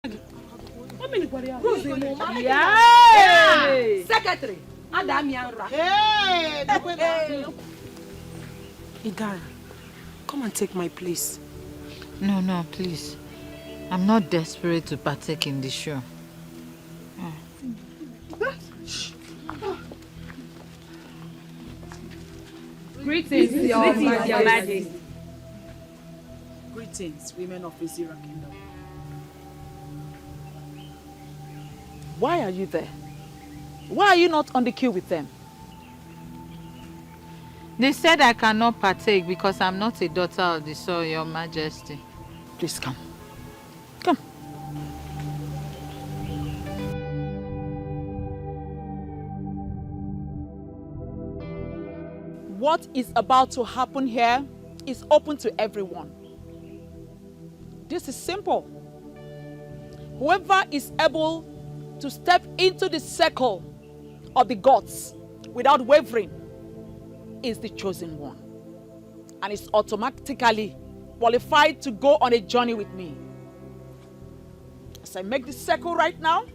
Yeah. Secretary. Hey. Idara, come and take my place. No, please. I'm not desperate to partake in the show. Greetings, Your Majesty. Greetings, women of Izira Kingdom. Why are you there? Why are you not on the queue with them? They said I cannot partake because I'm not a daughter of the soil, Your Majesty. Please come. Come. What is about to happen here is open to everyone. This is simple. Whoever is able to step into the circle of the gods without wavering is the chosen one, and is automatically qualified to go on a journey with me. As I make this circle right now,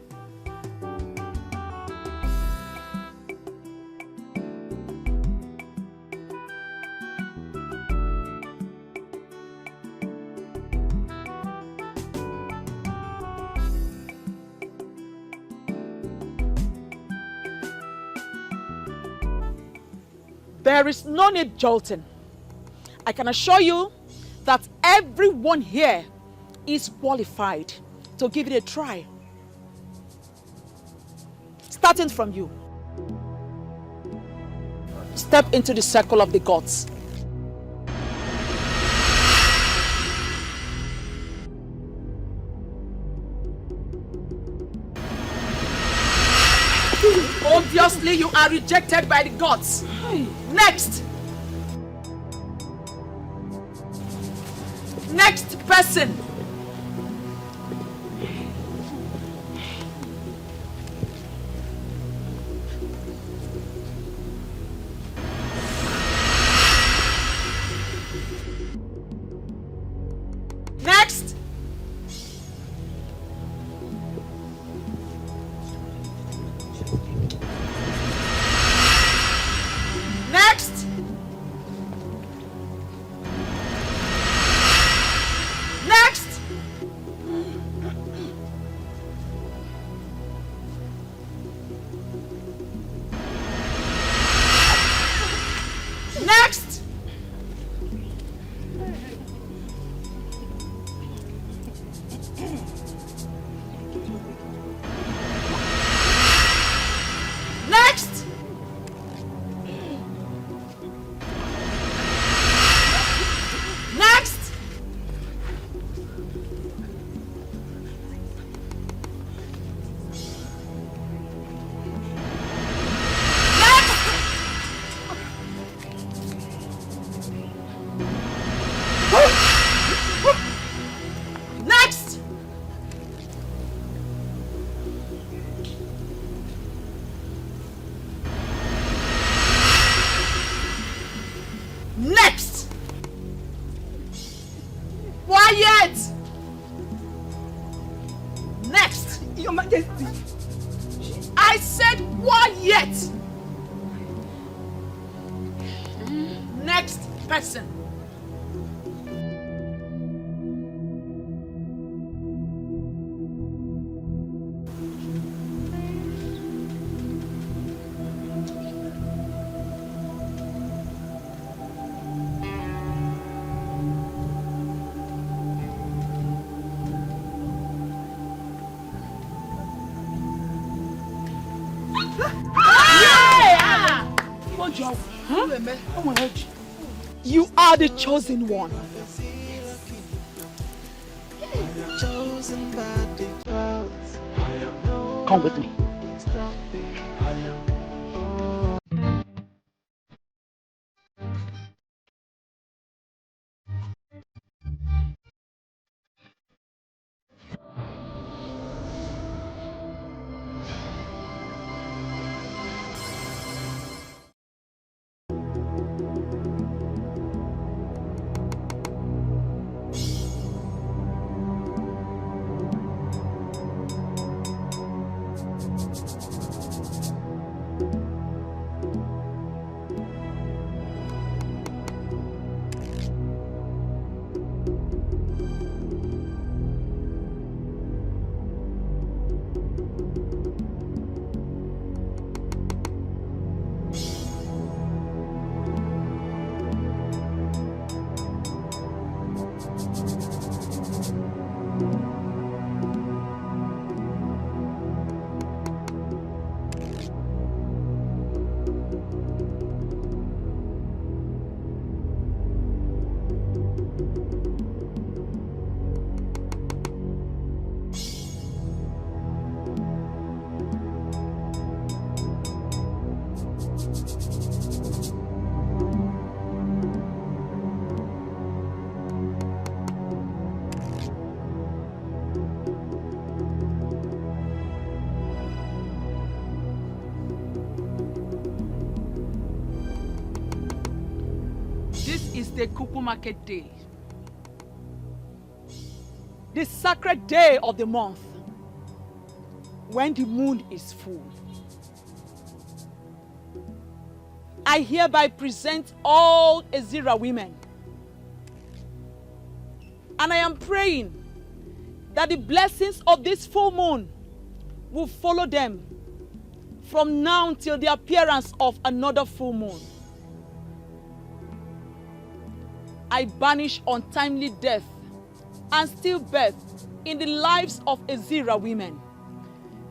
there is no need jolting. I can assure you that everyone here is qualified to give it a try. Starting from you. Step into the circle of the gods. Obviously, you are rejected by the gods. Next. Next person. Next. Next. Next. Next. Next. Next. Next. Next. Quiet. Next. Your Majesty. I said quiet. Next person. You are the chosen one. Come with me. is the Kuku Market Day, the sacred day of the month, when the moon is full. I hereby present all Ezira women, and I am praying that the blessings of this full moon will follow them from now till the appearance of another full moon. I banish untimely death and stillbirth in the lives of Ezira women.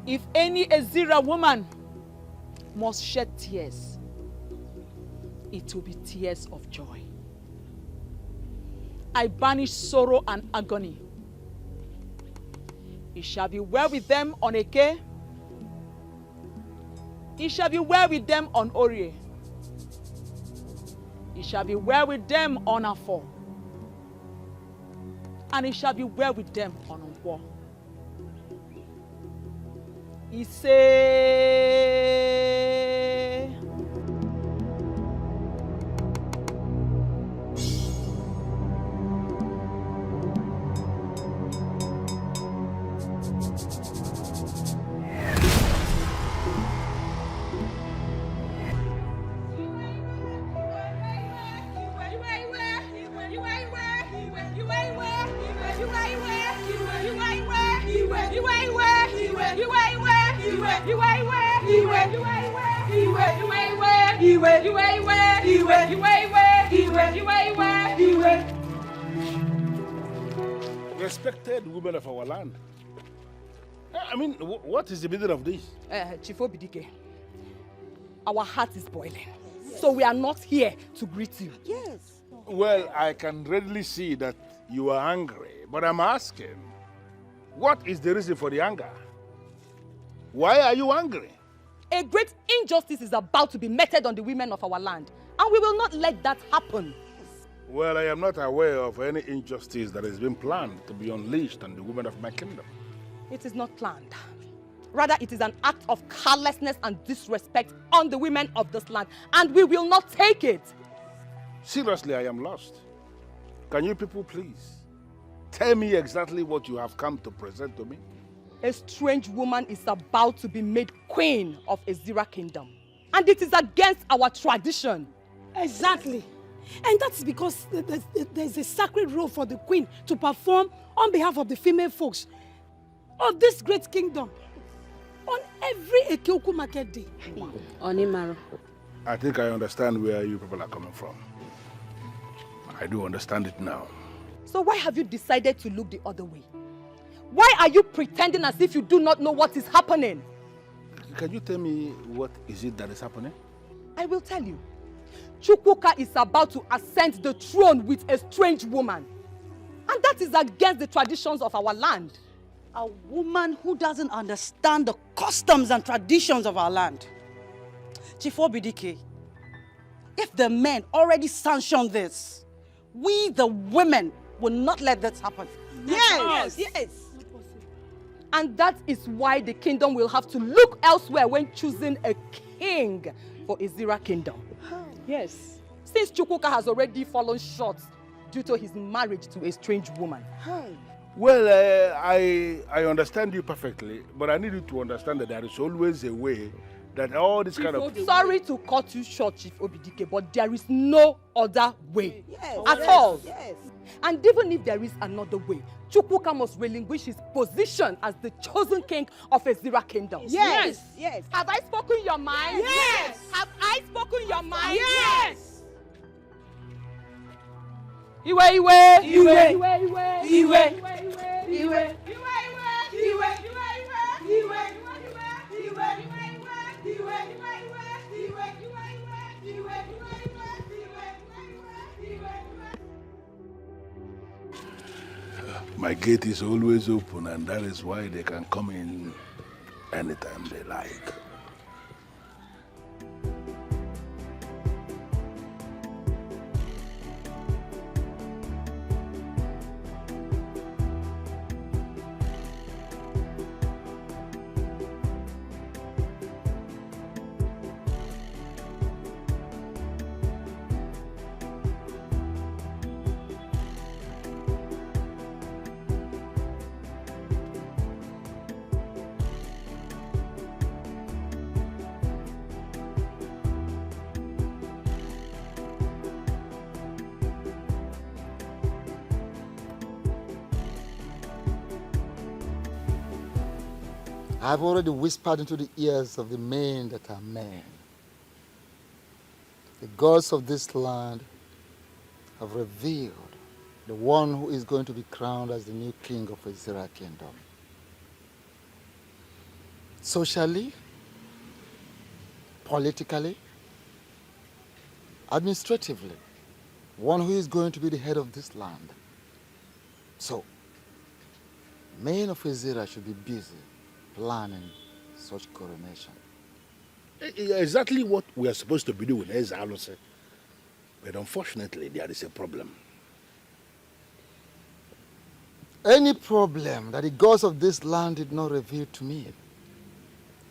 If any Ezira woman must shed tears, it will be tears of joy. I banish sorrow and agony. It shall be well with them on Eke. It shall be well with them on Orie. It shall be well with them on Afo. And it shall be well with them on Nkwo. He say, Respected women of our land. I mean, what is the meaning of this? Chief Dikeh, our heart is boiling. So we are not here to greet you. Yes. Well, I can readily see that you are angry, but I'm asking, what is the reason for the anger? Why are you angry? A great injustice is about to be meted on the women of our land, and we will not let that happen. Well, I am not aware of any injustice that has been planned to be unleashed on the women of my kingdom. It is not planned. Rather, it is an act of carelessness and disrespect on the women of this land, and we will not take it. Seriously, I am lost. Can you people please tell me exactly what you have come to present to me? A strange woman is about to be made queen of Ezira kingdom, and it is against our tradition. Exactly. And that's because there's a sacred role for the queen to perform on behalf of the female folks of this great kingdom on every Ekeuku market day. Onimaro. I think I understand where you people are coming from. I do understand it now. So why have you decided to look the other way? Why are you pretending as if you do not know what is happening? Can you tell me what is it that is happening? I will tell you. Chukwuka is about to ascend the throne with a strange woman. And that is against the traditions of our land. A woman who doesn't understand the customs and traditions of our land. Chief Dikeh, if the men already sanctioned this, we the women will not let this happen. Yes. And that is why the kingdom will have to look elsewhere when choosing a king for Ezira kingdom. Yes. Since Chukwuka has already fallen short due to his marriage to a strange woman. Well, I understand you perfectly, but I need you to understand that there is always a way that all this kind of... Sorry to cut you short, Chief Dikeh, but there is no other way at all. Yes. And even if there is another way, Chukwuka must relinquish his position as the chosen king of Ezira kingdom. Yes. Have I spoken your mind? Yes. Have I spoken your mind? Yes. Iwe. My gate is always open, and that is why they can come in anytime they like. I've already whispered into the ears of the men that are men. The gods of this land have revealed the one who is going to be crowned as the new king of Ezira Kingdom. Socially, politically, administratively, one who is going to be the head of this land. So, men of Ezira should be busy planning such coronation. Exactly what we are supposed to be doing, as Alo said. But unfortunately, there is a problem. Any problem that the gods of this land did not reveal to me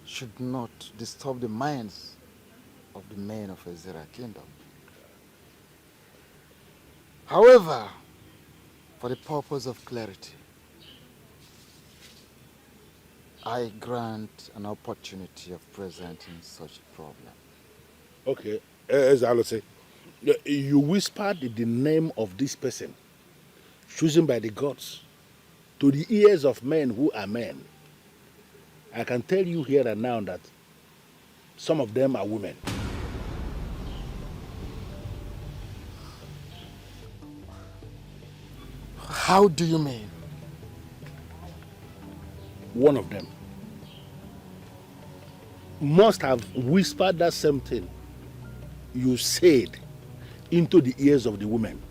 should not disturb the minds of the men of Ezira Kingdom. However, for the purpose of clarity, I grant an opportunity of presenting such a problem. Okay, as Alo said, you whispered the name of this person, chosen by the gods, to the ears of men who are men. I can tell you here and now that some of them are women. How do you mean? One of them must have whispered that same thing you said into the ears of the women.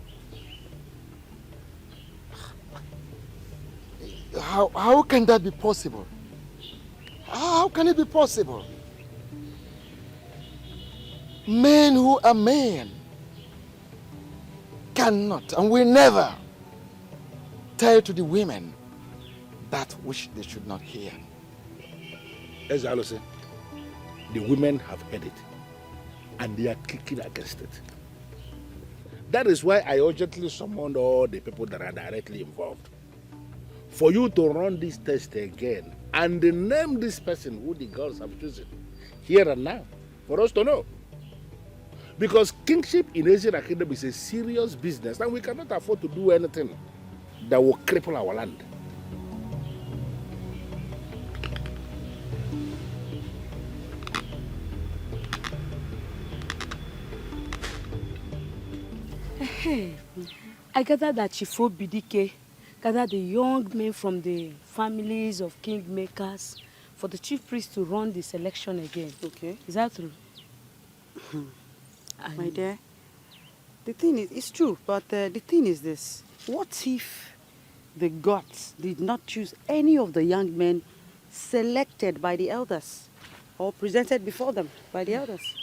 How can that be possible? How can it be possible? Men who are men cannot and will never tell to the women that which they should not hear. As I said, the women have heard it and they are kicking against it. That is why I urgently summoned all the people that are directly involved for you to run this test again and name this person who the gods have chosen here and now for us to know. Because kingship in Ezira Kingdom is a serious business and we cannot afford to do anything that will cripple our land. Hey, I gather that Chifo Dikeh gathered the young men from the families of kingmakers for the chief priest to run this election again. Okay. Is that true? My dear, the thing is, it's true, but the thing is this. What if the gods did not choose any of the young men selected by the elders or presented before them by the elders?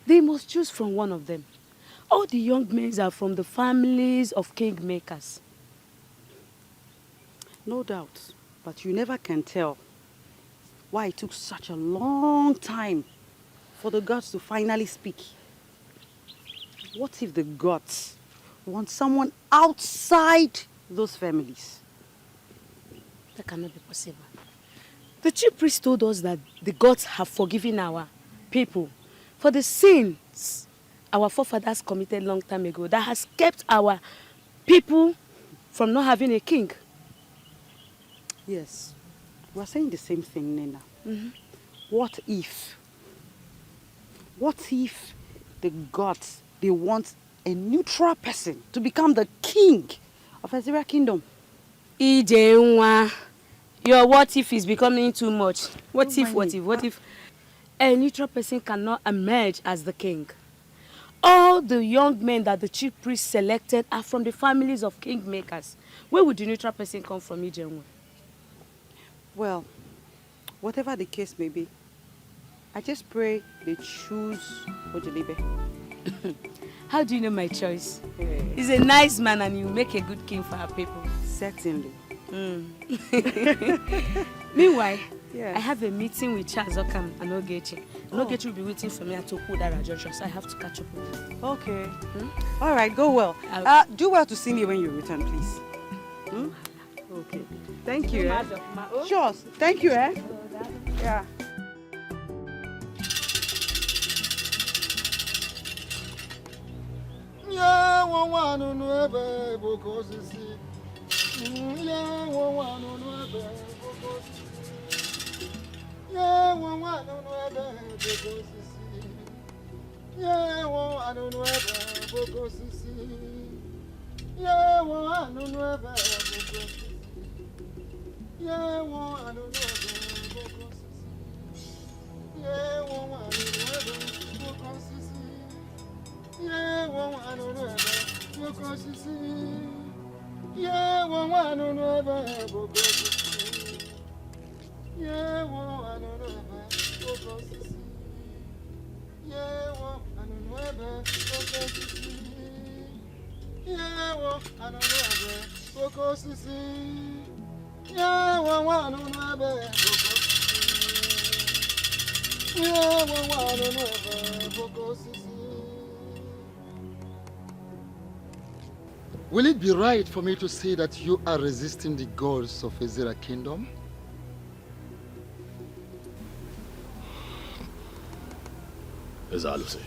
They must choose from one of them. All the young men are from the families of kingmakers. No doubt, but you never can tell why it took such a long time for the gods to finally speak. What if the gods want someone outside those families? That cannot be possible. The chief priest told us that the gods have forgiven our people for the sins our forefathers committed long time ago that has kept our people from not having a king. Yes, we're saying the same thing, Nena. Mm-hmm. What if the gods, they want a neutral person to become the king of Ezira Kingdom? Ijenwa, your what if is becoming too much. What if a neutral person cannot emerge as the king? All the young men that the chief priest selected are from the families of kingmakers. Where would the neutral person come from, Ijenwa? Well, whatever the case may be, I just pray they choose Ojelibe. How do you know my choice? He's a nice man and he'll make a good king for our people. Certainly. Meanwhile, yes. I have a meeting with Charles Okam and Ogechi. And Ogechi will be waiting for me at Okudara Junction, so I have to catch up with him. Okay. All right, go well. Do well to see me when you return, please. Okay. Thank you. Sure. Thank you, Yeah. Yeah, well, I don't know ever, Boko Sisi. Yeah, well, I don't know ever, Boko Sisi. Yeah, well, I don't know ever, Boko Sisi. Yeah, well, I don't know ever, Boko Sisi. Yeah, well, I don't know ever, Boko Sisi. Yeah, well, I don't know ever, Boko Sisi. Yeah, well, I don't know ever, Boko Sisi. Yeah, well, I don't know ever, Boko Sisi. Yeah, well, I don't know ever, Boko Sisi. Yeah, well, I don't know ever, Boko Sisi. Yeah, well, I don't know ever, Boko Sisi. Will it be right for me to say that you are resisting the gods of Ezira Kingdom? Ezalusi,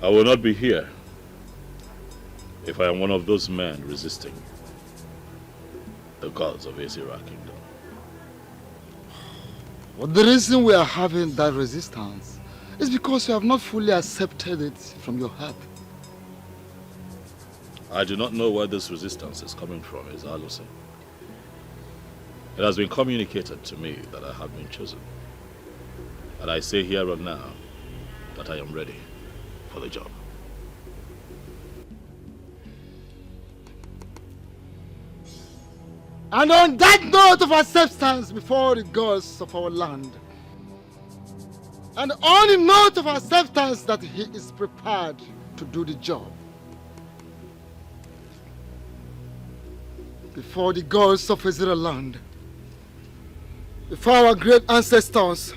I will not be here if I am one of those men resisting the gods of Ezira Kingdom. Well, the reason we are having that resistance is because you have not fully accepted it from your heart. I do not know where this resistance is coming from, Ezalusi. It has been communicated to me that I have been chosen. And I say here and now that I am ready for the job. And on that note of acceptance before the gods of our land, and on the note of acceptance that he is prepared to do the job, before the gods of Israel land, before our great ancestors,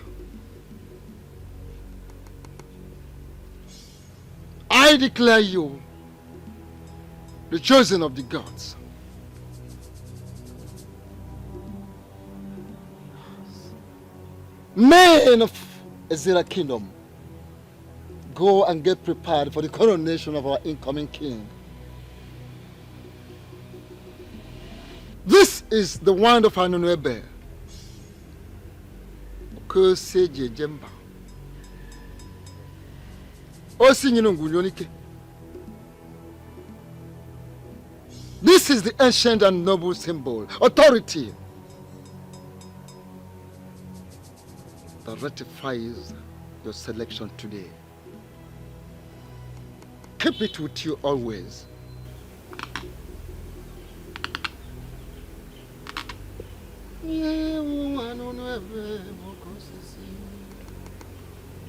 I declare you the chosen of the gods. Men of Ezira Kingdom, go and get prepared for the coronation of our incoming king. This is the wand of Anunuebe. Okoseje Jemba. This is the ancient and noble symbol, authority, that ratifies your selection today. Keep it with you always. Yeah, I don't know ever,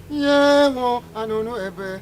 yeah, I don't know ever,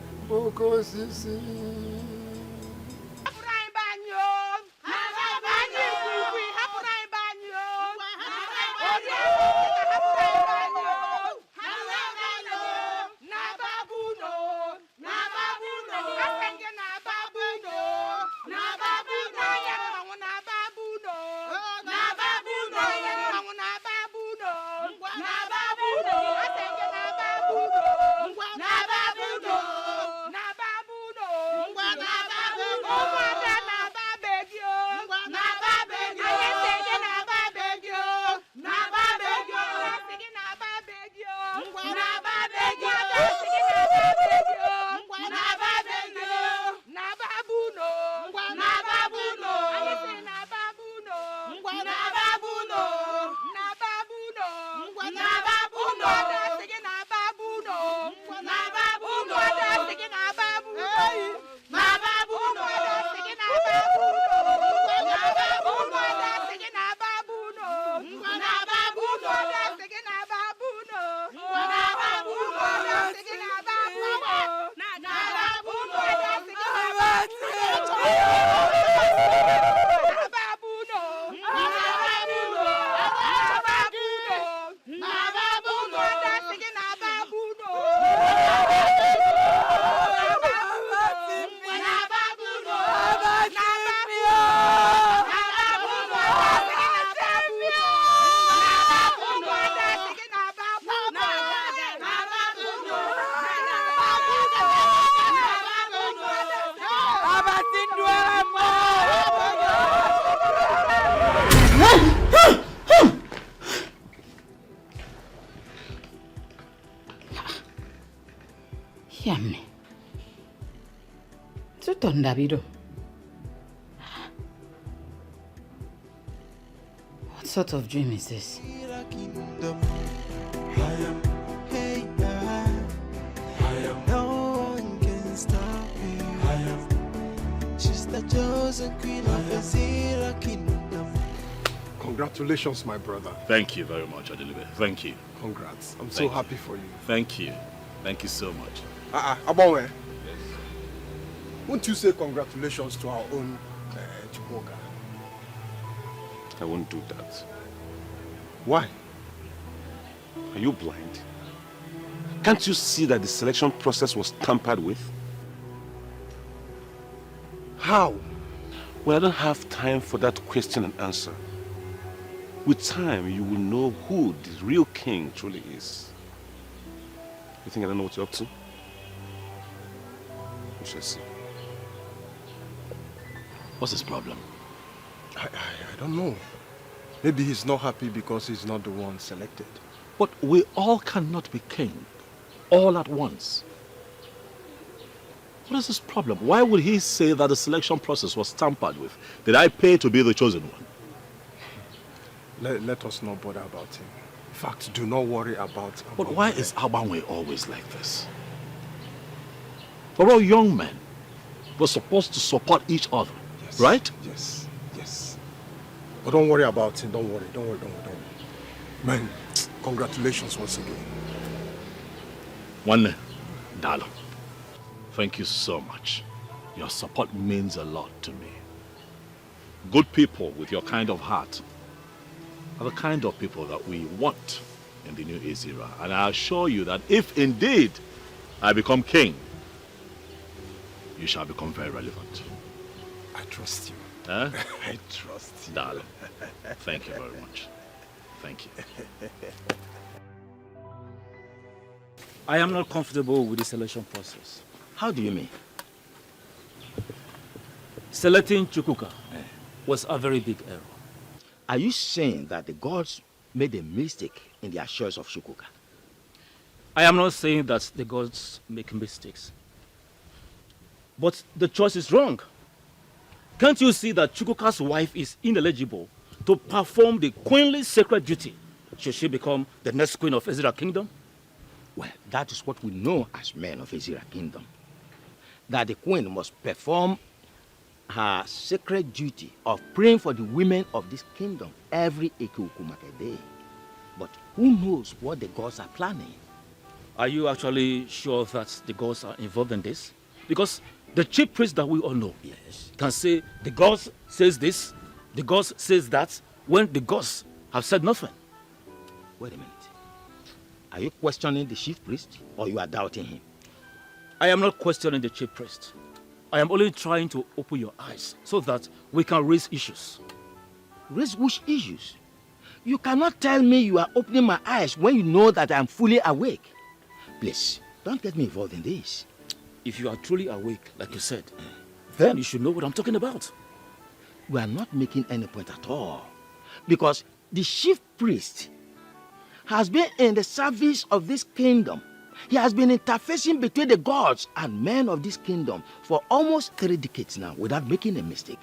Yummy. Davido. What sort of dream is this? No one can stop me. She's the chosen queen of the Zira kingdom. Congratulations, my brother. Thank you very much, Adelibe. Thank you. Congrats. I'm so happy for you. Thank you. Thank you so much. Abonwe. Yes. Won't you say congratulations to our own Chukwuka? I won't do that. Why? Are you blind? Can't you see that the selection process was tampered with? How? Well, I don't have time for that question and answer. With time, you will know who the real king truly is. You think I don't know what you're up to? We shall see. What's his problem? I don't know. Maybe he's not happy because he's not the one selected. But we all cannot be king all at once. What is his problem? Why would he say that the selection process was tampered with? Did I pay to be the chosen one? Let us not bother about him. In fact, do not worry about him. But why is Abanwe always like this? We're all young men. We're supposed to support each other, yes, right? Yes, yes. But don't worry about him. Don't worry. Man, congratulations once again. One, Dalo. Thank you so much. Your support means a lot to me. Good people with your kind of heart are the kind of people that we want in the new era. And I assure you that if indeed I become king, you shall become very relevant. I trust you. Huh? I trust you. Darling, thank you very much. Thank you. I am not comfortable with the selection process. How do you mean? Selecting Chukwuka was a very big error. Are you saying that the gods made a mistake in their choice of Chukwuka? I am not saying that the gods make mistakes. But the choice is wrong. Can't you see that Chukwuka's wife is ineligible to perform the queenly sacred duty should she become the next queen of Ezra Kingdom? Well, that is what we know as men of Ezra Kingdom. That the queen must perform her sacred duty of praying for the women of this kingdom every Ekukumake day. But who knows what the gods are planning? Are you actually sure that the gods are involved in this? Because the chief priest that we all know can say the gods says this, the gods says that, when the gods have said nothing. Wait a minute. Are you questioning the chief priest or you are doubting him? I am not questioning the chief priest. I am only trying to open your eyes so that we can raise issues. Raise which issues? You cannot tell me you are opening my eyes when you know that I am fully awake. Please, don't get me involved in this. If you are truly awake, like you said, then you should know what I'm talking about. We are not making any point at all. Because the chief priest has been in the service of this kingdom. He has been interfacing between the gods and men of this kingdom for almost 3 decades now without making a mistake.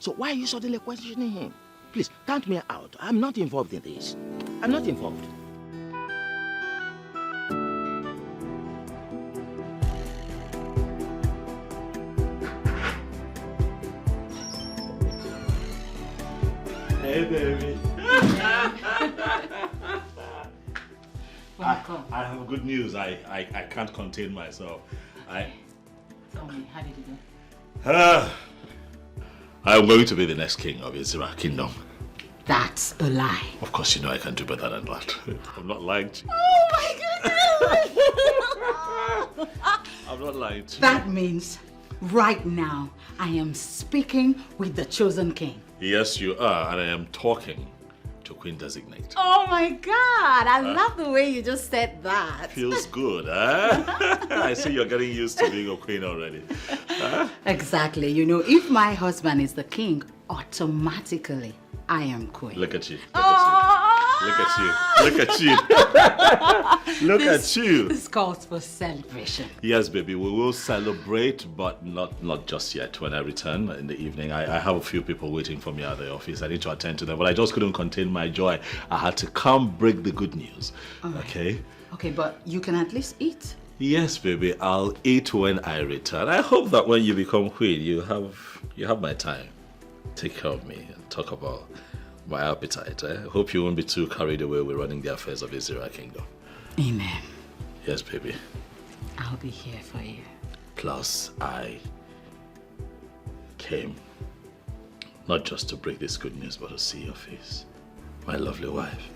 So why are you suddenly questioning him? Please, count me out. I'm not involved in this. I'm not involved. Hey, baby. Welcome. I have good news. I can't contain myself. Tell me, how did it go? I'm going to be the next king of Ezra Kingdom. That's a lie. Of course, you know I can do better than that. I'm not lying to you. Oh my goodness! I'm not lying to you. That means right now I am speaking with the chosen king. Yes, you are, and I am talking to Queen Designate. Oh my God! I love the way you just said that. Feels good, huh? I see you're getting used to being a queen already. Huh? Exactly. You know, if my husband is the king, automatically I am queen. Look at you. Look at at you. Look at you. Look at you. This calls for celebration. Yes, baby, we will celebrate, but not just yet. When I return in the evening, I have a few people waiting for me at the office. I need to attend to them, but I just couldn't contain my joy. I had to come break the good news. Right. Okay? Okay, but you can at least eat. Yes, baby, I'll eat when I return. I hope that when you become queen, you have my time. Take care of me and talk about my appetite. I hope you won't be too carried away with running the affairs of Ezira Kingdom. Amen. Yes, baby. I'll be here for you. Plus, I came not just to break this good news, but to see your face. My lovely wife.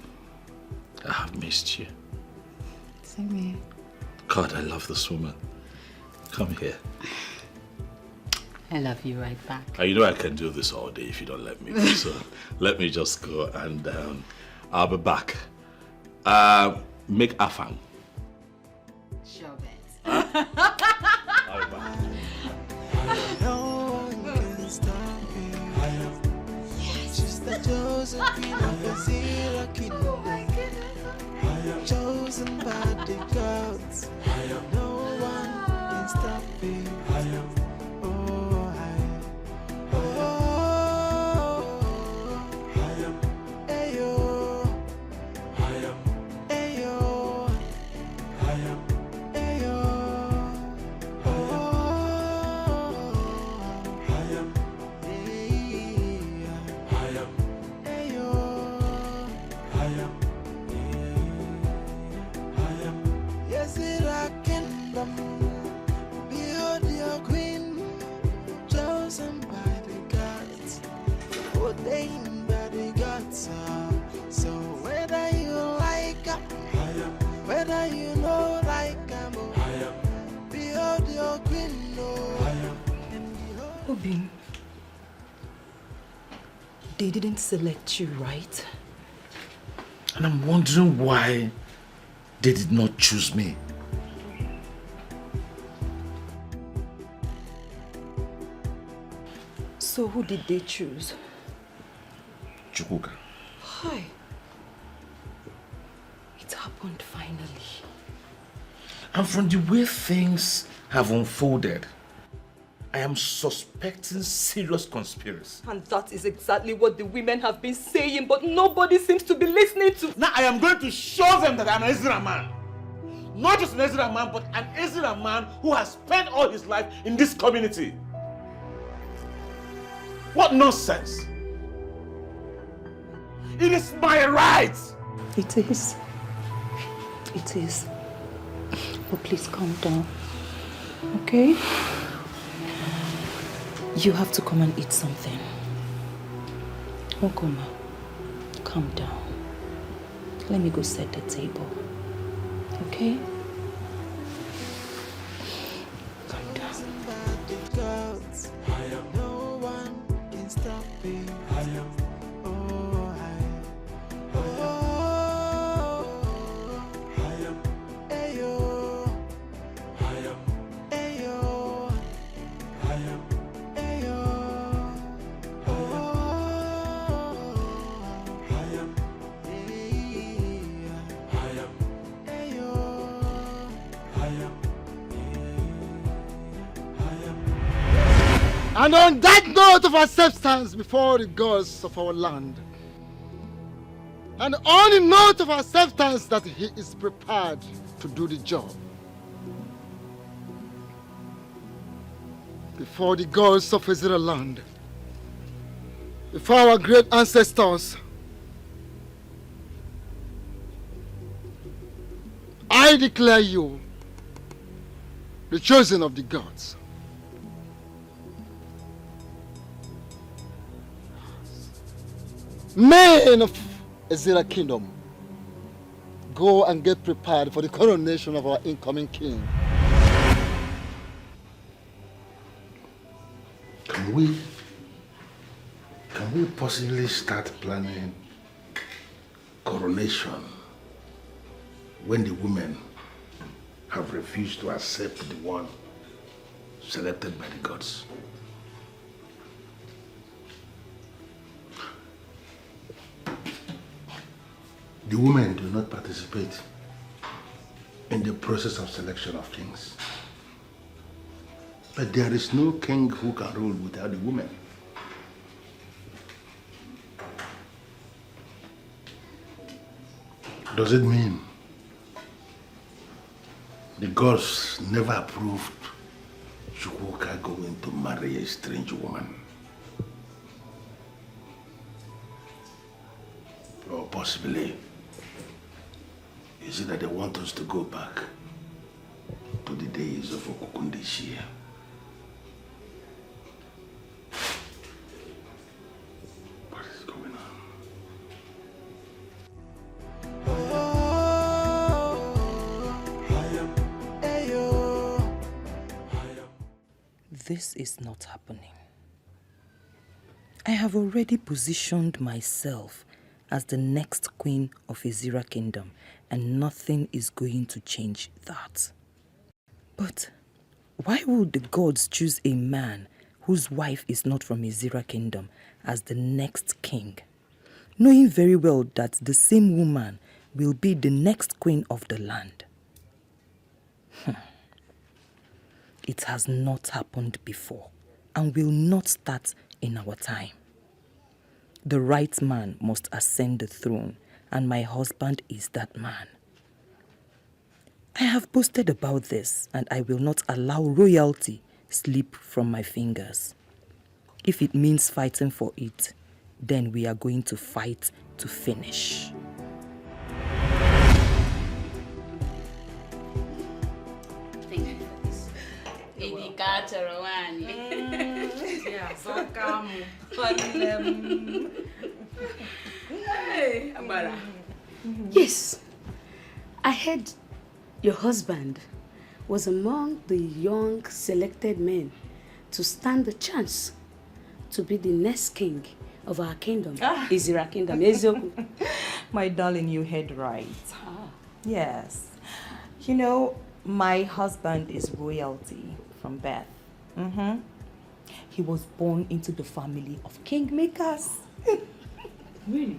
I have missed you. Same here. God, I love this woman. Come here. I love you right back. You know I can do this all day if you don't let me. So let me just go and I'll be back. Make afang. Sure bet. I'll be back. No one can stop me. She's the chosen queen of Ezira Kingdom. Oh my goodness. Chosen by the gods. No one can stop me. So whether you like her, whether you know like her, behold your queen. Obin, they didn't select you, right? And I'm wondering why they did not choose me. So who did they choose? Chukwuka. Hi. It happened finally. And from the way things have unfolded, I am suspecting serious conspiracy. And that is exactly what the women have been saying, but nobody seems to be listening to. Now I am going to show them that I'm an Ezra man. Not just an Ezra man, but an Ezra man who has spent all his life in this community. What nonsense! It is my right! It is. It is. But please calm down. Okay? You have to come and eat something. Okoma, calm down. Let me go set the table. Okay? Calm down. No one can stop me. And on that note of acceptance before the gods of our land, and on the note of acceptance that he is prepared to do the job, before the gods of Ezra land, before our great ancestors, I declare you the chosen of the gods. Men of Ezra Kingdom, go and get prepared for the coronation of our incoming king. Can we possibly start planning coronation when the women have refused to accept the one selected by the gods? The women do not participate in the process of selection of kings. But there is no king who can rule without the women. Does it mean the gods never approved Chukwuka going to marry a strange woman? Or possibly, is it that they want us to go back to the days of Okukundishia? What is going on? This is not happening. I have already positioned myself as the next queen of Izira Kingdom, and nothing is going to change that. But why would the gods choose a man whose wife is not from Izira Kingdom as the next king, knowing very well that the same woman will be the next queen of the land? It has not happened before and will not start in our time. The right man must ascend the throne, and my husband is that man. I have boasted about this, and I will not allow royalty slip from my fingers. If it means fighting for it, then we are going to fight to finish. Thank you for this. Indicator one. Yeah, so come. Hey, Amara. Yes, I heard your husband was among the young selected men to stand the chance to be the next king of our kingdom, Izira Kingdom. My darling, you heard right. Yes. You know, my husband is royalty from birth. He was born into the family of kingmakers. Really?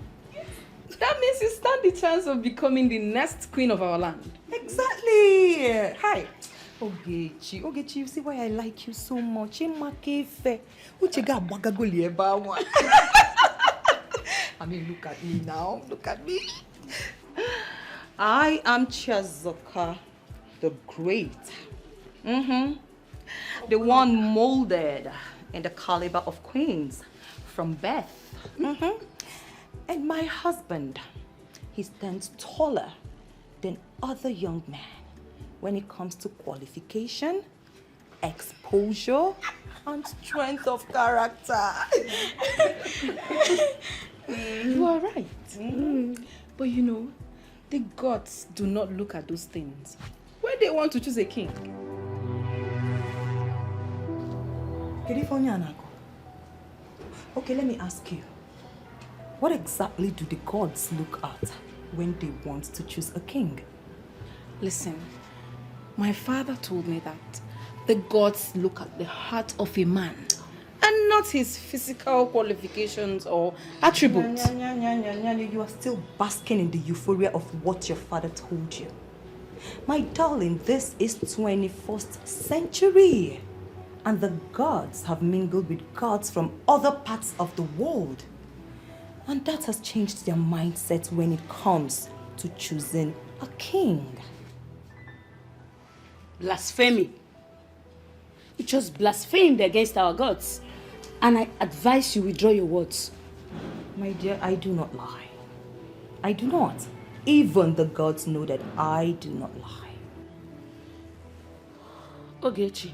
That means you stand the chance of becoming the next queen of our land. Exactly. Hi. Ogechi, you see why I like you so much? I mean, look at me now. Look at me. I am Chiazoka the Great. The one molded in the caliber of queens from birth. And my husband, he stands taller than other young men when it comes to qualification, exposure, and strength of character. You are right. But you know, the gods do not look at those things when they want to choose a king. Okay, let me ask you. What exactly do the gods look at when they want to choose a king? Listen, my father told me that the gods look at the heart of a man and not his physical qualifications or attributes. You are still basking in the euphoria of what your father told you. My darling, this is 21st century. And the gods have mingled with gods from other parts of the world. And that has changed their mindset when it comes to choosing a king. Blasphemy. You just blasphemed against our gods. And I advise you withdraw your words. My dear, I do not lie. I do not. Even the gods know that I do not lie. Ogechi,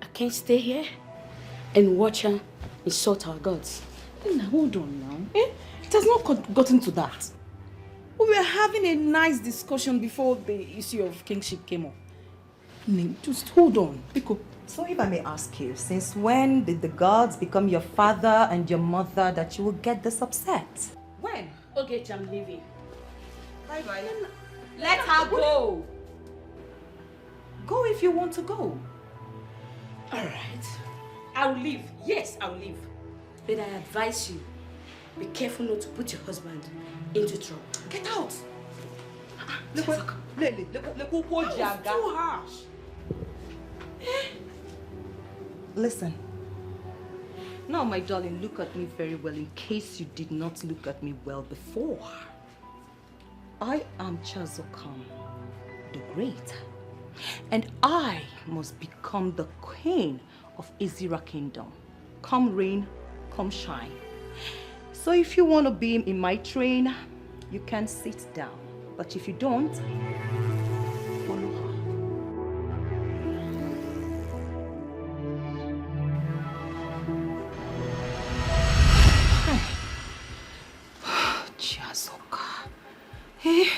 I can't stay here and watch her insult our gods. Now, hold on now. It has not gotten to that. We were having a nice discussion before the issue of kingship came up. Just hold on. Pico. So if I may ask you, since when did the gods become your father and your mother that you will get this upset? When? Ogechi, I'm leaving. Bye-bye. Let her go. Go if you want to go. All right. I'll leave. Yes, I'll leave. But I advise you, Be careful not to put your husband into trouble. Get out! Look, Too harsh. Listen. Now, my darling, look at me very well in case you did not look at me well before. I am Chazokam, the Great, and I must become the queen of Ezira Kingdom. Come rain, come shine. So if you want to be in my train, you can sit down. But if you don't, follow her. Chiazoka. Hey,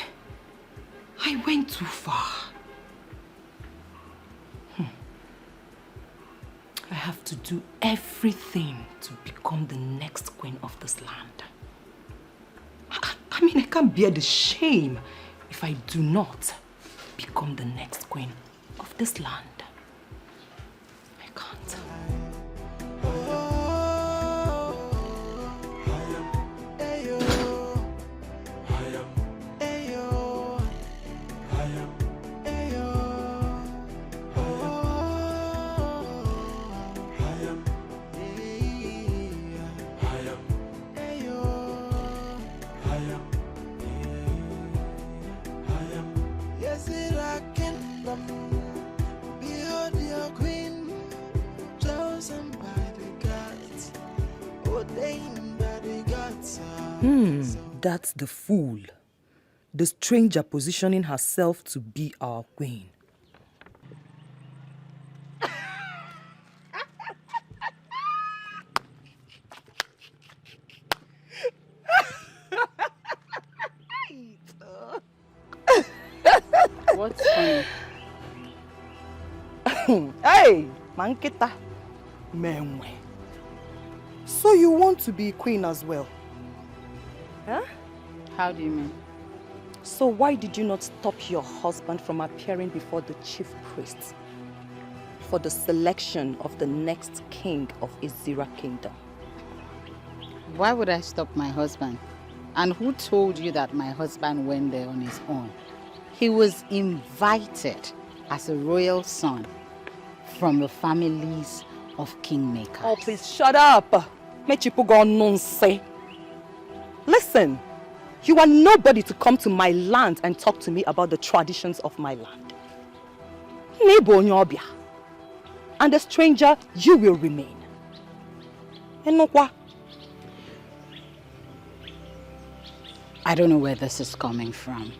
I went too far. I have to do everything to become the next queen of this land. I mean, I can't bear the shame if I do not become the next queen of this land. I can't. That's the fool. The stranger positioning herself to be our queen. What's funny? Hey, Mankita. Menwe. So you want to be queen as well? Huh? How do you mean? So why did you not stop your husband from appearing before the chief priest for the selection of the next king of Ezira Kingdom? Why would I stop my husband? And who told you that my husband went there on his own? He was invited as a royal son from the families of kingmakers. Oh, please shut up. Listen, you are nobody to come to my land and talk to me about the traditions of my land. And a stranger, you will remain. I don't know where this is coming from,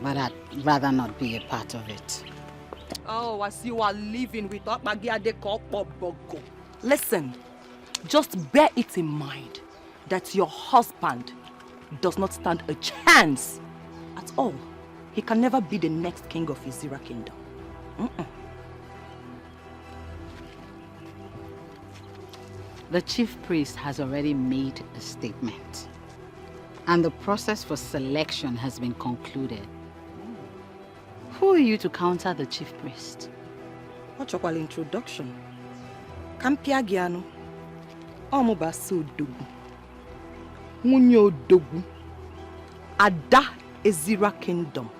but I'd rather not be a part of it. Oh, as you are living with Bogo. Listen, just bear it in mind that your husband does not stand a chance at all. He can never be the next king of Ezira Kingdom. The chief priest has already made a statement, and the process for selection has been concluded. Who are you to counter the chief priest? What's your introduction? Kampia Giano. Omobasu Dogu. Munyo Dogu. Ada Ezira Kingdom.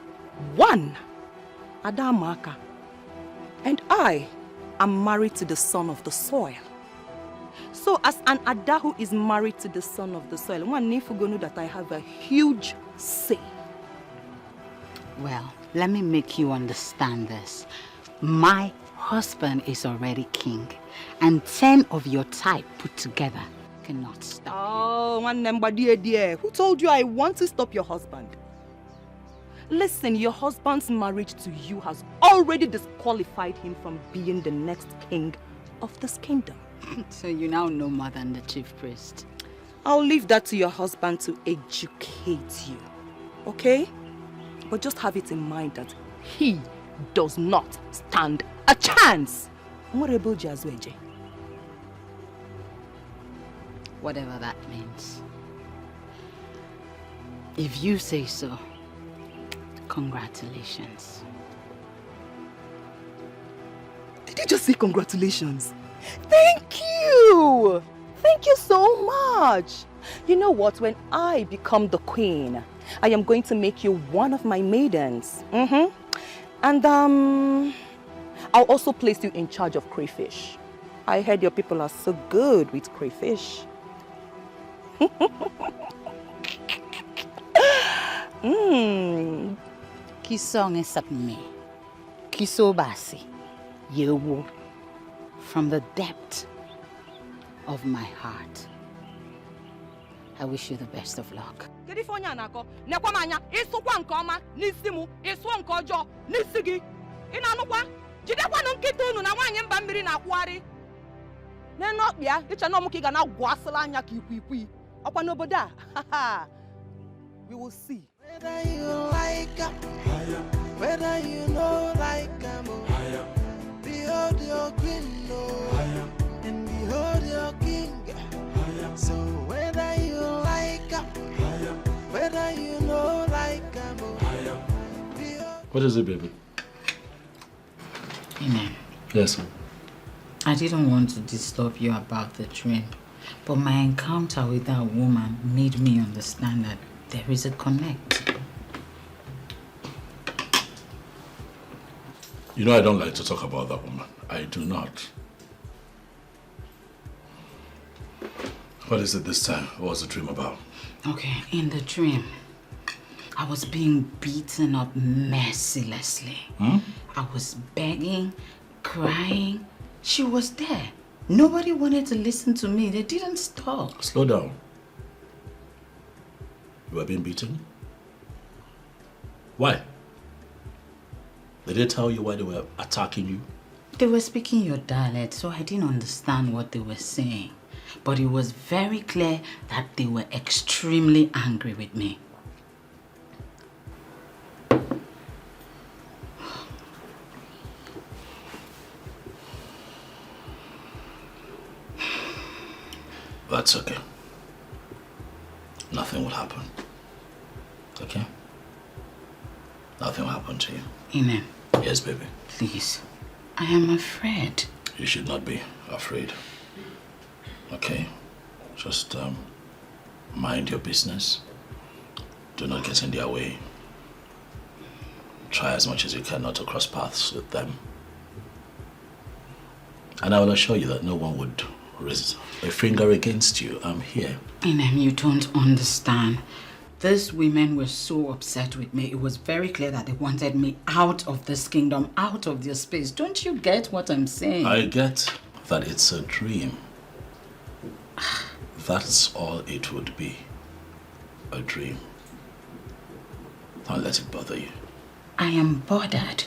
One. Ada Maka. And I am married to the son of the soil. So as an Ada who is married to the son of the soil, one need to know that I have a huge say. Well, let me make you understand this. My husband is already king, and 10 of your type put together cannot stop. Oh, one number dear. Who told you I want to stop your husband? Listen, your husband's marriage to you has already disqualified him from being the next king of this kingdom. So you now know more than the chief priest. I'll leave that to your husband to educate you, okay? But just have it in mind that he does not stand a chance. Whatever that means. If you say so, congratulations. Did you just say congratulations? Thank you! Thank you so much. You know what? When I become the queen, I am going to make you one of my maidens. And I'll also place you in charge of crayfish. I heard your people are so good with crayfish. Kisong esapme, kisobasi, yewu, from the depth of my heart. I wish you the best of luck. We will see. Whether you like her, whether you know like her, behold your queen, and behold your king. So whether you like her, whether you know like her, What is it, baby? Ini, Yes, sir. I didn't want to disturb you about the dream, but my encounter with that woman made me understand that there is a connect. You know I don't like to talk about that woman. I do not. What is it this time? What was the dream about? Okay, in the dream, I was being beaten up mercilessly. I was begging, crying. She was there. Nobody wanted to listen to me. They didn't stop. Slow down. You were being beaten? Why? Did they tell you why they were attacking you? They were speaking your dialect, so I didn't understand what they were saying. But it was very clear that they were extremely angry with me. That's okay. Nothing will happen. Okay? Nothing will happen to you. Ini. Yes, baby. Please. I am afraid. You should not be afraid. Okay? Just mind your business. Do not get in their way. Try as much as you can not to cross paths with them. And I will assure you that no one would raise a finger against you. I'm here. Inem, you don't understand. These women were so upset with me. It was very clear that they wanted me out of this kingdom, out of their space. Don't you get what I'm saying? I get that it's a dream. That's all it would be. A dream. Don't let it bother you. I am bothered.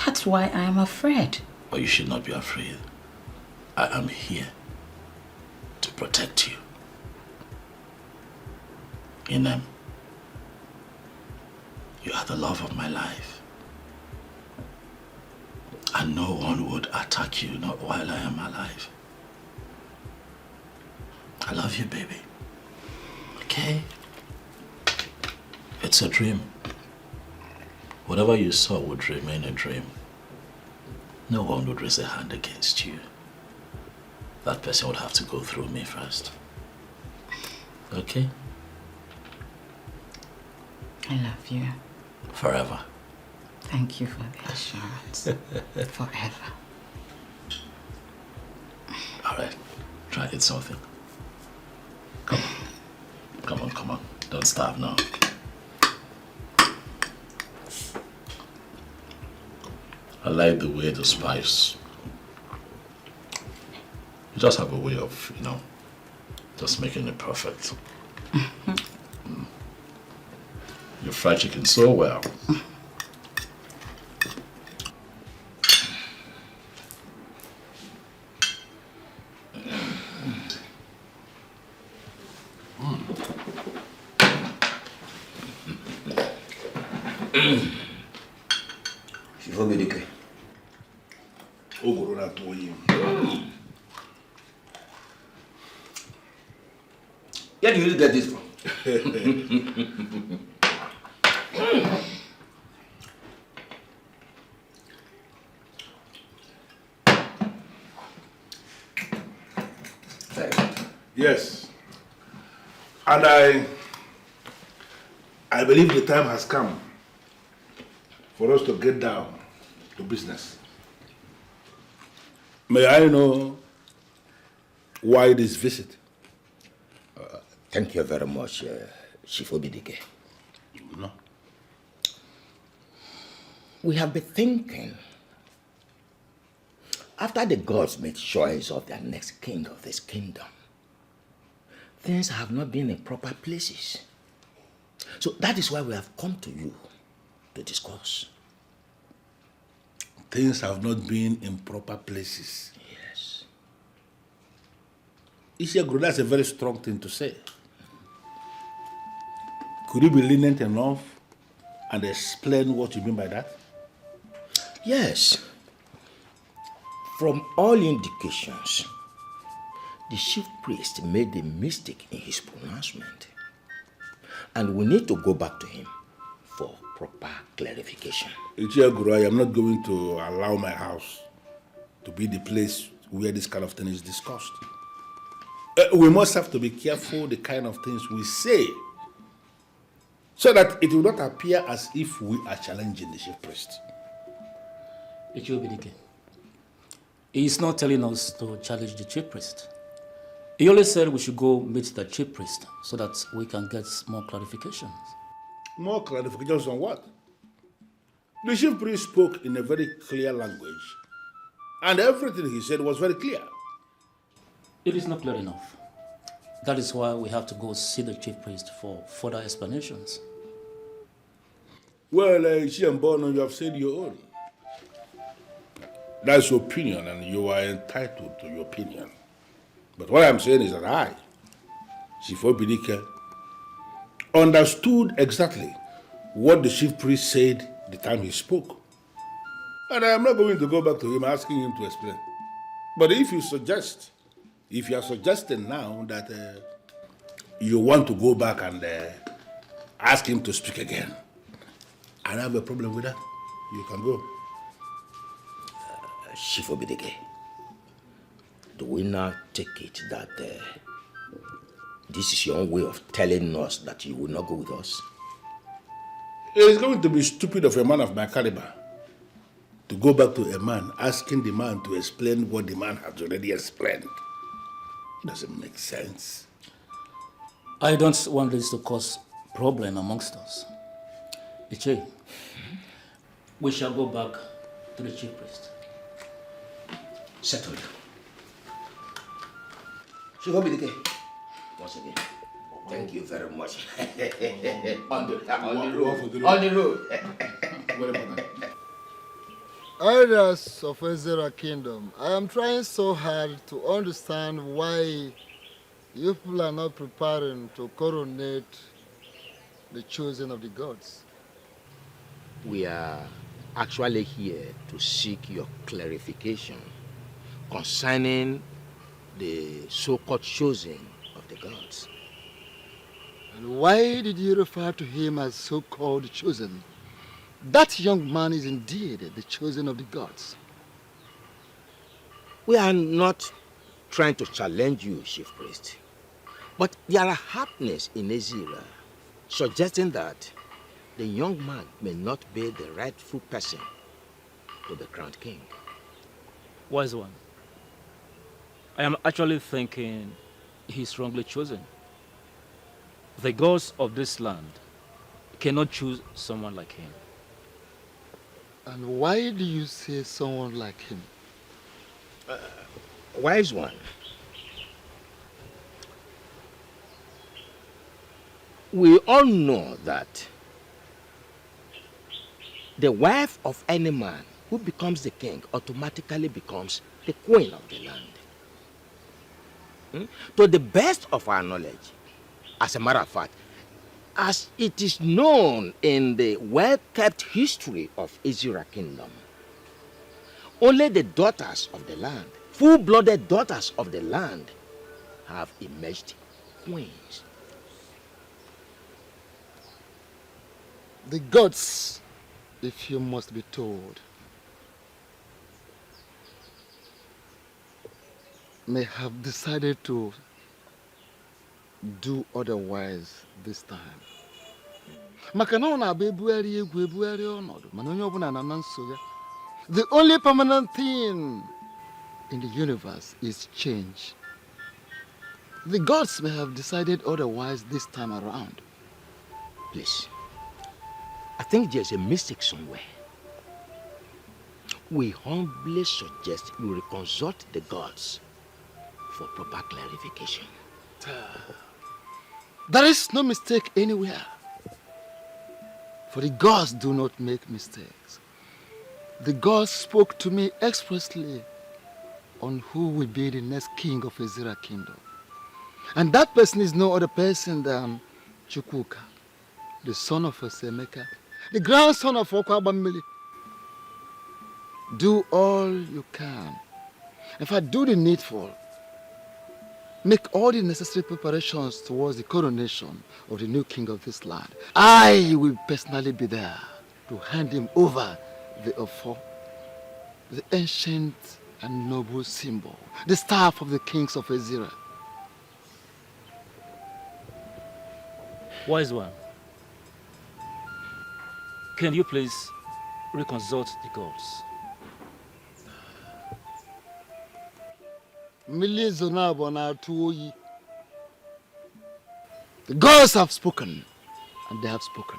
That's why I am afraid. But you should not be afraid. I am here to protect you. Inem, you are the love of my life. And no one would attack you, not while I am alive. I love you, baby. Okay? It's a dream. Whatever you saw would remain a dream. No one would raise a hand against you. That person would have to go through me first. Okay? I love you. Forever. Thank you for the assurance. Forever. All right. Try eat something. Come on. Come on, come on. Don't starve now. I like the way the spice. You just have a way of, just making it perfect. You fry chicken so well. Dikeh. Where do you get this from? And I believe the time has come for us to get down to business. May I know why this visit? Thank you very much, Chief Dikeh. No. We have been thinking, after the gods made choice of their next king of this kingdom, things have not been in proper places. So that is why we have come to you to discuss. Things have not been in proper places. Yes. Isiagro, that's a very strong thing to say. Could you be lenient enough and explain what you mean by that? Yes. From all indications, the chief priest made a mistake in his pronouncement. And we need to go back to him for proper clarification. Ichiaguru, I am not going to allow my house to be the place where this kind of thing is discussed. We must have to be careful the kind of things we say, so that it will not appear as if we are challenging the chief priest. It will be Dikeh. He is not telling us to challenge the chief priest. He only said we should go meet the chief priest so that we can get more clarifications. More clarifications on what? The chief priest spoke in a very clear language, and everything he said was very clear. It is not clear enough. That is why we have to go see the chief priest for further explanations. Well, Ishiambono, you have said your own. That's your opinion, and you are entitled to your opinion. But what I'm saying is that I, Chief Dikeh, understood exactly what the chief priest said the time he spoke. And I am not going to go back to him asking him to explain. But if you are suggesting now that you want to go back and ask him to speak again, I don't have a problem with that. You can go. Chief Dikeh, do we now take it that this is your own way of telling us that you will not go with us? It's going to be stupid of a man of my caliber to go back to a man asking the man to explain what the man has already explained. It doesn't make sense. I don't want this to cause problem amongst us. Iche, we shall go back to the chief priest. Settled. Chief Dikeh, once again, thank you very much. on the road. Elders of Ezra Kingdom, I am trying so hard to understand why you people are not preparing to coronate the chosen of the gods. We are actually here to seek your clarification concerning the so-called chosen of the gods. And why did you refer to him as so-called chosen? That young man is indeed the chosen of the gods. We are not trying to challenge you, Chief Priest. But there are happenings in Ezra suggesting that the young man may not be the rightful person to be crowned king. Wise one. I am actually thinking he's wrongly chosen. The gods of this land cannot choose someone like him. And why do you say someone like him? Wise one. We all know that the wife of any man who becomes the king automatically becomes the queen of the land. To the best of our knowledge, as a matter of fact, as it is known in the well-kept history of Ezra Kingdom, only the daughters of the land, full-blooded daughters of the land, have emerged queens. The gods, if you must be told, may have decided to do otherwise this time. The only permanent thing in the universe is change. The gods may have decided otherwise this time around. Please, I think there's a mistake somewhere. We humbly suggest you reconsult the gods for proper clarification. There is no mistake anywhere. For the gods do not make mistakes. The gods spoke to me expressly on who will be the next king of Ezira kingdom. And that person is no other person than Chukwuka, the son of Osemeka, the grandson of Okwabamili. Do all you can. In fact, do the needful. Make all the necessary preparations towards the coronation of the new king of this land. I will personally be there to hand him over the Ofo, the ancient and noble symbol, the staff of the kings of Ezira. Wise one, can you please reconsult the gods? The gods have spoken, and they have spoken.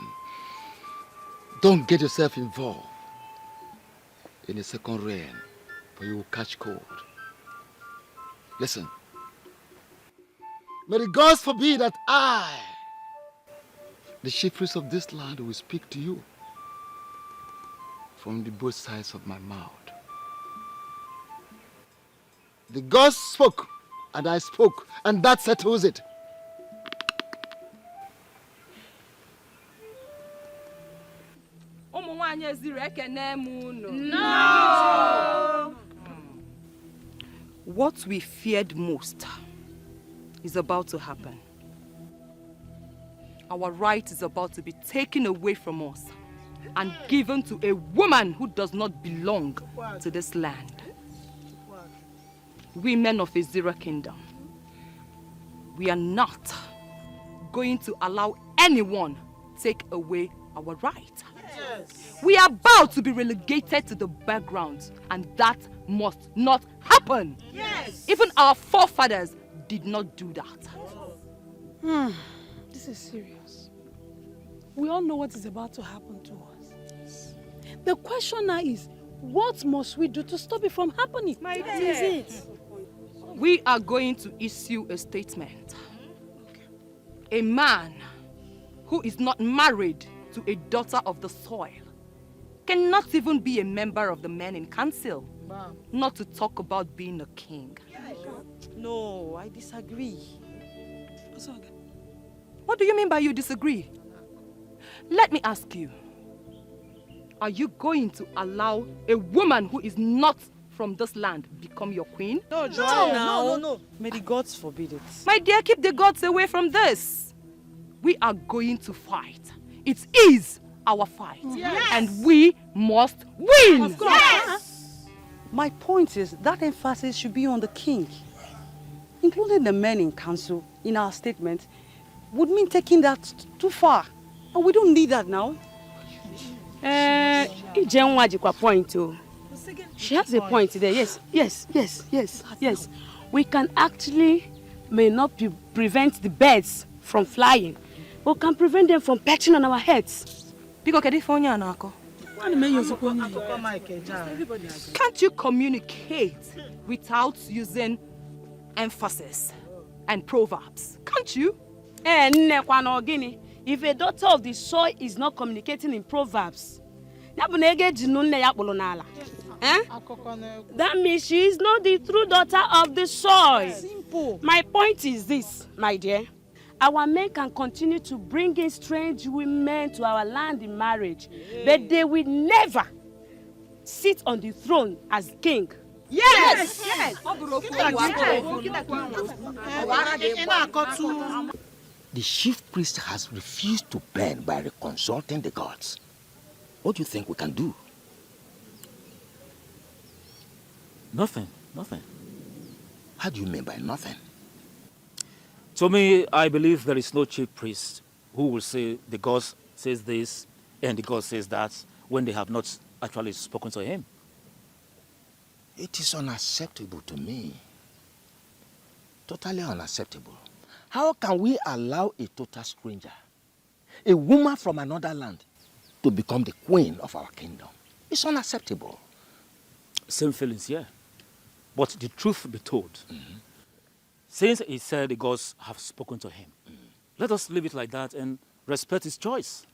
Don't get yourself involved in a second rain, for you will catch cold. Listen. May the gods forbid that I, the chief priest of this land, will speak to you from the both sides of my mouth. The gods spoke, and I spoke, and that settles it. No! What we feared most is about to happen. Our right is about to be taken away from us and given to a woman who does not belong to this land. We men of Ezira Kingdom, we are not going to allow anyone take away our right. Yes. We are about to be relegated to the background, and that must not happen. Yes. Even our forefathers did not do that. This is serious. We all know what is about to happen to us. The question now is, what must we do to stop it from happening? That is it. We are going to issue a statement. A man who is not married to a daughter of the soil cannot even be a member of the men in council, not to talk about being a king. No, I disagree. What do you mean by you disagree? Let me ask you, are you going to allow a woman who is not from this land become your queen? No, Joanna. No. May the gods forbid it. My dear, keep the gods away from this. We are going to fight. It is our fight. Yes. And we must win. Of course. Yes. My point is that emphasis should be on the king. Including the men in council in our statement would mean taking that too far. And we don't need that now. Point too. She has a point there. Yes. We can actually may not prevent the birds from flying, but can prevent them from perching on our heads. Can't you communicate without using emphasis and proverbs? Can't you? If a daughter of the soil is not communicating in proverbs, that means she is not the true daughter of the soil. Simple. My point is this, my dear. Our men can continue to bring in strange women to our land in marriage, but they will never sit on the throne as king. Yes! The chief priest has refused to burn by reconsulting the gods. What do you think we can do? Nothing. How do you mean by nothing? To me, I believe there is no chief priest who will say the God says this and the God says that when they have not actually spoken to him. It is unacceptable to me. Totally unacceptable. How can we allow a total stranger, a woman from another land, to become the queen of our kingdom? It's unacceptable. Same feelings, yeah. But the truth be told, since he said the gods have spoken to him, let us leave it like that and respect his choice.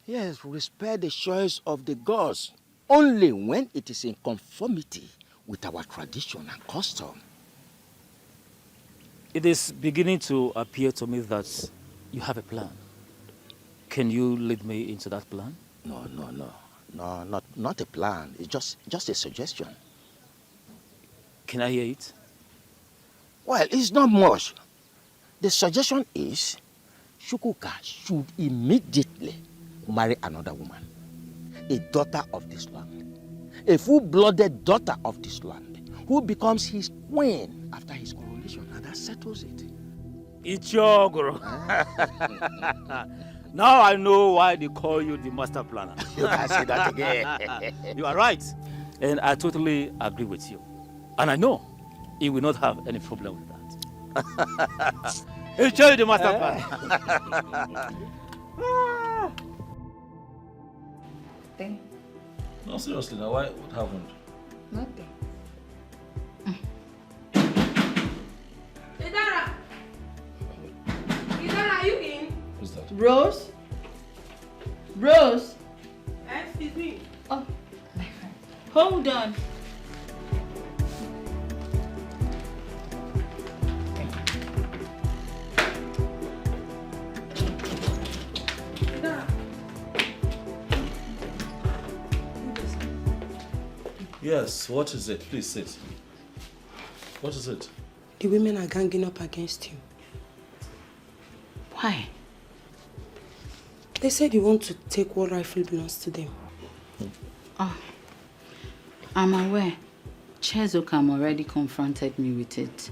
Yes, respect the choice of the gods only when it is in conformity with our tradition and custom. It is beginning to appear to me that you have a plan. Can you lead me into that plan? No, not a plan. It's just a suggestion. Can I hear it? Well, it's not much. The suggestion is Chukwuka should immediately marry another woman, a daughter of this land, a full-blooded daughter of this land, who becomes his queen after his coronation, and that settles it. Ichogoro. Now I know why they call you the master planner. You can say that again. You are right. And I totally agree with you. And I know he will not have any problem with that. He'll show you the master planner. Thing. No, seriously, now why? What happened? Nothing. Idara! Idara, are you in? Who's that? Rose? Rose? Excuse me. Oh, my friend. Hold on. Yes, what is it? Please sit. What is it? The women are ganging up against you. Why? They said you want to take what rightfully belongs to them. Oh, I'm aware. Chezokam already confronted me with it.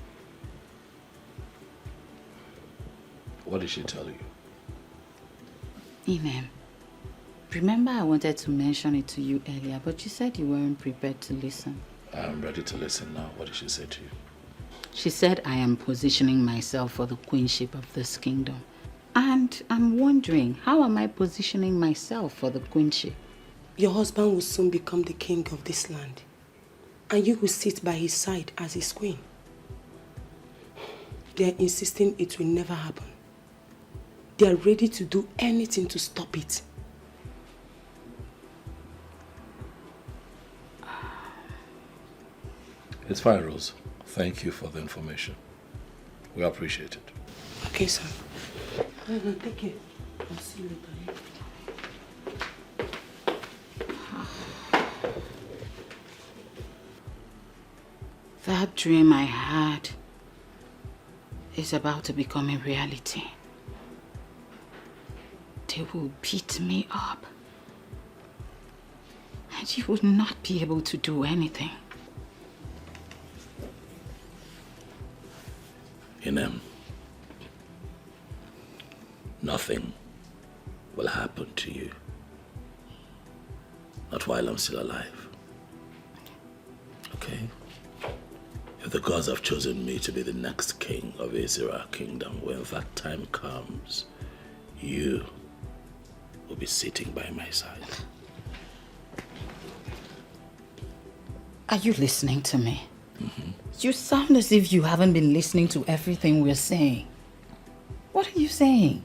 What did she tell you? Inem, remember I wanted to mention it to you earlier, but you said you weren't prepared to listen. I'm ready to listen now. What did she say to you? She said I am positioning myself for the queenship of this kingdom. And I'm wondering, how am I positioning myself for the queenship? Your husband will soon become the king of this land. And you will sit by his side as his queen. They are insisting it will never happen. They are ready to do anything to stop it. It's fine, Rose. Thank you for the information. We appreciate it. Okay, sir. Take care. I'll see you later. That dream I had is about to become a reality. They will beat me up. And you will not be able to do anything. Inem, nothing will happen to you. Not while I'm still alive. Okay? If the gods have chosen me to be the next king of Azera kingdom, when that time comes, you will be sitting by my side. Are you listening to me? You sound as if you haven't been listening to everything we're saying. What are you saying?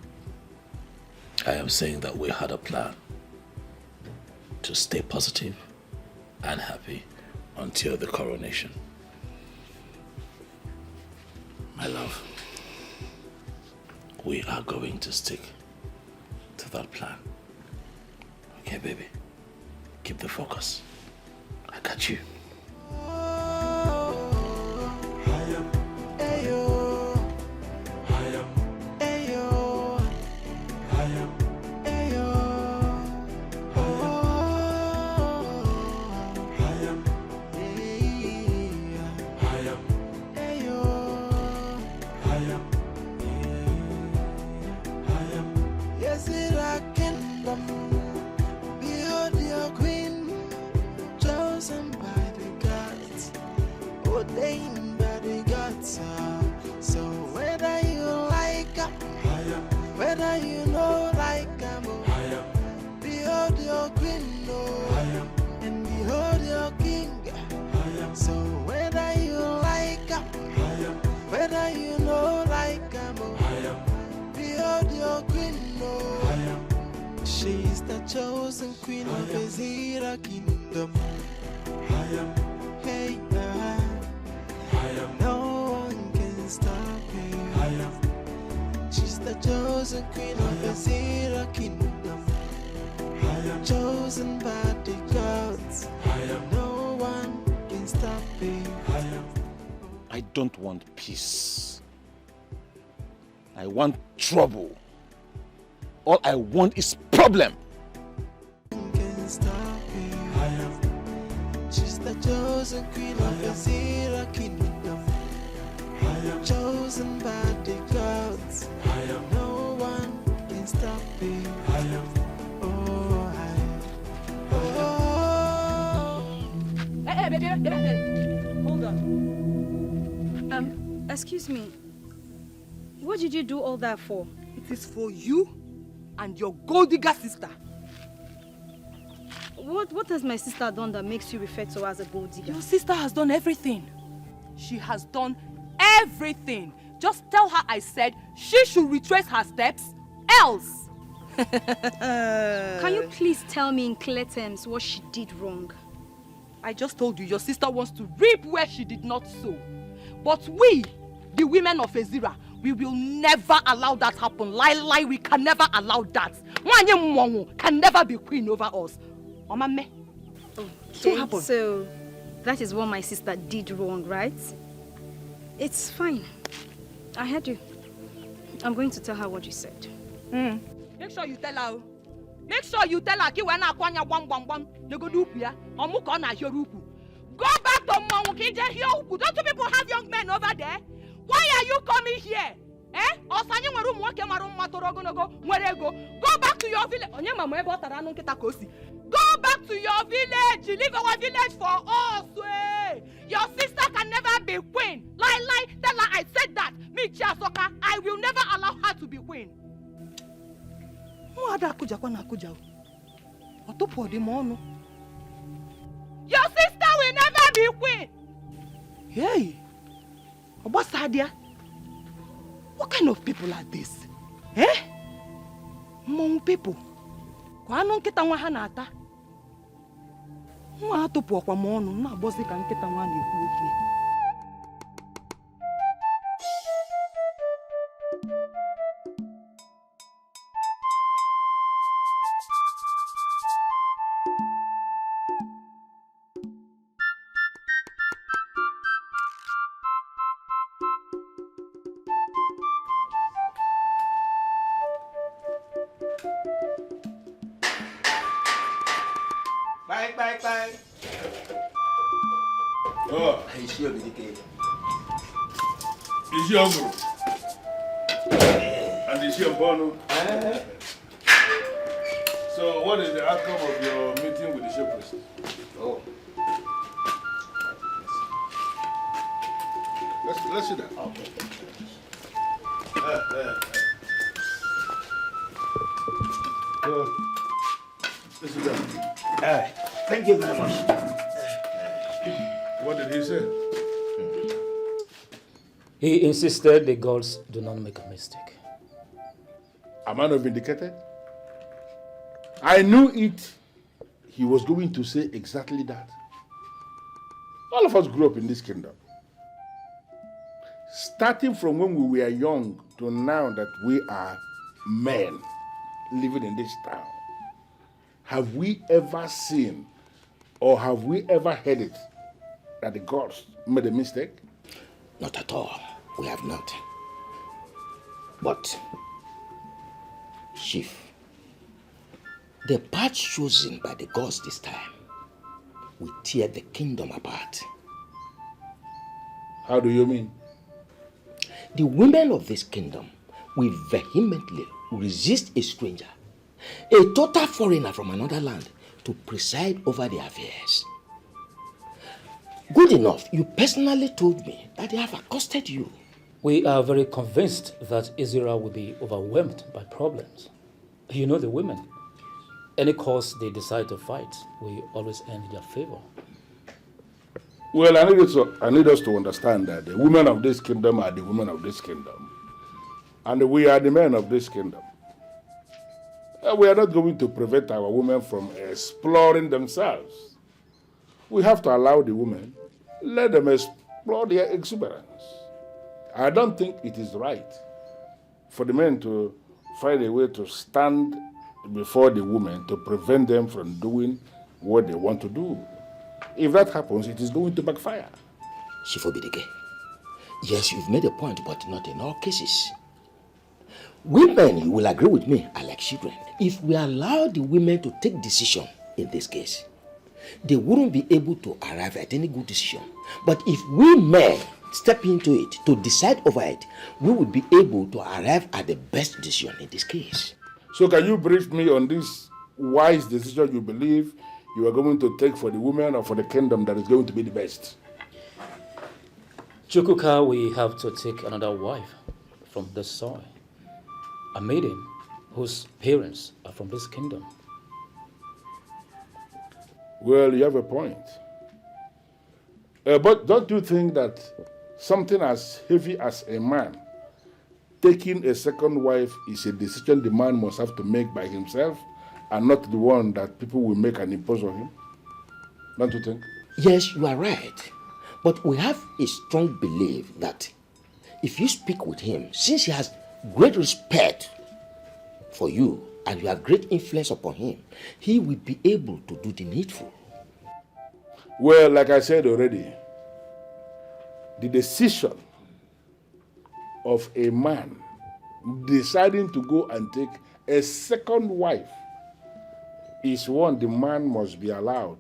I am saying that we had a plan to stay positive and happy until the coronation. My love, we are going to stick to that plan. Okay, baby? Keep the focus. I got you. ordained by the gods. So whether you like her, whether you know like her, behold your queen, and behold your king. So whether you like her, whether you know like her, behold your queen. She is the chosen queen of Ezira kingdom. Hey, no one can stop her. She's the chosen queen of Ezira kingdom. Chosen by the gods. No one can stop her. I don't want peace. I want trouble. All I want is problem. Can stop her. She's the chosen queen of Ezira kingdom. Chosen by the gods. No one can stop her. Hey, baby. Hold on. Excuse me. What did you do all that for? It is for you and your gold digger sister. What has my sister done that makes you refer to her as a gold digger? Your sister has done everything. She has done everything. Just tell her I said she should retrace her steps, else. Can you please tell me in clear terms what she did wrong? I just told you your sister wants to reap where she did not sow. But we, the women of Ezira, we will never allow that happen. Lie, we can never allow that. Mwanye can never be queen over us. Okay, so that is what my sister did wrong, right? It's fine. I heard you. I'm going to tell her what you said. Make sure you tell her. Make sure you tell her when I kwanya wam. You go do ya. Omuko na hioruku. Go back to Mongo Kije hioruku. Don't you people have young men over there? Why are you coming here? Go back to your village. Go back to your village. Leave our village for us. Your sister can never be queen. Lie. Tell her I said that. Me Chiasoka, I will never allow her to be queen. Your sister will never be queen. Hey, Obasadia. What kind of people are this? Mong people. Kwano nkita nwa ha na-ata. Nwa atụpụ ọkwa m ọnụ na-agbọzi ka nkịta nwa na-ekwu okwu. Bye. Oh, I see you, Dikeh. Is your group? And is your bono? So, what is the outcome of your meeting with the show priest? Oh. Let's see that. Okay. Let's see that. Thank you very much. What did he say? He insisted the gods do not make a mistake. Am I not vindicated? I knew it. He was going to say exactly that. All of us grew up in this kingdom. Starting from when we were young to now that we are men living in this town, have we ever seen or have we ever heard it that the gods made a mistake? Not at all. We have not. But, Chief, the path chosen by the gods this time will tear the kingdom apart. How do you mean? The women of this kingdom will vehemently resist a stranger, a total foreigner from another land, to preside over their affairs. Good enough. You personally told me that they have accosted you. We are very convinced that Israel will be overwhelmed by problems. You know the women. Any cause they decide to fight, we always end in their favor. Well, I need us to understand that the women of this kingdom are the women of this kingdom. And we are the men of this kingdom. We are not going to prevent our women from exploring themselves. We have to allow the women, let them explore their exuberance. I don't think it is right for the men to find a way to stand before the women to prevent them from doing what they want to do. If that happens, it is going to backfire. Dikeh. Yes, you've made a point, but not in all cases. Women, you will agree with me, are like children. If we allow the women to take decision in this case, they wouldn't be able to arrive at any good decision. But if we men step into it to decide over it, we would be able to arrive at the best decision in this case. So can you brief me on this wise decision you believe you are going to take for the women or for the kingdom that is going to be the best? Chukwuka, we have to take another wife from this soil. A maiden whose parents are from this kingdom. Well, you have a point. But don't you think that something as heavy as a man taking a second wife is a decision the man must have to make by himself and not the one that people will make and impose on him? Don't you think? Yes, you are right. But we have a strong belief that if you speak with him, since he has great respect for you and you have great influence upon him, he will be able to do the needful. Well, like I said already, the decision of a man deciding to go and take a second wife is one the man must be allowed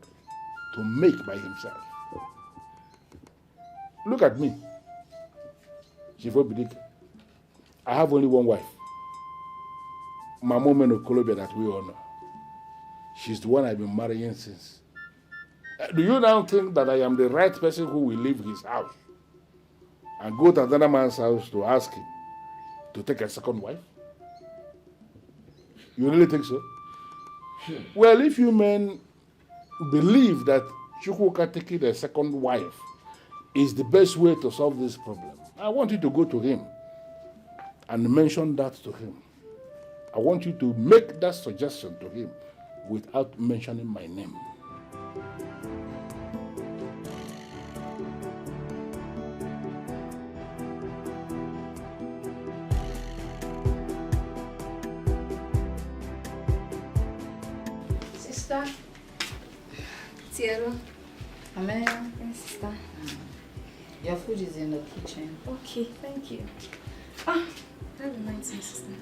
to make by himself. Look at me. Dikeh. I have only one wife. My mom in Colombia that we honor. She's the one I've been marrying since. Do you now think that I am the right person who will leave his house and go to another man's house to ask him to take a second wife? You really think so? Well, if you men believe that Chukwuka taking a second wife is the best way to solve this problem, I want you to go to him and mention that to him. I want you to make that suggestion to him without mentioning my name. Sister. Tiero. Amen. Yes, sister. Your food is in the kitchen. Okay, thank you. That reminds me, sister.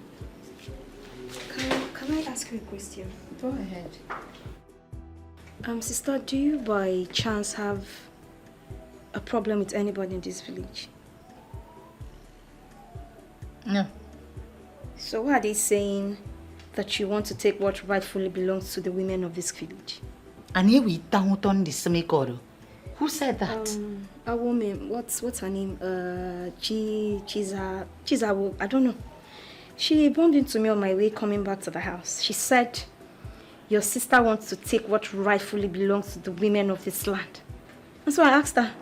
Can I ask you a question? Go ahead. Sister, do you by chance have a problem with anybody in this village? No. So why are they saying that you want to take what rightfully belongs to the women of this village? And here we down on the semikoro. Who said that? A woman, what's her name? Chiza, I don't know. She bumped into me on my way coming back to the house. She said, your sister wants to take what rightfully belongs to the women of this land. And so I asked her,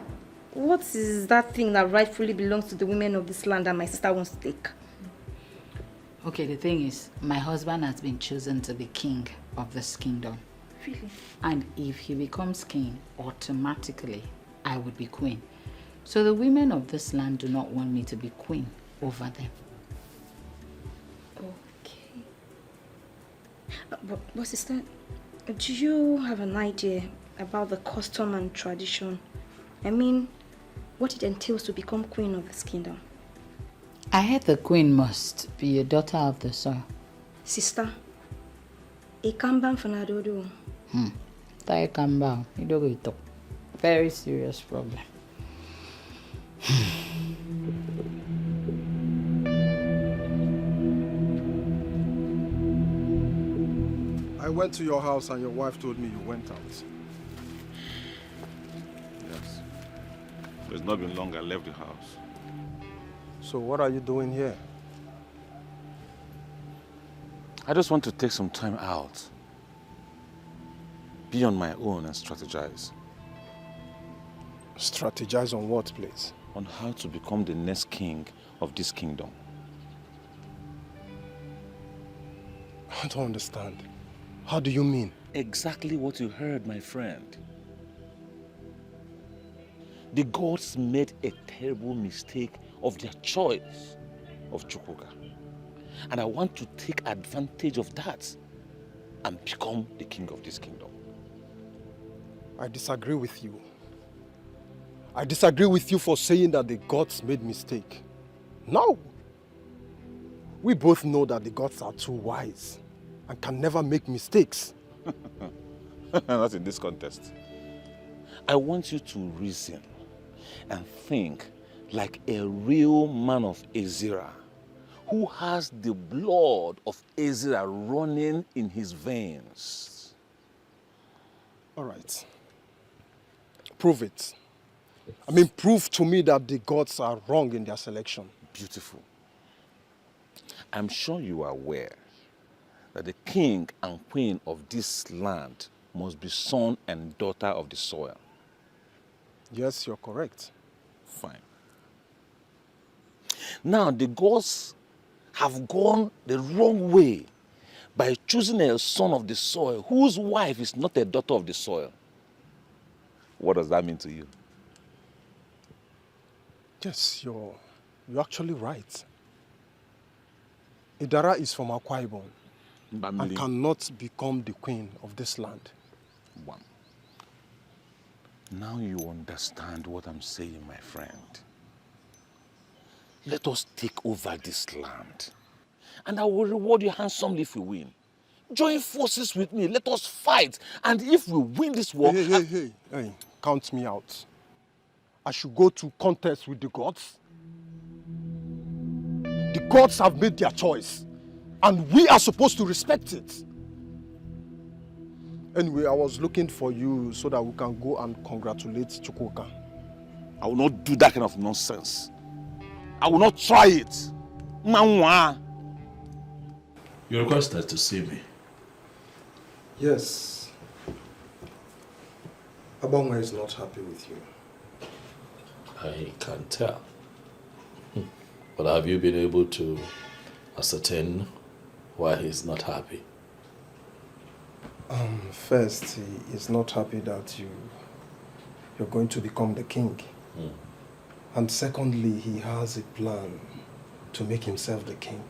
what is that thing that rightfully belongs to the women of this land that my sister wants to take? Okay, the thing is, my husband has been chosen to be king of this kingdom. Really? And if he becomes king, automatically, I would be queen. So the women of this land do not want me to be queen over them. Okay. But sister, do you have an idea about the custom and tradition? I mean, what it entails to become queen of this kingdom? I heard the queen must be a daughter of the soil. Sister, Ikamban Fanadodo. Taekamba, you don't go talk. Very serious problem. I went to your house and your wife told me you went out. Yes. It's not been long I left the house. So what are you doing here? I just want to take some time out. Be on my own and strategize. Strategize on what, please? On how to become the next king of this kingdom. I don't understand. How do you mean? Exactly what you heard, my friend. The gods made a terrible mistake of their choice of Chukwuka. And I want to take advantage of that and become the king of this kingdom. I disagree with you. I disagree with you for saying that the gods made mistake. No. We both know that the gods are too wise and can never make mistakes. Not in this context. I want you to reason and think like a real man of Ezra who has the blood of Ezra running in his veins. All right. Prove it. I mean, prove to me that the gods are wrong in their selection. Beautiful. I'm sure you are aware that the king and queen of this land must be son and daughter of the soil. Yes, you're correct. Fine. Now, the gods have gone the wrong way by choosing a son of the soil whose wife is not a daughter of the soil. What does that mean to you? Yes, you're actually right. Idara is from Akwa Ibom and cannot become the queen of this land. One. Now you understand what I'm saying, my friend. Let us take over this land. And I will reward you handsomely if we win. Join forces with me. Let us fight. And if we win this war... Hey, count me out. I should go to contest with the gods. The gods have made their choice. And we are supposed to respect it. Anyway, I was looking for you so that we can go and congratulate Chukwuka. I will not do that kind of nonsense. I will not try it. Manwa. You requested to see me. Yes. Abonga is not happy with you. I can tell. But have you been able to ascertain why he's not happy? First, he is not happy that you're going to become the king. And secondly, he has a plan to make himself the king.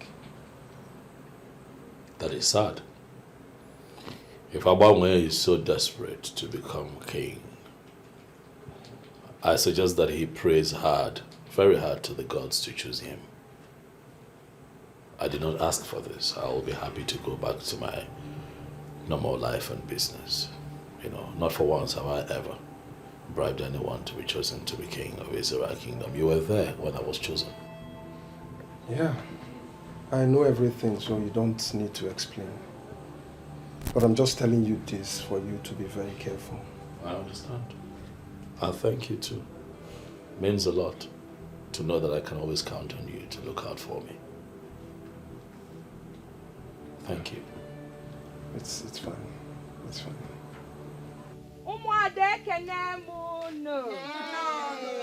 That is sad. If Abangwe is so desperate to become king, I suggest that he prays hard, very hard to the gods to choose him. I did not ask for this. I will be happy to go back to my normal life and business. You know, not for once have I ever bribed anyone to be chosen to be king of Israel kingdom. You were there when I was chosen. Yeah, I know everything, so you don't need to explain. But I'm just telling you this for you to be very careful. I understand. I thank you too. Means a lot to know that I can always count on you to look out for me. Thank you. It's fine. It's fine. Umwade kenemono.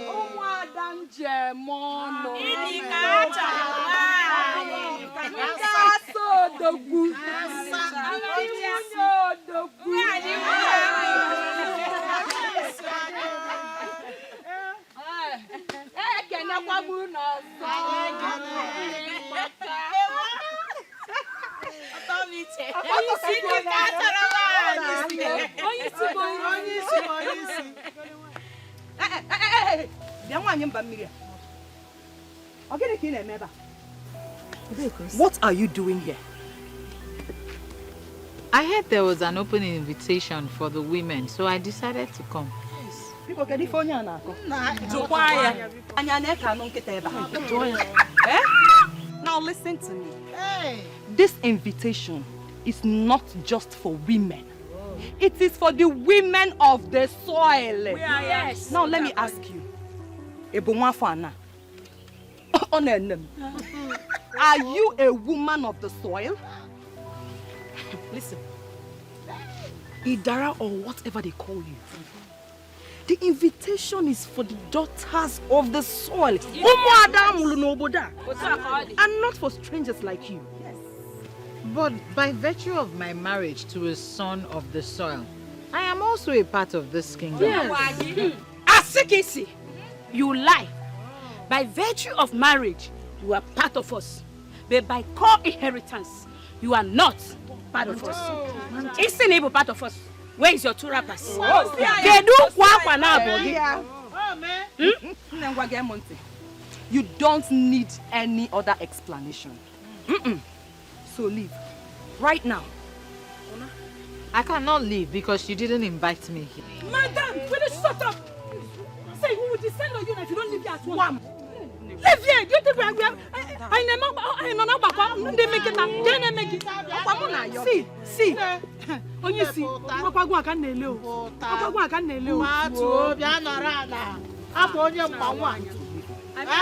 Umwada njemono. Ini kata wani. Nkaso dogu. Nkaso dogu. Kene kwa muno. What are you doing here? I heard there was an open invitation for the women, so I decided to come. People get the Now listen to me. This invitation is not just for women. It is for the women of the soil. Yes. Now let me ask you. Are you a woman of the soil? Listen, Idara or whatever they call you, the invitation is for the daughters of the soil. And not for strangers like you. Yes. But by virtue of my marriage to a son of the soil, I am also a part of this kingdom. Yes. Asikisi, you lie. By virtue of marriage, you are part of us. But by core inheritance, you are not part of us. It's an part of us. Where is your two rappers? They do kwakwa now, You don't need any other explanation. So leave. Right now. I cannot leave because you didn't invite me here. Madam, will you shut up? Say, who will descend on you if you don't leave here at once? Leave here! Do you think we are... See. When you see,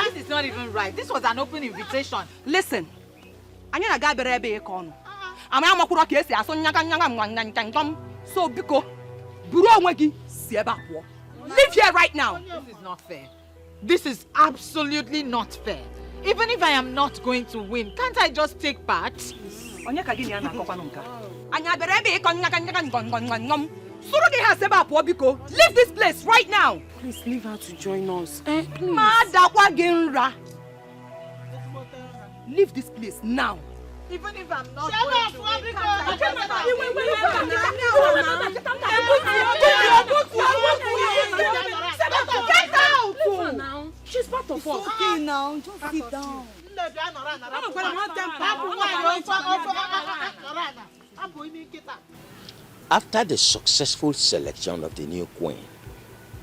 this is not even right. This was an open invitation. Listen. So, Biko, leave here right now. This is not fair. This is absolutely not fair. Even if I am not going to win, can't I just take part? Leave this place right now. Please leave her to join us. Please. Leave this place now. Even if I'm not Get out! She's part of us. Okay now, just sit down. After the successful selection of the new queen,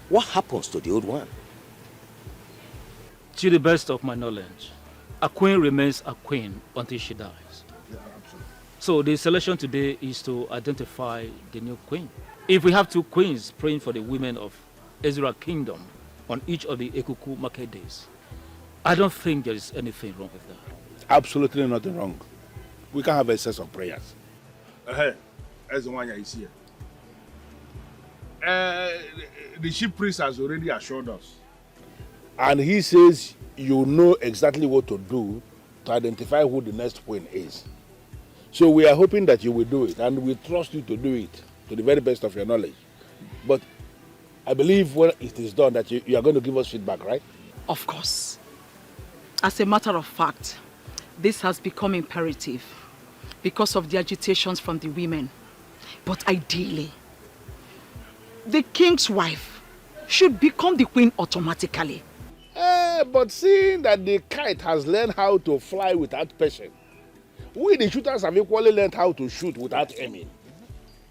what happens to the old one? To the best of my knowledge, a queen remains a queen until she dies. So the selection today is to identify the new queen. If we have two queens praying for the women of Ezra Kingdom on each of the Ekuku market days, I don't think there is anything wrong with that. Absolutely nothing wrong. We can have a set of prayers. Hey, as the one is here. The chief priest has already assured us. And he says you know exactly what to do to identify who the next queen is. So we are hoping that you will do it, and we trust you to do it to the very best of your knowledge. But I believe when it is done that you are going to give us feedback, right? Of course. As a matter of fact, this has become imperative because of the agitations from the women. But ideally, the king's wife should become the queen automatically. But seeing that the kite has learned how to fly without passion, we the shooters have equally learned how to shoot without aiming.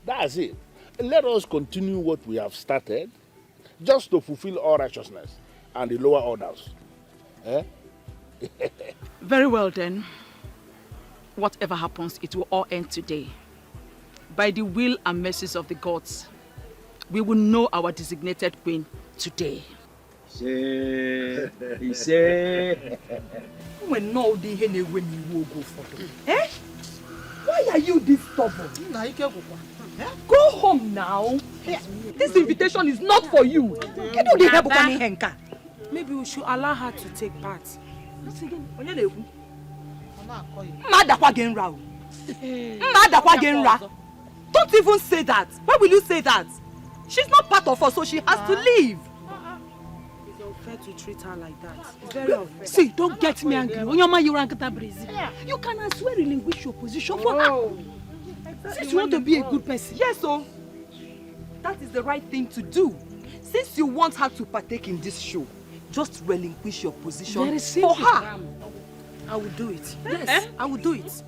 That's it. Let us continue what we have started, just to fulfill all righteousness and the lower orders. Very well then. Whatever happens, it will all end today. By the will and mercies of the gods, we will know our designated queen today. When no the henny when you will go for them. Why are you this stubborn? Go home now. This invitation is not for you. Maybe we should allow her to take part. Don't even say that. Why will you say that? She's not part of us, so she has to leave. It's unfair to treat her like that. It's very unfair. See, don't get me angry. You can as well relinquish your position for her. Since you want to be a good person. Yes, so that is the right thing to do. Since you want her to partake in this show, just relinquish your position for her. I will do it. Yes, I will do it.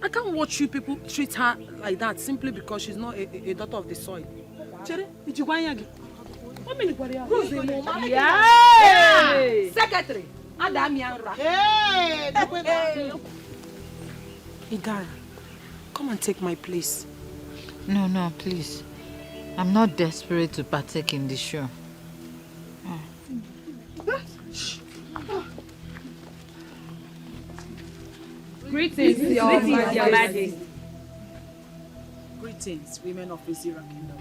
I can't watch you people treat her like that simply because she's not a daughter of the soil. Yeah. Secretary. Igara, come and take my place. No, please. I'm not desperate to partake in the show. Greetings, Your Majesty. Greetings, women of Ezira Kingdom.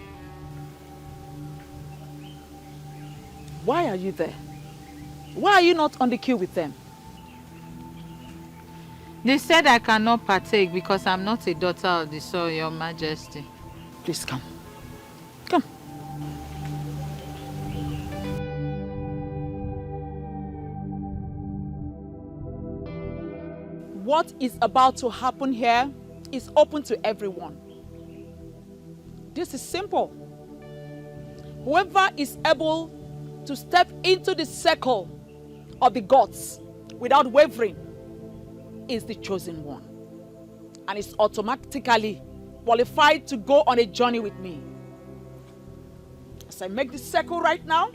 Why are you there? Why are you not on the queue with them? They said I cannot partake because I'm not a daughter of the soil, Your Majesty. Please come. Come. What is about to happen here is open to everyone. This is simple. Whoever is able to step into the circle of the gods without wavering is the chosen one, and is automatically qualified to go on a journey with me. As I make this circle right now,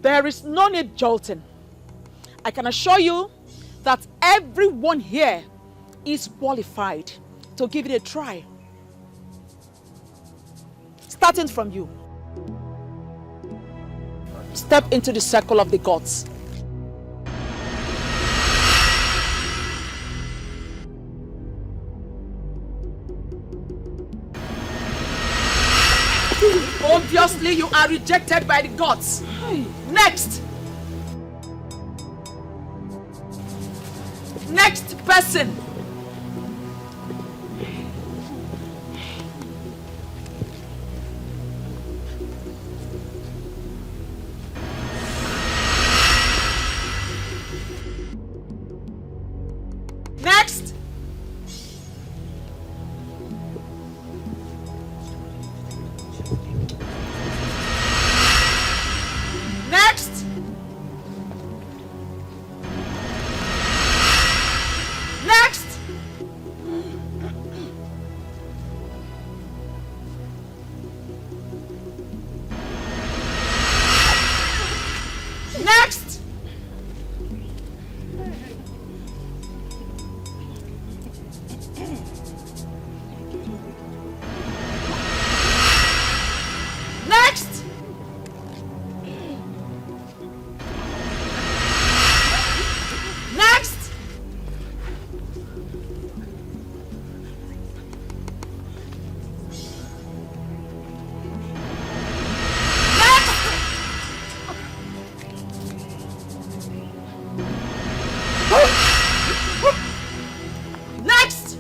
there is no need jolting. I can assure you that everyone here is qualified to give it a try. Starting from you. Step into the circle of the gods. Obviously, you are rejected by the gods. Next. Next person. Next. Next. Next. Next. Next. Next. Next.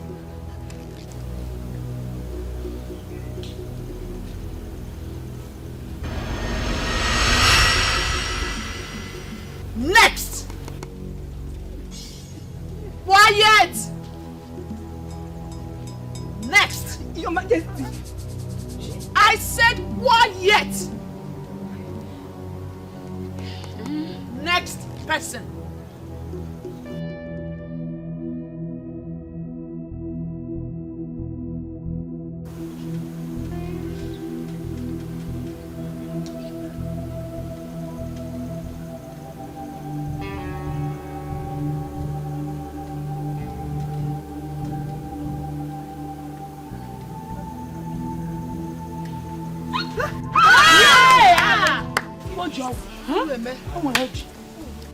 Next. Quiet. Next. Your Majesty. I said quiet. Next person.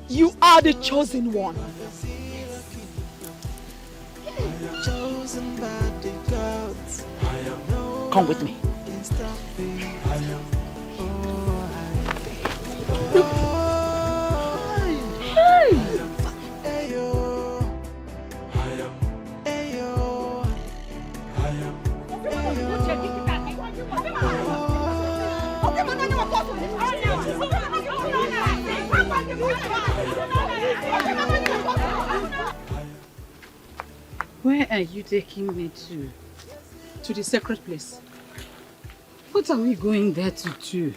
You are the chosen one. Come with me. Where are you taking me to? To the sacred place. What are we going there to do?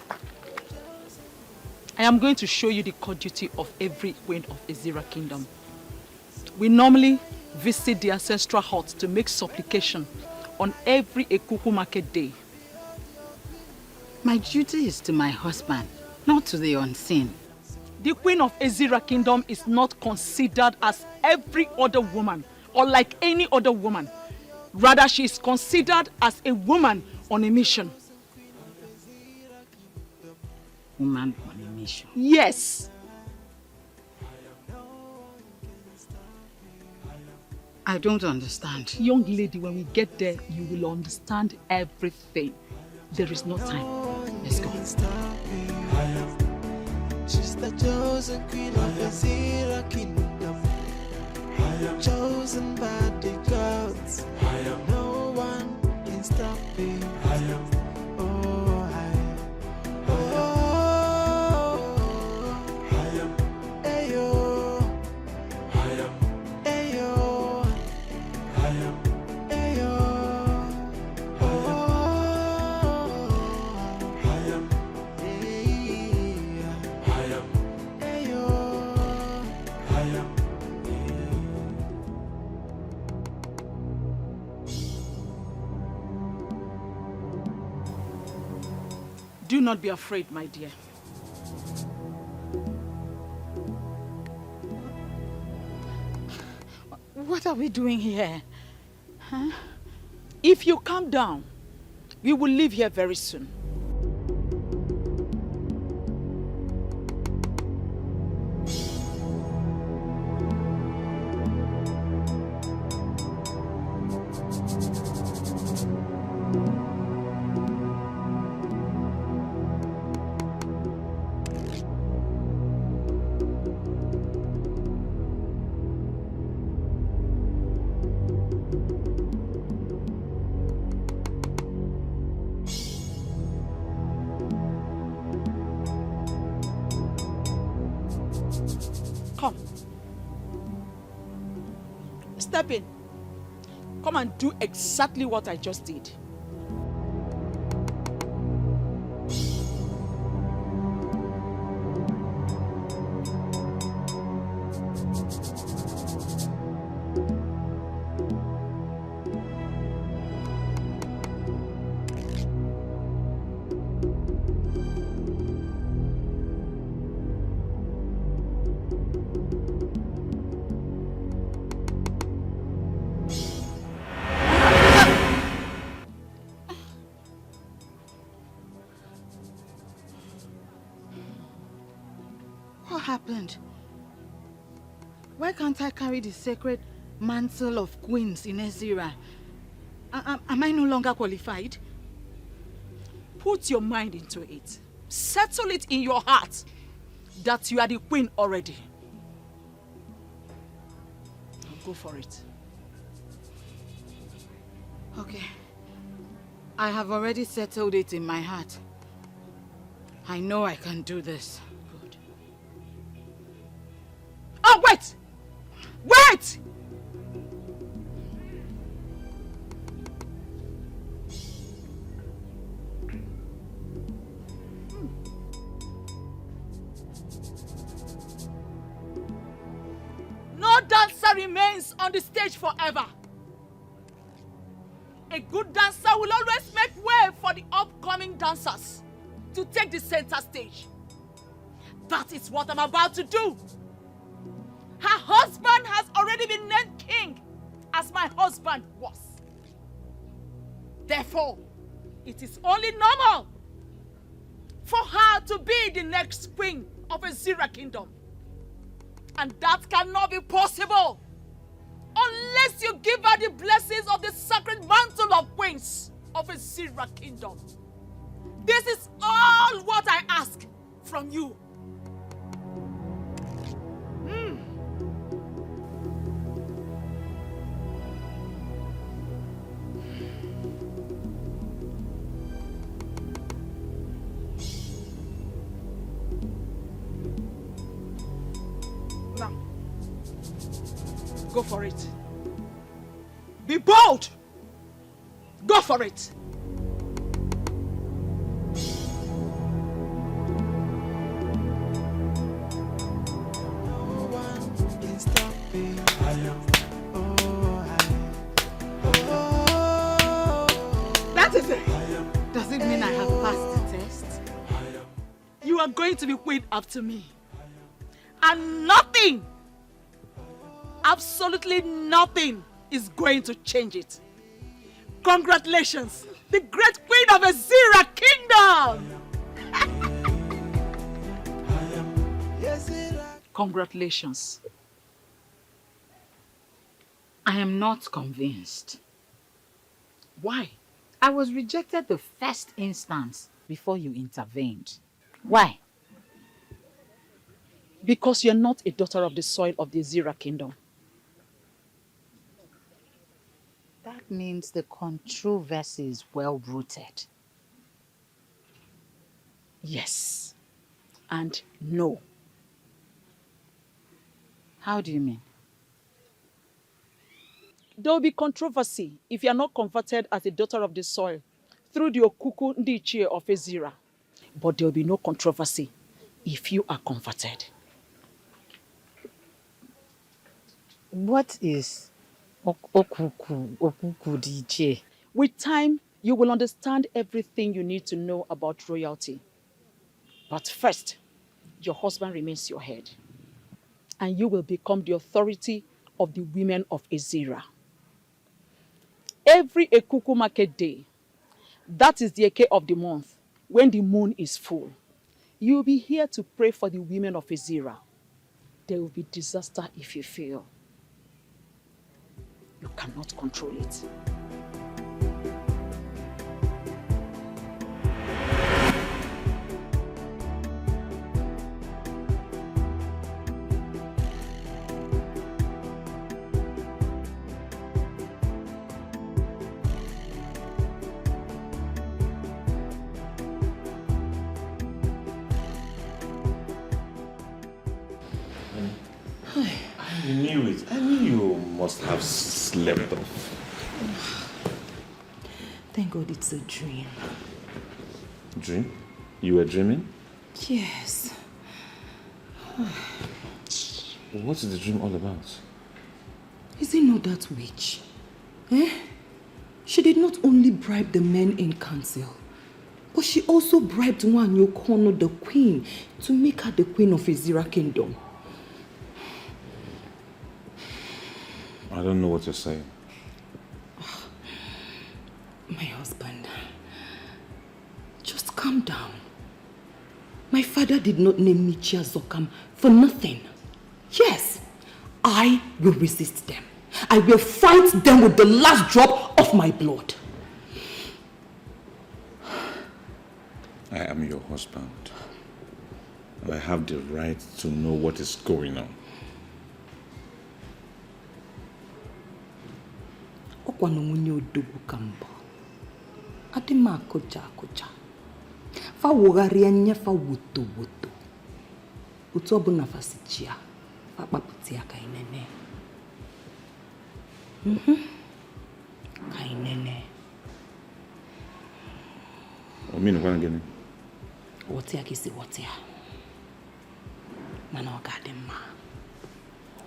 I am going to show you the core duty of every queen of Ezira Kingdom. We normally visit the ancestral hut to make supplication on every Ekuku market day. My duty is to my husband, not to the unseen. The queen of Ezira kingdom is not considered as every other woman or like any other woman. Rather, she is considered as a woman on a mission. Woman on a mission? Yes. I don't understand. Young lady, when we get there, you will understand everything. There is no time. Let's go. She's the chosen queen of the Zira kingdom. Chosen by the gods. No one can stop me. Do not be afraid, my dear. What are we doing here? Huh? If you calm down, we will leave here very soon. Step in. Come and do exactly what I just did. What happened? Why can't I carry the sacred mantle of queens in Ezira? Am I no longer qualified? Put your mind into it. Settle it in your heart that you are the queen already. Go for it. Okay. I have already settled it in my heart. I know I can do this. Good. Oh, wait! Wait! No dancer remains on the stage forever. A good dancer will always make way for the upcoming dancers to take the center stage. That is what I'm about to do. Her husband has already been named king, as my husband was. Therefore, it is only normal for her to be the next queen of a Ezira kingdom. And that cannot be possible unless you give her the blessings of the sacred mantle of queens of a Ezira kingdom. This is all what I ask from you. Now, go for it. Be bold. Go for it. That is it. Does it mean I have passed the test? You are going to be queen after me. And nothing, absolutely nothing is going to change it. Congratulations, the great queen of Ezira Kingdom! Congratulations. I am not convinced. Why? I was rejected the first instance before you intervened. Why? Because you're not a daughter of the soil of the Ezira Kingdom. That means the controversy is well rooted. Yes. And no. How do you mean? There will be controversy if you are not converted as a daughter of the soil through the Okuku Ndichie of Ezira. But there will be no controversy if you are converted. What is Okuku Ndichie? With time, you will understand everything you need to know about royalty. But first, your husband remains your head. And you will become the authority of the women of Ezira. Every Ekuku market day, that is the Eke of the month, when the moon is full, you will be here to pray for the women of Ezira. There will be disaster if you fail. You cannot control it. I knew it. I knew you must have slept off. Thank God it's a dream. Dream? You were dreaming? Yes. What is the dream all about? Is it not that witch? Eh? She did not only bribe the men in council, but she also bribed Nwanyi Okono, the queen, to make her the queen of Ezira Kingdom. I don't know what you're saying. My husband, just calm down. My father did not name me Chia Zokam for nothing. Yes, I will resist them. I will fight them with the last drop of my blood. I am your husband. I have the right to know what is going on. Okwano munye odogu kambo. Adima akoja. Fa wogari anya fa woto. Utu obuna fa sichia. Fa paputi aka inene. Kainene. Omino kwa ngene. Wotia kisi wotia. Mana ogadema.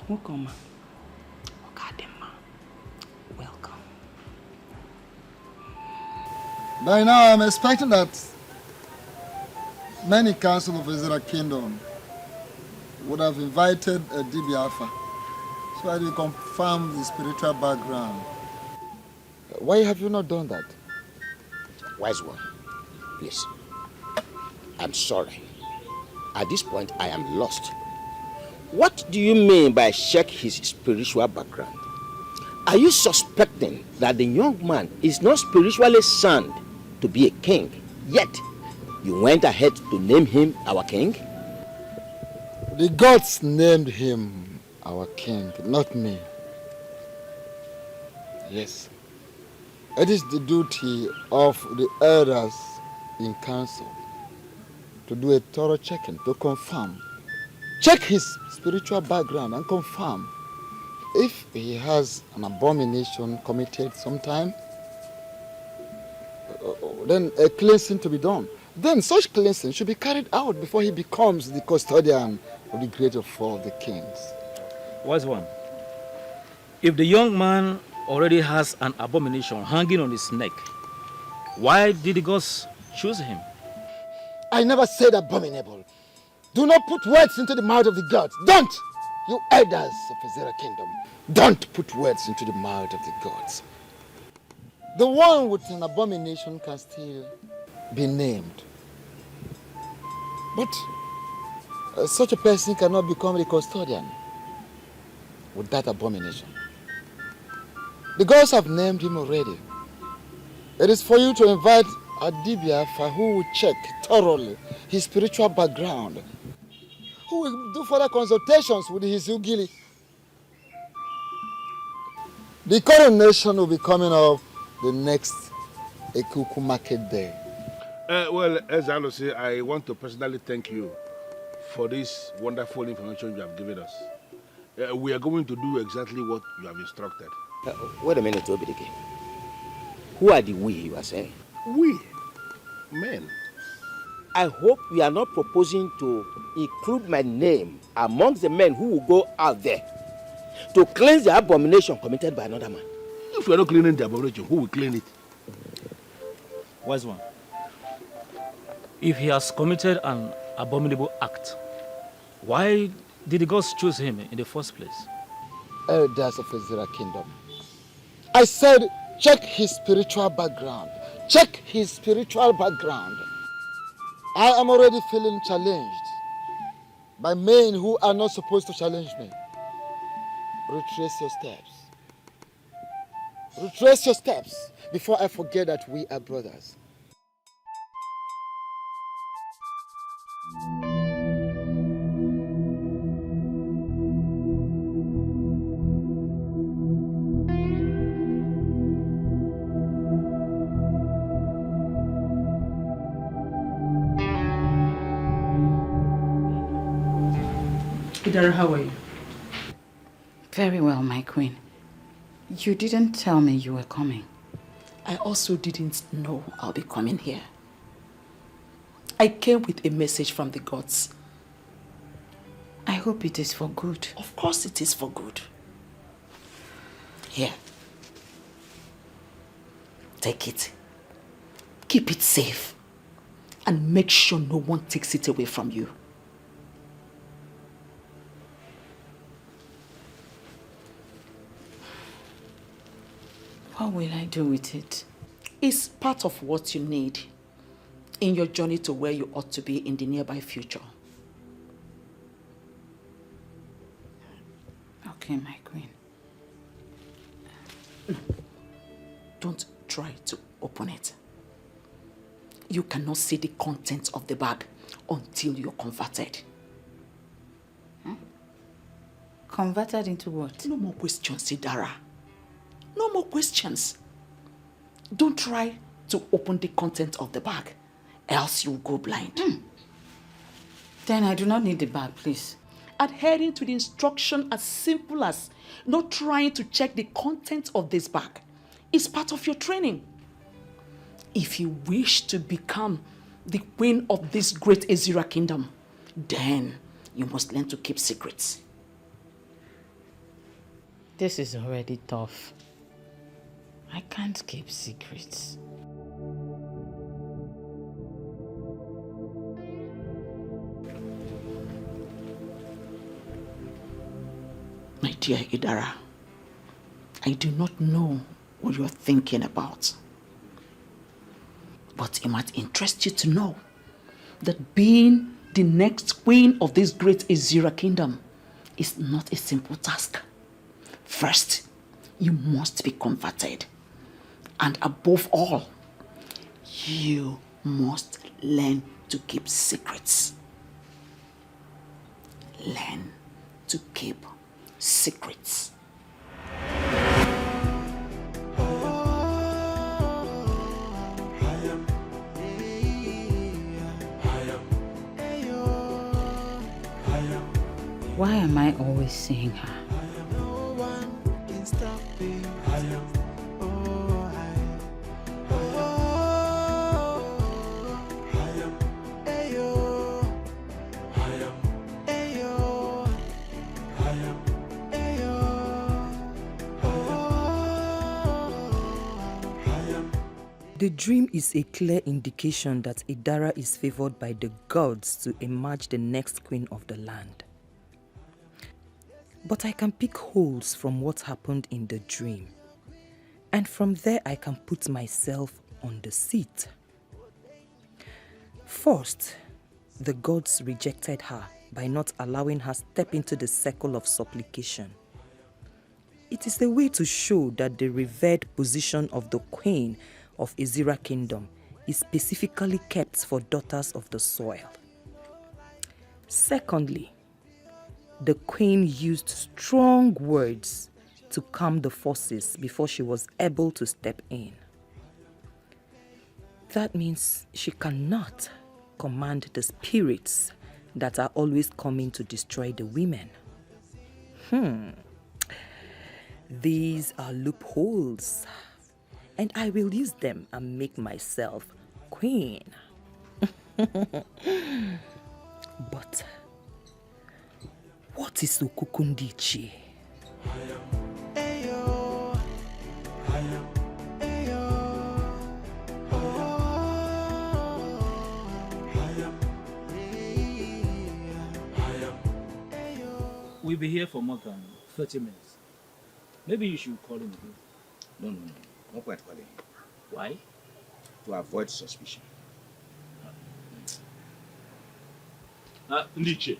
Wokoma. Ogadema. Welcome. By now, I'm expecting that many council of Ezira Kingdom would have invited a Dibiafa so that you confirm the spiritual background. Why have you not done that? Wise one, please. I'm sorry. At this point, I am lost. What do you mean by check his spiritual background? Are you suspecting that the young man is not spiritually sound to be a king, yet you went ahead to name him our king? The gods named him our king, not me. Yes. It is the duty of the elders in council to do a thorough checking, to confirm. Check his spiritual background and confirm if he has an abomination committed sometime, then a cleansing to be done. Then such cleansing should be carried out before he becomes the custodian of the great of all the kings. Wise one. If the young man already has an abomination hanging on his neck, why did the gods choose him? I never said abominable. Do not put words into the mouth of the gods. Don't! You elders of Ezra Kingdom, don't put words into the mouth of the gods. The one with an abomination can still be named. But such a person cannot become the custodian with that abomination. The gods have named him already. It is for you to invite Adibia who will check thoroughly his spiritual background, who will do further consultations with his Ugili. The coronation will be coming up the next Ekuku market day. Well, as I say, I want to personally thank you for this wonderful information you have given us. We are going to do exactly what you have instructed. Wait a minute, Obidike. Who are the we you are saying? We? Men. I hope you are not proposing to include my name amongst the men who will go out there to cleanse the abomination committed by another man. If we are not cleaning the abomination, who will clean it? Wise one. If he has committed an abominable act, why did the gods choose him in the first place? Elders of Ezra Kingdom, I said check his spiritual background. Check his spiritual background. I am already feeling challenged by men who are not supposed to challenge me. Retrace your steps. Retrace your steps before I forget that we are brothers. Idara, how are you? Very well, my queen. You didn't tell me you were coming. I also didn't know I'll be coming here. I came with a message from the gods. I hope it is for good. Of course it is for good. Here. Take it. Keep it safe. And make sure no one takes it away from you. What will I do with it? It's part of what you need in your journey to where you ought to be in the nearby future. Okay, my queen. No. Don't try to open it. You cannot see the contents of the bag until you're converted. Huh? Converted into what? No more questions, Idara. No more questions. Don't try to open the content of the bag, else you'll go blind. Then I do not need the bag, please. Adhering to the instruction as simple as not trying to check the content of this bag is part of your training. If you wish to become the queen of this great Ezra kingdom, then you must learn to keep secrets. This is already tough. I can't keep secrets. My dear Idara, I do not know what you're thinking about. But it might interest you to know that being the next queen of this great Ezra kingdom is not a simple task. First, you must be converted. And above all, you must learn to keep secrets. Learn to keep secrets. Why am I always seeing her? The dream is a clear indication that Idara is favored by the gods to emerge the next queen of the land. But I can pick holes from what happened in the dream. And from there I can put myself on the seat. First, the gods rejected her by not allowing her step into the circle of supplication. It is a way to show that the revered position of the queen of Ezira Kingdom is specifically kept for daughters of the soil. Secondly, the queen used strong words to calm the forces before she was able to step in. That means she cannot command the spirits that are always coming to destroy the women. These are loopholes, and I will use them and make myself queen. But what is Ukukundichi? We'll be here for more than 30 minutes. Maybe you should call him again. No. Not quite calling. Why? To avoid suspicion. Ndiche.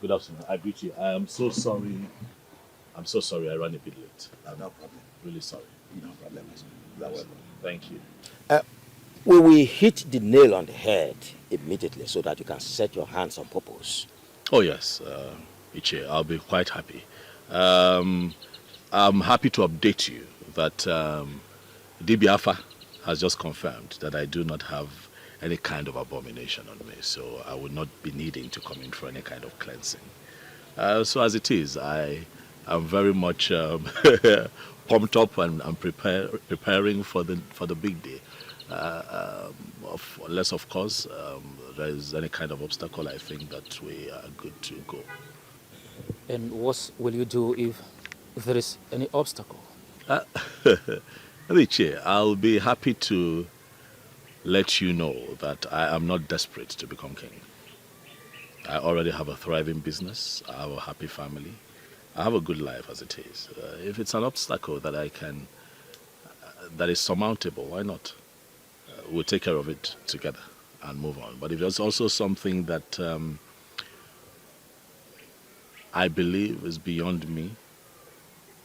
Good afternoon. I greet you. I am so sorry. I'm so sorry I ran a bit late. No problem. Really sorry. No problem. You're welcome. Thank you. We will hit the nail on the head immediately so that you can set your hands on purpose. Oh yes, Iche, I'll be quite happy. I'm happy to update you that DBAFA has just confirmed that I do not have any kind of abomination on me, so I would not be needing to come in for any kind of cleansing. So as it is, I am very much pumped up and preparing for the big day. Unless, of course, there is any kind of obstacle, I think that we are good to go. And what will you do if there is any obstacle? Richie, I'll be happy to let you know that I am not desperate to become king. I already have a thriving business. I have a happy family. I have a good life as it is. If it's an obstacle that I can, that is surmountable, why not? We'll take care of it together and move on. But if there's also something that I believe is beyond me,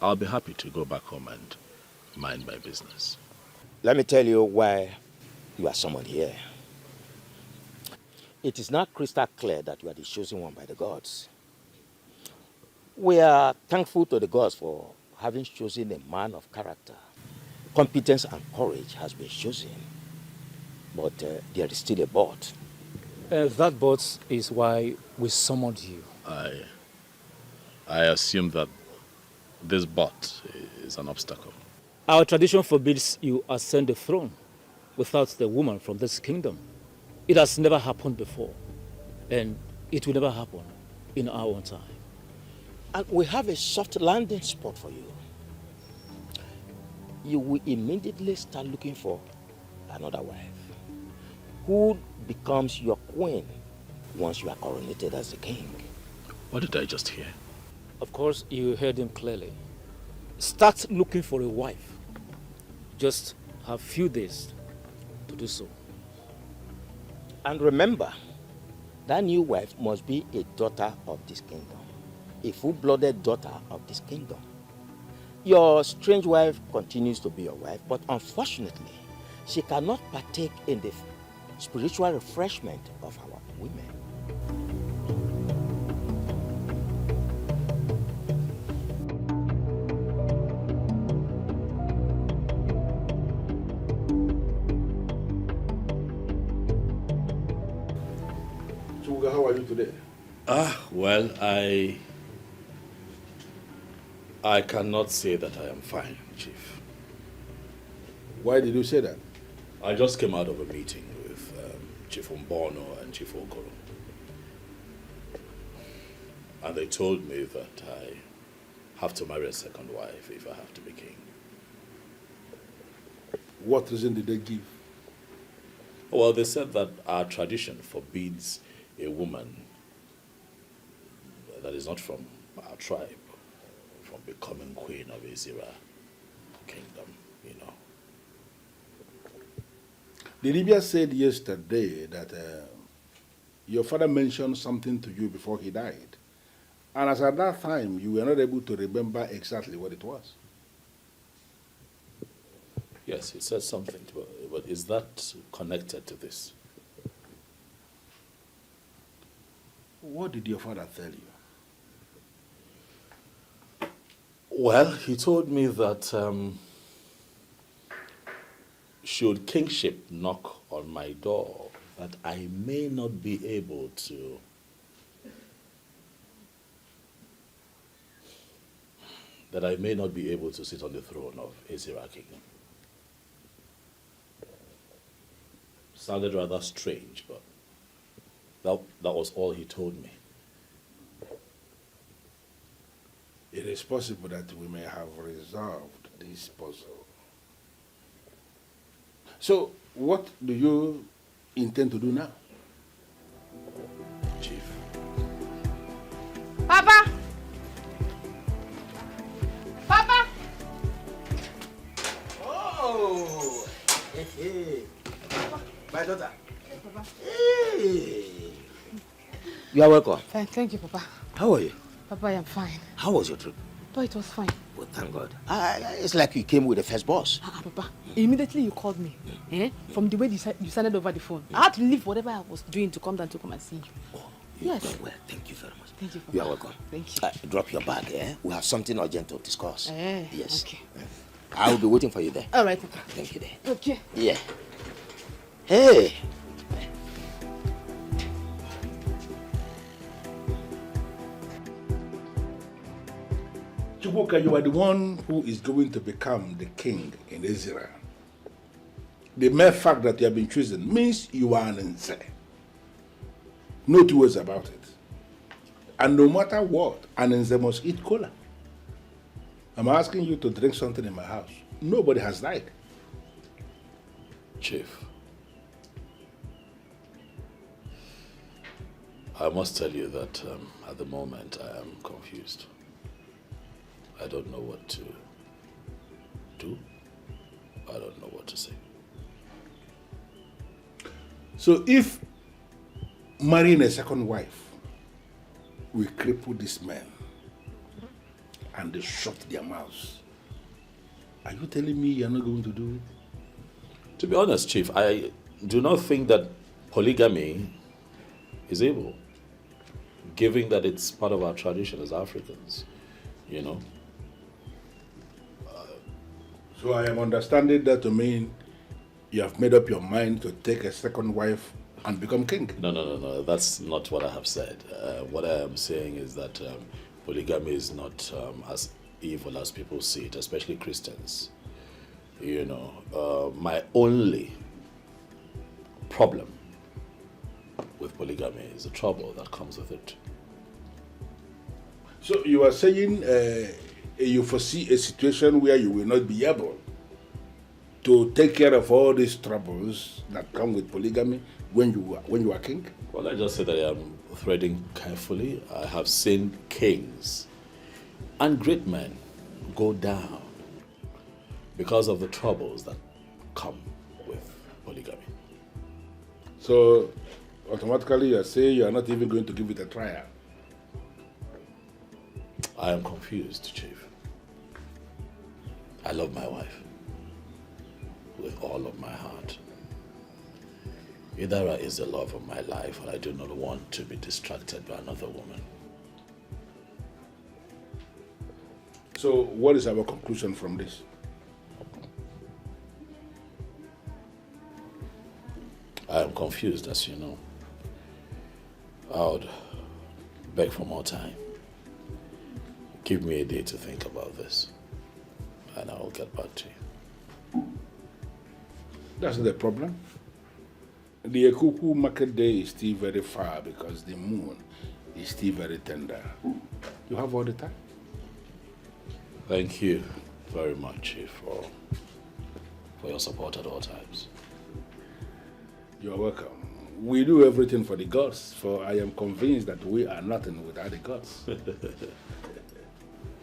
I'll be happy to go back home and mind my business. Let me tell you why you are summoned here. It is not crystal clear that you are the chosen one by the gods. We are thankful to the gods for having chosen a man of character. Competence and courage has been chosen. But there is still a but. That but is why we summoned you. I assume that this but is an obstacle. Our tradition forbids you ascend the throne without the woman from this kingdom. It has never happened before, and it will never happen in our own time. And we have a soft landing spot for you. You will immediately start looking for another wife, who becomes your queen once you are coronated as the king. What did I just hear? Of course, you heard him clearly. Start looking for a wife. Just have few days to do so. And remember, that new wife must be a daughter of this kingdom, a full-blooded daughter of this kingdom. Your strange wife continues to be your wife, but unfortunately, she cannot partake in the spiritual refreshment of our women. Chuga, how are you today? Well, I cannot say that I am fine, Chief. Why did you say that? I just came out of a meeting with Chief Mbono and Chief Okoro. And they told me that I have to marry a second wife if I have to be king. What reason did they give? Well, they said that our tradition forbids a woman that is not from our tribe from becoming queen of Ezira kingdom, you know. The Libya said yesterday that your father mentioned something to you before he died. And as at that time, you were not able to remember exactly what it was. Yes, he said something, but is that connected to this? What did your father tell you? Well, he told me that should kingship knock on my door, that I may not be able to sit on the throne of Ezira kingdom. Sounded rather strange, but that was all he told me. It is possible that we may have resolved this puzzle. So, what do you intend to do now? Chief. Papa! Papa! Oh! Hey. My daughter. Yes, Papa. Hey! You are welcome. Fine, thank you, Papa. How are you? Papa, I am fine. How was your trip? Oh, it was fine. Well, thank God. It's like you came with the first boss. Papa, immediately you called me. From the way you sounded over the phone. I had to leave whatever I was doing to come down to come and see you. Oh, yes. Well, thank you very much. Thank you, Papa. You are welcome. Thank you. Drop your bag, eh? We have something urgent to discuss. Yes. Okay. I will be waiting for you there. All right, Papa. Thank you there. Okay. Yeah. Hey! Chukwuka, you are the one who is going to become the king in Ezira. The mere fact that you have been chosen means you are an Nze. No two ways about it. And no matter what, an Nze must eat cola. I'm asking you to drink something in my house. Nobody has died. Chief, I must tell you that at the moment I am confused. I don't know what to do. I don't know what to say. So if marrying a second wife will cripple these men and they shut their mouths, are you telling me you're not going to do it? To be honest, Chief, I do not think that polygamy is able, given that it's part of our tradition as Africans, you know. So I am understanding that to mean you have made up your mind to take a second wife and become king. No. That's not what I have said. What I am saying is that polygamy is not as evil as people see it, especially Christians. You know, my only problem with polygamy is the trouble that comes with it. So you are saying you foresee a situation where you will not be able to take care of all these troubles that come with polygamy when you are king? Well, I just say that I am threading carefully. I have seen kings and great men go down because of the troubles that come with polygamy. So automatically you are saying you are not even going to give it a trial? I am confused, Chief. I love my wife with all of my heart. Idara is the love of my life, and I do not want to be distracted by another woman. So what is our conclusion from this? I am confused, as you know. I would beg for more time. Give me a day to think about this, and I will get back to you. That's the problem. The Ekuku market day is still very far because the moon is still very tender. You have all the time. Thank you very much, Chief, for for your support at all times. You are welcome. We do everything for the gods, for I am convinced that we are nothing without the gods.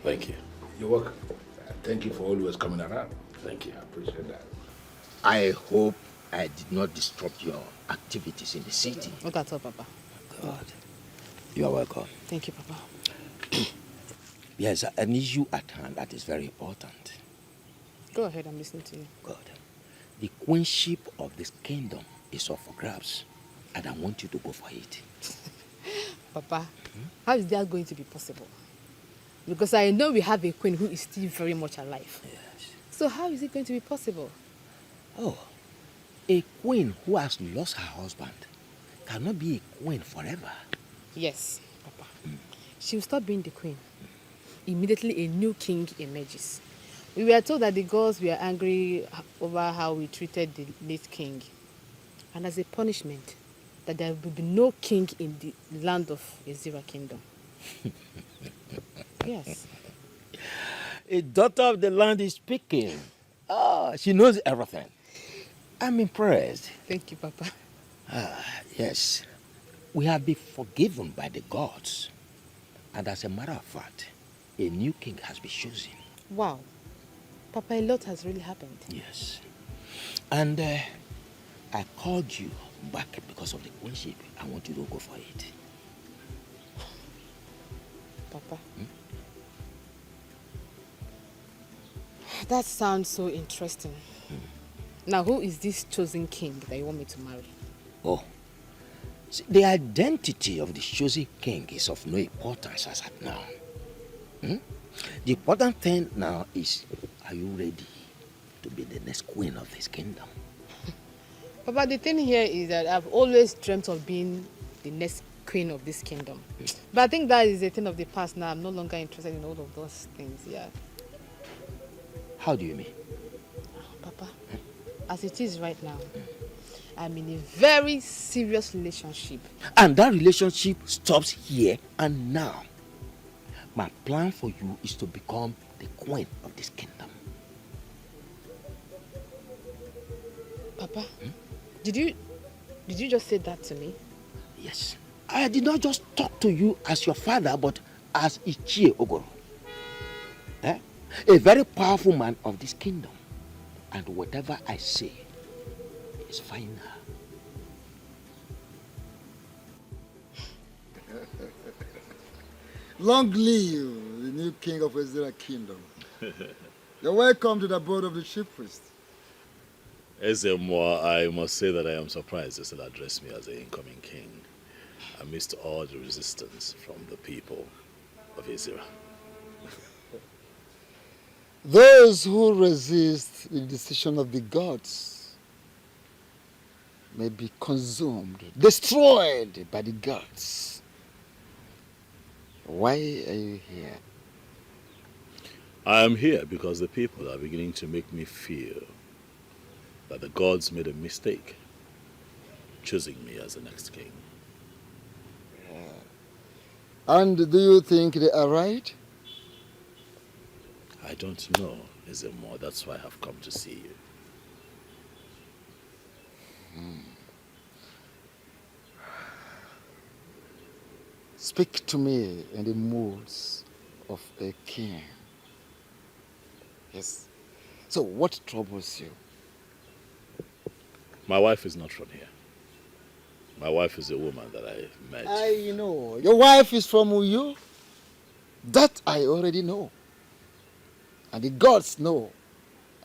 Thank you. You're welcome. Thank you for always coming around. Thank you. I appreciate that. I hope I did not disrupt your activities in the city. Not at all, Papa. God. You are welcome. Thank you, Papa. Yes, an issue at hand that is very important. Go ahead, I'm listening to you. God. The queenship of this kingdom is up for grabs, and I want you to go for it. Papa, how is that going to be possible? Because I know we have a queen who is still very much alive. Yes. So how is it going to be possible? Oh, a queen who has lost her husband cannot be a queen forever. Yes, Papa. She will stop being the queen. Immediately a new king emerges. We were told that the gods were angry over how we treated the late king. And as a punishment, that there will be no king in the land of Ezira kingdom. Yes. A daughter of the land is speaking. Ah, she knows everything. I'm impressed. Thank you, Papa. Yes. We have been forgiven by the gods. And as a matter of fact, a new king has been chosen. Wow. Papa, a lot has really happened. Yes. And I called you back because of the queenship. I want you to go for it. Papa. That sounds so interesting. Now, who is this chosen king that you want me to marry? Oh, see, the identity of the chosen king is of no importance as at now. The important thing now is, are you ready to be the next queen of this kingdom? Papa, the thing here is that I've always dreamt of being the next queen of this kingdom. But I think that is a thing of the past now. I'm no longer interested in all of those things, yeah. How do you mean? Papa, as it is right now, I'm in a very serious relationship. And that relationship stops here and now. My plan for you is to become the queen of this kingdom. Papa, did you just say that to me? Yes. I did not just talk to you as your father, but as Ichie Ogoro. A very powerful man of this kingdom. And whatever I say is final. Long live the new king of Ezira kingdom. You're welcome to the board of the chief priest. Ezemo, I must say that I am surprised they still address me as the incoming king amidst all the resistance from the people of Ezira. Those who resist the decision of the gods may be consumed, destroyed by the gods. Why are you here? I am here because the people are beginning to make me feel that the gods made a mistake choosing me as the next king. And do you think they are right? I don't know, Ezemo. That's why I have come to see you. Speak to me in the moods of a king. Yes. So what troubles you? My wife is not from here. My wife is a woman that I met. I know. Your wife is from Uyo. That I already know. And the gods know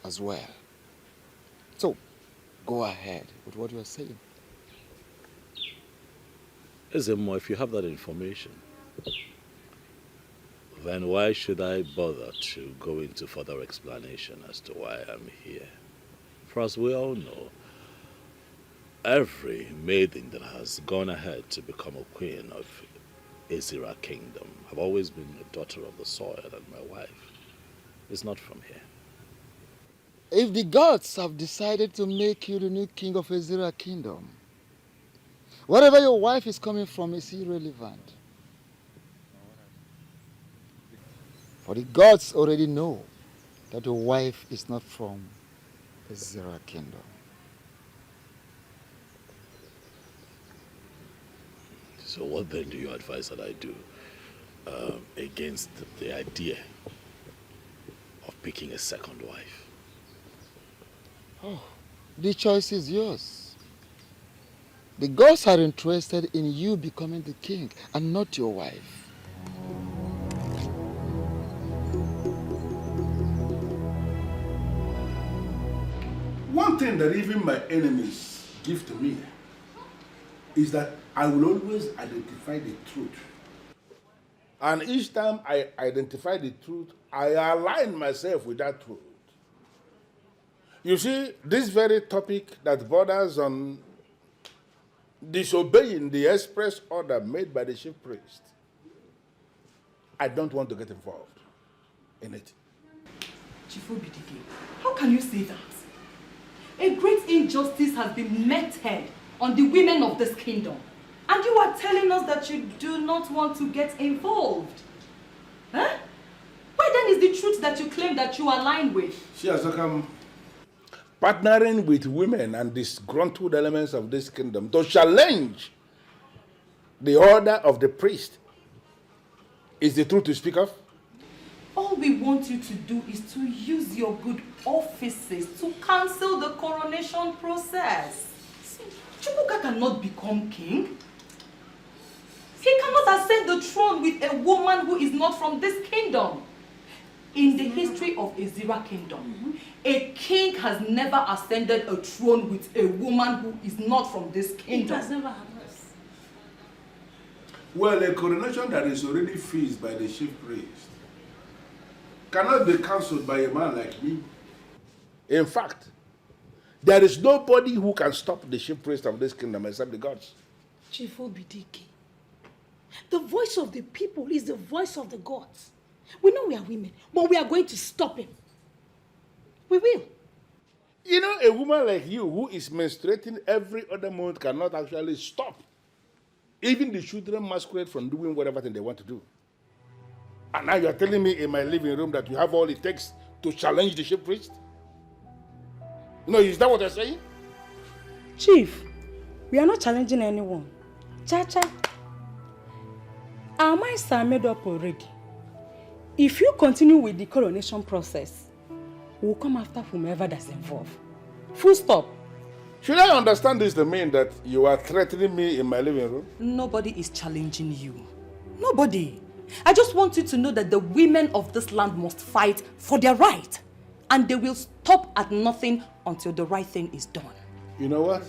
as well. So, go ahead with what you are saying. Ezemo, if you have that information, then why should I bother to go into further explanation as to why I'm here? For as we all know, every maiden that has gone ahead to become a queen of Ezira kingdom have always been a daughter of the soil, and my wife is not from here. If the gods have decided to make you the new king of Ezira kingdom, wherever your wife is coming from is irrelevant. For the gods already know that your wife is not from Ezra Kingdom. So what then do you advise that I do against the idea of picking a second wife? Oh, the choice is yours. The gods are interested in you becoming the king and not your wife. One thing that even my enemies give to me is that I will always identify the truth. And each time I identify the truth, I align myself with that truth. You see, this very topic that borders on disobeying the express order made by the chief priest, I don't want to get involved in it. Chief Dikeh, how can you say that? A great injustice has been meted on the women of this kingdom. And you are telling us that you do not want to get involved. Huh? Why then is the truth that you claim that you align with? She has become partnering with women and disgruntled elements of this kingdom to challenge the order of the priest is the truth to speak of? All we want you to do is to use your good offices to cancel the coronation process. See, Chukwuka cannot become king. He cannot ascend the throne with a woman who is not from this kingdom. In the history of Ezira kingdom, a king has never ascended a throne with a woman who is not from this kingdom. It has never happened. Well, a coronation that is already fixed by the chief priest cannot be cancelled by a man like me. In fact, there is nobody who can stop the chief priest of this kingdom except the gods. Chief Dikeh, the voice of the people is the voice of the gods. We know we are women, but we are going to stop him. We will. You know, a woman like you who is menstruating every other month cannot actually stop even the children masquerade from doing whatever thing they want to do. And now you are telling me in my living room that you have all it takes to challenge the chief priest? No, is that what you're saying? Chief, we are not challenging anyone. Cha-cha. Our minds are made up already. If you continue with the coronation process, we'll come after whomever that's involved. Full stop. Should I understand this to mean that you are threatening me in my living room? Nobody is challenging you. Nobody. I just want you to know that the women of this land must fight for their right. And they will stop at nothing until the right thing is done. You know what?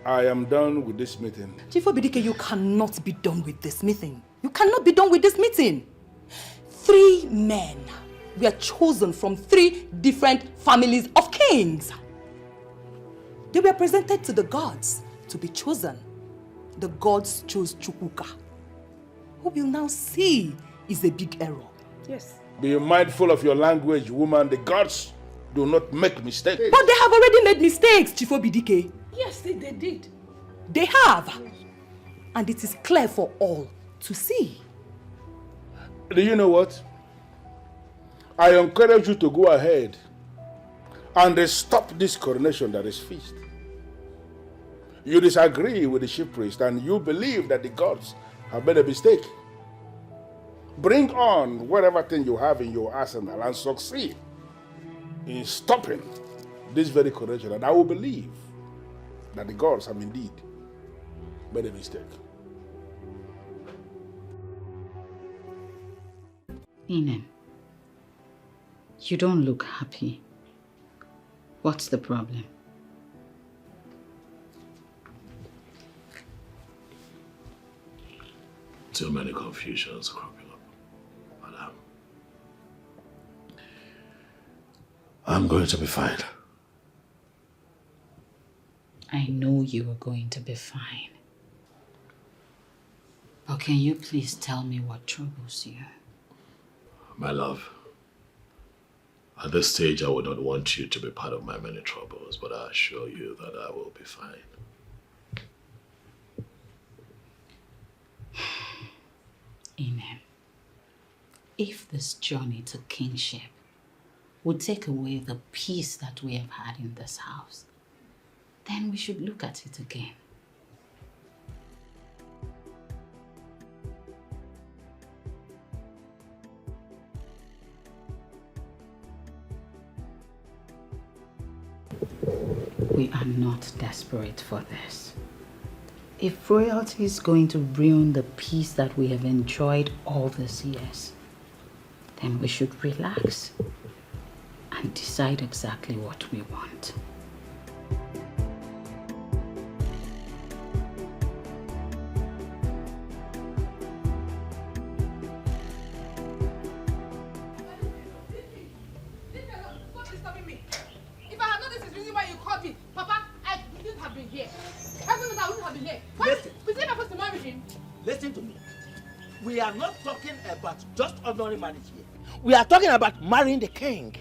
I am done with this meeting. Chief Dikeh, you cannot be done with this meeting. You cannot be done with this meeting. 3 men were chosen from 3 different families of kings. They were presented to the gods to be chosen. The gods chose Chukwuka, who will now see is a big error. Yes. Be mindful of your language, woman. The gods do not make mistakes. But they have already made mistakes, Chief Dikeh. Yes, they did. They have. And it is clear for all to see. Do you know what? I encourage you to go ahead and stop this coronation that is fixed. You disagree with the chief priest and you believe that the gods have made a mistake. Bring on whatever thing you have in your arsenal and succeed in stopping this very coronation, and I will believe that the gods have indeed made a mistake. Ini, you don't look happy. What's the problem? Too many confusions cropping up, madam. I'm going to be fine. I know you are going to be fine. But can you please tell me what troubles you? My love, at this stage I would not want you to be part of my many troubles, but I assure you that I will be fine. Ini, if this journey to kingship would take away the peace that we have had in this house, then we should look at it again. We are not desperate for this. If royalty is going to ruin the peace that we have enjoyed all these years, then we should relax and decide exactly what we want. Listen to me. We are not talking about just ordinary marriage here. We are talking about marrying the king.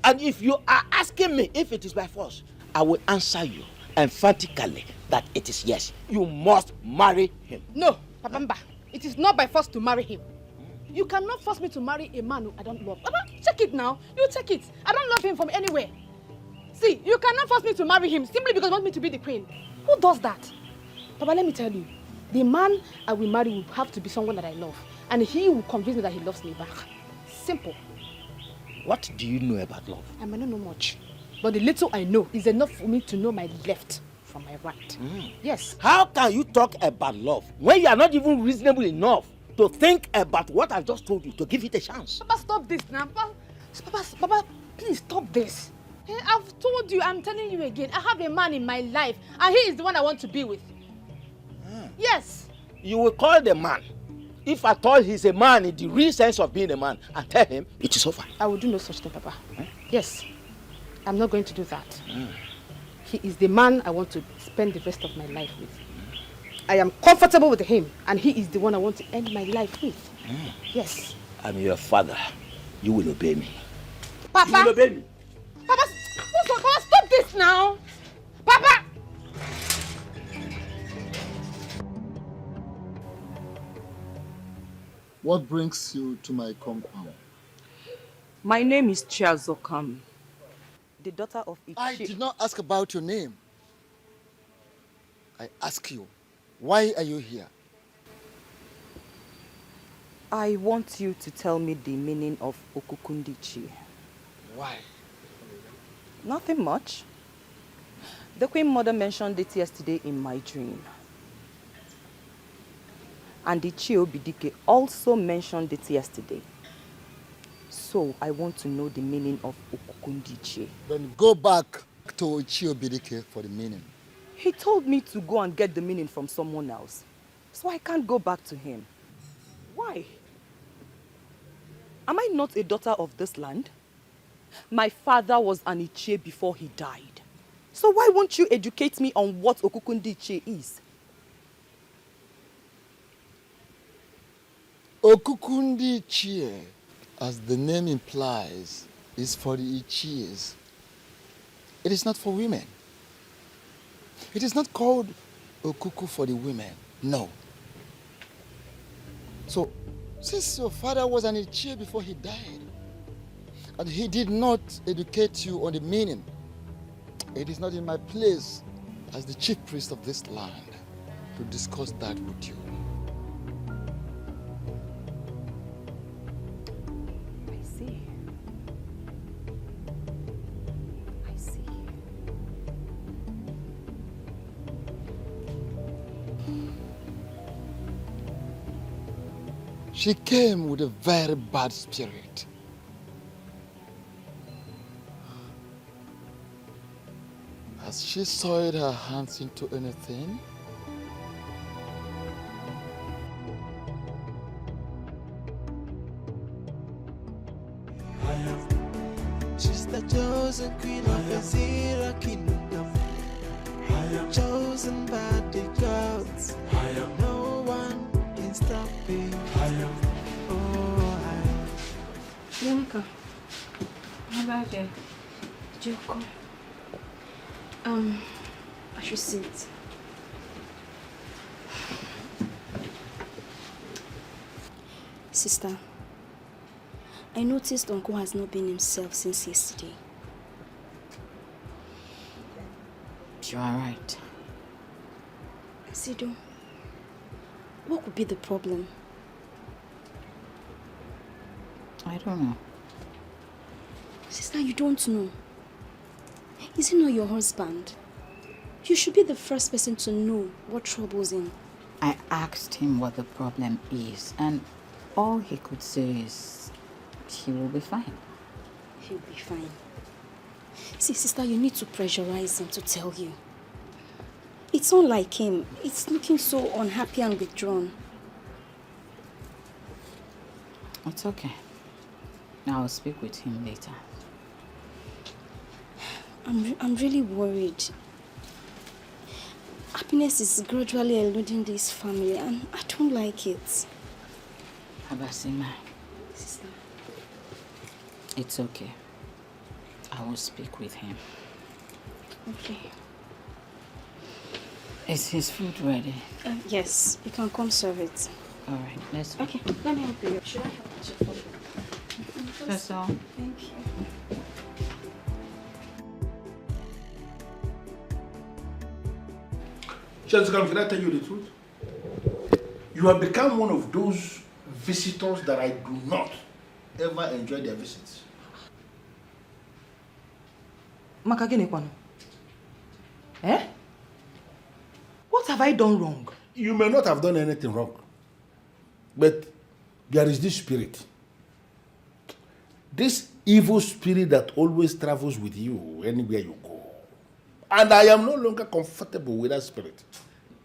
And if you are asking me if it is by force, I will answer you emphatically that it is yes. You must marry him. No, Papa, it is not by force to marry him. You cannot force me to marry a man who I don't love. Papa, check it now. You check it. I don't love him from anywhere. See, you cannot force me to marry him simply because you want me to be the queen. Who does that? Papa, let me tell you. The man I will marry will have to be someone that I love. And he will convince me that he loves me back. Simple. What do you know about love? I may not know much. But the little I know is enough for me to know my left from my right. Yes. How can you talk about love when you are not even reasonable enough to think about what I just told you, to give it a chance? Papa, stop this now. Papa, please stop this. I've told you, I'm telling you again, I have a man in my life and he is the one I want to be with. Yes. You will call the man, if at all he's a man in the real sense of being a man, and tell him it is over. I will do no such thing, Papa. Yes. I'm not going to do that. He is the man I want to spend the rest of my life with. I am comfortable with him, and he is the one I want to end my life with. Yes. I'm your father. You will obey me. Papa! You will obey me. Papa, stop this now! Papa! What brings you to my compound? My name is Chiazokam, the daughter of Ichi. I did not ask about your name. I ask you, why are you here? I want you to tell me the meaning of Okukundichi. Why? Nothing much. The Queen Mother mentioned it yesterday in my dream. And the Dikeh also mentioned it yesterday. So I want to know the meaning of Okukundichi. Then go back to Dikeh for the meaning. He told me to go and get the meaning from someone else. So I can't go back to him. Why? Am I not a daughter of this land? My father was an Ichie before he died. So why won't you educate me on what Okukundichi is? Okukundichi, as the name implies, is for the Ichies. It is not for women. It is not called Okuku for the women. No. So, since your father was an Ichie before he died, and he did not educate you on the meaning, it is not in my place as the chief priest of this land to discuss that with you. She came with a very bad spirit. Has she soiled her hands into anything? She's the chosen queen of the Zira kingdom. Chosen by the gods. No one can stop me. Bianca, how about you? Joko. I should sit. Sister, I noticed Uncle has not been himself since yesterday. You are right. Sido, what could be the problem? I don't know. Sister, you don't know. Is he not your husband? You should be the first person to know what troubles him. I asked him what the problem is, and all he could say is he will be fine. He'll be fine. See, sister, you need to pressurize him to tell you. It's not like him. It's looking so unhappy and withdrawn. It's okay. I'll speak with him later. I'm really worried. Happiness is gradually eluding this family, and I don't like it. Abasima, Sister. It's okay. I will speak with him. Okay. Is his food ready? Yes, you can come serve it. All right, let's go. Okay, let me help you. Should I help you? That's all. Thank you. Jessica, can I tell you the truth? You have become one of those visitors that I do not ever enjoy their visits. Makagene kwano. Eh? What have I done wrong? You may not have done anything wrong, but there is this spirit. This evil spirit that always travels with you anywhere you go. And I am no longer comfortable with that spirit.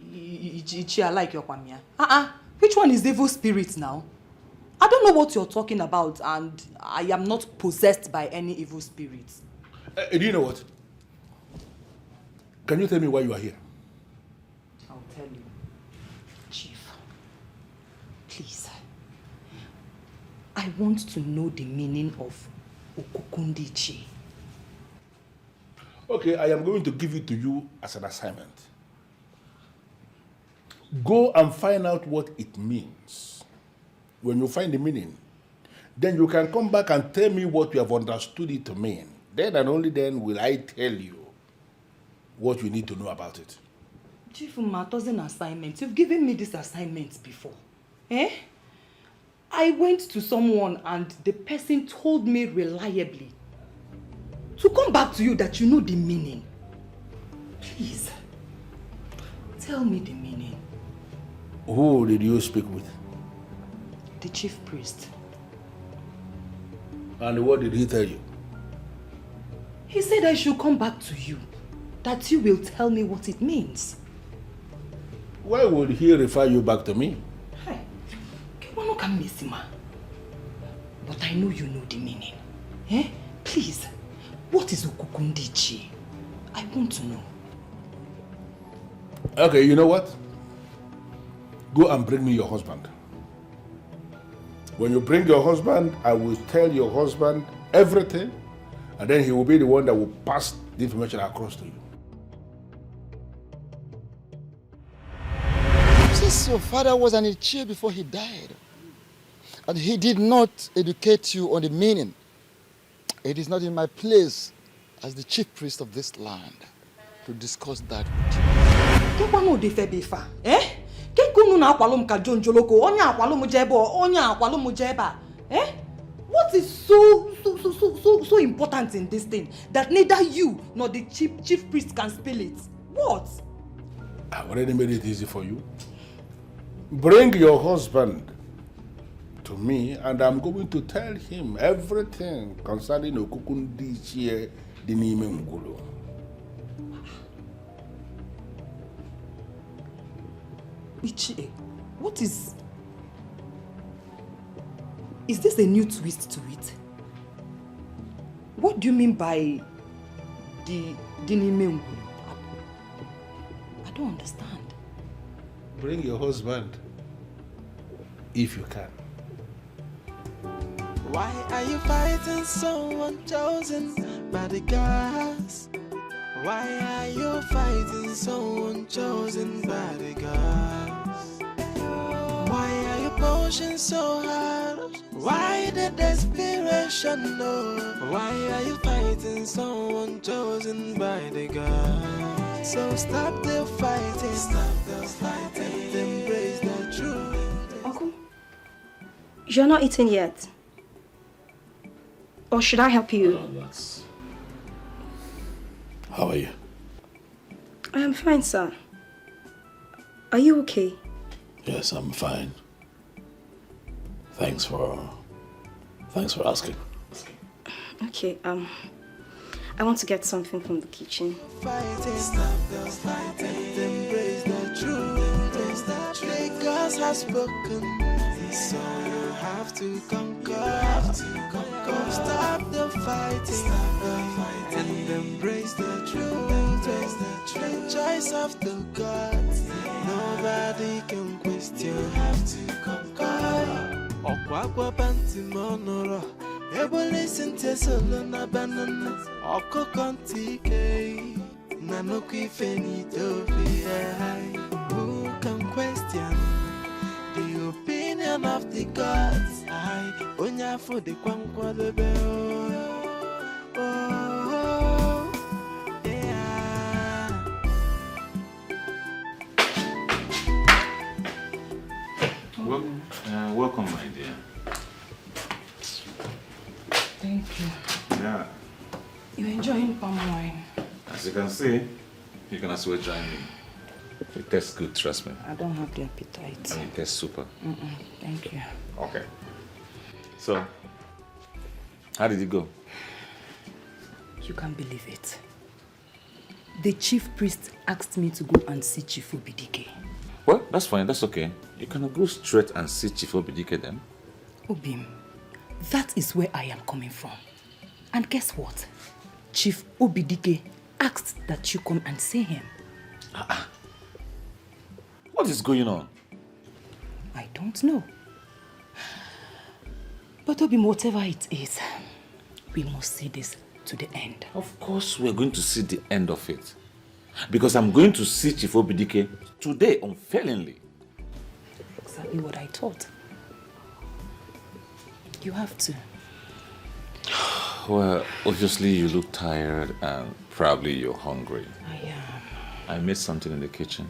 I like your kwamia. Which one is the evil spirit now? I don't know what you're talking about, and I am not possessed by any evil spirit. Do you know what? Can you tell me why you are here? I'll tell you. Chief, please. I want to know the meaning of Okukundichi. Okay, I am going to give it to you as an assignment. Go and find out what it means. When you find the meaning, then you can come back and tell me what you have understood it to mean. Then and only then will I tell you what you need to know about it. Chief Umato's assignment. You've given me this assignment before. Eh? I went to someone and the person told me reliably to come back to you that you know the meaning. Please, tell me the meaning. Who did you speak with? The chief priest. And what did he tell you? He said I should come back to you, that you will tell me what it means. Why would he refer you back to me? Hey, but I know you know the meaning. Eh? Please, what is Okukundichi? I want to know. Okay, you know what? Go and bring me your husband. When you bring your husband, I will tell your husband everything, and then he will be the one that will pass the information across to you. Since your father was an Ichie before he died, and he did not educate you on the meaning, it is not in my place as the chief priest of this land to discuss that with you. Eh? What is so important in this thing that neither you nor the chief priest can spill it? What? I've already made it easy for you. Bring your husband to me, and I'm going to tell him everything concerning Okukundichi Dinime Ngulu. Ichie, what is... Is this a new twist to it? What do you mean by the Dinime Ngulu? I don't understand. Bring your husband, if you can. Why are you fighting someone chosen by the gods? Why are you fighting someone chosen by the gods? Why are you emotion so hard? Why the desperation, no? Why are you fighting someone chosen by the God? So stop the fighting, and embrace the truth. Uncle, you're not eating yet. Or should I help you? How are you? I am fine, sir. Are you okay? Yes, I'm fine. Thanks for asking. Okay, I want to get something from the kitchen. Fighting, embrace the truth. Because has spoken, so you have to conquer. Stop the fighting, and embrace the truth. The choice of the gods, nobody can question. You have to conquer. Okwakwa panti monoro, ebo listen to solo na banana. Oko kontike, nanoku ifenito fi. Who can question the opinion of the gods? I onya for the kwankwa the bell. Oh, yeah. Welcome, my dear. Thank you. Yeah. You're enjoying palm wine. As you can see, you can as well join me. It tastes good, trust me. I don't have the appetite. I mean, it tastes super. Thank you. Okay. So, how did it go? You can't believe it. The chief priest asked me to go and see Chief Obidike. Well, that's fine, that's okay. You can go straight and see Chief Obidike then. Obim, that is where I am coming from. And guess what? Chief Obidike asked that you come and see him. What is going on? I don't know. But Obim, whatever it is, we must see this to the end. Of course we're going to see the end of it. Because I'm going to see Chief Obidike today, unfailingly. Exactly what I thought. You have to. Well, obviously you look tired and probably you're hungry. I am. I made something in the kitchen.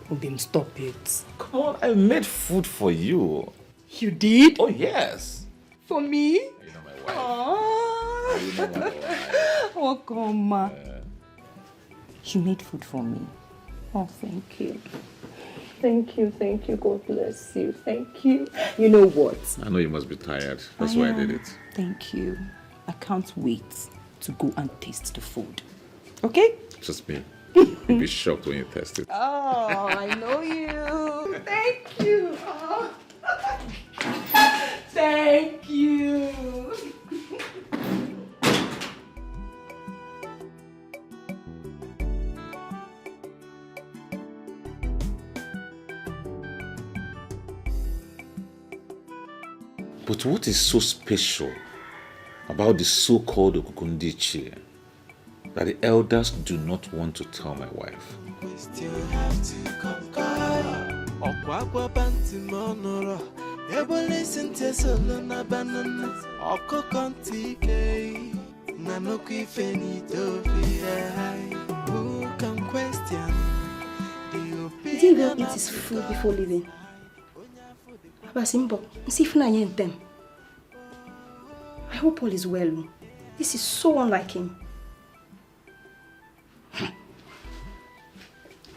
Obim, stop it. Come on, I made food for you. You did? Oh, yes. For me? You know my wife. Aww. You know my wife. Oh, come. You made food for me. Oh, thank you. Thank you. God bless you. Thank you. You know what? I know you must be tired. That's why I did it. Thank you. I can't wait to go and taste the food. Okay? Trust me. You'll be shocked when you taste it. Oh, I know you. Thank you. Oh. Thank you. But what is so special about the so-called Okukundichi that the elders do not want to tell my wife? You have to conquer. Okwakwa panti monoro, ebo listen to solo na banana. Oko kontike, nanoku ifenito fi. Who can question the opinion? Did he go eat his food before leaving? Basimbo, see if I them. I hope all is well. This is so unlike him.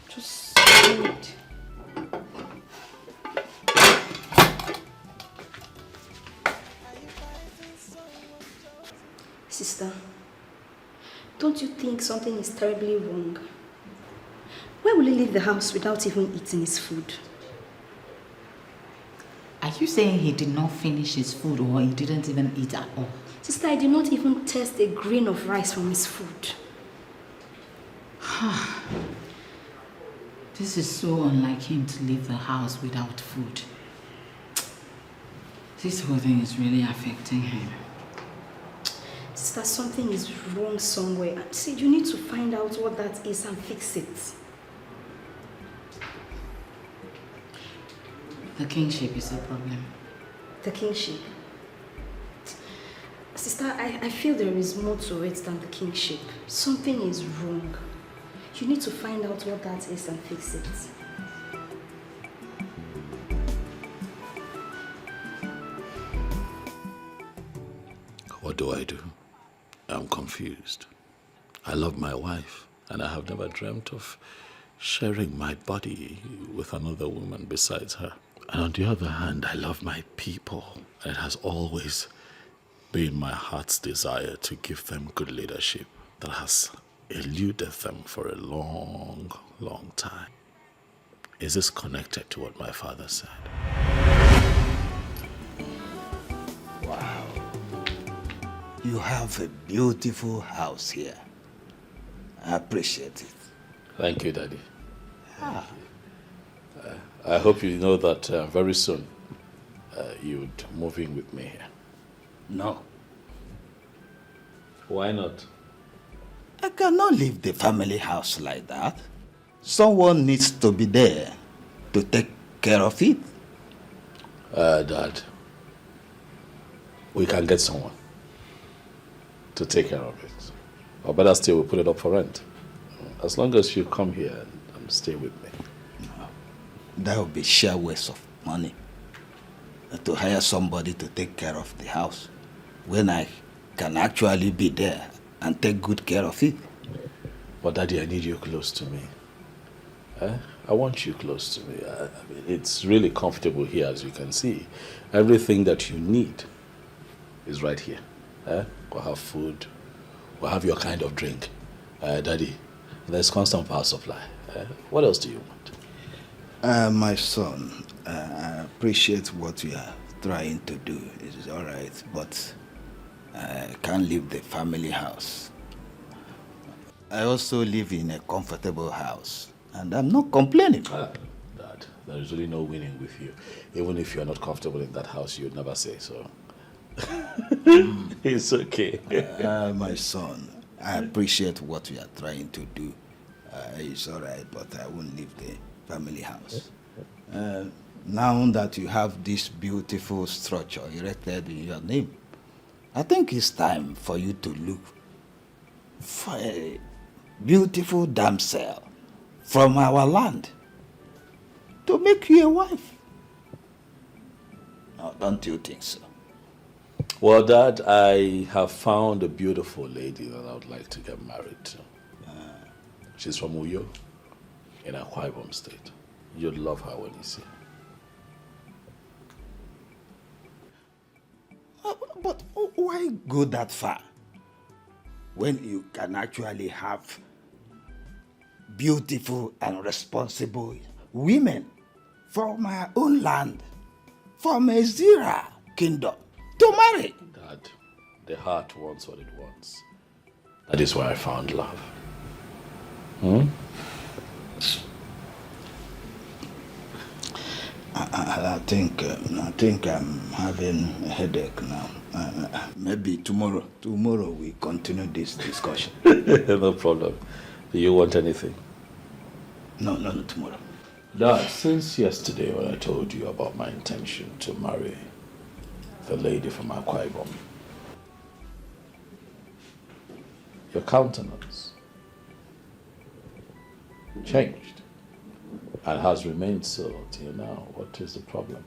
Just wait. Sister, don't you think something is terribly wrong? Why will he leave the house without even eating his food? Are you saying he did not finish his food or he didn't even eat at all? Sister, I did not even taste a grain of rice from his food. This is so unlike him to leave the house without food. This whole thing is really affecting him. Sister, something is wrong somewhere. See, you need to find out what that is and fix it. The kingship is a problem. The kingship? Sister, I feel there is more to it than the kingship. Something is wrong. You need to find out what that is and fix it. What do I do? I'm confused. I love my wife, and I have never dreamt of sharing my body with another woman besides her. And on the other hand, I love my people. And it has always been my heart's desire to give them good leadership that has eluded them for a long, long time. Is this connected to what my father said? Wow. You have a beautiful house here. I appreciate it. Thank you, Daddy. I hope you know that very soon you'd move in with me here. No. Why not? I cannot leave the family house like that. Someone needs to be there to take care of it. Dad, we can get someone to take care of it. Or better still, we'll put it up for rent. As long as you come here and stay with me. No, that would be sheer waste of money. To hire somebody to take care of the house when I can actually be there and take good care of it. But Daddy, I need you close to me. I want you close to me. I mean, it's really comfortable here, as you can see. Everything that you need is right here. We'll have food. We'll have your kind of drink. Daddy, there's constant power supply. What else do you want? My son, I appreciate what you are trying to do. It is all right, but I can't leave the family house. I also live in a comfortable house, and I'm not complaining. Dad, there is really no winning with you. Even if you're not comfortable in that house, you'd never say so. It's okay. My son, I appreciate what you are trying to do. It's all right, but I won't leave the family house. Now that you have this beautiful structure erected in your name, I think it's time for you to look for a beautiful damsel from our land to make you a wife. No, don't you think so? Well, Dad, I have found a beautiful lady that I would like to get married to. She's from Uyo, in Akwa Ibom State. You'd love her when you see her. But why go that far when you can actually have beautiful and responsible women from our own land, from a Zira kingdom, to marry? Dad, the heart wants what it wants. That is where I found love. I think I'm having a headache now. Maybe tomorrow we continue this discussion. No problem. Do you want anything? No, tomorrow. Dad, since yesterday when I told you about my intention to marry the lady from Akwa Ibom, your countenance changed and has remained so till now. What is the problem?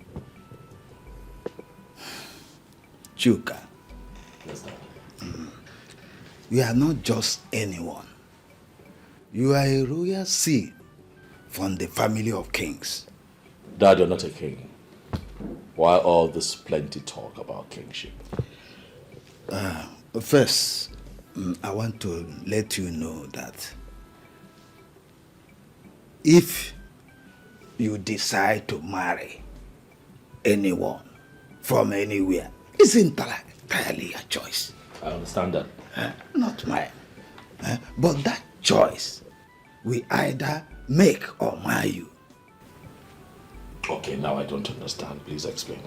Chuka. Yes, Dad. You are not just anyone. You are a royal seed from the family of kings. Dad, you're not a king. Why all this plenty talk about kingship? First, I want to let you know that if you decide to marry anyone from anywhere, it's entirely your choice. I understand that. Not mine. But that choice we either make or mar you. Okay, now I don't understand. Please explain.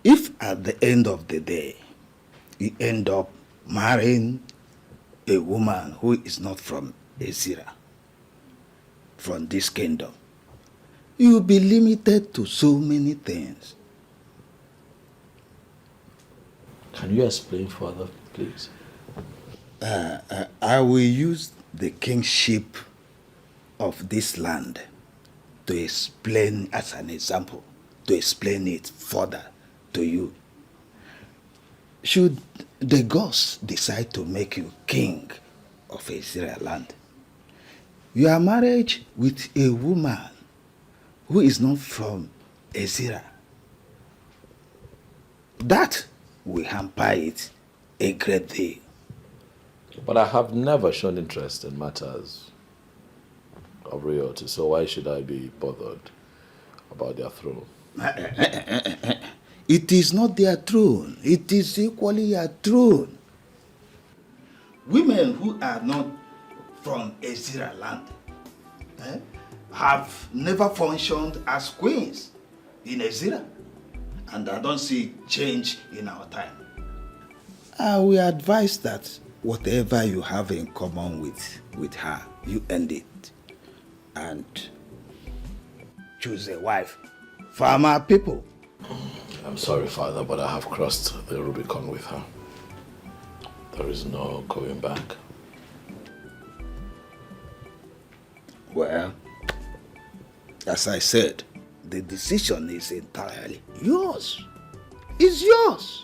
If at the end of the day, you end up marrying a woman who is not from Ezira, from this kingdom, you'll be limited to so many things. Can you explain further, please? I will use the kingship of this land to explain, as an example, to explain it further to you. Should the gods decide to make you king of Israel land, your marriage with a woman who is not from Ezra, that will hamper it a great deal. But I have never shown interest in matters of royalty, so why should I be bothered about their throne? It is not their throne. It is equally your throne. Women who are not from Ezra land have never functioned as queens in Ezra, and I don't see change in our time. I will advise that whatever you have in common with her, you end it and choose a wife from our people. I'm sorry, Father, but I have crossed the Rubicon with her. There is no going back. Well, as I said, the decision is entirely yours. It's yours.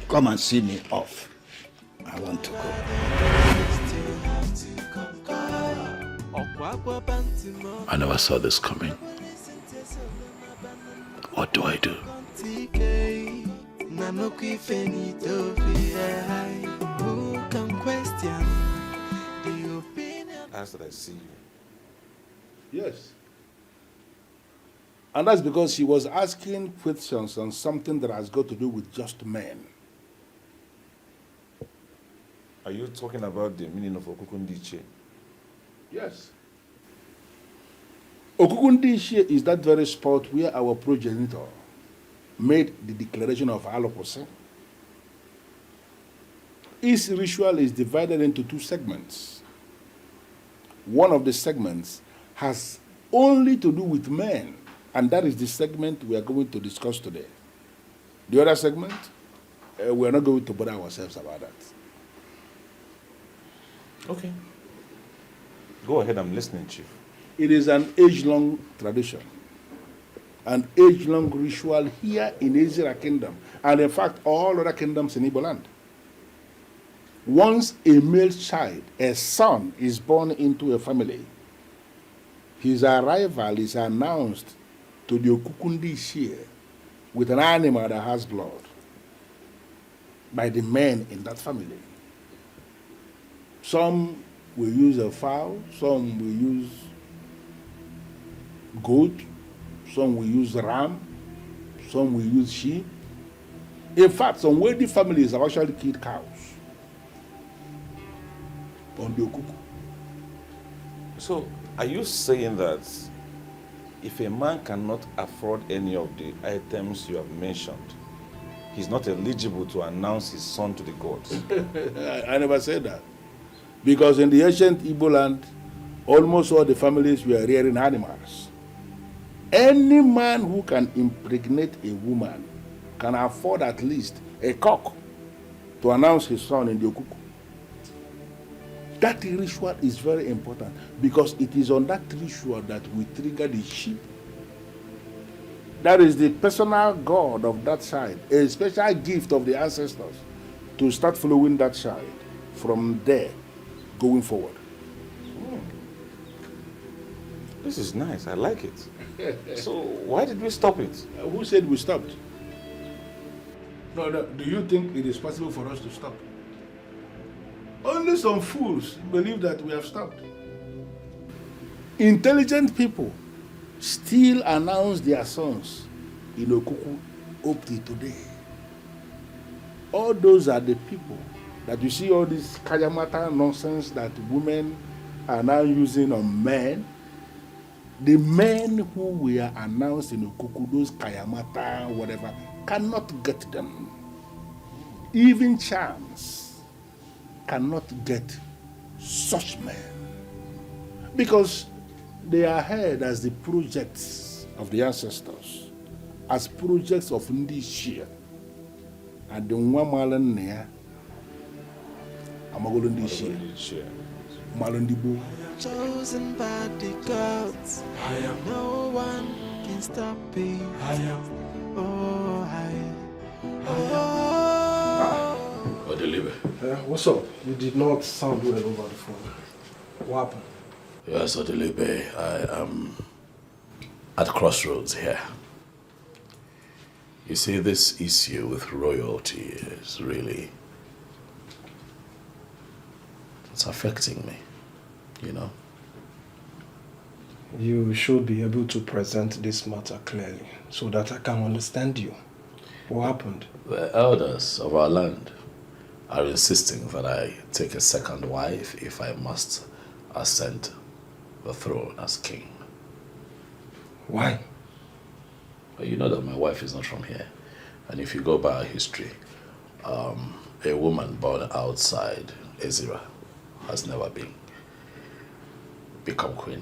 Come and see me off. I want to go. I never saw this coming. What do I do? As that I see you. Yes. And that's because she was asking questions on something that has got to do with just men. Are you talking about the meaning of Okukundiche? Yes. Okukundiche is that very spot where our progenitor made the declaration of allopause. His ritual is divided into two segments. One of the segments has only to do with men, and that is the segment we are going to discuss today. The other segment, we are not going to bother ourselves about that. Okay. Go ahead, I'm listening, Chief. It is an age-long tradition, an age-long ritual here in Israel Kingdom, and in fact, all other kingdoms in Igbo land. Once a male child, a son, is born into a family, his arrival is announced to the Okukundi Shire with an animal that has blood by the men in that family. Some will use a fowl, some will use goat, some will use ram, some will use sheep. In fact, some wealthy families have actually killed cows on the Okuku. So, are you saying that if a man cannot afford any of the items you have mentioned, he's not eligible to announce his son to the gods? I never said that. Because in the ancient Igbo land, almost all the families were rearing animals. Any man who can impregnate a woman can afford at least a cock to announce his son in the Okuku. That ritual is very important because it is on that ritual that we trigger the sheep. That is the personal god of that child, a special gift of the ancestors to start following that child from there going forward. This is nice, I like it. So why did we stop it? Who said we stopped? No, do you think it is possible for us to stop? Only some fools believe that we have stopped. Intelligent people still announce their sons in Okuku up to today. All those are the people that you see all this kayamata nonsense that women are now using on men. The men who were announced in Okuku, those kayamata, whatever, cannot get them. Even charms cannot get such men. Because they are held as the projects of the ancestors, as projects of Ndishia. And the Wamalan Nea, Amagolo Ndishia, Malandibu. Chosen by the gods, no one can stop me. What's up? You did not sound well over the phone. What happened? Yes, Odelibe, I am at crossroads here. You see, this issue with royalty is really... it's affecting me, you know? You should be able to present this matter clearly so that I can understand you. What happened? The elders of our land are insisting that I take a second wife if I must ascend the throne as king. Why? Well, you know that my wife is not from here. And if you go by our history, a woman born outside Ezira has never become queen,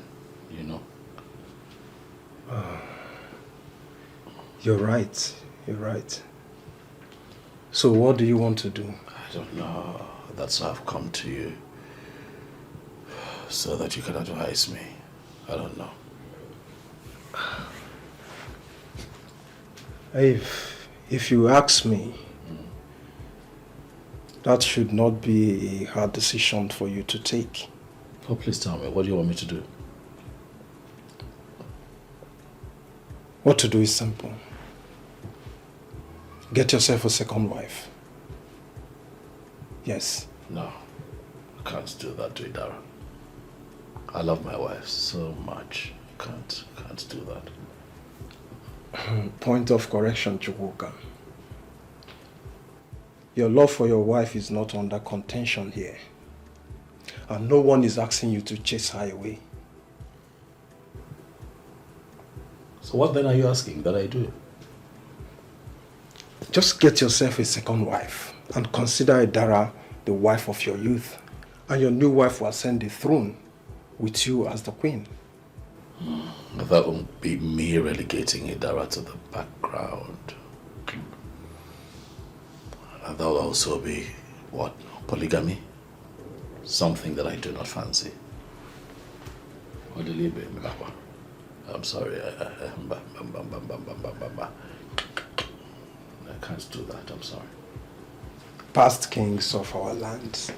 you know? You're right. You're right. So what do you want to do? I don't know. That's why I've come to you. So that you can advise me. I don't know. If you ask me, that should not be a hard decision for you to take. Oh, please tell me, what do you want me to do? What to do is simple. Get yourself a second wife. Yes. No, I can't do that to Idara. I love my wife so much. Can't do that. Point of correction, Chukwuka. Your love for your wife is not under contention here. And no one is asking you to chase her away. So what then are you asking that I do? Just get yourself a second wife and consider Idara the wife of your youth. And your new wife will ascend the throne with you as the queen. That won't be me relegating Idara to the background. And that will also be, what, polygamy? Something that I do not fancy. I'm sorry, I can't do that, I'm sorry. Past kings of our land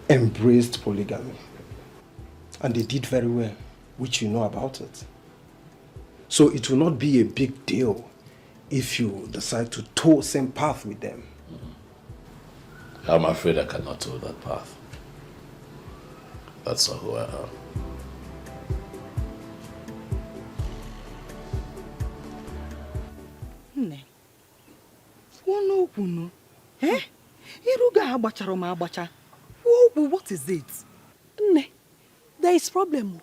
embraced polygamy. And they did very well, which you know about it. So it will not be a big deal if you decide to tow the same path with them. I'm afraid I cannot tow that path. That's not who I am. Nne, one okunu, eh? Iruga agbacharo ma agbacha. What is it? Nne, there is problem.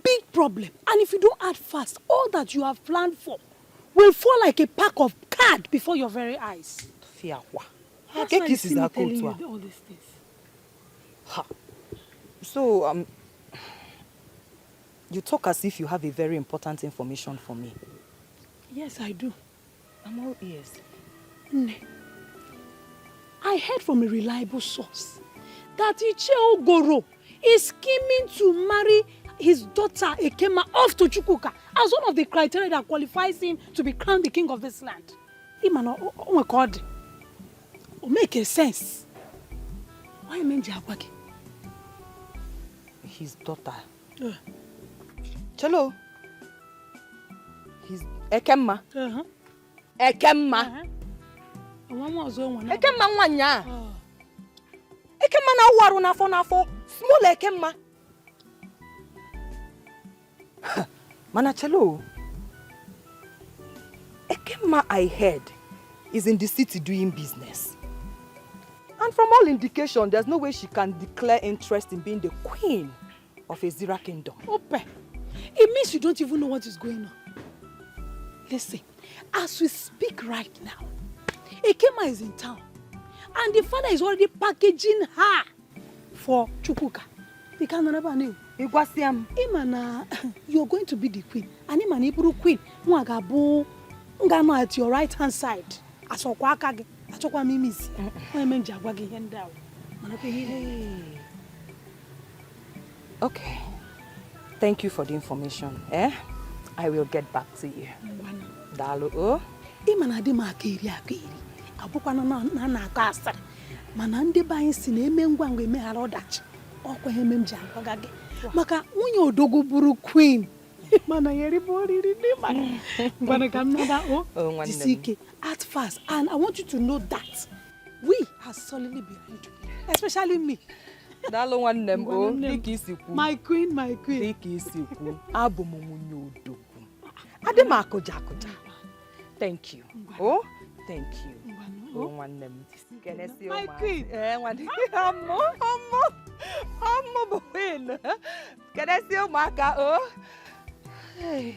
Big problem. And if you don't act fast, all that you have planned for will fall like a pack of cards before your very eyes. Fiawa. That's why you see me telling you all these things. Ha. So, you talk as if you have a very important information for me. Yes, I do. I'm all ears. Nne, I heard from a reliable source that Iche Ogoro is scheming to marry his daughter Ekema off to Chukwuka as one of the criteria that qualifies him to be crowned the king of this land. Oh my God. It makes sense. Why Menji Agwagi? His daughter. Chelo. His Ekema. Ekema. Ekema nwanya. Ekema na waru n'afọ. Small Ekema. Mana Chelo. Ekema I heard is in the city doing business. And from all indication, there's no way she can declare interest in being the queen of Ezira kingdom. Ope, it means you don't even know what is going on. Listen, as we speak right now, Ekema is in town. And the father is already packaging her for Chukwuka. The kind never knew. Imana, you're going to be the queen. And Imana Iburu queen, Mwagabu, Ngano at your right hand side. Asokwakage, Asokwa Mimis. Jagwagi Hendao. Okay. Thank you for the information. I will get back to you. Dalu o. Imana di makiri akiri. Abukwa na akasa. Mana ndi ba yin si na eme ngwangwa eme hara odachi. Okwa heme m ji agwagage. Maka nwunye odogo buru queen. Mana yeri boriri ni mana. Ngwana ka nada o. Disike at first, and I want you to know that we are solidly behind you, especially me. Dalo nwanne m o, dịka isi kwu. My queen, my queen. Dịka isi kwu, abụ m nwunye odogo. Adị m akụja. Thank you. Oh, thank you. Oh, nwanne m. My queen. Nwanne. Ọmụ bụ queen. Kenesi ụmụaka o. Hey.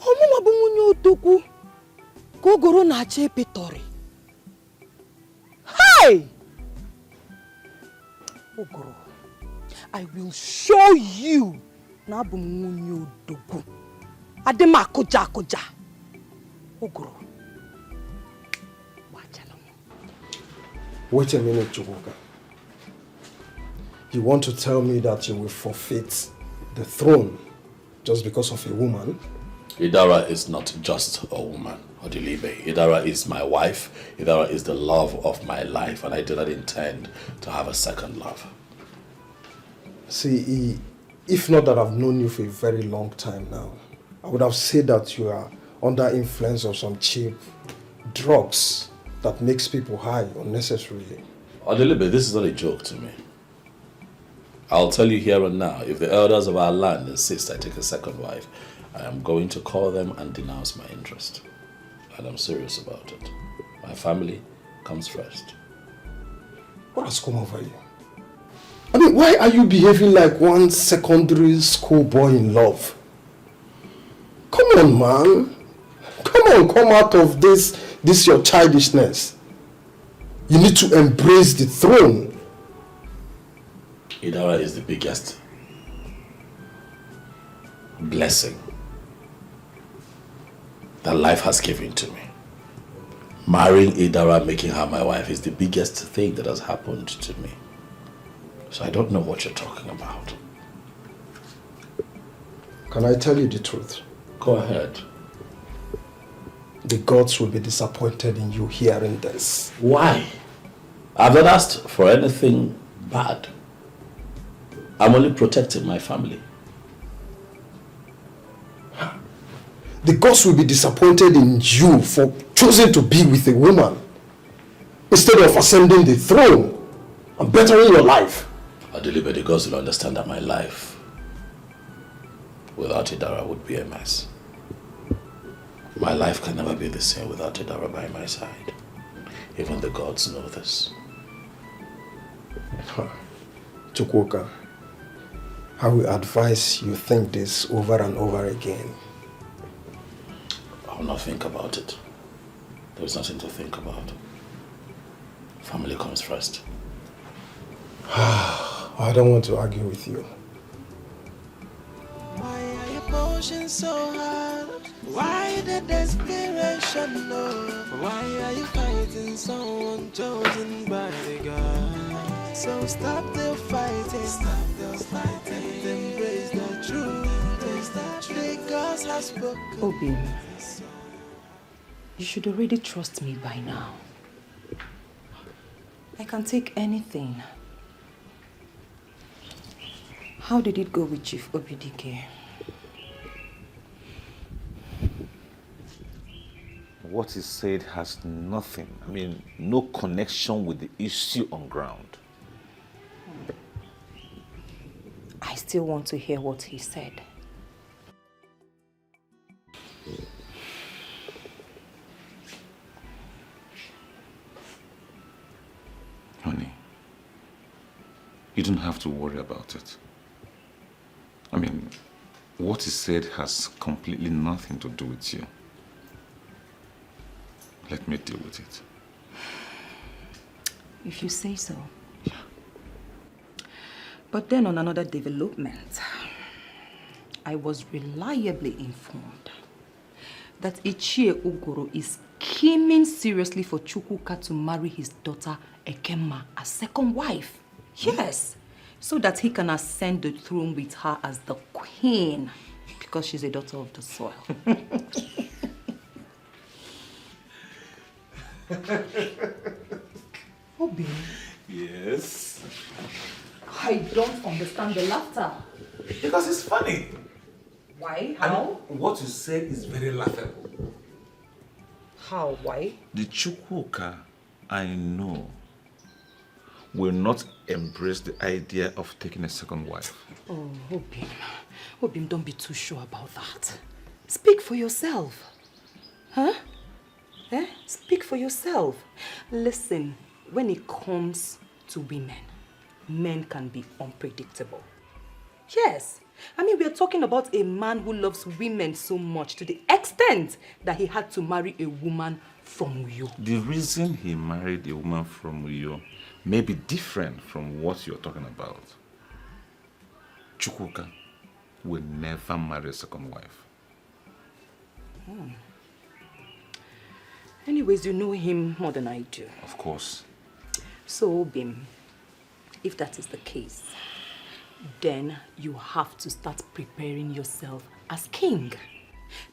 Ọmụma bụ nwunye odogwu ka ogoro na-acha epetori. Hey! Ogoro, I will show you na abụ m nwunye odogwu. Adị m akụja. Ogoro. Wait a minute, Chukwuka. You want to tell me that you will forfeit the throne just because of a woman? Idara is not just a woman, Odilibe. Idara is my wife. Idara is the love of my life, and I do not intend to have a second love. See, if not that I've known you for a very long time now, I would have said that you are under influence of some cheap drugs that makes people high unnecessarily. Odilibe, this is not a joke to me. I'll tell you here and now, if the elders of our land insist I take a second wife, I am going to call them and denounce my interest. And I'm serious about it. My family comes first. What has come over you? I mean, why are you behaving like one secondary school boy in love? Come on, man. Come out of this your childishness. You need to embrace the throne. Idara is the biggest blessing that life has given to me. Marrying Idara, making her my wife, is the biggest thing that has happened to me. So I don't know what you're talking about. Can I tell you the truth? Go ahead. The gods will be disappointed in you hearing this. Why? I've not asked for anything bad. I'm only protecting my family. The gods will be disappointed in you for choosing to be with a woman instead of ascending the throne and bettering your life. Adelibe, the gods will understand that my life without Idara would be a mess. My life can never be the same without Idara by my side. Even the gods know this. Chukwuka, I will advise you think this over and over again. I will not think about it. There's nothing to think about. Family comes first. I don't want to argue with you. Why are your emotions so hard? Why the desperation, Lord? Why are you fighting someone chosen by the God? So stop the fighting, and embrace the truth. The gods have spoken. Oh, baby, you should already trust me by now. I can take anything. How did it go with Chief Dikeh? What he said has nothing, no connection with the issue on ground. I still want to hear what he said. Honey, you don't have to worry about it. What he said has completely nothing to do with you. Let me deal with it. If you say so. Yeah. But then on another development, I was reliably informed that Ichie Ugoro is scheming seriously for Chukwuka to marry his daughter Ekema as second wife. Yes, so that he can ascend the throne with her as the queen, because she's a daughter of the soil. Obi. Yes? I don't understand the laughter. Because it's funny. Why? How? And what you say is very laughable. How? Why? The Chukwuka I know will not embrace the idea of taking a second wife. Oh, Obim. Obim, don't be too sure about that. Speak for yourself. Huh? Eh? Speak for yourself. Listen, when it comes to women, men can be unpredictable. Yes. I mean, we are talking about a man who loves women so much to the extent that he had to marry a woman from Uyo. The reason he married a woman from Uyo may be different from what you're talking about. Chukwuka will never marry a second wife. Hmm. Anyways, you know him more than I do. Of course. So, Obim, if that is the case, then you have to start preparing yourself as king.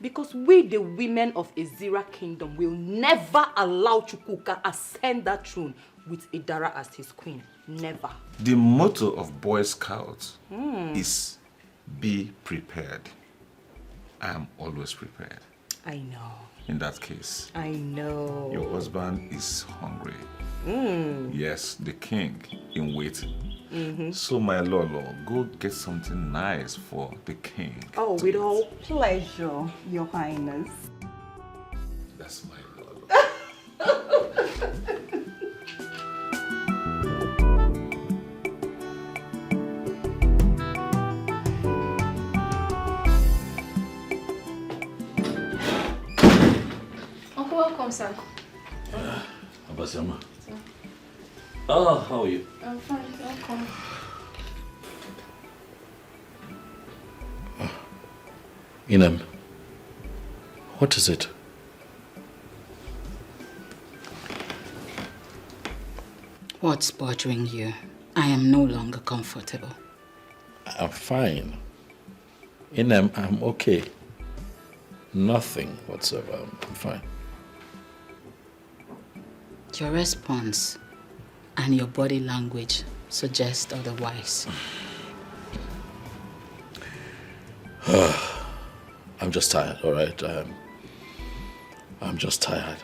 Because we, the women of Ezira Kingdom, will never allow Chukwuka ascend that throne with Idara as his queen. Never. The motto of Boy Scouts Hmm. is be prepared. I am always prepared. I know. In that case, I know. your husband is hungry. Mm. Yes, the king in waiting. Mm-hmm. So, my Lolo, go get something nice for the king. Oh, with all pleasure, Your Highness. That's my Lolo. Uncle, welcome, sir. Abasiama. Oh, how are you? I'm fine, welcome. Inem, what is it? What's bothering you? I am no longer comfortable. I'm fine. Inem, I'm okay. Nothing whatsoever. I'm fine. Your response and your body language suggest otherwise. I'm just tired, all right? I'm just tired.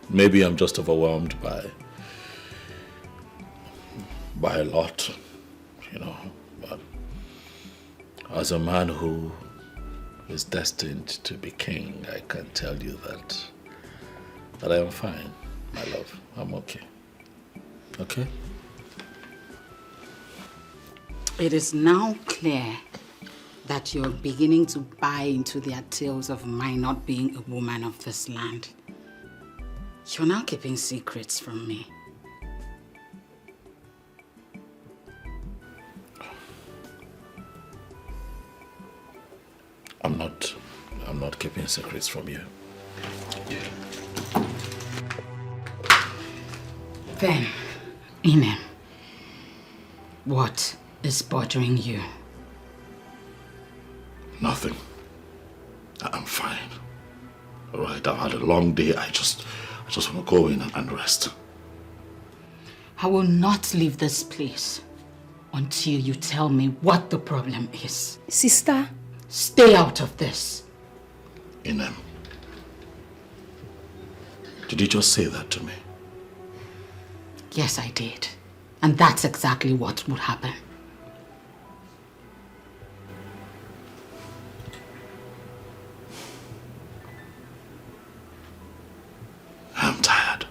Maybe I'm just overwhelmed by a lot, you know. But as a man who is destined to be king, I can tell you that I am fine, my love. I'm okay. Okay? It is now clear that you're beginning to buy into their tales of my not being a woman of this land. You're now keeping secrets from me. I'm not keeping secrets from you. Then, Inem, what is bothering you? Nothing. I'm fine. All right, I've had a long day. I just want to go in and rest. I will not leave this place until you tell me what the problem is. Sister, stay out of this. Inem, did you just say that to me? Yes, I did. And that's exactly what would happen. I'm tired.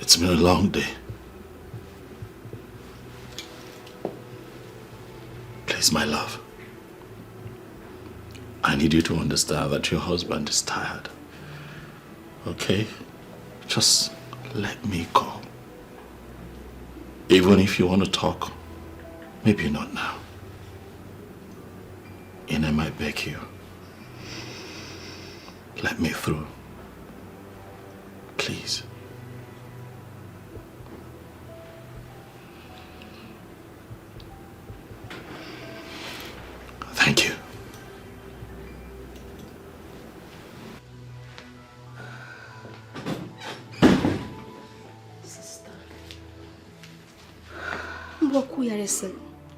It's been a long day. Please, my love. I need you to understand that your husband is tired. Okay? Just let me go. Even if you want to talk, maybe not now. And I might beg you. Let me through. Please. Thank you. Sister.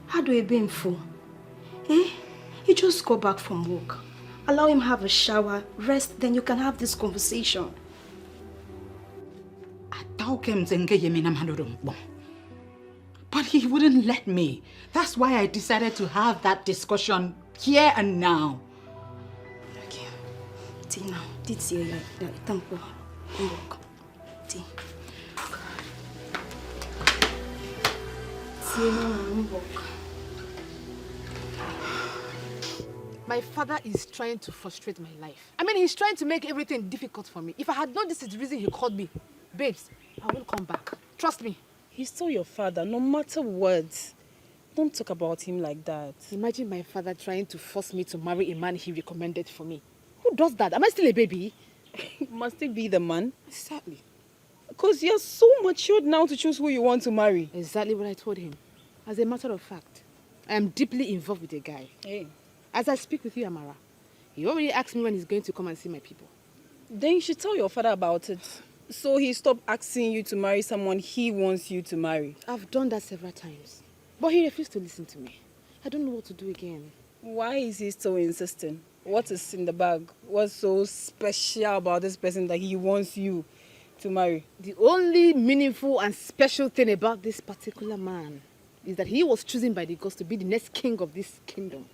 How do you be for? Eh? You just go back from work. Allow him have a shower, rest, then you can have this conversation. But he wouldn't let me. That's why I decided to have that discussion here and now. Okay. Tina, did see thank you. Work. Tina. My father is trying to frustrate my life. I mean, he's trying to make everything difficult for me. If I had known this is the reason he called me, babes, I will come back. Trust me. He's still your father, no matter what. Don't talk about him like that. Imagine my father trying to force me to marry a man he recommended for me. Who does that? Am I still a baby? Must it be the man? Exactly. Because you're so matured now to choose who you want to marry. Exactly what I told him. As a matter of fact, I am deeply involved with a guy. Hey. As I speak with you, Amara, he already asked me when he's going to come and see my people. Then you should tell your father about it. So he stopped asking you to marry someone he wants you to marry. I've done that several times. But he refused to listen to me. I don't know what to do again. Why is he still insisting? What is in the bag? What's so special about this person that he wants you to marry? The only meaningful and special thing about this particular man is that he was chosen by the gods to be the next king of this kingdom.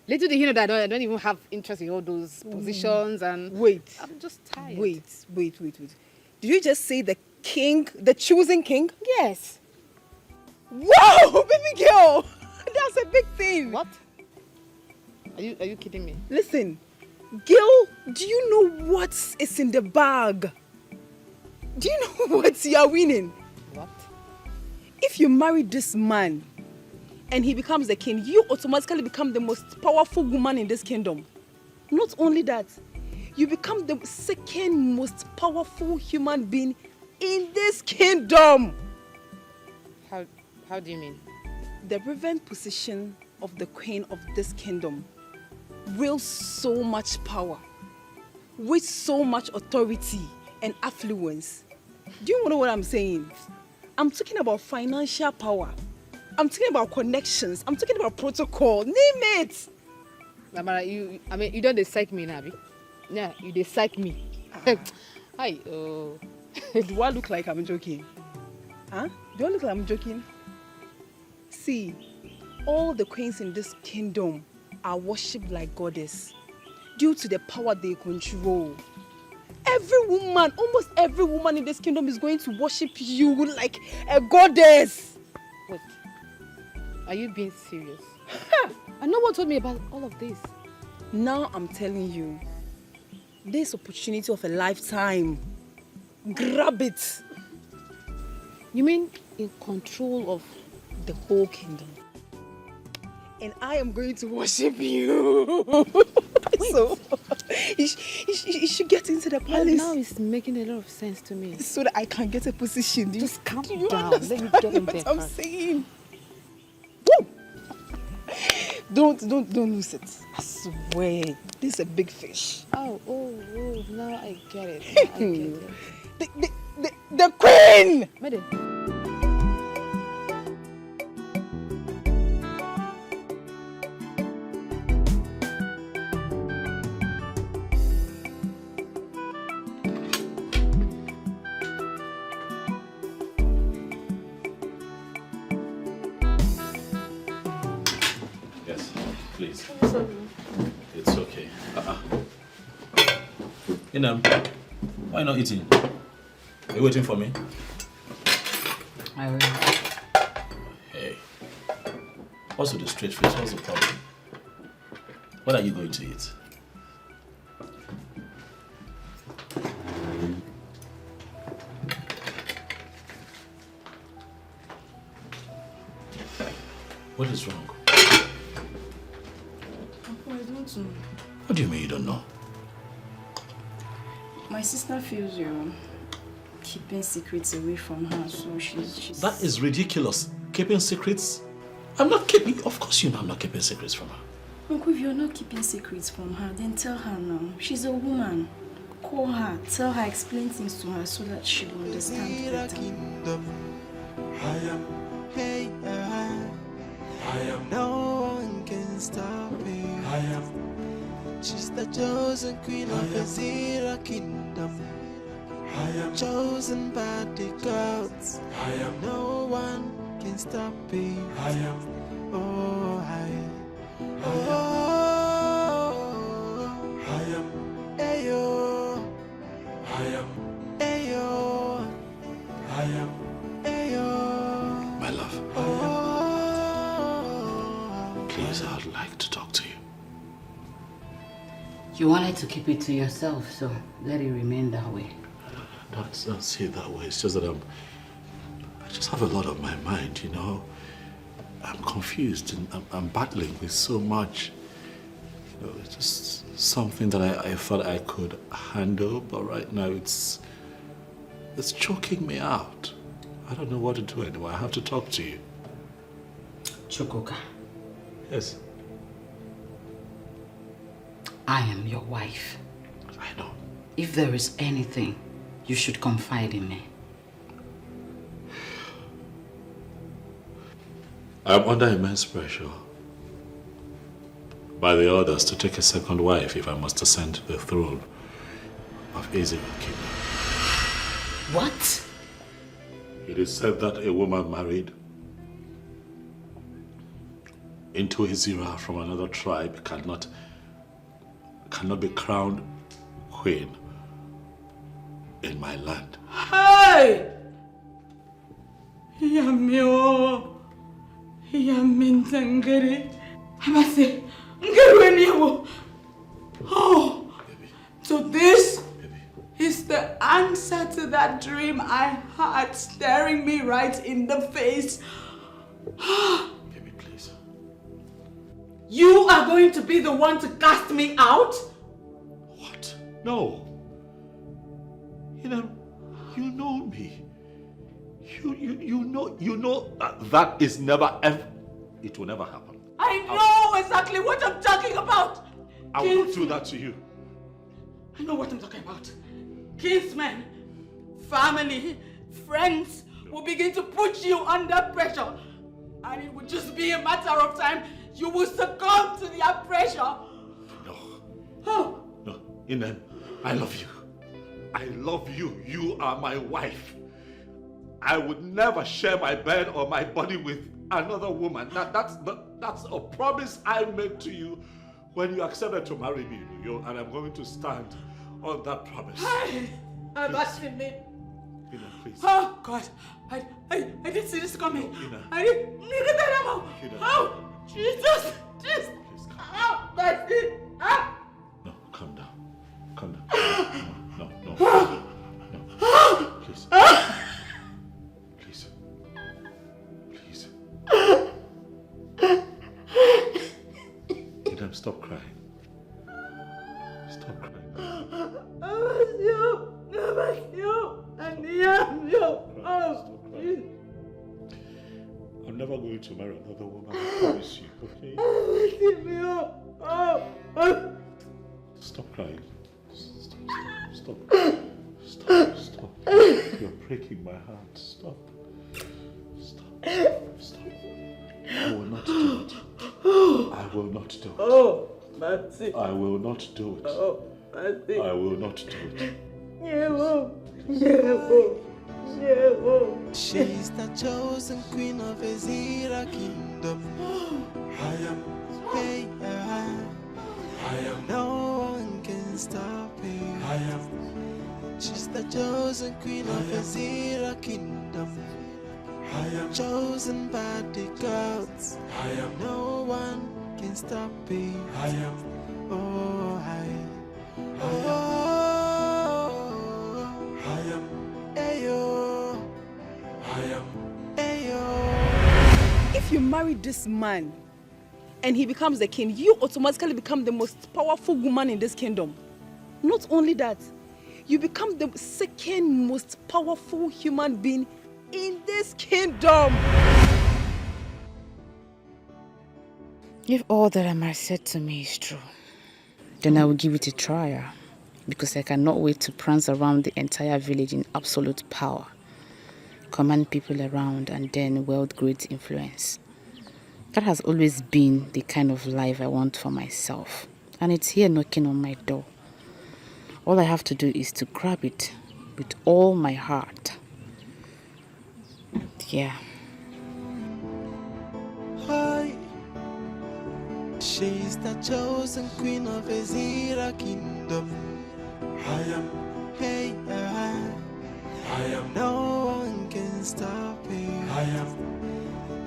Little did he know that I don't even have interest in all those positions and... Wait. I'm just tired. Wait. Did you just say the king, the chosen king? Yes. Wow, baby girl! That's a big thing. What? Are you kidding me? Listen, girl, do you know what is in the bag? Do you know what you are winning? What? If you marry this man and he becomes the king, you automatically become the most powerful woman in this kingdom. Not only that, you become the second most powerful human being in this kingdom. How do you mean? The reverend position of the queen of this kingdom wields so much power, with so much authority and affluence. Do you know what I'm saying? I'm talking about financial power. I'm talking about connections. I'm talking about protocol. Name it. Amara, you don't psych me, Nabi. Yeah, you psych me. Hi. Do I look like I'm joking? Huh? Do I look like I'm joking? See, all the queens in this kingdom are worshipped like goddess due to the power they control. Almost every woman in this kingdom is going to worship you like a goddess. Wait, are you being serious? And no one told me about all of this. Now I'm telling you, this opportunity of a lifetime. Grab it. You mean in control of the whole kingdom? And I am going to worship you. So, you should get into the palace. Now it's making a lot of sense to me. So that I can get a position. Just calm Do you down. understand Let me get in there what I'm first. saying? Woo! Don't lose it. I swear. This is a big fish. Oh, now I get it. The queen! Madam. Yes, please. It's okay. Why not eating? Are you waiting for me? I will. Hey. What's with the straight face? What's the problem? What are you going to eat? What is wrong? Papa, I don't know. What do you mean you don't know? My sister feels you're keeping secrets away from her, so she's... That is ridiculous. Keeping secrets? I'm not keeping... Of course you know I'm not keeping secrets from her. Uncle, if you're not keeping secrets from her, then tell her now. She's a woman. Call her, tell her, explain things to her so that she will understand better. I am, hey, I am, no one can stop me. I am, she's the chosen queen of the Zira kingdom. I am chosen by the gods. I am, no one can stop me. I am, oh, I am, ayo, I am, ayo, I am, ayo. My love. Please, I'd like to talk to you. You wanted to keep it to yourself, so let it remain that way. Don't say it that way. It's just that I just have a lot on my mind, you know. I'm confused and I'm battling with so much. You know, it's just something that I thought I could handle, but right now it's choking me out. I don't know what to do anymore. I have to talk to you. Chukwuka. Yes. I am your wife. I know. If there is anything, you should confide in me. I'm under immense pressure by the orders to take a second wife if I must ascend to the throne of Ezra Kingdom. What? It is said that a woman married into Ezra from another tribe cannot be crowned queen in my land. Hey! Yamio. Yamintangere. Amase. Ngerian. Oh. So this is the answer to that dream I had staring me right in the face. Baby, please. You are going to be the one to cast me out? What? No. You know me. You know that is never ever. It will never happen. I know exactly what I'm talking about. I will not do that to you. I know what I'm talking about. Kinsmen, family, friends will begin to put you under pressure. And it will just be a matter of time. You will succumb to their pressure. No. Oh. No. Inem, I love you. I love you. You are my wife. I would never share my bed or my body with another woman. That's a promise I made to you when you accepted to marry me, and I'm going to stand on that promise. I'm asking me. Ina, please. Oh God, I didn't see this coming. Ina. I didn't. Ina. Oh Jesus, Jesus. Oh, that's it. Ah. No, calm down. Calm down. No. Please. Please. Ina, stop crying. Stop crying. I'm never going to marry another woman, I promise you, okay? Stop crying. Stop. You're breaking my heart. Stop. I will not do it. I will not do it. Oh, that's it. I will not do it. Oh, that's it. I will not do it. She's the chosen queen of Ezra kingdom. I am, hey, I am, no one can stop me. I am, she's the chosen queen of Ezra kingdom. I am chosen by the gods. I am, no one can stop me. I am, oh, I am, ayo. I am, ayo. If you marry this man and he becomes the king, you automatically become the most powerful woman in this kingdom. Not only that, you become the second most powerful human being in this kingdom. If all that Amar said to me is true, then I will give it a try, because I cannot wait to prance around the entire village in absolute power, command people around, and then wield great influence. That has always been the kind of life I want for myself, and it's here knocking on my door. All I have to do is to grab it with all my heart. Yeah. Hi. She's the chosen queen of Ezira kingdom. I am. Hey, I am. No one can stop me. I am.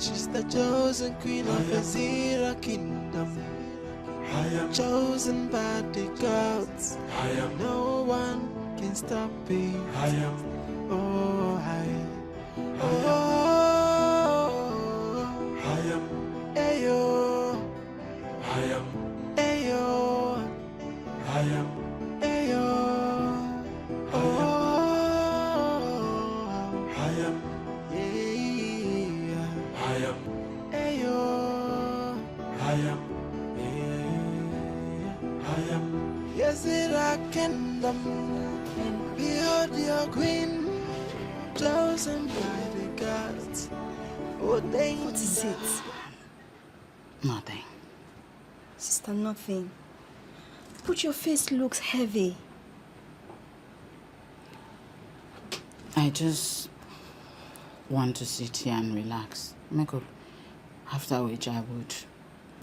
She's the chosen queen of Ezira kingdom. I am chosen by the gods. I am. No one can stop me. I am. Oh, I am. Ayo. I am. Ayo. I am. Ayo. I am. Yeah. I am. Ayo. I am. I am. Yes, it I kingdom. Behold your queen, chosen by the gods. Oh, what is it? Nothing. Sister, nothing. But your face looks heavy. I just want to sit here and relax. Make up. After which I would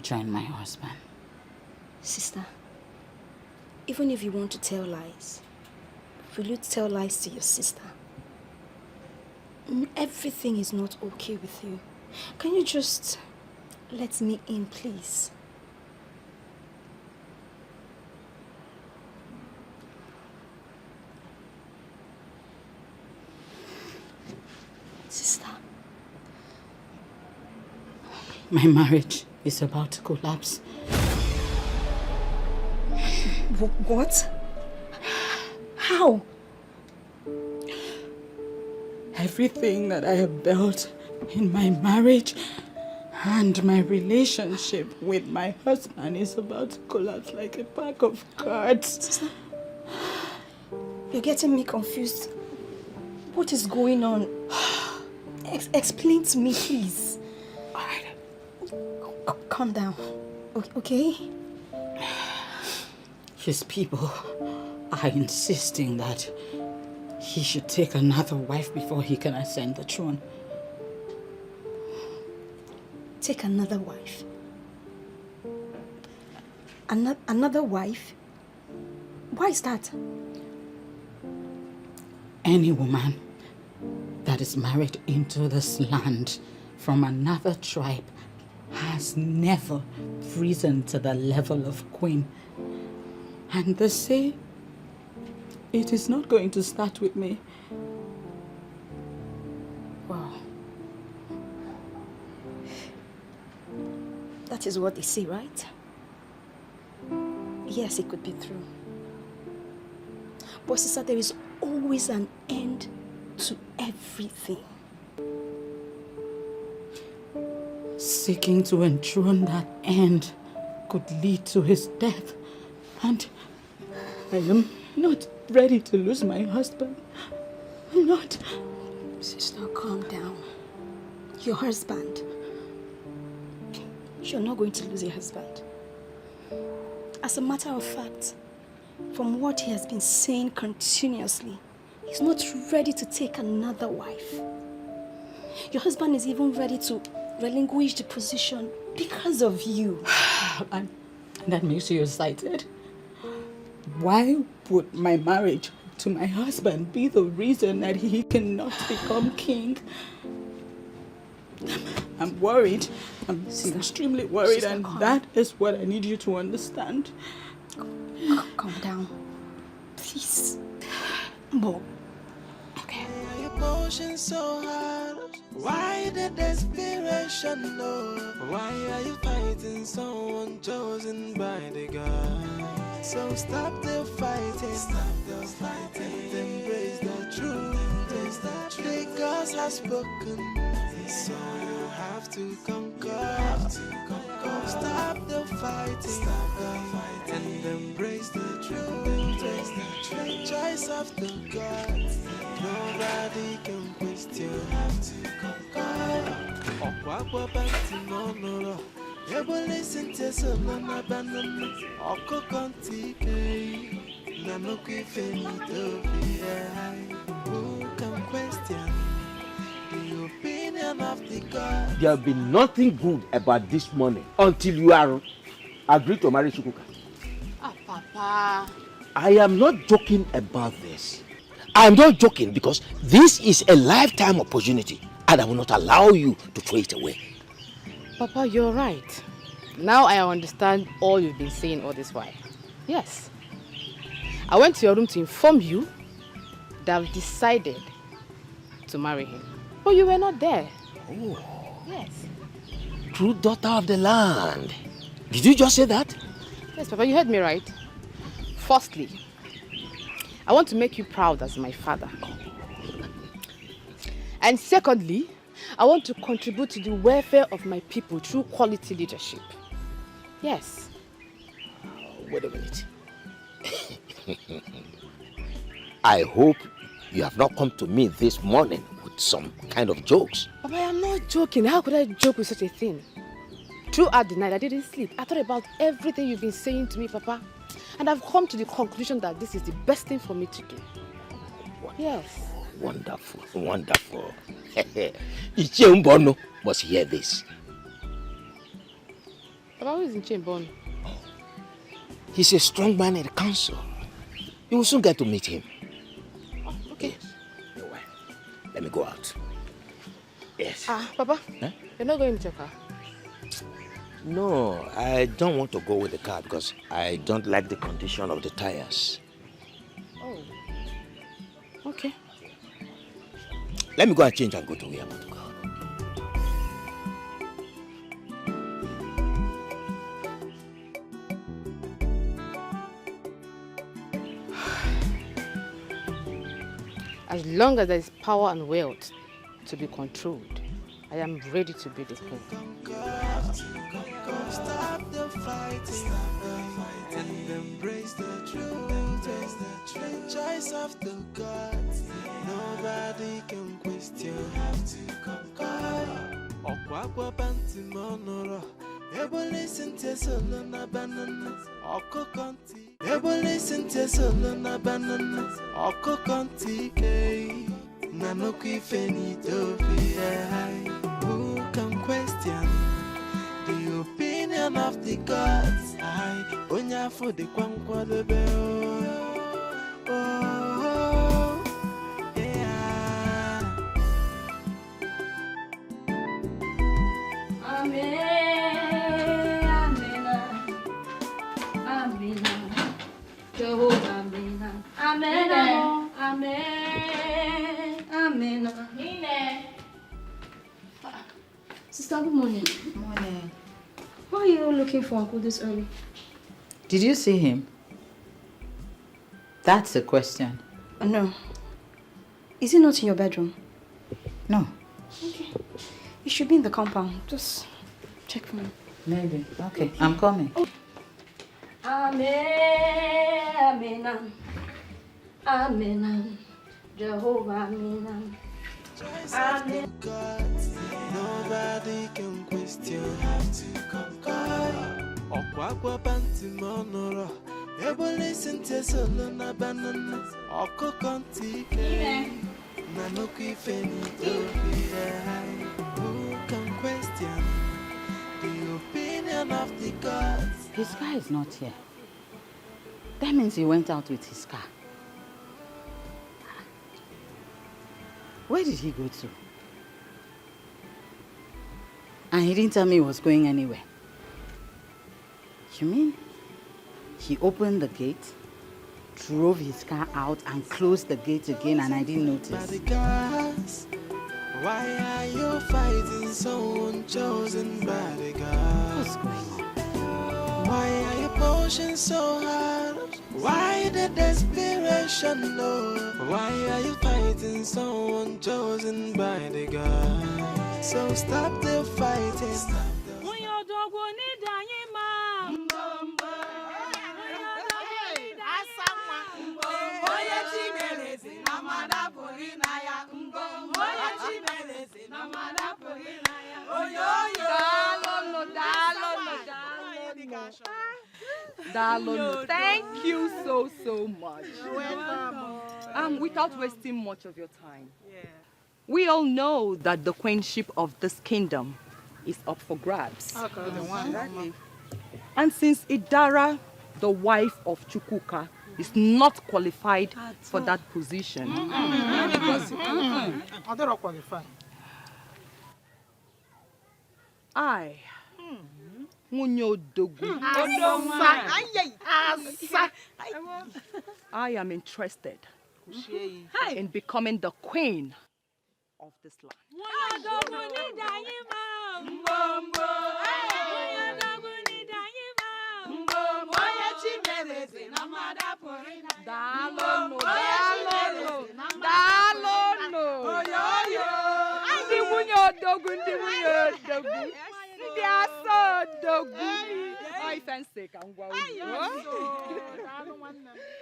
join my husband. Sister, even if you want to tell lies, will you tell lies to your sister? Everything is not okay with you. Can you just let me in, please? Sister. My marriage is about to collapse. What? How? Everything that I have built in my marriage and my relationship with my husband is about to collapse like a pack of cards. Sister, you're getting me confused. What is going on? Explain to me, please. All right. Calm down, okay? His people are insisting that he should take another wife before he can ascend the throne. Take another wife? Another wife? Why is that? Any woman that is married into this land from another tribe has never risen to the level of queen. And they say it is not going to start with me. Wow. That is what they say, right? Yes, it could be true. But sister, there is always an end to everything. Seeking to enthrone that end could lead to his death. And I am not ready to lose my husband. I'm not. Sister, calm down. Your husband. You're not going to lose your husband. As a matter of fact, from what he has been saying continuously, he's not ready to take another wife. Your husband is even ready to relinquish the position because of you. And that makes you excited. Why would my marriage to my husband be the reason that he cannot become king? I'm worried. I'm extremely worried, Sister, and calm. that is what I need you to understand. Calm down. Please. Mom. Okay. Emotion so hard. Why the desperation? question, no. Why are you fighting someone chosen by the God? So stop the fighting, and embrace the truth. The gods have spoken, so you have to conquer. Stop the fighting, and embrace the truth. The choice of the gods, nobody can question. Okwa banti monoro, ebo listen to someone abandon. Oko konti kei, na no kifenito be. Who can question the opinion of the God? There will be nothing good about this money until you are agreed to marry Chukwuka. Papa. I am not joking about this. I am not joking because this is a lifetime opportunity and I will not allow you to throw it away. Papa, you're right. Now I understand all you've been saying all this while. Yes. I went to your room to inform you that I've decided to marry him. But you were not there. Oh. Yes. True daughter of the land. Did you just say that? Yes, Papa, you heard me right. Firstly, I want to make you proud as my father. And secondly, I want to contribute to the welfare of my people through quality leadership. Yes. Wait a minute. I hope you have not come to me this morning with some kind of jokes. Papa, I am not joking. How could I joke with such a thing? Throughout the night, I didn't sleep. I thought about everything you've been saying to me, Papa. And I've come to the conclusion that this is the best thing for me to do. Yes. Wonderful, wonderful. Ichembono must hear this. Papa, who is Ichembono? He's a strong man in the council. You will soon get to meet him. Oh, okay. Yes. Let me go out. Yes. Papa, you're not going to your car? No, I don't want to go with the car because I don't like the condition of the tires. Oh. Okay. Let me go and change and go to where I want to go. As long as there is power and wealth to be controlled, I am ready to be the king. Stop the fighting, and embrace the truth. The choice of the gods, nobody can question. Okwa banti monoro, ebo listen to solo na banana. Oko konti, ebo listen to solo na banana. Oko konti kei, na no kifenito be. Who can question the opinion of the gods? I onya for the kwankwa the bell. Oh, yeah. Amen, amen, amen, Jehovah, amen, amen, amen, amen. Ine. Sister, good morning. Good morning. Why are you looking for Uncle this early? Did you see him? That's a question. No. Is he not in your bedroom? No. Okay. He should be in the compound. Just check for me. Maybe. Okay, I'm coming. Oh. Amen, amen, amen, Jehovah, amen. Amen. Nobody can question. Okwa banti monoro, ebo listen to solo na banana. Oko konti kei, na no kifenito be. Who can question the opinion of the gods? His car is not here. That means he went out with his car. Where did he go to? And he didn't tell me he was going anywhere. You mean he opened the gate, drove his car out and closed the gate again and I didn't notice? Why are you fighting someone chosen by the gods? Why are you pushing so hard? Why the desperation, no? Why are you fighting someone chosen by the gods? So stop the fighting. Darling, thank you so much. Without wasting much of your time, we all know that the queenship of this kingdom is up for grabs. And since Idara, the wife of Chukwuka, is not qualified for that position, I, I am interested in becoming the queen of this land.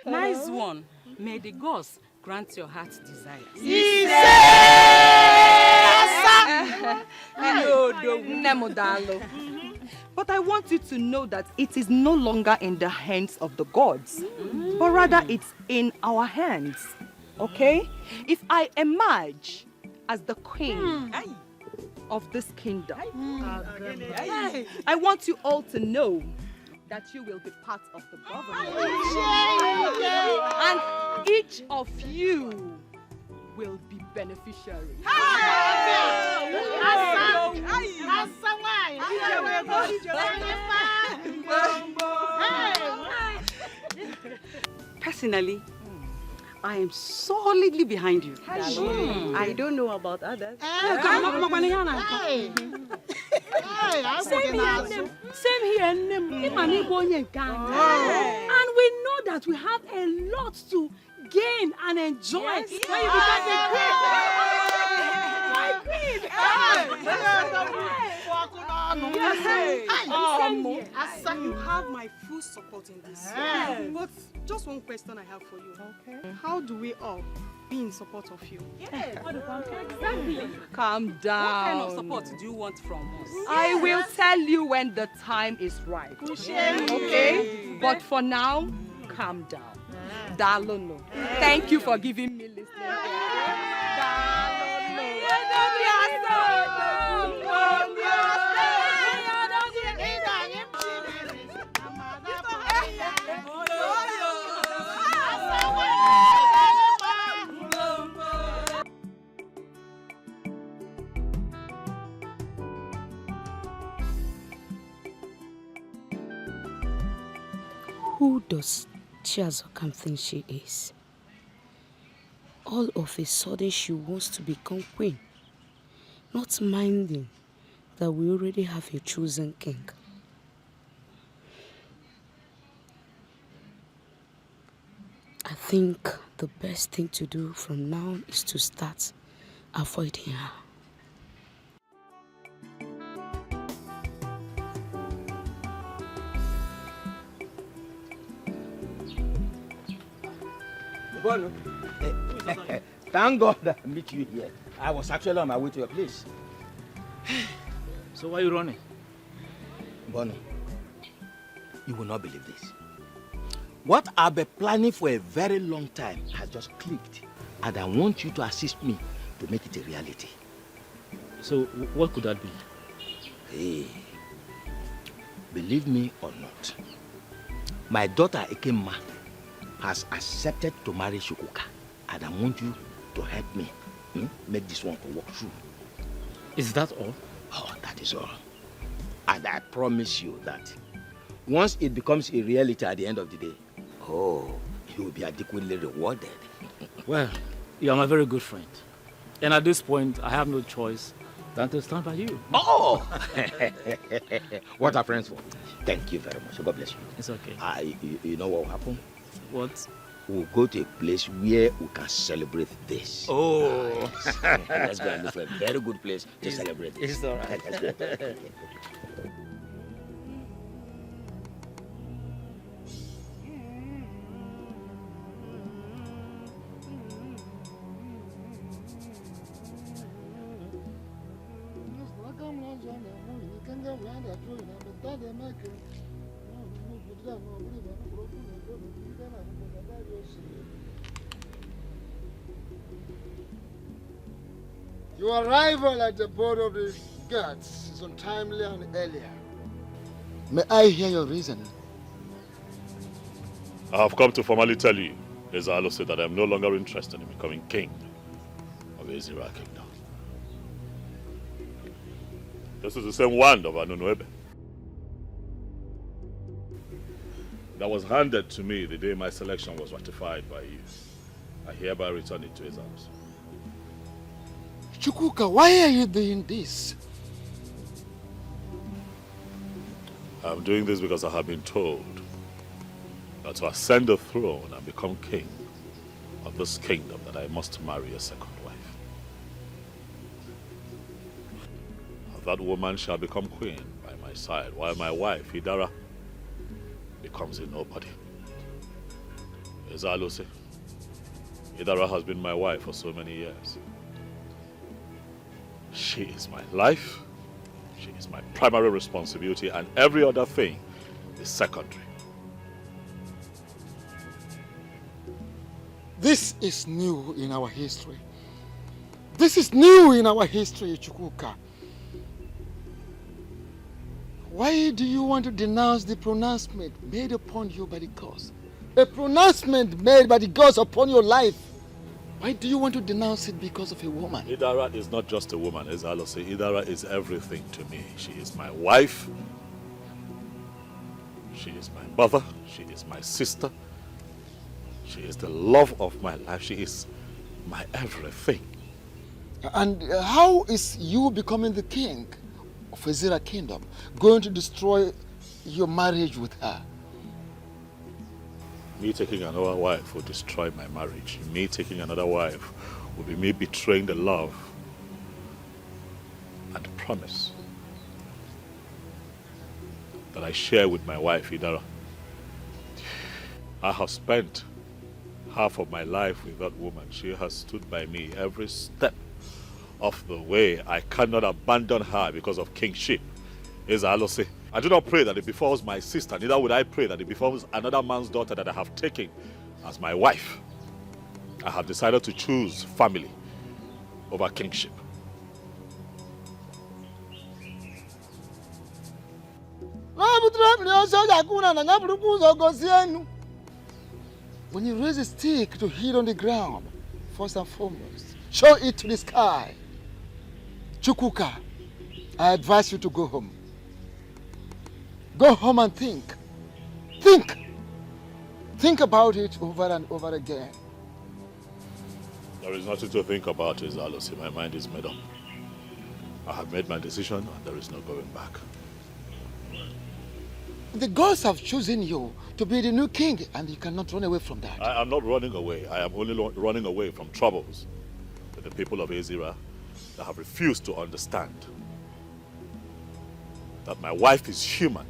Nice one. May the gods grant your heart's desires. But I want you to know that it is no longer in the hands of the gods, but rather it's in our hands. Okay? If I emerge as the queen of this kingdom, I want you all to know that you will be part of the government. And each of you will be beneficiaries. Personally, I am solidly behind you. I don't know about others. Same here. And we know that we have a lot to gain and enjoy when you become the queen. My queen! You have my full support in this. But just one question I have for you. Okay. How do we all be in support of you? Exactly. Calm down. What kind of support do you want from us? I will tell you when the time is right. Okay? But for now, calm down. Dalono. Thank you for giving me listening. Who does Chiazokam think she is? All of a sudden she wants to become queen, not minding that we already have a chosen king. I think the best thing to do from now is to start avoiding her. Bono, thank God that I meet you here. I was actually on my way to your place. So why are you running? Bono, you will not believe this. What I've been planning for a very long time has just clicked. And I want you to assist me to make it a reality. So what could that be? Hey, believe me or not, my daughter Ekemma has accepted to marry Chukwuka, and I want you to help me make this one to work through. Is that all? Oh, that is all. And I promise you that once it becomes a reality at the end of the day, oh, you will be adequately rewarded. Well, you are my very good friend. And at this point, I have no choice than to stand by you. Oh! What are friends for? Thank you very much. God bless you. It's okay. You know what will happen? What? We'll go to a place where we can celebrate this. Oh! Let's go and look for a very good place to celebrate this. It's all right. Let's go. Your arrival at the board of the guards is untimely and earlier. May I hear your reason? I have come to formally tell you, Eze Alose, that I am no longer interested in becoming king of Ezira Kingdom. This is the same wand of Anunuebe that was handed to me the day my selection was ratified by you. I hereby return it to Eze Alose. Chukwuka, why are you doing this? I'm doing this because I have been told that to ascend the throne and become king of this kingdom, that I must marry a second wife. That woman shall become queen by my side, while my wife, Idara, becomes a nobody. Eze Alose, Idara has been my wife for so many years. She is my life, she is my primary responsibility, and every other thing is secondary. This is new in our history. This is new in our history, Chukwuka. Why do you want to denounce the pronouncement made upon you by the gods? A pronouncement made by the gods upon your life. Why do you want to denounce it because of a woman? Idara is not just a woman, Eze Alose. Idara is everything to me. She is my wife. She is my mother. She is my sister. She is the love of my life. She is my everything. And how is you becoming the king of Ezira Kingdom going to destroy your marriage with her? Me taking another wife will destroy my marriage. Me taking another wife will be me betraying the love and promise that I share with my wife, Idara. I have spent half of my life with that woman. She has stood by me every step of the way. I cannot abandon her because of kingship. Eze Alose, I do not pray that it befalls my sister, neither would I pray that it befalls another man's daughter that I have taken as my wife. I have decided to choose family over kingship. When you raise a stick to hit on the ground, first and foremost, show it to the sky. Chukwuka, I advise you to go home. Go home and think. Think. Think about it over and over again. There is nothing to think about, Eze Alose. My mind is made up. I have made my decision and there is no going back. The gods have chosen you to be the new king and you cannot run away from that. I am not running away. I am only running away from troubles with the people of Ezira that have refused to understand that my wife is human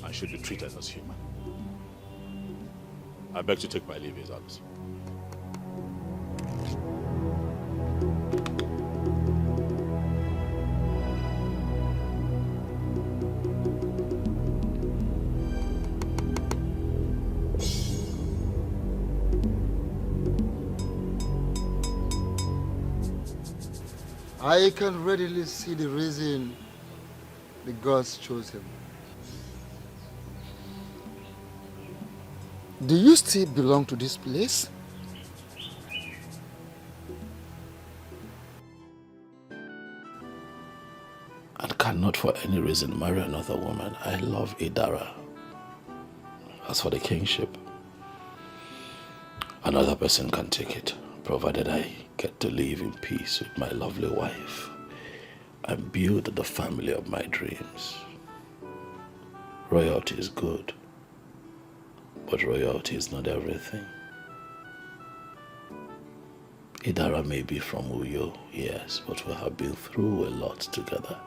and should be treated as human. I beg to take my leave, Eze Alose. I can readily see the reason the gods chose him. Do you still belong to this place? And cannot for any reason marry another woman. I love Idara. As for the kingship, another person can take it, provided I get to live in peace with my lovely wife and build the family of my dreams. Royalty is good, but royalty is not everything. Idara may be from Uyo, yes, but we have been through a lot together.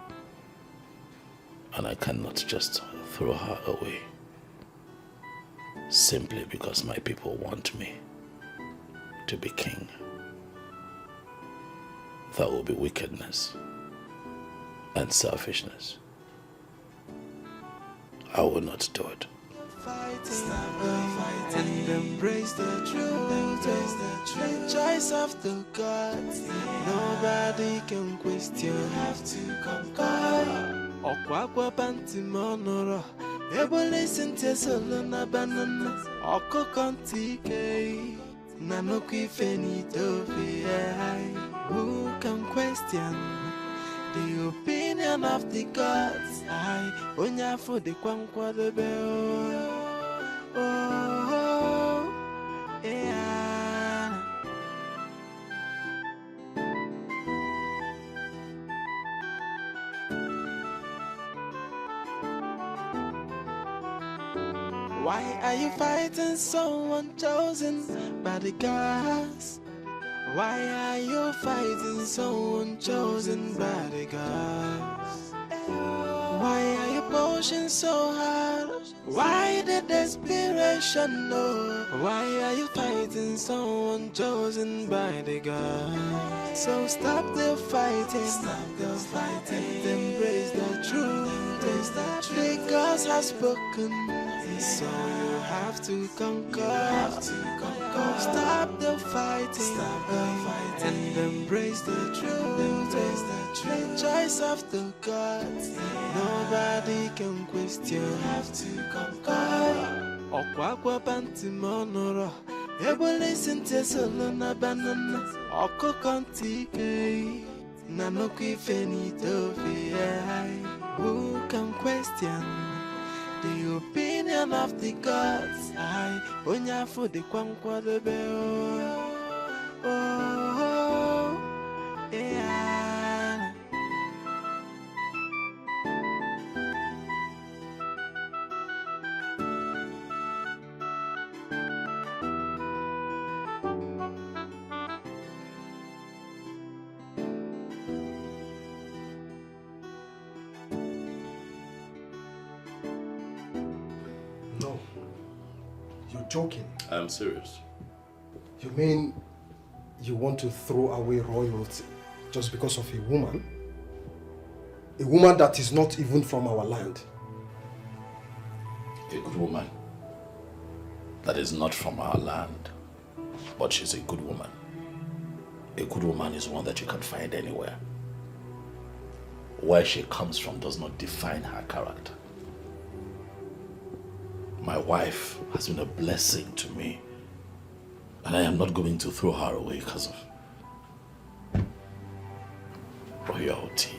And I cannot just throw her away simply because my people want me to be king. That will be wickedness and selfishness. I will not do it. And embrace the truth, the choice of the gods. Nobody can question. You have to conquer. Okwakwa panti monoro. Ebole sente solo na banana. Oko kontike. Nanoki fenito fi. Who can question the opinion of the gods? I onya for the kwankwa the bell. Oh, yeah. Why are you fighting someone chosen by the gods? Why are you fighting someone chosen by the gods? Why are you pushing so hard? Why the desperation? No. Why are you fighting someone chosen by the gods? So stop the fighting. Stop the fighting. And embrace the truth. The gods have spoken. So you have to conquer. Stop the fighting. Stop the fighting. And embrace the truth. The choice of the gods. Nobody can question. You have to conquer. Okwakwa panti monoro. Ebole sente solo na banana. Oko kontike. Nanoki fenito fi. Who can question the opinion of the gods? I onya for the kwankwa the bell. Oh, yeah. No. You're joking. I'm serious. You mean you want to throw away royalty just because of a woman? A woman that is not even from our land. A good woman that is not from our land, but she's a good woman. A good woman is one that you can find anywhere. Where she comes from does not define her character. My wife has been a blessing to me, and I am not going to throw her away because of royalty.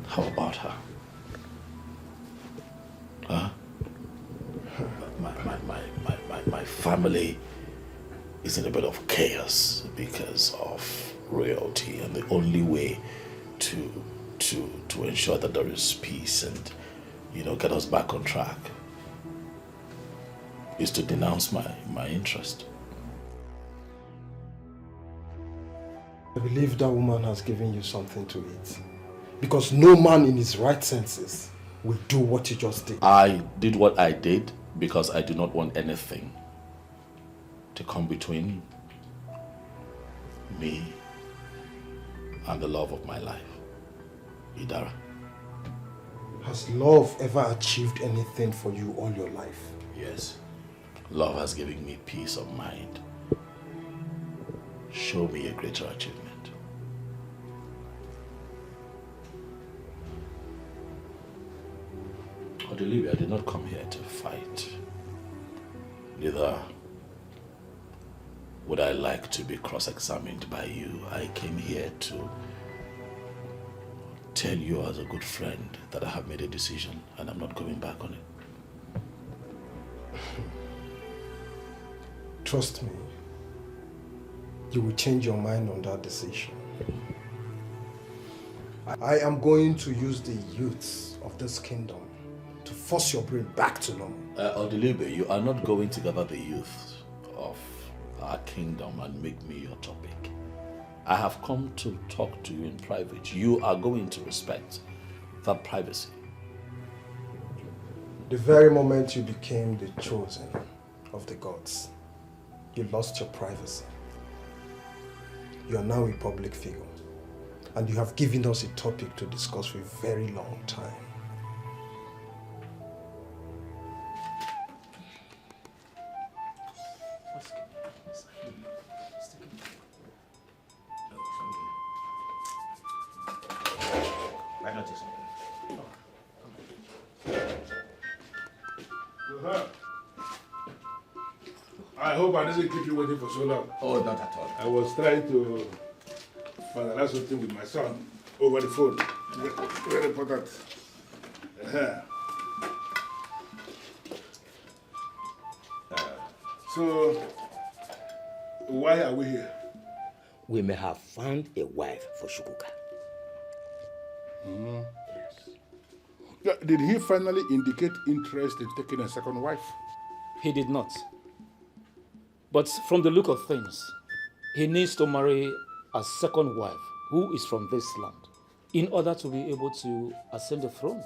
How about her? Huh? My family is in a bit of chaos because of royalty, and the only way to ensure that there is peace and, you know, get us back on track is to denounce my interest. I believe that woman has given you something to eat. Because no man in his right senses will do what you just did. I did what I did because I do not want anything to come between me and the love of my life, Idara. Has love ever achieved anything for you all your life? Yes. Love has given me peace of mind. Show me a greater achievement. Olivia, I did not come here to fight. Neither would I like to be cross-examined by you. I came here to tell you as a good friend that I have made a decision and I'm not going back on it. Trust me. you will change your mind on that decision. I am going to use the youths of this kingdom to force your brain back to normal. Odilibe, you are not going to gather the youth of our kingdom and make me your topic. I have come to talk to you in private. You are going to respect that privacy. The very moment you became the chosen of the gods, you lost your privacy. You are now a public figure, and you have given us a topic to discuss for a very long time. I hope I didn't keep you waiting for so long. Oh, not at all. I was trying to finalize something with my son over the phone. Very important. So, why are we here? We may have found a wife for Shukuka. Yes. Did he finally indicate interest in taking a second wife? He did not. But from the look of things, he needs to marry a second wife who is from this land in order to be able to ascend the throne.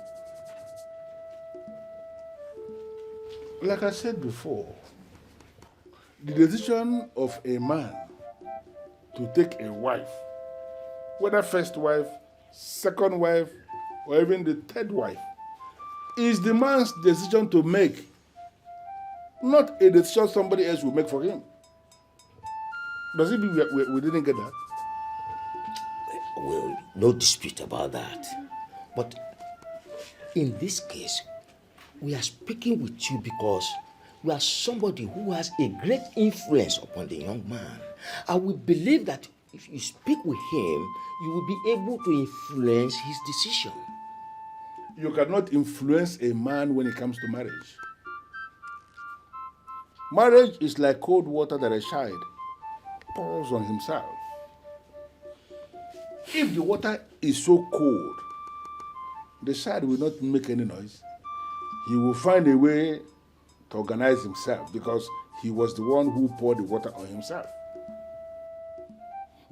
Like I said before, the decision of a man to take a wife, whether first wife, second wife, or even the third wife, is the man's decision to make, not a decision somebody else will make for him. Does it mean we didn't get that? Well, no dispute about that. But in this case, we are speaking with you because we are somebody who has a great influence upon the young man. And we believe that if you speak with him, you will be able to influence his decision. You cannot influence a man when it comes to marriage. Marriage is like cold water that a child pours on himself. If the water is so cold, the child will not make any noise. He will find a way to organize himself because he was the one who poured the water on himself.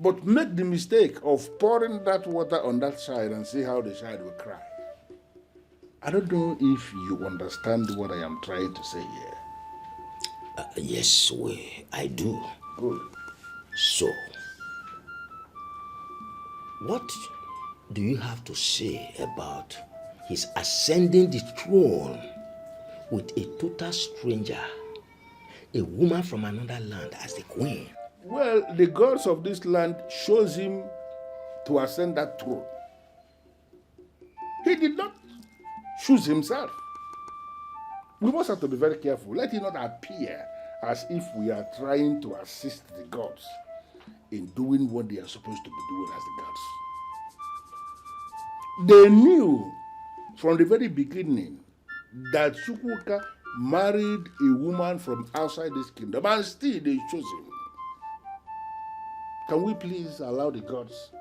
But make the mistake of pouring that water on that child and see how the child will cry. I don't know if you understand what I am trying to say here. Yes, I do. Good. So, what do you have to say about his ascending the throne with a total stranger, a woman from another land as the queen? Well, the gods of this land chose him to ascend that throne. He did not choose himself. We must have to be very careful. Let it not appear as if we are trying to assist the gods in doing what they are supposed to be doing as the gods. They knew from the very beginning that Chukwuka married a woman from outside this kingdom, and still they chose him. Can we please allow the gods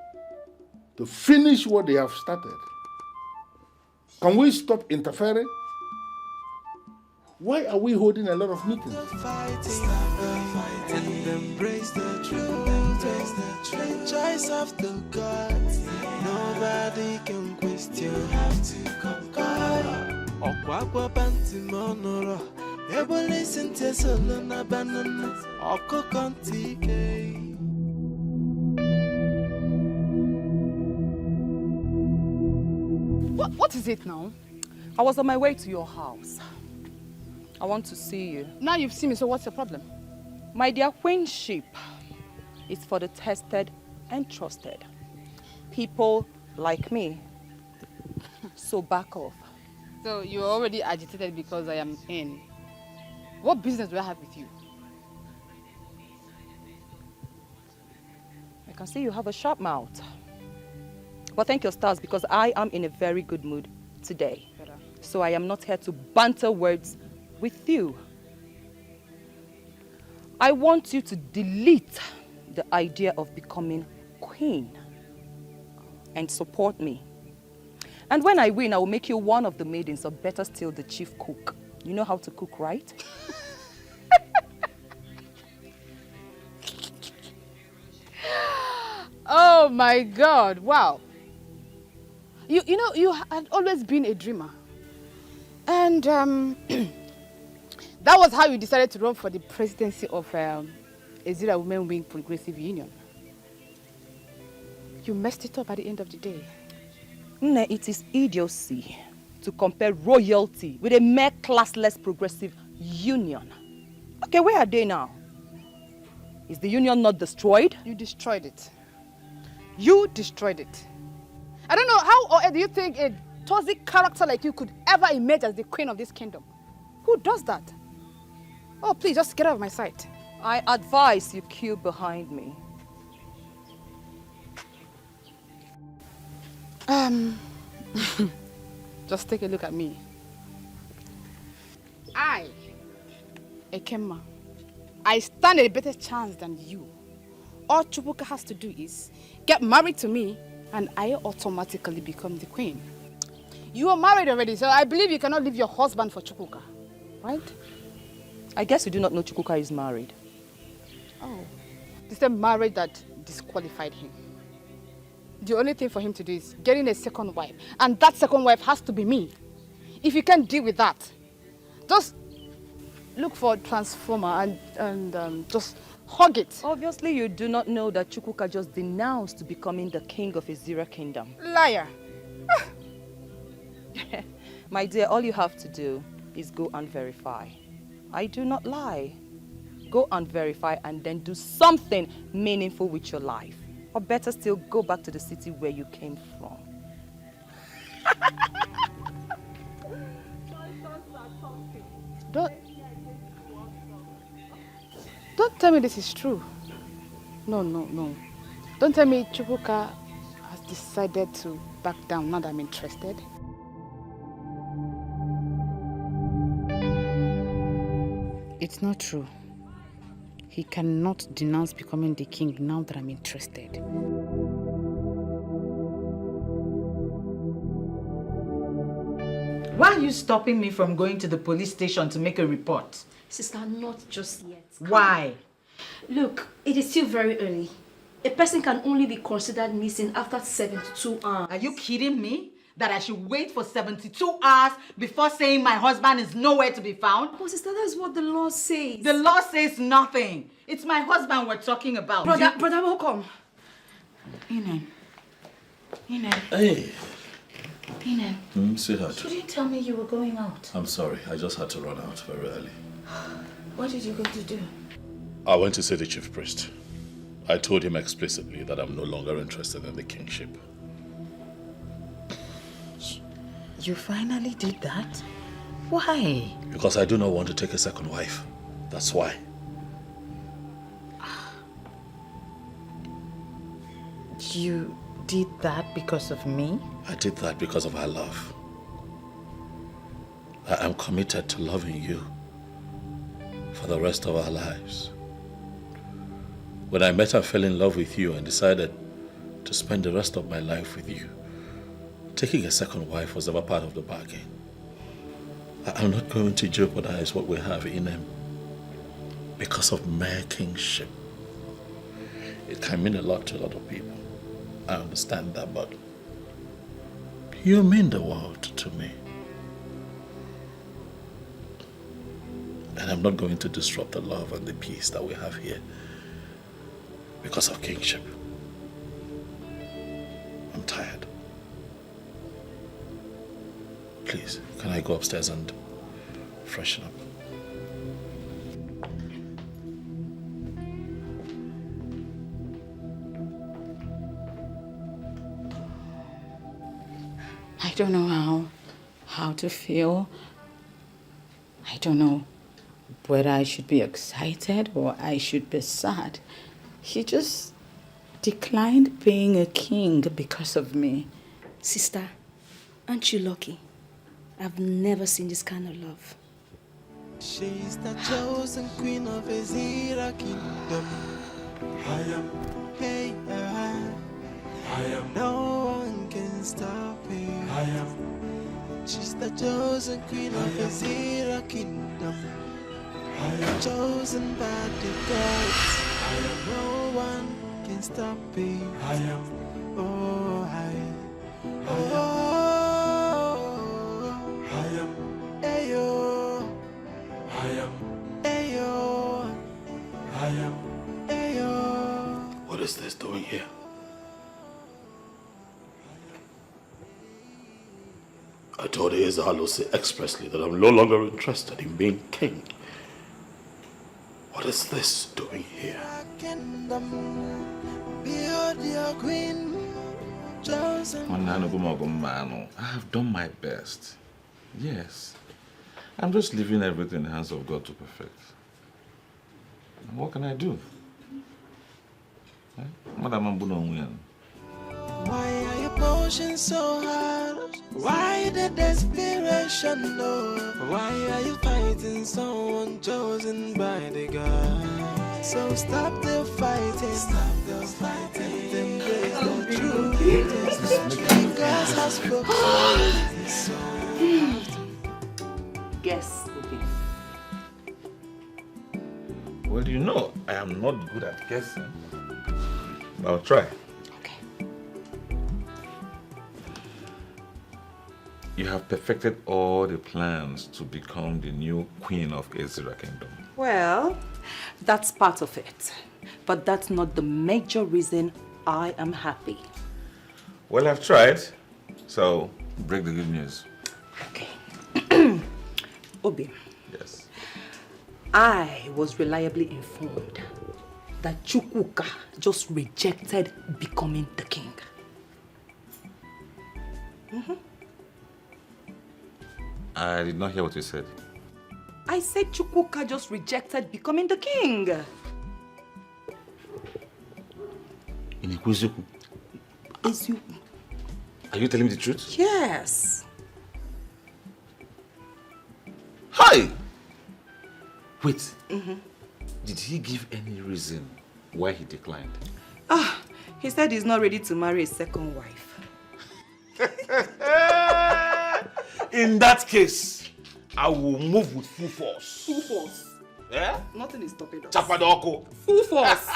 to finish what they have started? Can we stop interfering? Why are we holding a lot of meetings? And embrace the truth, the choice of the gods. Nobody can question. You have to conquer. Okwakwa banti monoro. Ebo listen to solo na banana. Oko kontike. What is it now? I was on my way to your house. I want to see you. Now you've seen me, so what's the problem? My dear queenship is for the tested and trusted. People like me. So back off. So you're already agitated because I am in. What business do I have with you? I can see you have a sharp mouth. But thank your stars because I am in a very good mood today. So I am not here to banter words with you. I want you to delete the idea of becoming queen and support me. And when I win, I will make you one of the maidens, or better still, the chief cook. You know how to cook, right? Oh my God, wow. You know, you had always been a dreamer. And that was how you decided to run for the presidency of Ezira Women Wing Progressive Union. You messed it up at the end of the day. No, it is idiocy to compare royalty with a mere classless progressive union. Okay, where are they now? Is the union not destroyed? You destroyed it. You destroyed it. I don't know how do you think a toxic character like you could ever emerge as the queen of this kingdom? Who does that? Oh, please, just get out of my sight. I advise you queue behind me. Just take a look at me. Ekema, I stand a better chance than you. All Chukwuka has to do is get married to me and I automatically become the queen. You are married already, so I believe you cannot leave your husband for Chukwuka, right? I guess you do not know Chukwuka is married. Oh, the same marriage that disqualified him. The only thing for him to do is getting a second wife, and that second wife has to be me. If you can't deal with that, just look for a transformer and just hug it. Obviously, you do not know that Chukwuka just denounced becoming the king of Ezira Kingdom. Liar. My dear, all you have to do is go and verify. I do not lie. Go and verify and then do something meaningful with your life. Or better still, go back to the city where you came from. Don't tell me this is true. No. Don't tell me Chukwuka has decided to back down now that I'm interested. It's not true. He cannot denounce becoming the king now that I'm interested. Why are you stopping me from going to the police station to make a report? Sister, not just yet. Why? Look, it is still very early. A person can only be considered missing after 72 hours. Are you kidding me? That I should wait for 72 hours before saying my husband is nowhere to be found? Oh, sister, that's what the law says. The law says nothing. It's my husband we're talking about. Brother, welcome. Ini. Hey. Ini. Sweetheart. You didn't tell me you were going out. I'm sorry. I just had to run out very early. What did you go to do? I went to see the chief priest. I told him explicitly that I'm no longer interested in the kingship. You finally did that? Why? Because I do not want to take a second wife. That's why. You did that because of me? I did that because of our love. I am committed to loving you for the rest of our lives. When I met and fell in love with you and decided to spend the rest of my life with you, taking a second wife was never part of the bargain. I'm not going to jeopardize what we have in him because of mere kingship. It can mean a lot to a lot of people. I understand that, but you mean the world to me. And I'm not going to disrupt the love and the peace that we have here because of kingship. I'm tired. Please, can I go upstairs and freshen up? I don't know how to feel. I don't know whether I should be excited or I should be sad. He just declined being a king because of me. Sister, aren't you lucky? I've never seen this kind of love. She's the chosen queen of Ezira Kingdom. Hey, no one can stop her. She's the chosen queen of the Zero Kingdom. Chosen by the gods. No one can stop me. Oh, Ayo. Ayo. What is this doing here? I told Alose expressly that I'm no longer interested in being king. What is this doing here? I have done my best. Yes. I'm just leaving everything in the hands of God to perfect. And what can I do? Madam Ambuno. Why are you pushing so hard? Why the desperation, no? Why are you fighting someone chosen by the God? So stop the fighting, stop the fighting. Embrace the truth. Glass has broken. Guess, Well, you know, I am not good at guessing. But I'll try. You have perfected all the plans to become the new queen of Ezra Kingdom. Well, that's part of it. But that's not the major reason I am happy. Well, I've tried. So, break the good news. Okay. Obi. Yes. I was reliably informed that Chukwuka just rejected becoming the king. I did not hear what you said. I said Chukwuka just rejected becoming the king. In Ikuzuku? Eziokwu. Are you telling me the truth? Yes. Hi! Wait. Did he give any reason why he declined? He said he's not ready to marry a second wife. In that case, I will move with full force. Full force? Yeah? Nothing is stopping us. Chapadoko. Full force.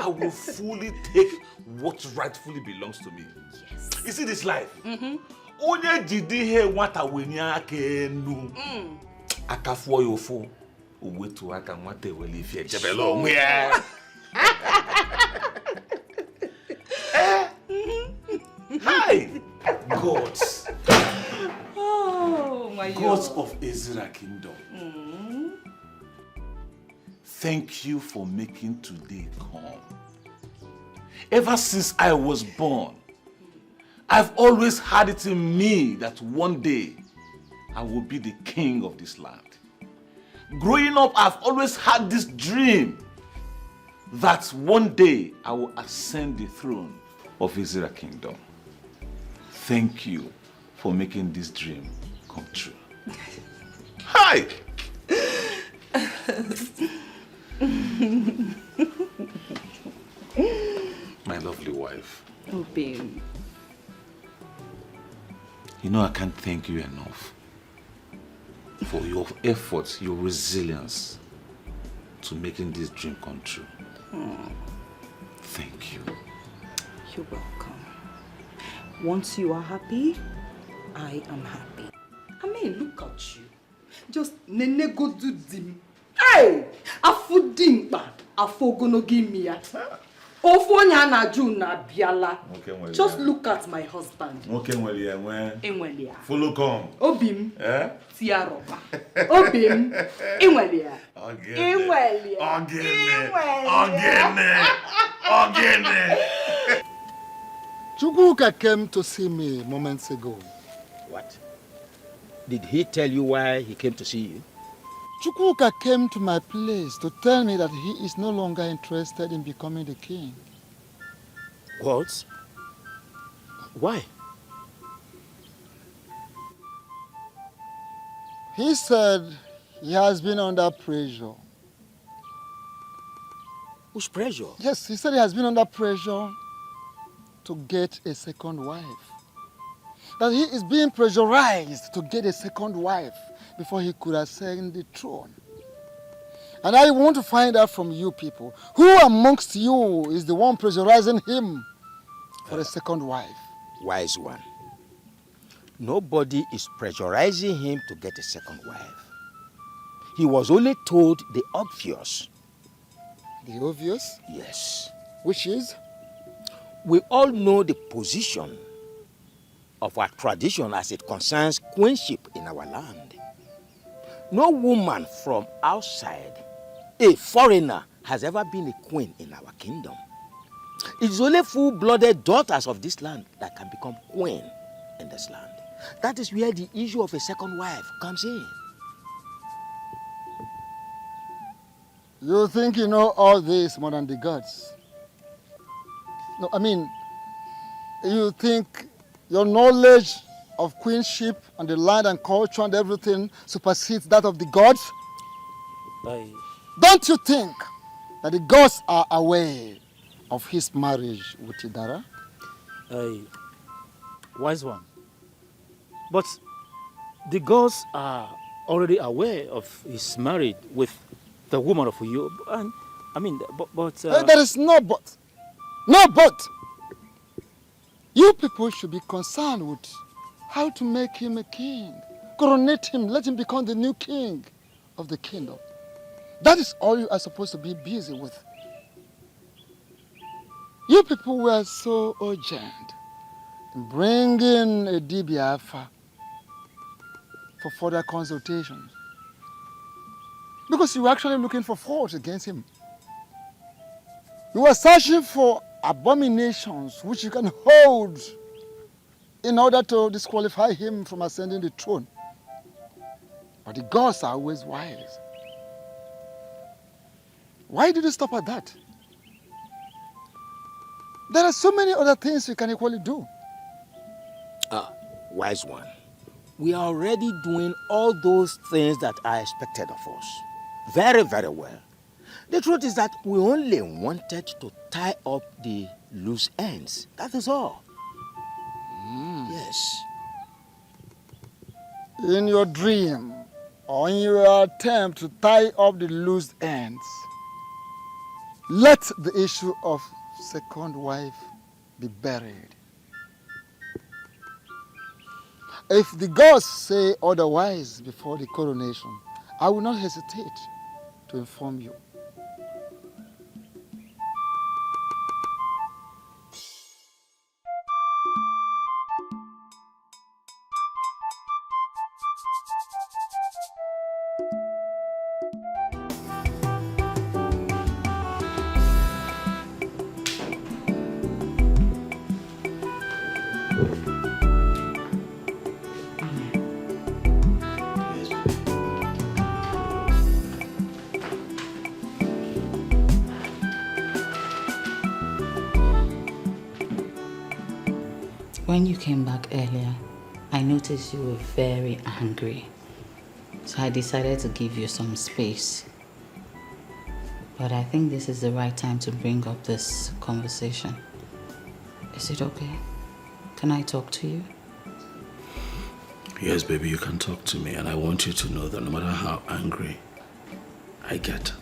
I will fully take what rightfully belongs to me. Yes. You see this life? Onye jidi he nwata wenye aka enu. Akafuo yofo. Owetu aka nwata wele ifi ejebelo onwe ya. Hi! Gods. Oh my God. Gods of Ezra Kingdom. Thank you for making today come. Ever since I was born, I've always had it in me that one day I will be the king of this land. Growing up, I've always had this dream that one day I will ascend the throne of Ezra Kingdom. Thank you for making this dream come true. Hi! My lovely wife. Oh, babe. You know I can't thank you enough for your efforts, your resilience to making this dream come true. Thank you. You're welcome. Once you are happy, I am happy. I mean, look at you. Just nene go do dim. Hey! Afu dimpa. Afu gono give me ya. Ofonya na juna biala. Just look at my husband. Okay, well, yeah, when. Enwelia. Follow come. Obim. Eh? Tiaroba. Obim. Enwelia. Ogene. Chukwuka came to see me moments ago. What? Did he tell you why he came to see you? Chukwuka came to my place to tell me that he is no longer interested in becoming the king. What? Why? He said he has been under pressure Whose pressure? Yes, he said he has been under pressure to get a second wife. That he is being pressurized to get a second wife before he could ascend the throne. And I want to find out from you people, who amongst you is the one pressurizing him for a second wife? Wise one. Nobody is pressurizing him to get a second wife. He was only told the obvious. The obvious? Yes. Which is? We all know the position of our tradition as it concerns queenship in our land. No woman from outside, a foreigner, has ever been a queen in our kingdom. It is only full-blooded daughters of this land that can become queen in this land. That is where the issue of a second wife comes in. You think you know all this more than the gods? No, I mean, you think your knowledge of queenship and the land and culture and everything supersedes that of the gods? Don't you think that the gods are aware of his marriage with Idara? Wise one. But the gods are already aware of his marriage with the woman of you. And I mean, but there is no but. No but. You people should be concerned with how to make him a king. Coronate him, let him become the new king of the kingdom. That is all you are supposed to be busy with. You people were so urgent in bringing a Dibiafa for further consultations. Because you were actually looking for faults against him. You were searching for abominations which you can hold in order to disqualify him from ascending the throne. But the gods are always wise. Why did you stop at that? There are so many other things you can equally do. Wise one. We are already doing all those things that are expected of us. Very, very well. The truth is that we only wanted to tie up the loose ends. That is all. Yes. In your dream, or in your attempt to tie up the loose ends, let the issue of second wife be buried. If the gods say otherwise before the coronation, I will not hesitate to inform you. When you came back earlier, I noticed you were very angry. So I decided to give you some space. But I think this is the right time to bring up this conversation. Is it okay? Can I talk to you? Yes, baby, you can talk to me, and I want you to know that no matter how angry I get,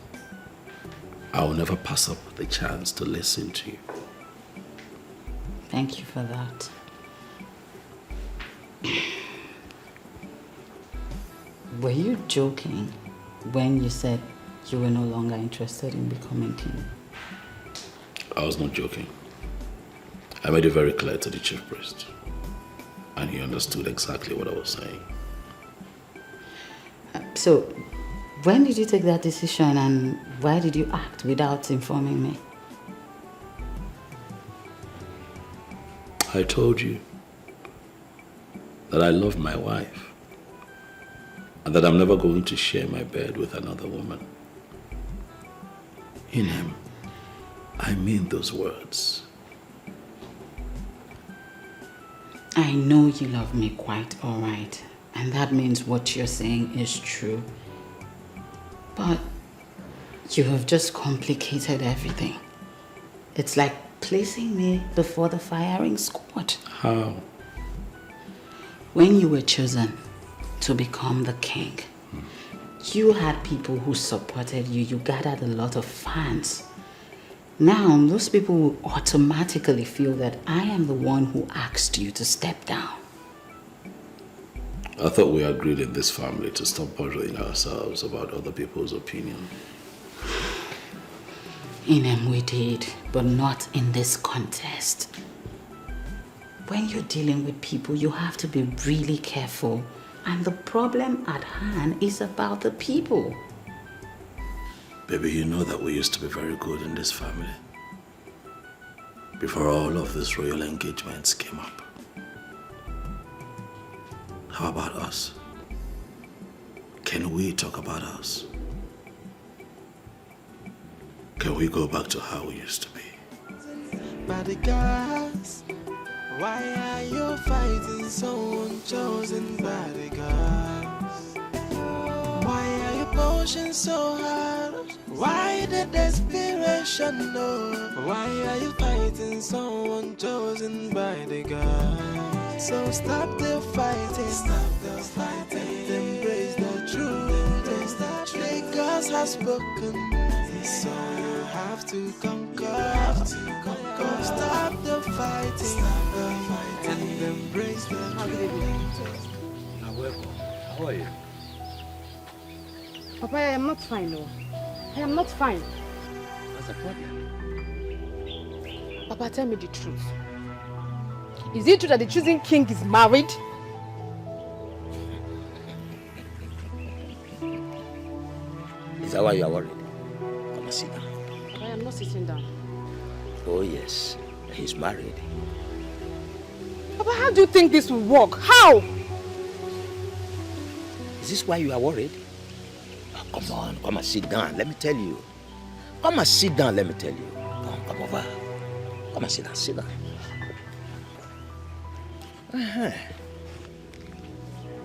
I will never pass up the chance to listen to you. Thank you for that. Were you joking when you said you were no longer interested in becoming king? I was not joking. I made it very clear to the chief priest, and he understood exactly what I was saying. So, when did you take that decision, and why did you act without informing me? I told you that I love my wife and that I'm never going to share my bed with another woman. In him, I mean those words. I know you love me quite all right, and that means what you're saying is true. But You have just complicated everything. It's like placing me before the firing squad. How? When you were chosen to become the king, you had people who supported you. You gathered a lot of fans. Now, those people will automatically feel that I am the one who asked you to step down. I thought we agreed in this family to stop bothering ourselves about other people's opinion. We did, but not in this contest. When you're dealing with people, you have to be really careful. And the problem at hand is about the people. Baby, you know that we used to be very good in this family. Before all of these royal engagements came up. How about us? Can we talk about us? Can we go back to how we used to be? Bodyguards, why are you fighting someone chosen bodyguards? Why are you pushing so hard? Why the desperation? No. Why are you fighting someone chosen by the God? So stop the fighting, and embrace the truth. The gods have spoken, so you have to conquer. Stop the fighting, and embrace the truth. How are you? Papa, I am not fine, no. I am not fine. What's the problem? Papa, tell me the truth. Is it true that the chosen king is married? Is that why you are worried? Come and sit down. I am not sitting down. Oh yes, he's married. Papa, how do you think this will work? How? Is this why you are worried? Oh, come on, come and sit down. Let me tell you. Come and sit down, let me tell you. Come over. Come and sit down, sit down.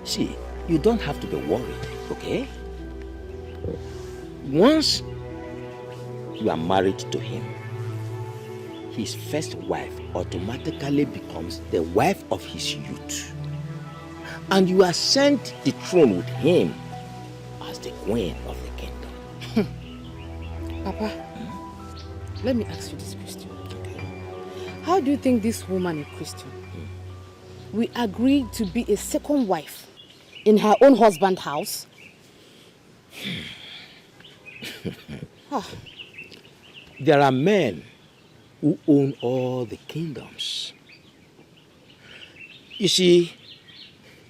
See, you don't have to be worried, okay? Once you are married to him, his first wife automatically becomes the wife of his youth. And you are sent the throne with him as the queen of the kingdom. Papa, let me ask you this question. How do you think this woman, a Christian, will agree to be a second wife in her own husband's house? There are men who own all the kingdoms. You see,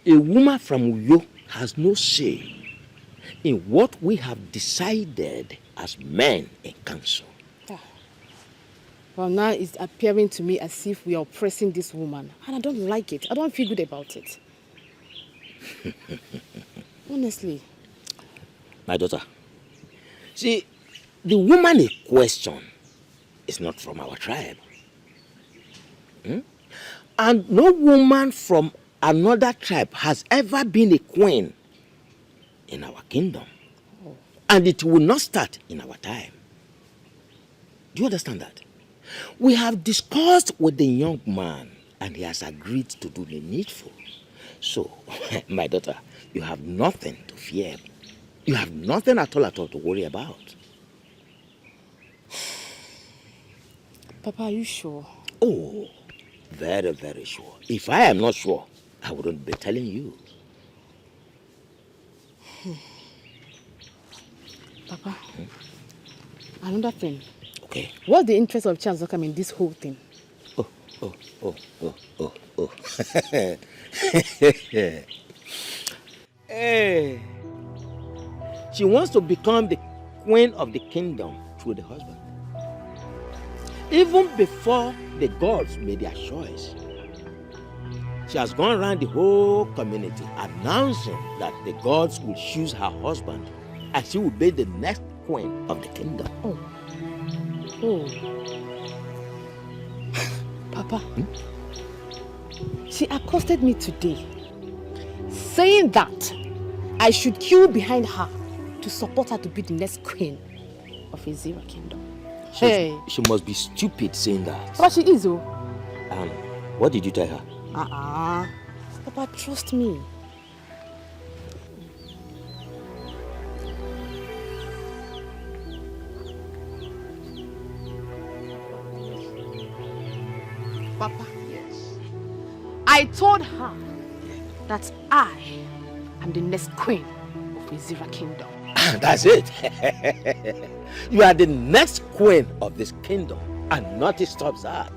a woman from Uyo has no say in what we have decided as men in council. Well, now it's appearing to me as if we are oppressing this woman. And I don't like it. I don't feel good about it. Honestly. My daughter, see, the woman in question is not from our tribe. And no woman from another tribe has ever been a queen in our kingdom. And it will not start in our time. Do you understand that? We have discussed with the young man and he has agreed to do the needful. So, my daughter, you have nothing to fear. You have nothing at all to worry about. Papa, are you sure? Oh, very, very sure. If I am not sure, I wouldn't be telling you. Papa, another thing. Okay. What's the interest of Charles Zokam in this whole thing? Oh. Hey. She wants to become the queen of the kingdom through the husband. Even before the gods made their choice, she has gone around the whole community announcing that the gods will choose her husband and she will be the next queen of the kingdom. Oh. Papa, she accosted me today, saying that I should queue behind her to support her to be the next queen. of Ezira Kingdom. She must be stupid saying that. But she is, oh. What did you tell her? Papa, trust me. Papa, yes. I told her that I am the next queen of Ezira Kingdom. That's it. You are the next queen of this kingdom, and nothing stops her.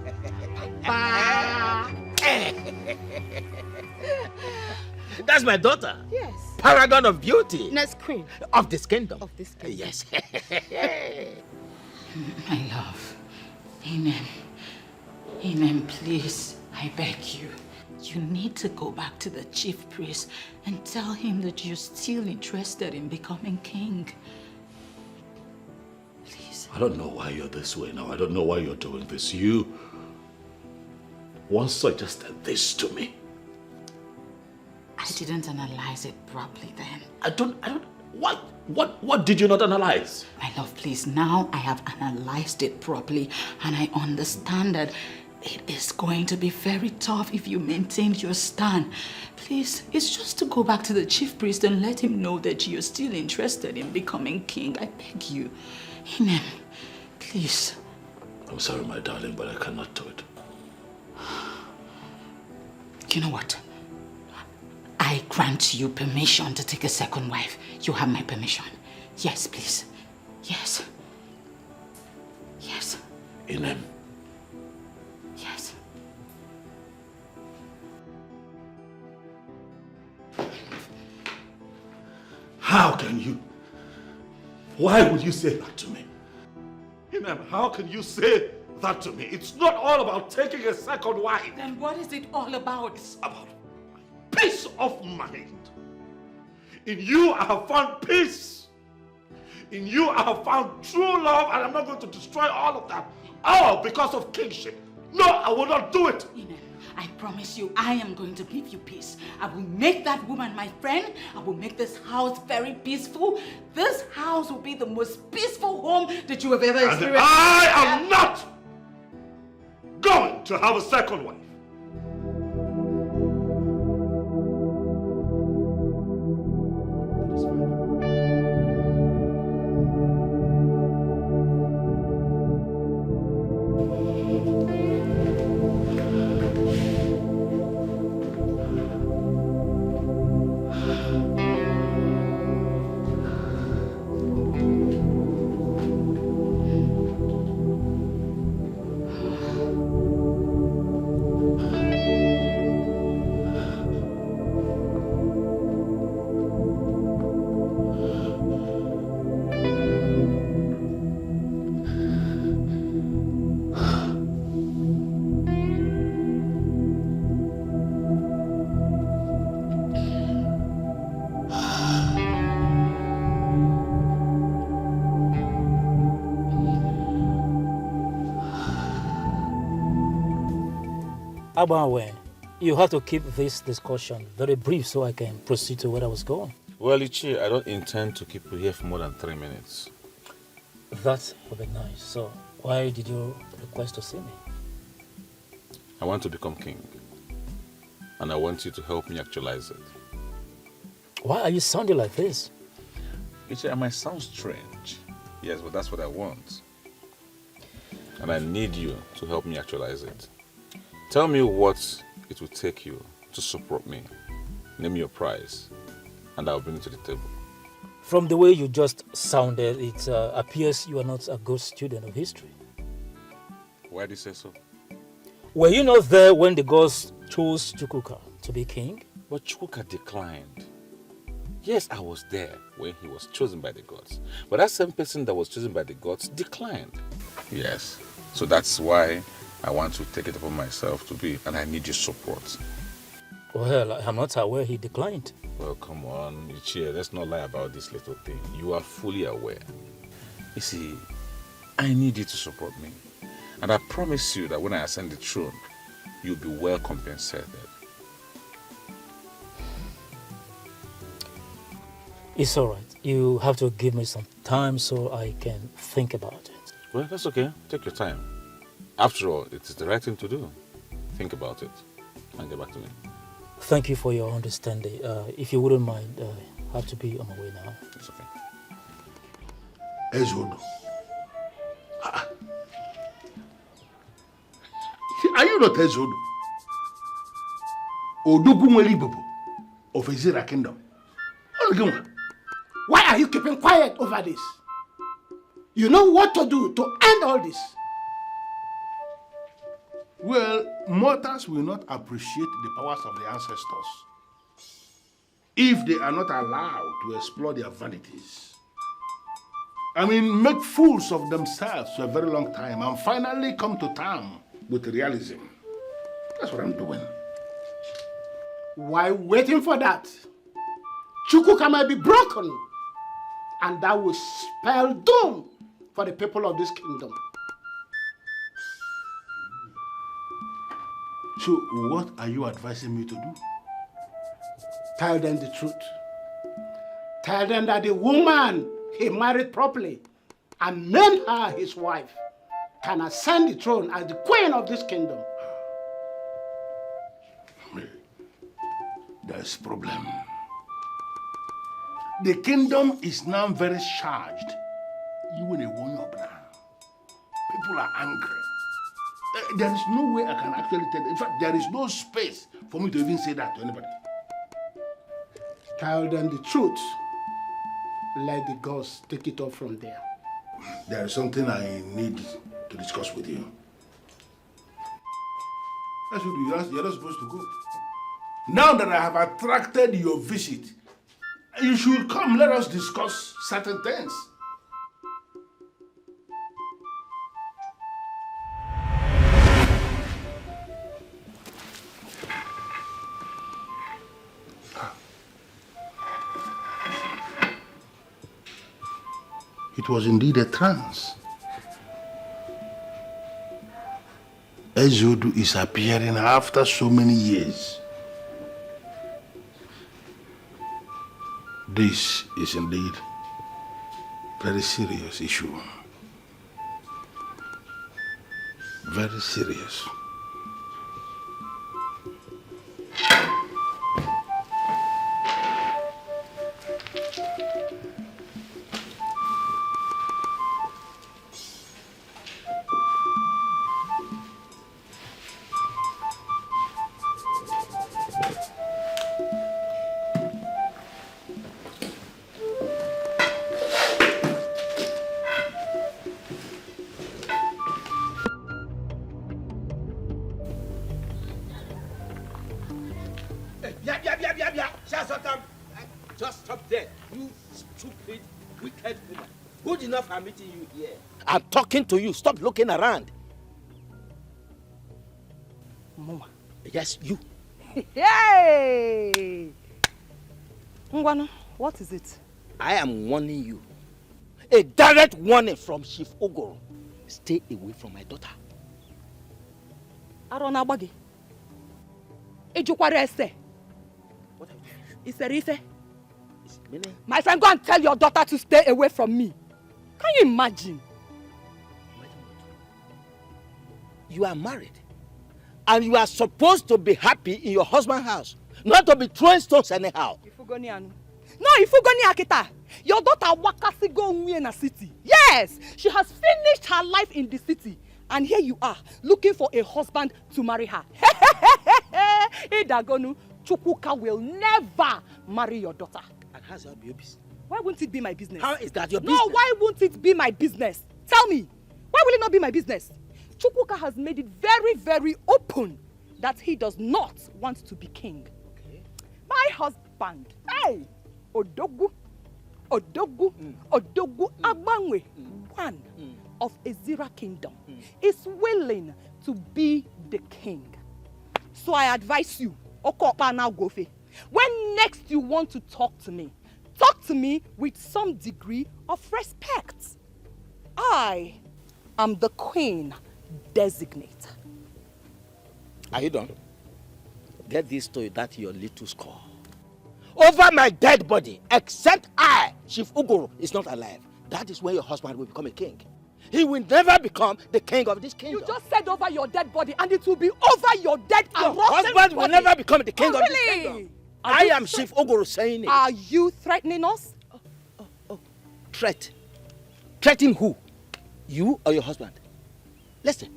That's my daughter. Yes. Paragon of beauty. Next queen of this kingdom. Of this kingdom. Yes. My love. Inem, please, I beg you. You need to go back to the chief priest and tell him that you're still interested in becoming king. Please. I don't know why you're this way now. I don't know why you're doing this. You once suggested this to me. I didn't analyze it properly then. What did you not analyze? My love, please, now I have analyzed it properly and I understand that it is going to be very tough if you maintain your stand. Please, it's just to go back to the chief priest and let him know that you're still interested in becoming king. I beg you. Inem, please. I'm sorry, my darling, but I cannot do it. You know what? I grant you permission to take a second wife. You have my permission. Yes, please. Yes. Yes. Inem. Yes. How can you? Why would you say that to me? Inem, how can you say that to me? It's not all about taking a second wife. Then what is it all about? It's about peace of mind. In you I have found peace. In you I have found true love, and I'm not going to destroy all of that. All because of kingship. No, I will not do it. Inem, I promise you, I am going to give you peace. I will make that woman my friend. I will make this house very peaceful. This house will be the most peaceful home that you have ever experienced. And I am not going to have a second wife. Abawe, you have to keep this discussion very brief so I can proceed to where I was going. Well, Ichi, I don't intend to keep you here for more than 3 minutes. That would be nice. So, why did you request to see me? I want to become king. And I want you to help me actualize it. Why are you sounding like this? Ichi, I might sound strange. Yes, but that's what I want. And I need you to help me actualize it. Tell me what it will take you to support me. Name your price, and I'll bring it to the table. From the way you just sounded, it appears you are not a good student of history. Why do you say so? Were you not there when the gods chose Chukwuka to be king? But Chukwuka declined. Yes, I was there when he was chosen by the gods. But that same person that was chosen by the gods declined. Yes, so that's why I want to take it upon myself to be, and I need your support. Well, I'm not aware he declined. Well, come on, Ichie, let's not lie about this little thing. You are fully aware. You see, I need you to support me. And I promise you that when I ascend the throne, you'll be well compensated. It's all right. You have to give me some time so I can think about it. Well, that's okay. Take your time. After all, it is the right thing to do. Think about it and get back to me. Thank you for your understanding. If you wouldn't mind, I have to be on my way now. It's okay. Ezodo. Are you not Ezodo? Odugunweli of Ezira Kingdom. Why are you keeping quiet over this? You know what to do to end all this. Well, mortals will not appreciate the powers of the ancestors if they are not allowed to explore their vanities. I mean, make fools of themselves for a very long time and finally come to terms with realism. That's what I'm doing. While waiting for that, Chukwuka might be broken, and that will spell doom for the people of this kingdom. So, what are you advising me to do? Tell them the truth. Tell them that the woman he married properly and named her his wife can ascend the throne as the queen of this kingdom. There's a problem. The kingdom is now very charged. You will not now. People are angry. There is no way I can actually tell. In fact, there is no space for me to even say that to anybody. Tell them the truth. Let the gods take it off from there. There is something I need to discuss with you. That's what you're not supposed to go. Now that I have attracted your visit, you should come. Let us discuss certain things. It was indeed a trance. Ezodo is appearing after so many years. This is indeed a very serious issue. Very serious. Just stop there, you stupid, wicked woman. Good enough I'm meeting you here. I'm talking to you. Stop looking around. Mama. Yes, you. Hey! Ngwanu, what is it? I am warning you. A direct warning from Chief Ogoro. Stay away from my daughter. Arona Bagi. Ejukwara ese. What are you doing? Ise. Meaning? My friend, go and tell your daughter to stay away from me. Can you imagine? You are married. And you are supposed to be happy in your husband's house. Not to be throwing stones anyhow. No, Ifugoni Akita. Your daughter Wakasi go in a city. Yes, she has finished her life in the city. And here you are, looking for a husband to marry her. Idagonu, Chukwuka will never marry your daughter. And how's that your business? Why won't it be my business? How is that your business? No, why won't it be my business? Tell me, why will it not be my business? Chukwuka has made it very, very open that he does not want to be king. Okay. My husband, hey, Odogu Agbangwe, one of Ezira Kingdom, is willing to be the king. So I advise you, Okopa now Gofe, when next you want to talk to me with some degree of respect. I am the queen designate. Are you done? Get this to that your little score. over my dead body, except I, Chief Uguru, is not alive, that is when your husband will become a king. He will never become the king of this kingdom. You just said over your dead body, and it will be over your dead and Your rotten husband will body. never become the king Oh, of this really? kingdom. I am Chief Uguru saying it. Are you threatening us? Threat? Threatening who? You or your husband? Listen,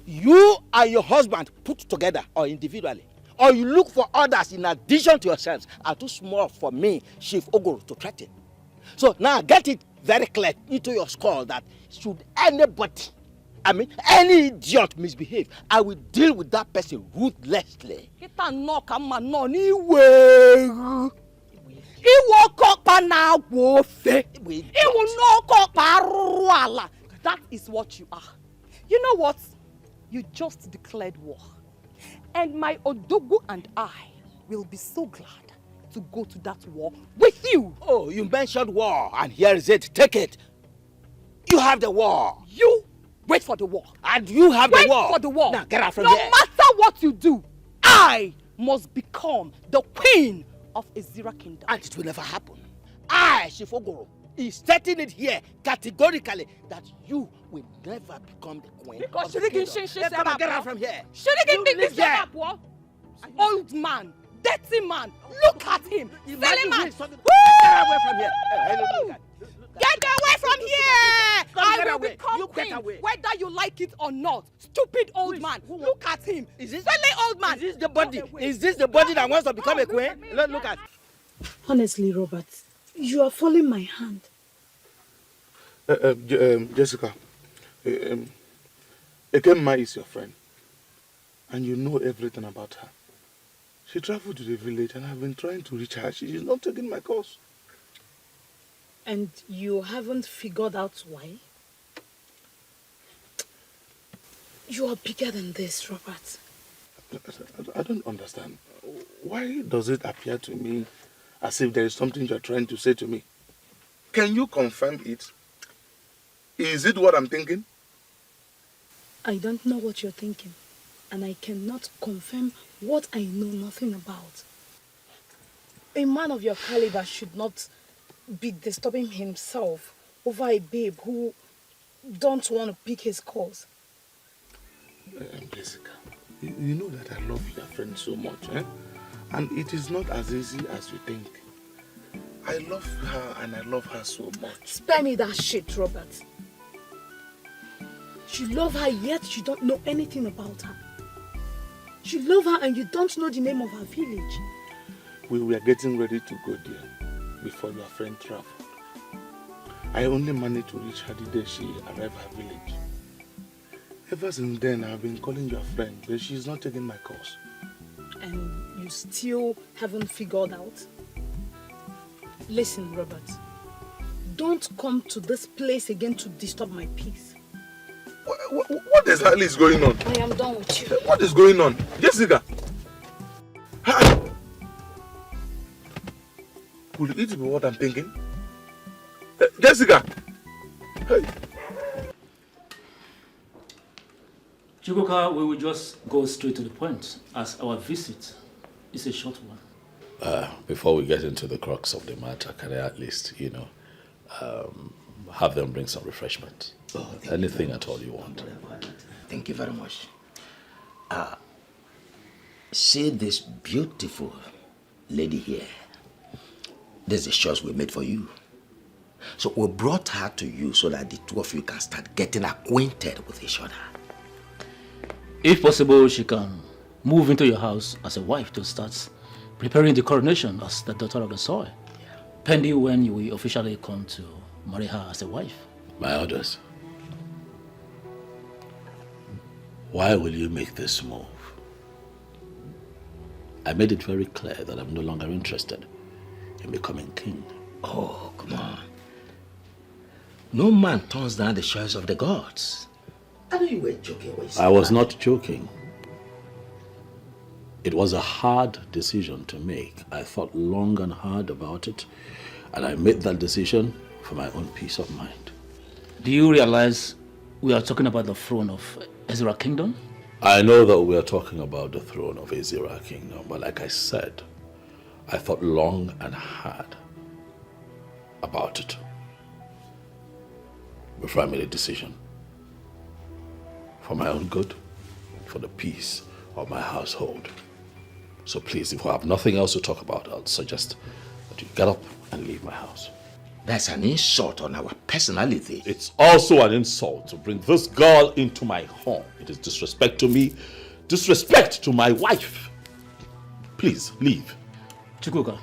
you and your husband put together or individually, or you look for others in addition to yourselves, are too small for me, Chief Uguru, to threaten. So now get it very clear into your skull that should anybody, any idiot misbehave, I will deal with that person ruthlessly. That is what you are. You know what? You just declared war. And my Odogu and I will be so glad to go to that war with you. Oh, you mentioned war, and here is it. Take it. You have the war. You wait for the war. And you have the war. Wait for the war. Now get out from no here. No matter what you do, I must become the queen of Ezira Kingdom. And it will never happen. I, Chief Uguru, is stating it here categorically that you will never become the queen. Because of the kingdom. Come on, get out from here. Old man, dirty man, look at him. Silly man. Get away from here. Get away from here! I will away. become You queen, get away. whether you like it or not. Stupid old man. Look at him. Is this silly old man? Is this the body? Is this the body that wants to become a queen? Look at. Honestly, Robert, you are following my hand. Jessica, Ekemma is your friend, and you know everything about her. She traveled to the village, and I've been trying to reach her. She is not taking my calls. And you haven't figured out why? You are bigger than this, Robert. I don't understand. Why does it appear to me as if there is something you're trying to say to me? Can you confirm it? Is it what I'm thinking? I don't know what you're thinking, and I cannot confirm what I know nothing about. A man of your caliber should not be disturbing himself over a babe who don't want to pick his calls. Jessica, you know that I love your friend so much, eh? And it is not as easy as you think. I love her and I love her so much. Spare me that shit, Robert. You love her, yet you don't know anything about her. You love her and you don't know the name of her village. We were getting ready to go there before your friend traveled. I only managed to reach her the day she arrived at her village. Ever since then, I've been calling your friend, but she's not taking my calls. And you still haven't figured out? Listen, Robert. Don't come to this place again to disturb my peace. What exactly is going on? I am done with you. What is going on? Jessica! Hi! Could it be what I'm thinking? Jessica! Hey! Chukwuka, we will just go straight to the point, as our visit is a short one. Before we get into the crux of the matter, can I at least, have them bring some refreshment? Anything at all you want. Thank you very much. See this beautiful lady here. This is the choice we made for you. So we brought her to you so that the two of you can start getting acquainted with each other. If possible, she can move into your house as a wife to start preparing the coronation as the daughter of the soil. Pending when you will officially come to marry her as a wife. My orders. Why will you make this move? I made it very clear that I'm no longer interested in becoming king. Oh, come on. No man turns down the choice of the gods. I know you were joking when you said I was that. not joking. It was a hard decision to make. I thought long and hard about it, and I made that decision for my own peace of mind. Do you realize we are talking about the throne of Ezira Kingdom? I know that we are talking about the throne of Ezira Kingdom, but like I said, I thought long and hard about it before I made a decision. For my own good, for the peace of my household. So please, if we have nothing else to talk about, I'll suggest that you get up and leave my house. That's an insult on our personality. It's also an insult to bring this girl into my home. It is disrespect to me, disrespect to my wife. Please, leave. Chukwuka,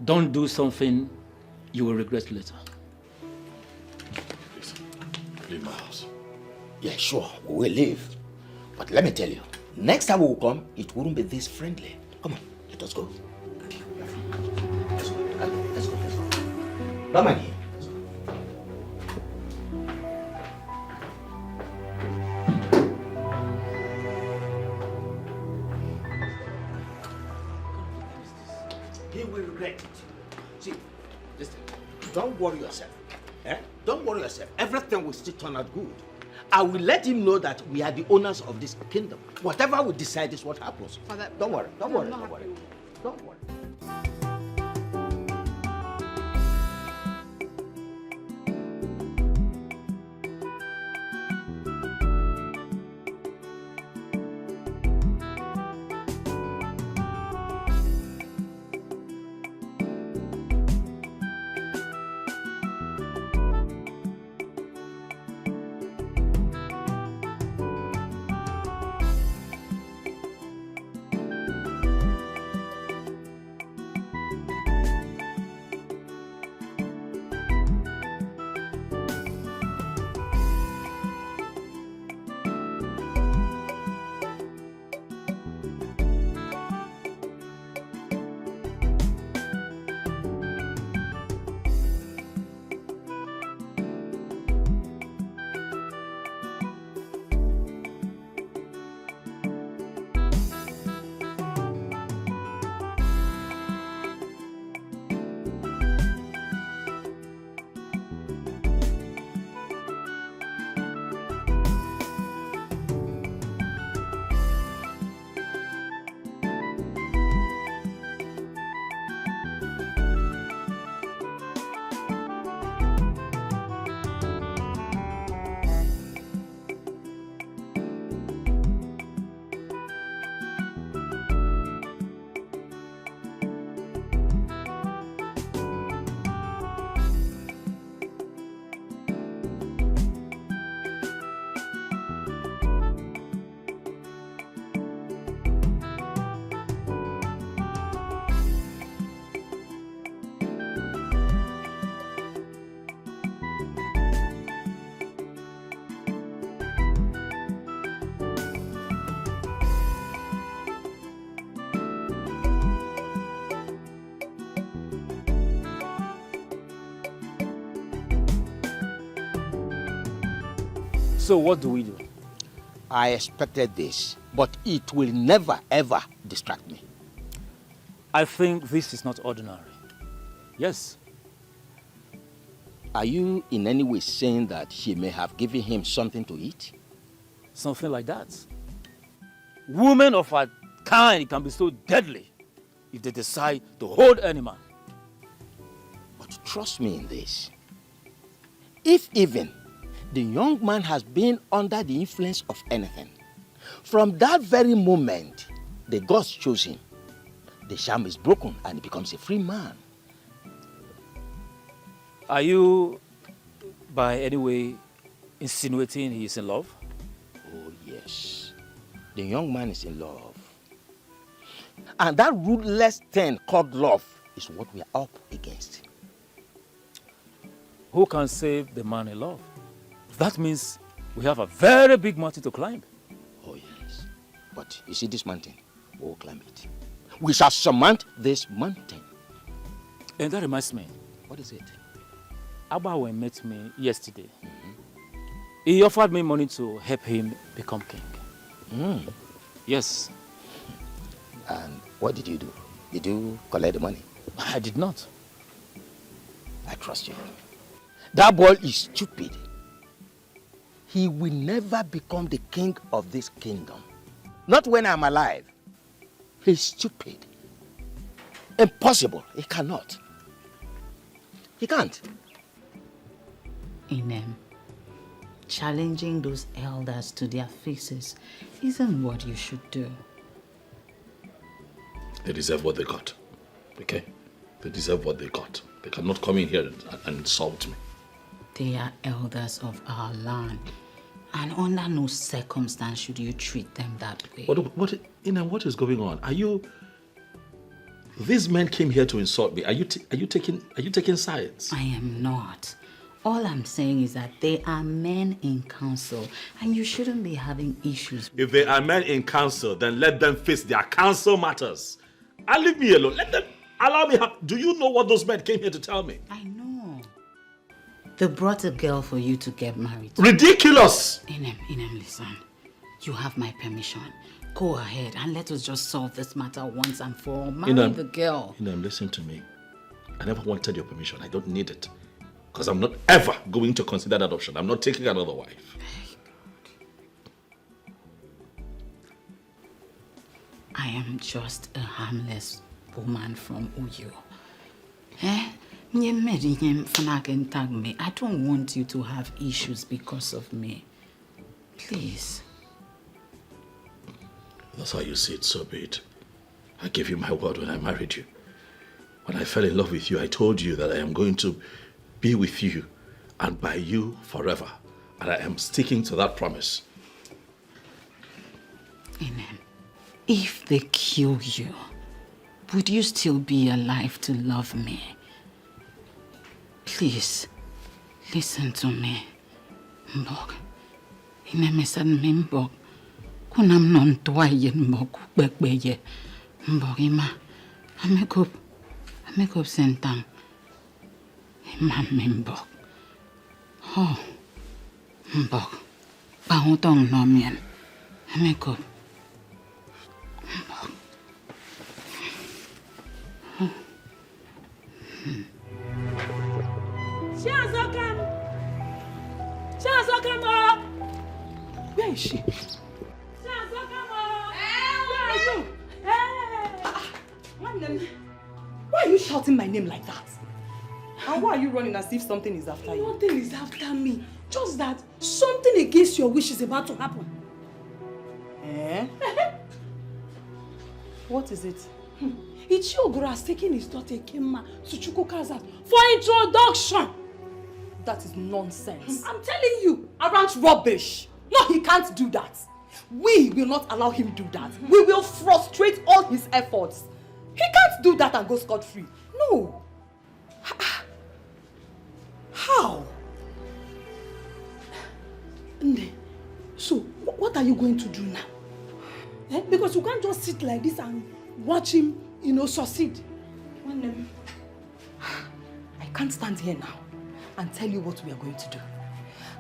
don't do something you will regret later. Please, leave my house. Yeah, sure, we will leave. But let me tell you, next time we will come, it wouldn't be this friendly. Come on, let us go. Let's go. Come on here. He will regret it. See, listen, don't worry yourself. Don't worry yourself. Everything will still turn out good. I will let him know that we are the owners of this kingdom. Whatever we decide is what happens. Father, don't worry. Don't no, worry. I'm not Don't worry. happy. Don't worry. So what do we do? I expected this, but it will never ever distract me. I think this is not ordinary. Yes. Are you in any way saying that she may have given him something to eat? Something like that. Women of our kind can be so deadly if they decide to hold any man. But trust me in this. If even the young man has been under the influence of anything, from that very moment the gods chose him, the charm is broken and he becomes a free man. Are you, by any way, insinuating he is in love? Oh yes, the young man is in love. And that ruthless thing called love is what we are up against. Who can save the man in love? That means we have a very big mountain to climb. Oh yes, but you see this mountain, we'll climb it. We shall surmount this mountain. And that reminds me. What is it? Abawe met me yesterday. He offered me money to help him become king. Yes. And what did you do? Did you collect the money? I did not. I trust you. That boy is stupid. He will never become the king of this kingdom. Not when I'm alive. He's stupid. Impossible. He cannot. He can't. Inem, challenging those elders to their faces isn't what you should do. They deserve what they got. Okay? They deserve what they got. They cannot come in here and insult me. They are elders of our land. And under no circumstance should you treat them that way. What is going on? Are you... These men came here to insult me. Are you taking sides? I am not. All I'm saying is that they are men in council and you shouldn't be having issues. If they are men in council, then let them face their council matters. And leave me alone. Let them allow me. Do you know what those men came here to tell me? I know. They brought a girl for you to get married to. Ridiculous! Inem, listen. You have my permission. Go ahead and let us just solve this matter once and for all. Marry the girl. Inem, listen to me. I never wanted your permission. I don't need it. Because I'm not ever going to consider that option. I'm not taking another wife. I am just a harmless woman from Uyo. I don't want you to have issues because of me. Please. That's how you see it, so be it. I gave you my word when I married you. When I fell in love with you, I told you that I am going to be with you and by you forever. And I am sticking to that promise. Inem, if they kill you, would you still be alive to love me? Please, listen to me. Mbok, Inem said Mbok, kunam non toye Mbok bekbeye. Mbok ima, amekup sentang. Mbok. Oh, Mbok. Pautong nomian. Amekup. Mbok. Shazokam! Where is she? Shazokam! Where are you? Hey! Why are you shouting my name like that? And why are you running as if something is after you? Nothing is after me. Just that something against your wish is about to happen. Eh? What is it? Ichiogoro has taken his daughter Kemma to Chukwuka's house for introduction. That is nonsense. I'm telling you. Arrant rubbish. No, he can't do that. We will not allow him do that. We will frustrate all his efforts. He can't do that and go scot-free. No. How? So, what are you going to do now? Because you can't just sit like this and watch him, succeed. I can't stand here now and tell you what we are going to do.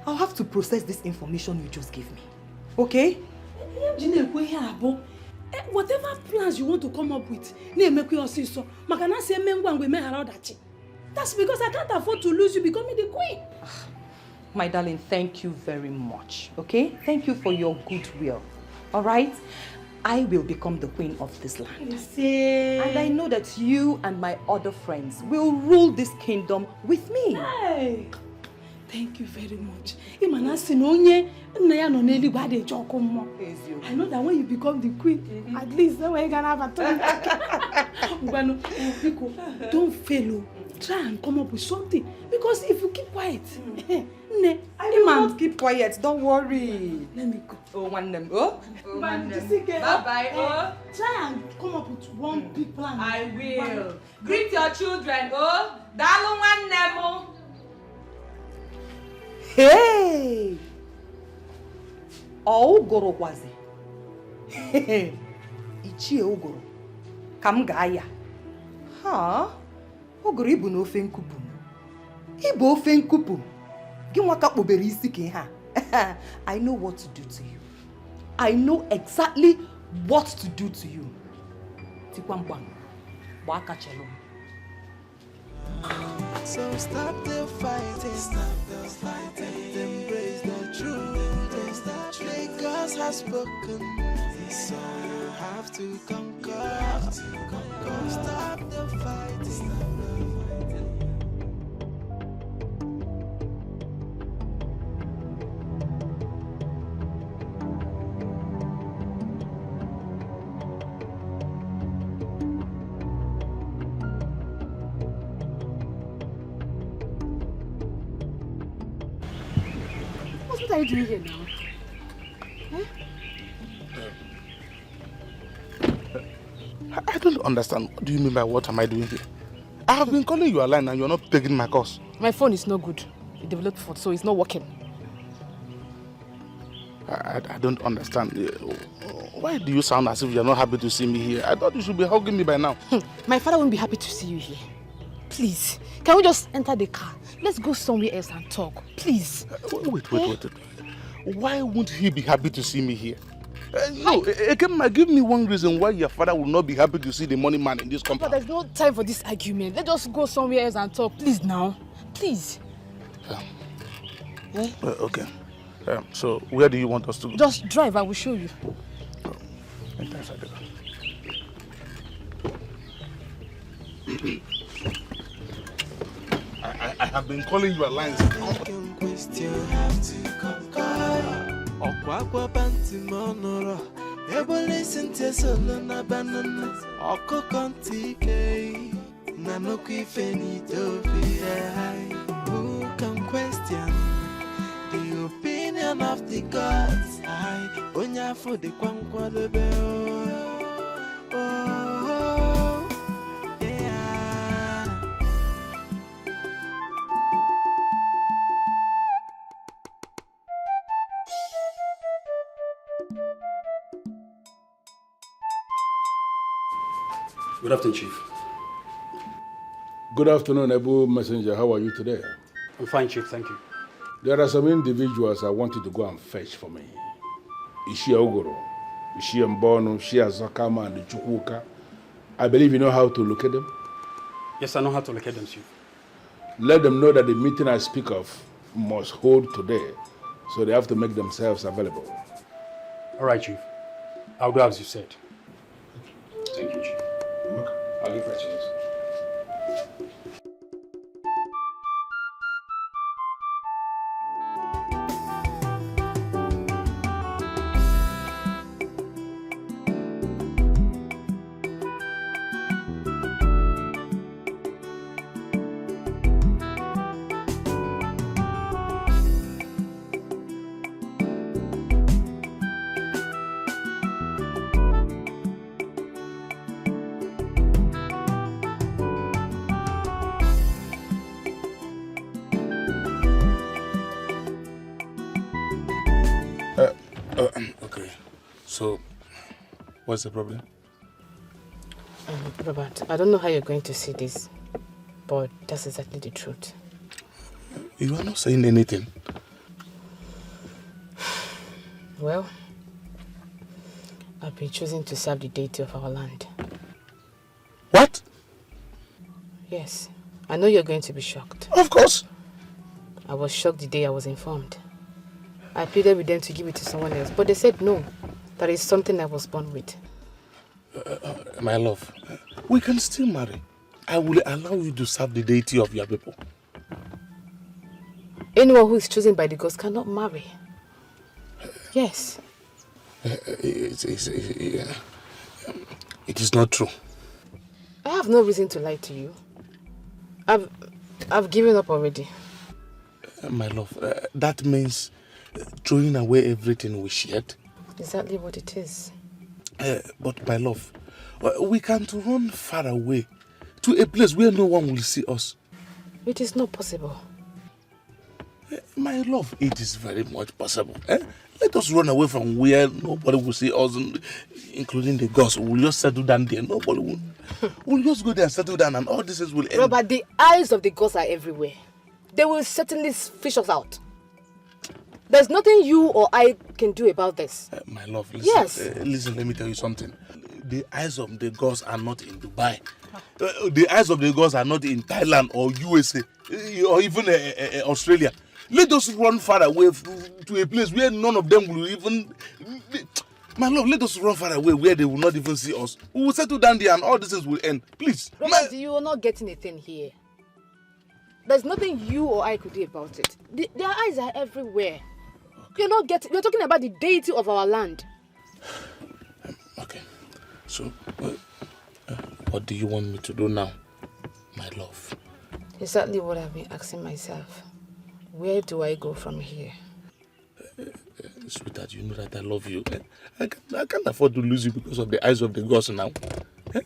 I'll have to process this information you just gave me. Okay? Whatever plans you want to come up with, that's because I can't afford to lose you becoming the queen. My darling, thank you very much. Okay? Thank you for your goodwill. Alright? I will become the queen of this land. And I know that you and my other friends will rule this kingdom with me. Hey. Thank you very much. I know that when you become the queen, at least then you can have a turn. Don't fail. Try and come up with something. Because if you keep quiet, I will not keep quiet. Don't worry. Let me go. Oh, one them. Oh, one them. Bye-bye. Oh. Try and come up with one big plan. I will. Greet your children. Oh, dalu one them. Hey! Ogoro kwazi. Ichie Ogoro. Kam gaya. Ha? Ogoro ibu na ofe nkupu. Ibu ofe nkupu. Ginwa ka kpobere isi ke ha. I know what to do to you. I know exactly what to do to you. Tikwambang. Baka chelo. So stop the fighting, embrace the truth. Lagos has spoken, so you have to conquer. Stop the are you doing here now? I don't understand. What do you mean by what am I doing here? I have been calling you a line and you're not taking my calls. My phone is no good. It developed fault, so it's not working. I don't understand. Why do you sound as if you're not happy to see me here? I thought you should be hugging me by now. My father won't be happy to see you here. Please, can we just enter the car? Let's go somewhere else and talk. Please. Wait. Why won't he be happy to see me here? No, give me one reason why your father will not be happy to see the money man in this compound. But there's no time for this argument. Let's just go somewhere else and talk. Please now. Please. Okay. So where do you want us to go? Just drive, I will show you. Enter inside the car. I have been calling you a line. Ọ̀pọ̀ bàǹtì mọ́nùrọ̀ ebole sente solo na banana ọkụkọ ntị ike na nnukwu ife n'Ethiopia. Who can question the opinion of the gods? Onye afọ dịkwa nkwadobe. Good afternoon, Chief. Good afternoon, Abu Messenger. How are you today? I'm fine, Chief. Thank you. There are some individuals I want you to go and fetch for me. Ishia Ogoro, Ishia Mbono, Ishia Zakama, and the Chukwuka. I believe you know how to locate them? Yes, I know how to locate them, Chief. Let them know that the meeting I speak of must hold today, so they have to make themselves available. All right, Chief. I'll do as you said. Thank you, Chief. I'll give right to this. Okay. So, what's the problem? Robert, I don't know how you're going to see this, but that's exactly the truth. You are not saying anything. Well, I've been choosing to serve the deity of our land. What? Yes. I know you're going to be shocked. Of course. I was shocked the day I was informed. I pleaded with them to give it to someone else, but they said no. That is something I was born with. My love, we can still marry. I will allow you to serve the deity of your people. Anyone who is chosen by the gods cannot marry. Yes. It is not true. I have no reason to lie to you. I've given up already. My love, that means throwing away everything we shared. Exactly what it is. But my love, we can't run far away to a place where no one will see us. It is not possible. My love, it is very much possible. Let us run away from where nobody will see us, including the gods. We'll just settle down there. Nobody will. We'll just go there and settle down and all this will end. Robert, the eyes of the gods are everywhere. They will certainly fish us out. There's nothing you or I can do about this. My love, listen. Yes. Listen, let me tell you something. The eyes of the gods are not in Dubai. The eyes of the gods are not in Thailand or USA or even Australia. Let us run far away to a place where none of them will even... My love, let us run far away where they will not even see us. We will settle down there and all this will end. Please. Robert, you are not getting a thing here. There's nothing you or I could do about it. Their eyes are everywhere. You're not getting... You're talking about the deity of our land. Okay. So, what do you want me to do now, my love? Exactly what I've been asking myself. Where do I go from here? Sweetheart, you know that I love you. I can't afford to lose you because of the eyes of the gods now. I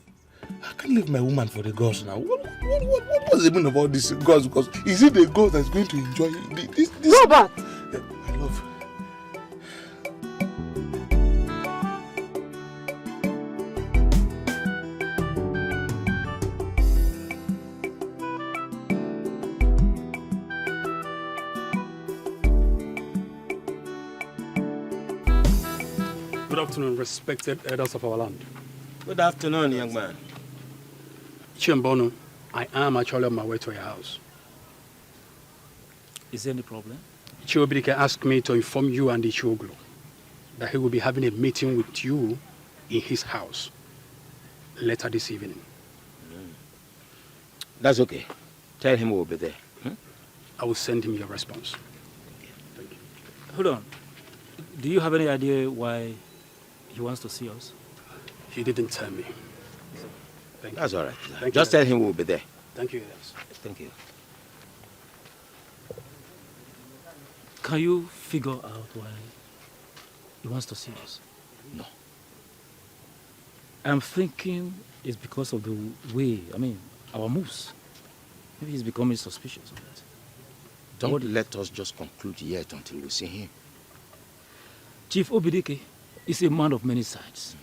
can't leave my woman for the gods now. What's the meaning of all these gods? Because is it the god that's going to enjoy this? Robert! I love you. Good afternoon, respected elders of our land. Good afternoon, young man. Chiembono, I am actually on my way to your house. Is there any problem? Chiobidike asked me to inform you and the Chioglu that he will be having a meeting with you in his house later this evening. That's okay. Tell him we'll be there. I will send him your response. Thank you. Hold on. Do you have any idea why he wants to see us? He didn't tell me. Thank you. That's all right. Thank Just you. tell him we'll be there. Thank you, yes. Thank you. Can you figure out why he wants to see us? No. I'm thinking it's because of the way, our moves. Maybe he's becoming suspicious of that. Don't let us just conclude yet until we see him. Chief Obidike is a man of many sides.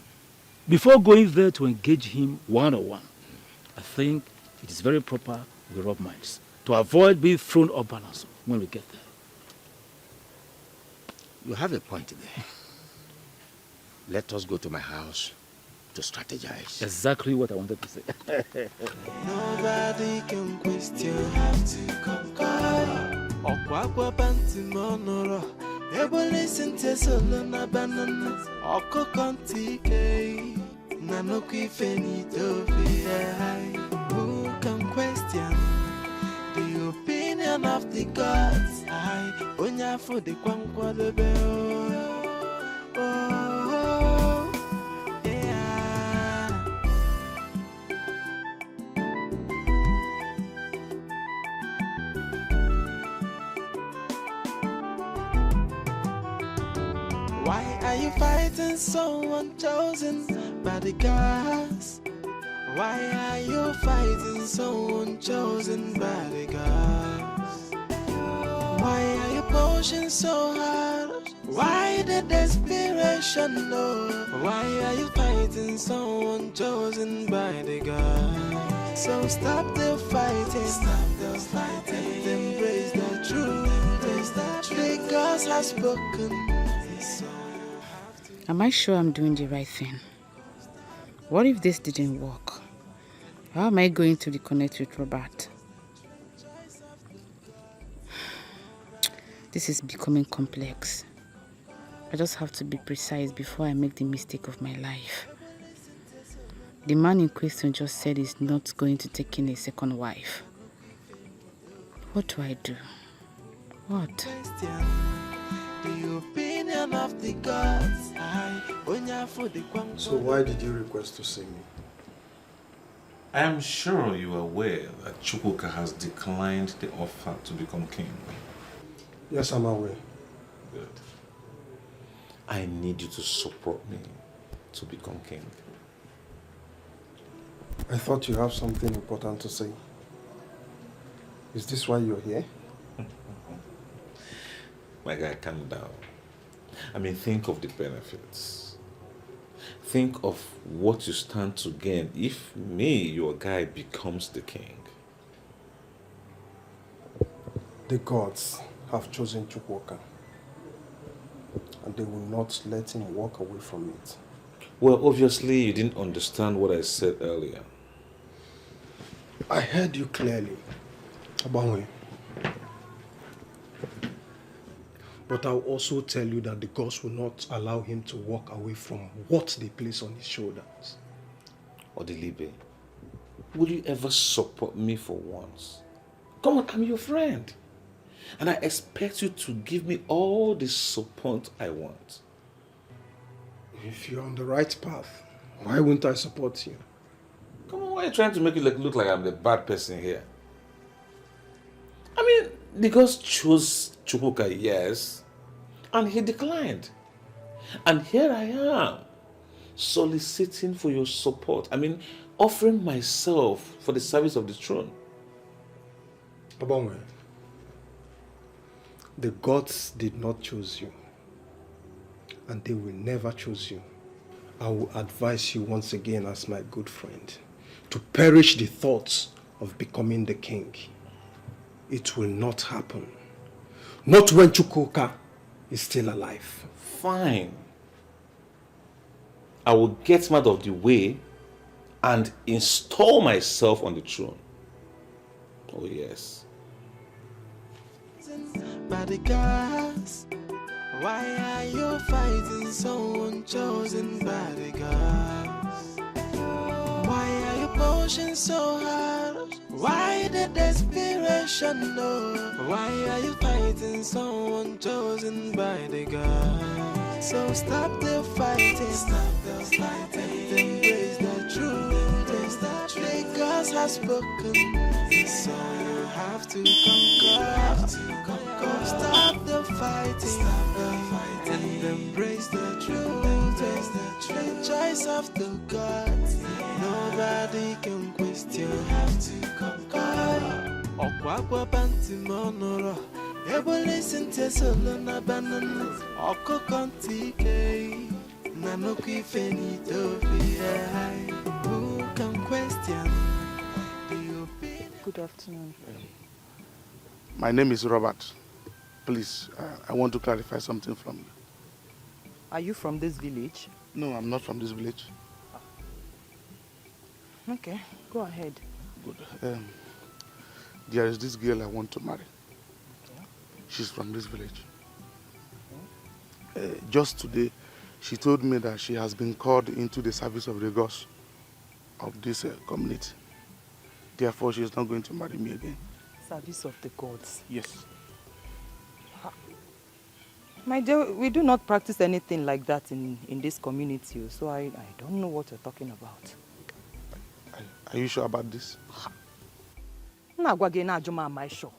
Before going there to engage him one-on-one, I think it is very proper we rub minds to avoid being thrown off balance when we get there. You have a point there. Let us go to my house to strategize. Exactly what I wanted to say. Nobody can question. You have to conquer. Okwakwa banti monoro. Ebo listen to solo na banana. Oko kontike. Nanoku finito fi. Who can question the opinion of the gods? I onya for the kwankwa lebe. Oh, yeah. Why are you fighting someone chosen by the gods? Why are you fighting someone chosen by the gods? Why are you pushing so hard? Why the desperation, no? Why are you fighting someone chosen by the gods? So stop the fighting, stop the fighting, embrace the truth, embrace the truth. The gods have spoken. Am I sure I'm doing the right thing? What if this didn't work? How am I going to reconnect with Robert? This is becoming complex. I just have to be precise before I make the mistake of my life. The man in question just said he's not going to take in a second wife. What do I do? What? The opinion of the gods. So why did you request to see me? I am sure you are aware that Chukwuka has declined the offer to become king. Yes, I'm aware. Good. I need you to support me to become king. I thought you have something important to say. Is this why you're here? My guy, calm down. Think of the benefits. Think of what you stand to gain if me, your guy, becomes the king. The gods have chosen Chukwuka, and they will not let him walk away from it. Well, obviously you didn't understand what I said earlier. I heard you clearly, Abanwe. But I'll also tell you that the gods will not allow him to walk away from what they place on his shoulders. Odilibe, will you ever support me for once? Come on, I'm your friend. And I expect you to give me all the support I want. If you're on the right path, why wouldn't I support you? Come on, why are you trying to make it look like I'm the bad person here? The gods chose Chukwuka, yes, and he declined. And here I am, soliciting for your support. I mean, offering myself for the service of the throne. Abongwe, the gods did not choose you, and they will never choose you. I will advise you once again as my good friend to perish the thoughts of becoming the king. It will not happen. Not when Chukwuka is still alive. Fine. I will get him out of the way and install myself on the throne. Oh yes. By the gods, why are you fighting someone chosen by the gods? Why are you pushing so hard? Why the desperation? No. Why are you fighting someone chosen by the gods? So stop the fighting, embrace the truth. The gods have spoken, so you have to conquer. Stop the fighting, and embrace the truth. The choice of the gods, nobody can question. You have to conquer. Okwakwa panti monoro, ebo listen to solo na banana. Oko kontike, nanoki fenito be. Who can question the opinion? Good afternoon. My name is Robert. Please, I want to clarify something from you. Are you from this village? No, I'm not from this village. Okay, go ahead. Good. There is this girl I want to marry. She's from this village. Just today, she told me that she has been called into the service of the gods of this community. Therefore, she is not going to marry me again. Service of the gods? Yes. My dear, we do not practice anything like that in this community, so I don't know what you're talking about. Are you sure about this? Am I sure?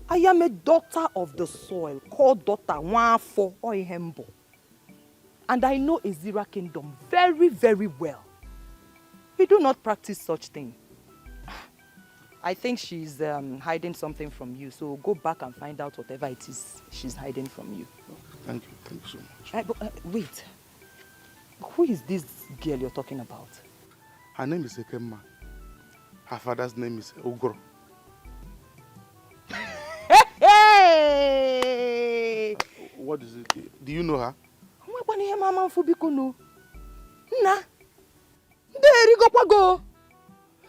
I am a daughter of the soil, called daughter Nwafo Oyembo. And I know Ezira Kingdom very, very well. We do not practice such thing. I think she's hiding something from you, so go back and find out whatever it is she's hiding from you. Thank you so much. Wait, who is this girl you're talking about? Her name is Ekemma. Her father's name is Ogro. Hey! What is it? Do you know her? Nna, there you go.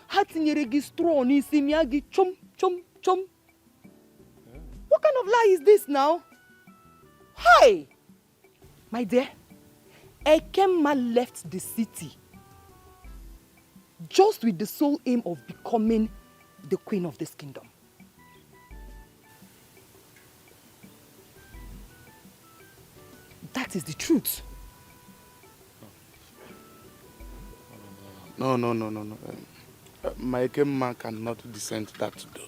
Ha tinyere gị straw n'isi mịa gị chom chom chom. What kind of lie is this now? Hey! My dear, Ekemma left the city just with the sole aim of becoming the queen of this kingdom. That is the truth. No. My Ekemma cannot descend that door.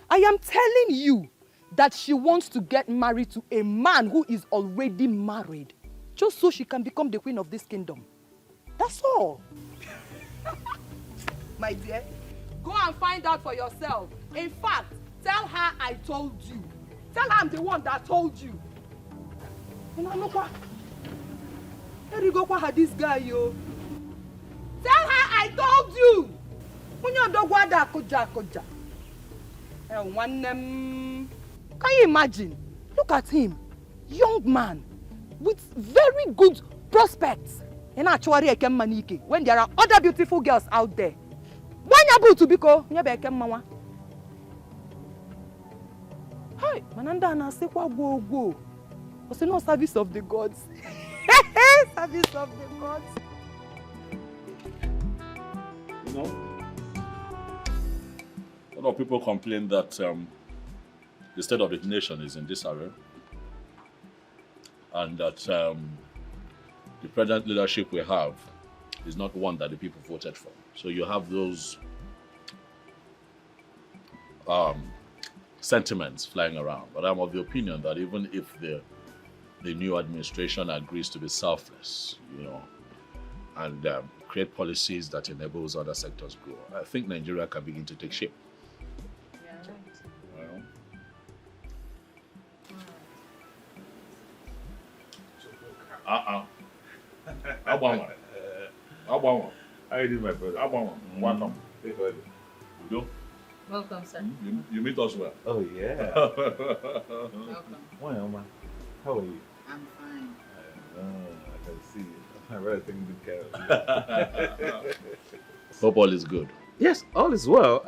I am telling you that she wants to get married to a man who is already married, just so she can become the queen of this kingdom. That's all. My dear, go and find out for yourself. In fact, tell her I told you. Tell her I'm the one that told you. There you go, this guy, yo. Tell her I told you. Can you imagine? Look at him. Young man with very good prospects. When there are other beautiful girls out there. Hi, Mananda na say go. What's no service of the gods? Service of the gods. You know, a lot of people complain that the state of the nation is in disarray, and that the present leadership we have is not one that the people voted for. So you have those sentiments flying around. But I'm of the opinion that even if the new administration agrees to be selfless, and create policies that enables other sectors grow, I think Nigeria can begin to take shape. How you doing, my brother? Welcome. Welcome, sir. You meet us well. Oh, yeah. Welcome. Well, Oma, how are you? I'm fine. I can see you. I'm really taking good care of you. Hope all is good. Yes, all is well.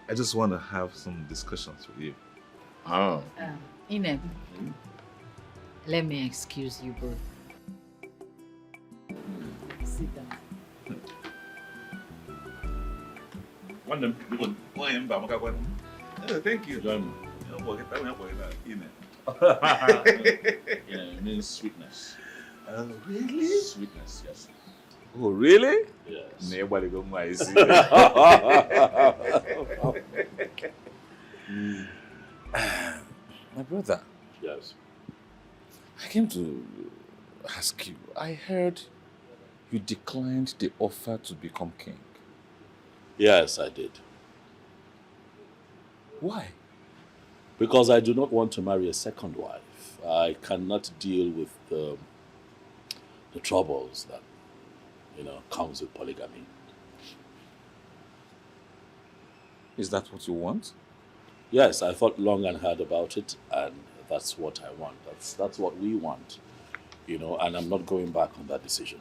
I just want to have some discussions with you. Ine, let me excuse you both. Sit down. Thank you. Join me. It means sweetness. Really? Sweetness, yes. Oh, really? Yes. Nobody go my see. My brother. Yes. I came to ask you. I heard you declined the offer to become king. Yes, I did. Why? Because I do not want to marry a second wife. I cannot deal with the troubles that, comes with polygamy. Is that what you want? Yes, I thought long and hard about it, and that's what I want. That's what we want, and I'm not going back on that decision.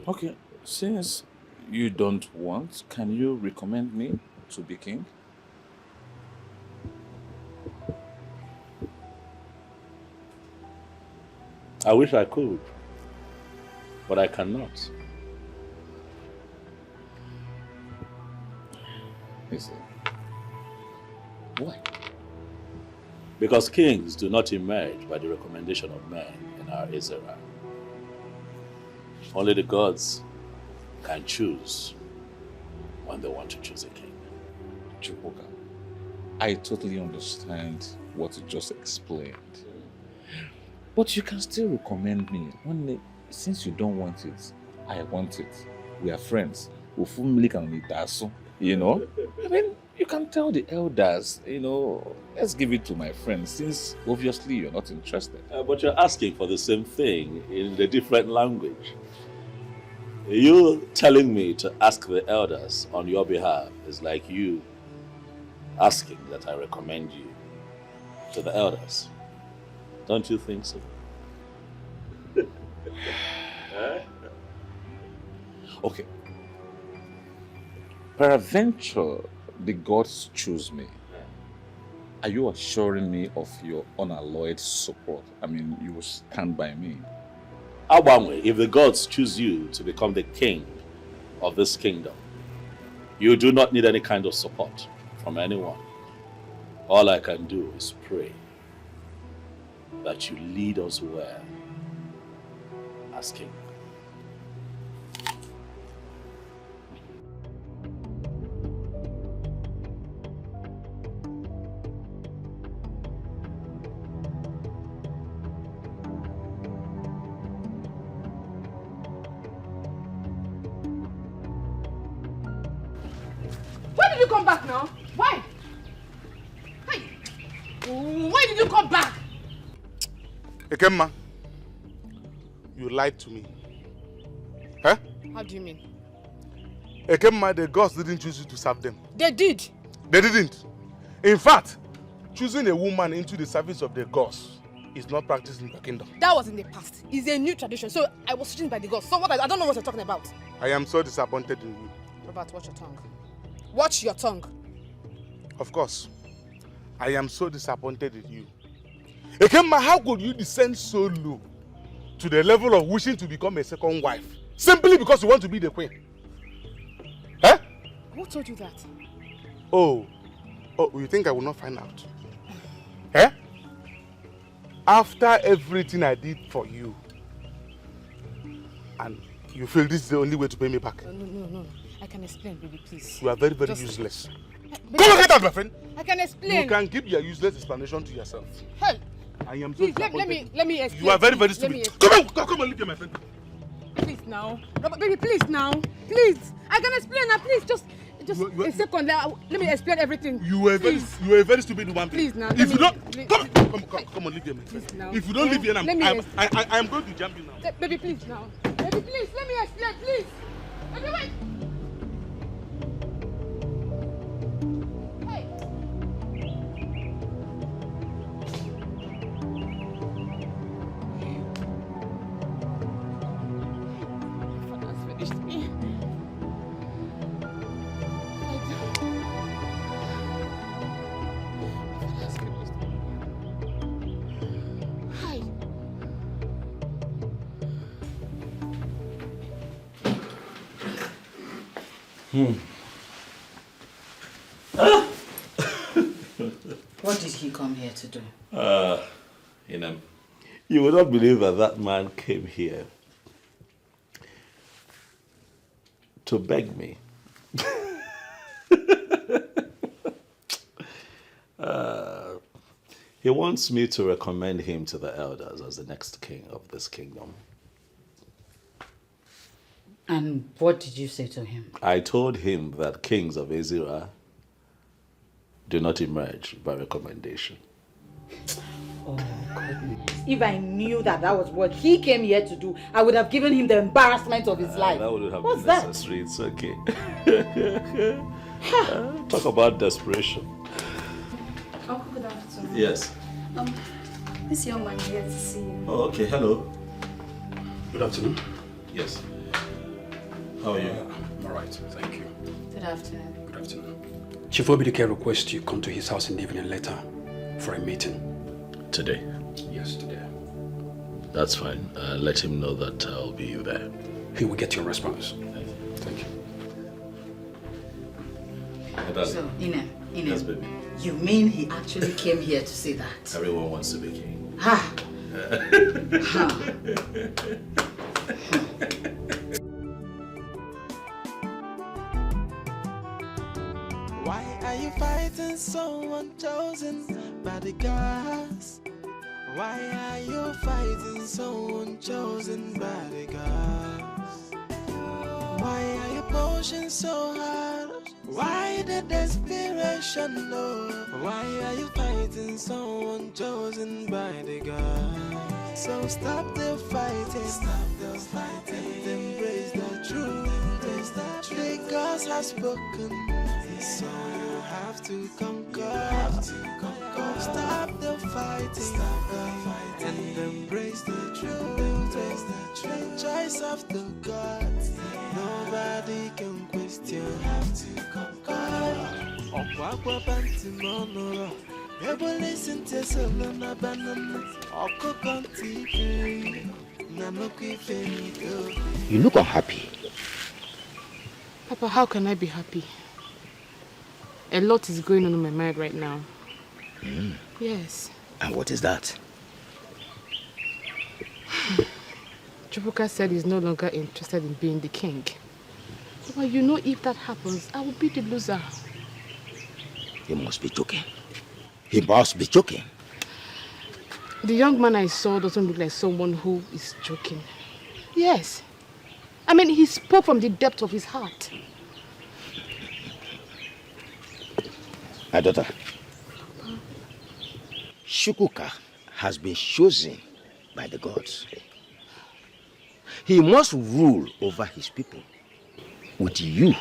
Okay, since you don't want, can you recommend me to be king? I wish I could, but I cannot. Listen. Why? Because kings do not emerge by the recommendation of men in our Israel. Only the gods can choose when they want to choose a king. Chukwuka, I totally understand what you just explained. But you can still recommend me. Since you don't want it, I want it. We are friends. I mean, you can tell the elders, let's give it to my friends, since obviously you're not interested. But you're asking for the same thing in a different language. You telling me to ask the elders on your behalf is like you asking that I recommend you to the elders. Don't you think so? Okay. Peradventure, the gods choose me. Are you assuring me of your unalloyed support? I mean, you will stand by me. Abamwe, if the gods choose you to become the king of this kingdom, you do not need any kind of support from anyone. All I can do is pray that you lead us well as king. Why did you come back now? Why? Hey, why did you come back? Ekemma, you lied to me. Huh? How do you mean? Ekemma, the gods didn't choose you to serve them. They did. They didn't. In fact, choosing a woman into the service of the gods is not practiced in the kingdom. That was in the past. It's a new tradition. So I was chosen by the gods. So what? I don't know what you're talking about. I am so disappointed in you. Robert, watch your tongue. Watch your tongue. Of course. I am so disappointed in you. Ekemma, how could you descend so low to the level of wishing to become a second wife simply because you want to be the queen? Huh? Who told you that? Oh, you think I will not find out? Eh? After everything I did for you, and you feel this is the only way to pay me back? No. I can explain, baby, please. You are very, very Just- useless. Baby, Come on, get out, my friend. I can explain. You can give your useless explanation to yourself. Help. I am so Please, disappointed. let me explain. You are very, very please. Let me stupid. Come on, leave here, my friend. Please now. No, but baby, please now. Please. I can explain now. Please, just a second. Let me explain everything. You are a very stupid woman. Please now. If you don't, come on, leave here, my friend. Please now. If you don't leave here, I am going to jump you now. Baby, please now. Baby, please, let me explain, please. Baby, wait. Hey. Father's finished me. Father's finished me. Hi. What did he come here to do? You would not believe that that man came here to beg me. He wants me to recommend him to the elders as the next king of this kingdom. And what did you say to him? I told him that kings of Ezira do not emerge by recommendation. Oh, goodness. If I knew that that was what he came here to do, I would have given him the embarrassment of his life. That would have What's been necessary. It's okay. Talk about desperation. Uncle, good afternoon. Yes. This young man here to see you. Oh, okay. Hello. Good afternoon. Yes. How are you? I'm all right, thank you. Good afternoon. Good afternoon. Chief Obidike requests you come to his house in the evening later for a meeting. Today? Yes, today. That's fine. Let him know that I'll be there. He will get your response. Thank you. So, Ine, Yes, baby. you mean he actually came here to say that? Everyone wants to be king. Ha! Why are you fighting someone chosen by the gods? Why are you fighting someone chosen by the gods? Why are you pushing so hard? Why the desperation, Lord? Why are you fighting someone chosen by the gods? So stop the fighting, and embrace the truth. The gods have spoken, so you have to conquer. Stop the fighting, and embrace the truth. The choice of the gods, nobody can question. Have to conquer. Okwa banti mono, ebo listen to solo na banana. Oko konti, na no kifeni. You look unhappy. Papa, how can I be happy? A lot is going on in my mind right now. Yes. And what is that? Chukwuka said he's no longer interested in being the king. Papa, you know if that happens, I will be the loser. He must be joking. He must be joking. The young man I saw doesn't look like someone who is joking. Yes. I mean, he spoke from the depth of his heart. My daughter, Chukwuka has been chosen by the gods. He must rule over his people with you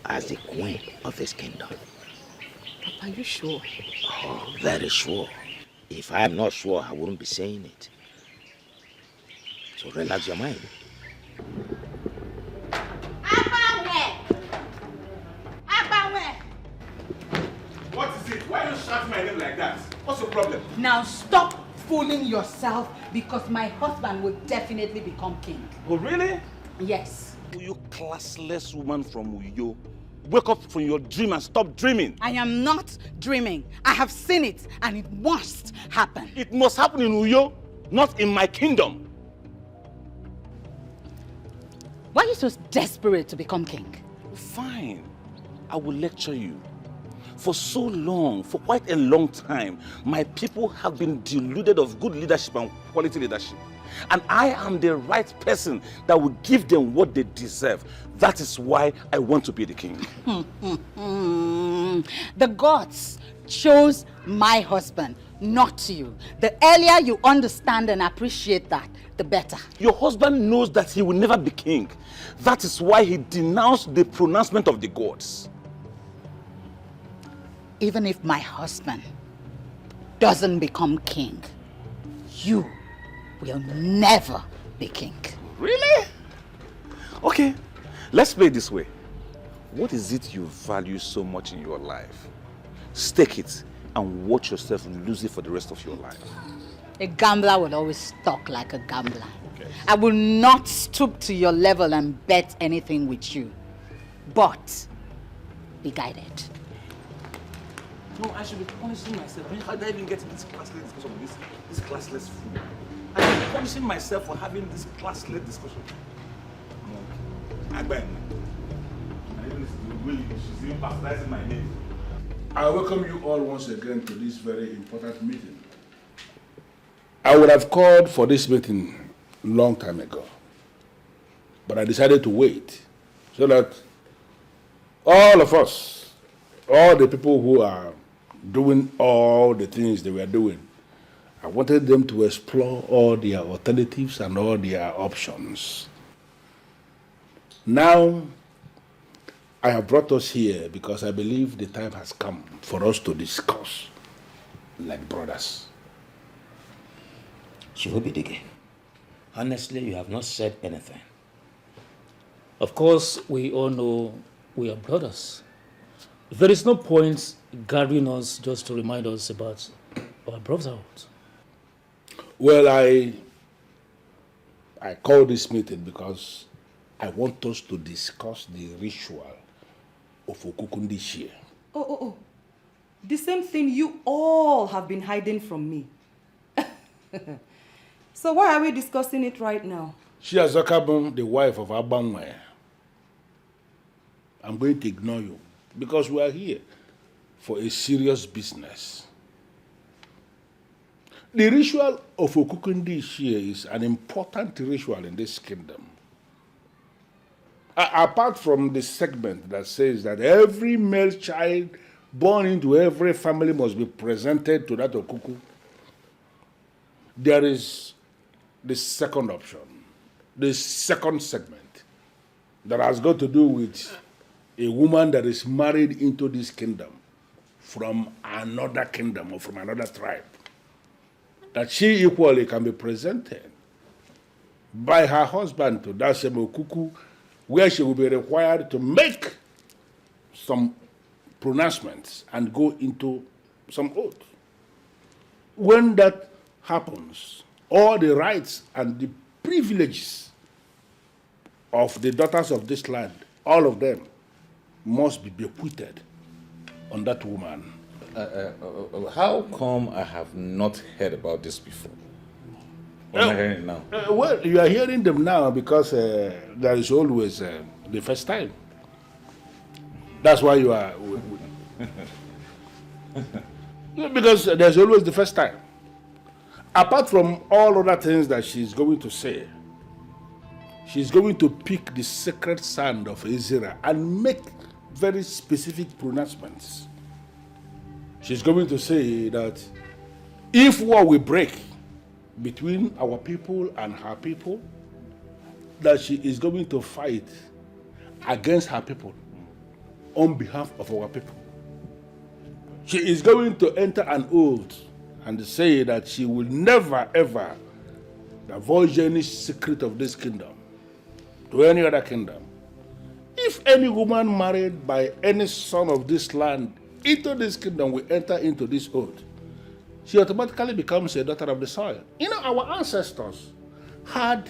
as the queen of this kingdom. Papa, are you sure? Oh, very sure. If I am not sure, I wouldn't be saying it. So relax your mind. What is it? Why are you shouting my name like that? What's your problem? Now stop fooling yourself, because my husband will definitely become king. Oh, really? Yes. You classless woman from Uyo. Wake up from your dream and stop dreaming. I am not dreaming. I have seen it, and it must happen. It must happen in Uyo, not in my kingdom. Why are you so desperate to become king? Fine. I will lecture you. For so long, for quite a long time, my people have been deluded of good leadership and quality leadership. And I am the right person that will give them what they deserve. That is why I want to be the king. The gods chose my husband, not you. The earlier you understand and appreciate that, the better. Your husband knows that he will never be king. That is why he denounced the pronouncement of the gods. Even if my husband doesn't become king, you will never be king. Really? Okay, let's play it this way. What is it you value so much in your life? Stake it and watch yourself lose it for the rest of your life. A gambler will always talk like a gambler. Okay. I will not stoop to your level and bet anything with you. But be guided. No, I should be punishing myself. How did I even get in this classless discussion with this classless fool? I should be punishing myself for having this classless discussion. I bet. She's even baptizing my name. I welcome you all once again to this very important meeting. I would have called for this meeting a long time ago, but I decided to wait so that all of us, all the people who are doing all the things they were doing, I wanted them to explore all their alternatives and all their options. Now, I have brought us here because I believe the time has come for us to discuss like brothers. Dikeh, honestly, you have not said anything. Of course, we all know we are brothers. There is no point gathering us just to remind us about our brotherhood. Well, I called this meeting because I want us to discuss the ritual of Okuku this year. Oh. The same thing you all have been hiding from me. So why are we discussing it right now? She has become the wife of Abanwe. I'm going to ignore you because we are here for a serious business. The ritual of Okuku this year is an important ritual in this kingdom. Apart from the segment that says that every male child born into every family must be presented to that Okuku, there is the second option, the second segment, that has got to do with a woman that is married into this kingdom from another kingdom or from another tribe, that she equally can be presented by her husband to that same Okuku, where she will be required to make some pronouncements and go into some oath. When that happens, all the rights and the privileges of the daughters of this land, all of them, must be bequeathed on that woman. How come I have not heard about this before? What am I hearing now? Well, you are hearing them now because there is always the first time. That's why you are... because there's always the first time. Apart from all other things that she's going to say, she's going to pick the sacred sand of Ezra and make very specific pronouncements. She's going to say that if war will break between our people and her people, that she is going to fight against her people on behalf of our people. She is going to enter an oath and say that she will never ever divulge any secret of this kingdom to any other kingdom. If any woman married by any son of this land into this kingdom will enter into this oath, she automatically becomes a daughter of the soil. You know, our ancestors had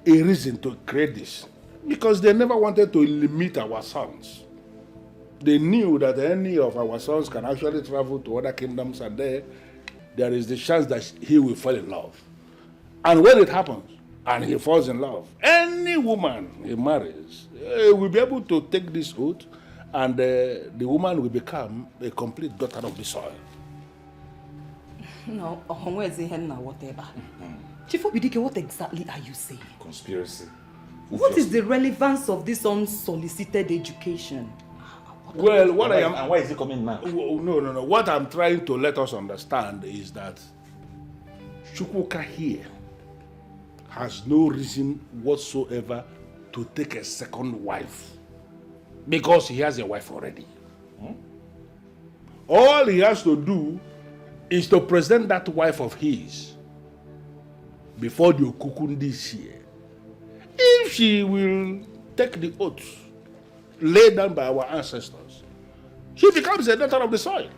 a reason to create this because they never wanted to limit our sons. They knew that any of our sons can actually travel to other kingdoms, and there is the chance that he will fall in love. And when it happens, and he falls in love, any woman he marries will be able to take this oath, and the woman will become a complete daughter of the soil. No, whatever. Chief Obidike, what exactly are you saying? Conspiracy. What is the relevance of this unsolicited education? Well, what I am... And why is he coming now? No. What I'm trying to let us understand is that Chukwuka here has no reason whatsoever to take a second wife because he has a wife already. All he has to do is to present that wife of his before the Okukun this year. If she will take the oath laid down by our ancestors, she becomes a daughter of the soil.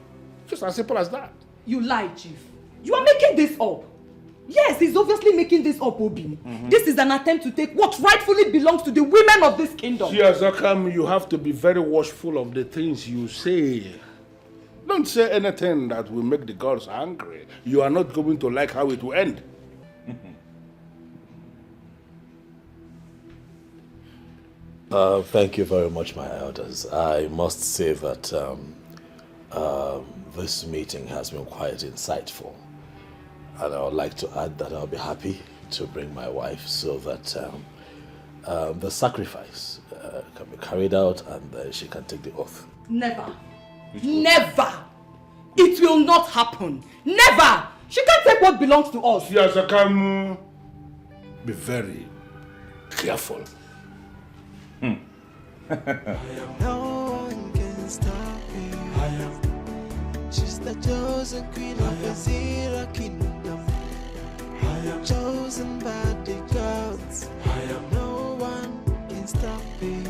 Just as simple as that. You lie, Chief. You are making this up. Yes, he's obviously making this up, Obi. This is an attempt to take what rightfully belongs to the women of this kingdom. Yes, Akam, you have to be very watchful of the things you say. Don't say anything that will make the gods angry. You are not going to like how it will end. Thank you very much, my elders. I must say that this meeting has been quite insightful. And I would like to add that I'll be happy to bring my wife so that the sacrifice can be carried out and she can take the oath. Never. Never. It will not happen. Never. She can't take what belongs to us. Yes, I can be very careful. No one can stop me. She's the chosen queen of the Zira kingdom. Chosen by the gods. No one can stop me.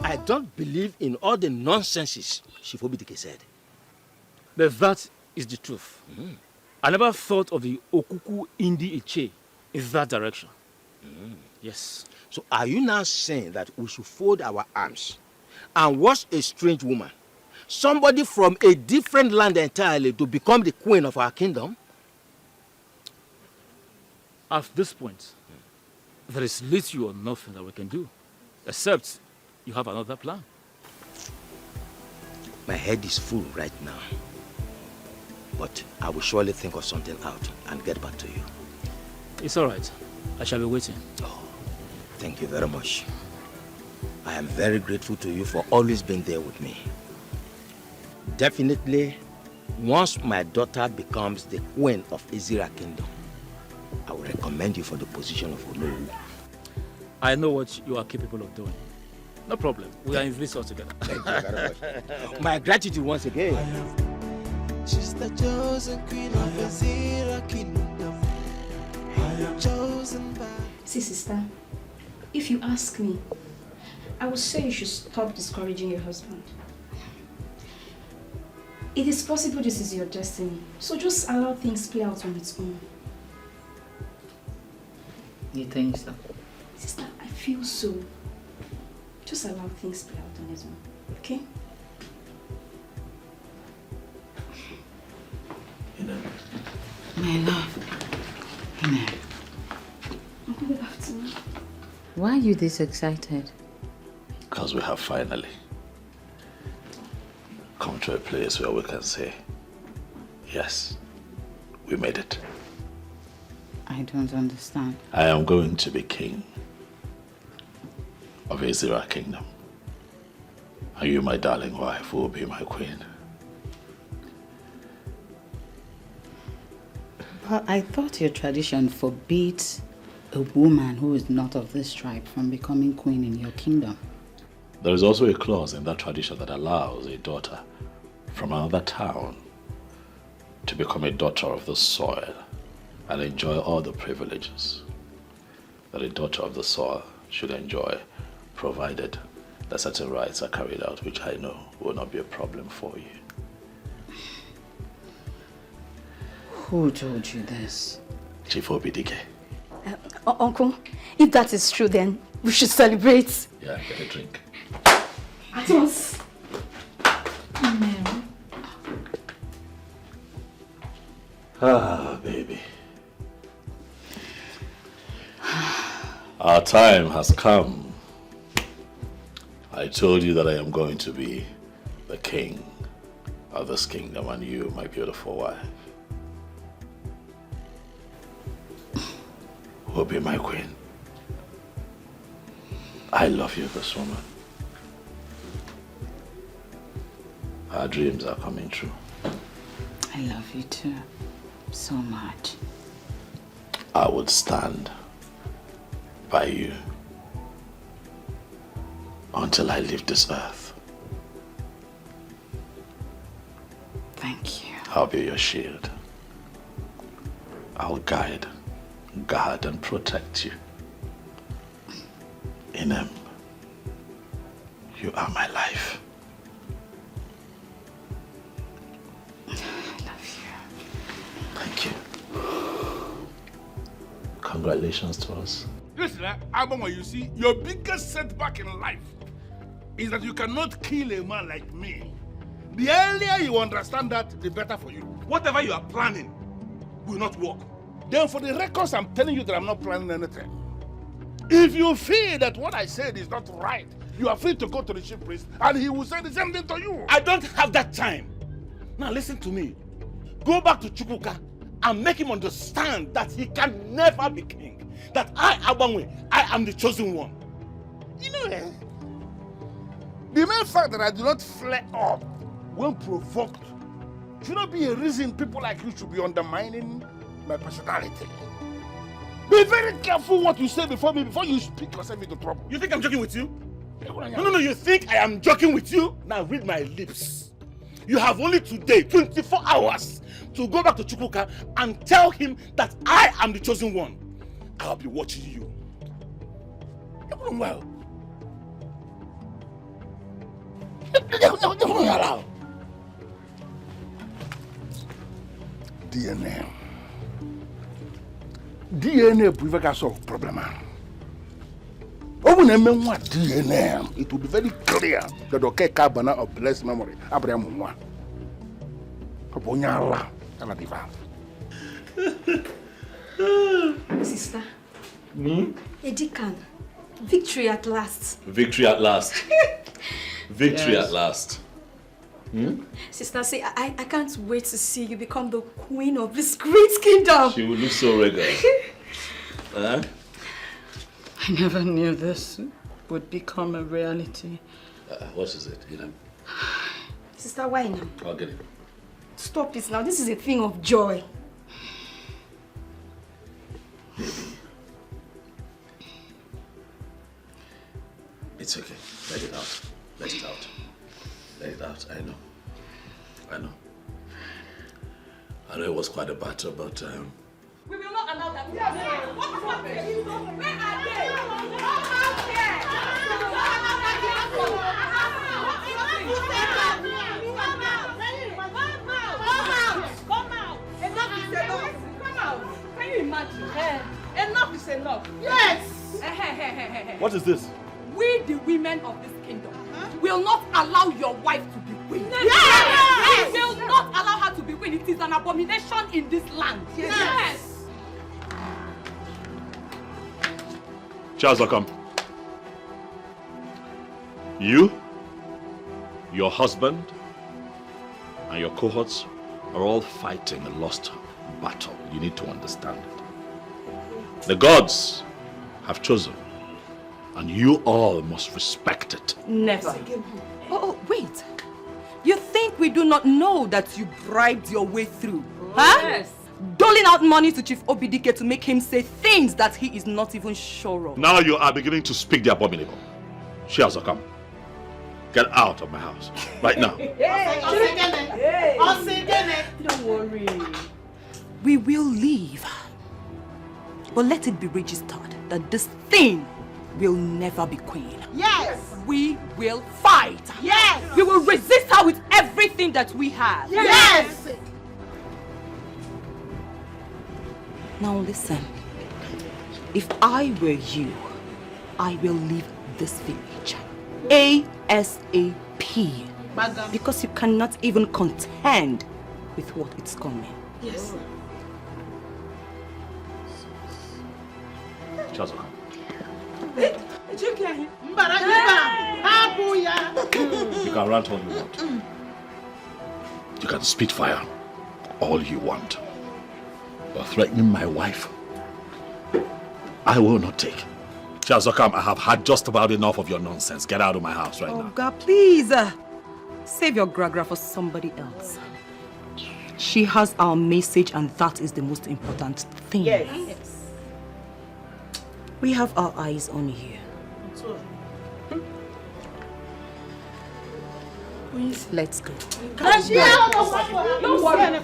I don't believe in all the nonsenses Chief Obidike said. But that is the truth. I never thought of the Okuku Indi Iche in that direction. Yes. So are you now saying that we should fold our arms and watch a strange woman, somebody from a different land entirely, to become the queen of our kingdom? At this point, there is little or nothing that we can do, except you have another plan. My head is full right now, but I will surely think of something out and get back to you. It's all right. I shall be waiting. Oh, thank you very much. I am very grateful to you for always being there with me. Definitely, once my daughter becomes the queen of Izira Kingdom, I will recommend you for the position of Olowu. I know what you are capable of doing. No problem. We are in this all together. Thank you very much. My gratitude once again. She's the chosen queen of Izira kingdom. Chosen by... See, sister, if you ask me, I would say you should stop discouraging your husband. It is possible this is your destiny, so just allow things play out on its own. You think so? Sister, I feel so. Just allow things play out on its own, okay? My love. Good afternoon. Why are you this excited? Because we have finally come to a place where we can say, yes, we made it. I don't understand. I am going to be king of Izira Kingdom. And you, my darling wife, will be my queen. But I thought your tradition forbids a woman who is not of this tribe from becoming queen in your kingdom. There is also a clause in that tradition that allows a daughter from another town to become a daughter of the soil and enjoy all the privileges that a daughter of the soil should enjoy, provided that certain rights are carried out, which I know will not be a problem for you. Who told you this? Chief Obidike. Uncle, if that is true, then we should celebrate. Yeah, get a drink. At once. Ah, baby. Our time has come. I told you that I am going to be the king of this kingdom, and you, my beautiful wife, will be my queen. I love you, this woman. Our dreams are coming true. I love you too, so much. I would stand by you until I leave this earth. Thank you. I'll be your shield. I'll guide, guard, and protect you. Inem, you are my life. I love you. Thank you. Congratulations to us. Listen, Abama, you see, your biggest setback in life is that you cannot kill a man like me. The earlier you understand that, the better for you. Whatever you are planning will not work. Then for the records, I'm telling you that I'm not planning anything. If you feel that what I said is not right, you are free to go to the chief priest and he will say the same thing to you. I don't have that time. Now listen to me. Go back to Chukwuka and make him understand that he can never be king. That I, Abanwe, I am the chosen one. You know, the mere fact that I do not flare up when provoked should not be a reason people like you should be undermining my personality. Be very careful what you say before me, before you speak yourself into trouble. You think I'm joking with you? No, you think I am joking with you? Now read my lips. You have only today, 24 hours, to go back to Chukwuka and tell him that I am the chosen one. I'll be watching you. Well. DNA bụ ka solve problem. When I mean what DNA, it will be very clear that the Kabana of blessed memory, Abraham one. Sister. Edikan. Victory at last. Victory at last. Victory Yes. at last. Sister, see, I can't wait to see you become the queen of this great kingdom. She will look so regal. Huh? I never knew this would become a reality. What is it? You know? Sister, why now? I'll get it. Stop it now. This is a thing of joy. It's okay. Let it out. Let it out. Let it out. I know. I know. I know it was quite a battle, but We will not allow that. What is happening? Where are they? Come out! Enough is enough. Come out! Can you imagine? Enough is enough. Yes! What is this? We, the women of this kingdom, will not allow your wife to be queen. Yes! We will not allow her to be queen. It is an abomination in this land. Yes! Charles, come. You, your husband, and your cohorts are all fighting a lost battle. You need to understand it. The gods have chosen, and you all must respect it. Never. Oh, wait. You think we do not know that you bribed your way through? Huh? Yes. Doling out money to Chief Dikeh to make him say things that he is not even sure of. Now you are beginning to speak the abominable. Charles, come. Get out of my house right now. Don't worry. We will leave. But let it be registered that this thing will never be queen. Yes! We will fight. Yes! We will resist her with everything that we have. Yes! Now listen. If I were you, I will leave this village ASAP. Because you cannot even contend with what is coming. Yes. Chazoka. You can rant all you want. You can spit fire all you want. But threatening my wife, I will not take. Chazokam, I have had just about enough of your nonsense. Get out of my house right now. Oh God, please. Save your gragra for somebody else. She has our message and that is the most important thing. Yes. We have our eyes on you. Let's go. Don't worry.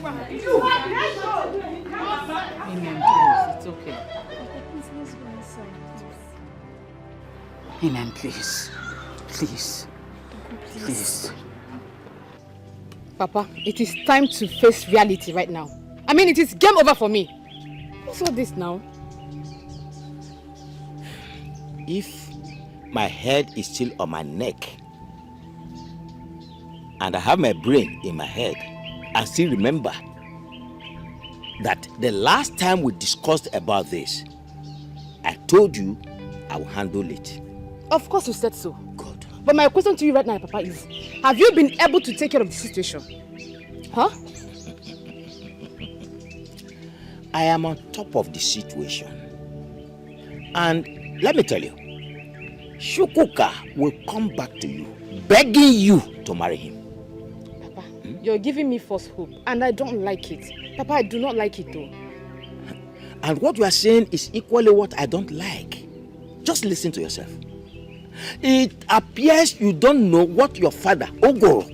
It's okay. Amen, please. Please. Please. Papa, it is time to face reality right now. I mean, it is game over for me. What's all this now? If my head is still on my neck and I have my brain in my head, I still remember that the last time we discussed about this, I told you I will handle it. Of course you said so. Good. But my question to you right now, Papa, is have you been able to take care of the situation? Huh? I am on top of the situation. And let me tell you, Shukuka will come back to you, begging you to marry him. Papa, you're giving me false hope, and I don't like it. Papa, I do not like it though. And what you are saying is equally what I don't like. Just listen to yourself. It appears you don't know what your father, Ogoro,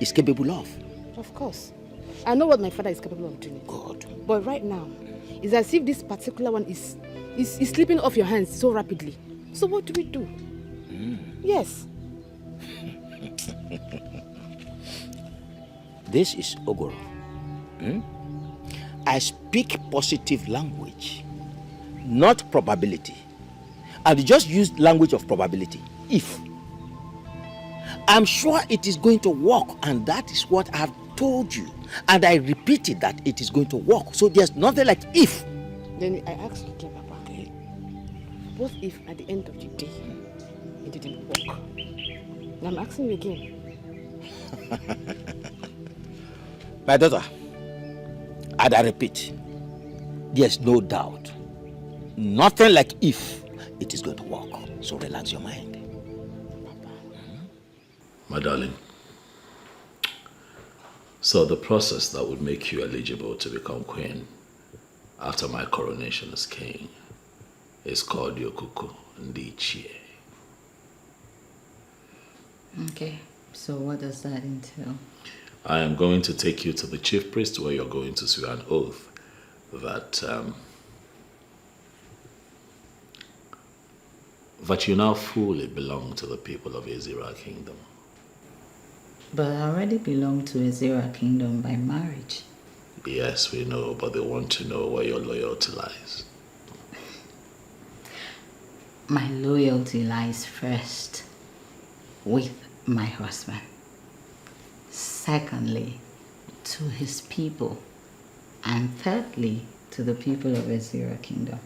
is capable of. Of course. I know what my father is capable of doing. God. But right now, it's as if this particular one is slipping off your hands so rapidly. So what do we do? Yes. This is Ogoro. I speak positive language, not probability. And just use language of probability. If. I'm sure it is going to work, and that is what I've told you. And I repeated that it is going to work. So there's nothing like if. Then I ask you again, Papa. Okay. What if at the end of the day, it didn't work? And I'm asking you again. My daughter, and I repeat, there's no doubt. Nothing like if it is going to work. So relax your mind. My darling, so the process that would make you eligible to become queen after my coronation as king is called Yokuku Ndichie. Okay, so what does that entail? I am going to take you to the chief priest where you're going to swear an oath that you now fully belong to the people of Ezira Kingdom. But I already belong to Ezira Kingdom by marriage. Yes, we know, but they want to know where your loyalty lies. My loyalty lies first with my husband. Secondly, to his people. And thirdly, to the people of Ezira Kingdom.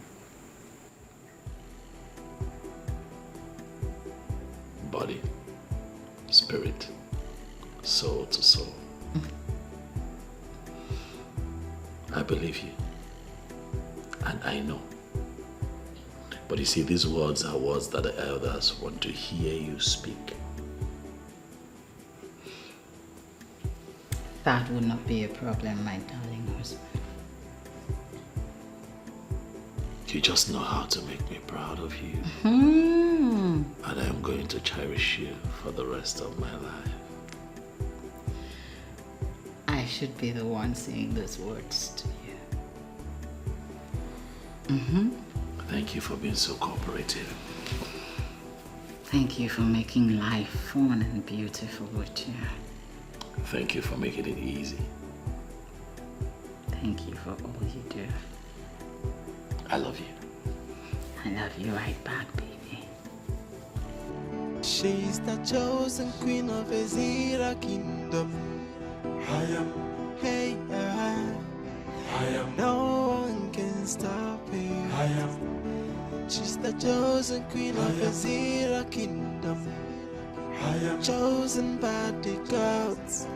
Body, spirit, soul to soul. I believe you. And I know. But you see, these words are words that the elders want to hear you speak. That would not be a problem, my darling husband. You just know how to make me proud of you. Hmm. And I am going to cherish you for the rest of my life. I should be the one saying those words to you. Thank you for being so cooperative. Thank you for making life fun and beautiful with you. Thank you for making it easy. Thank you for all you do. I love you. I love you right back, baby. She's the chosen queen of Ezira kingdom. Hey, no one can stop her. She's the chosen queen of Ezira kingdom. Chosen by the gods.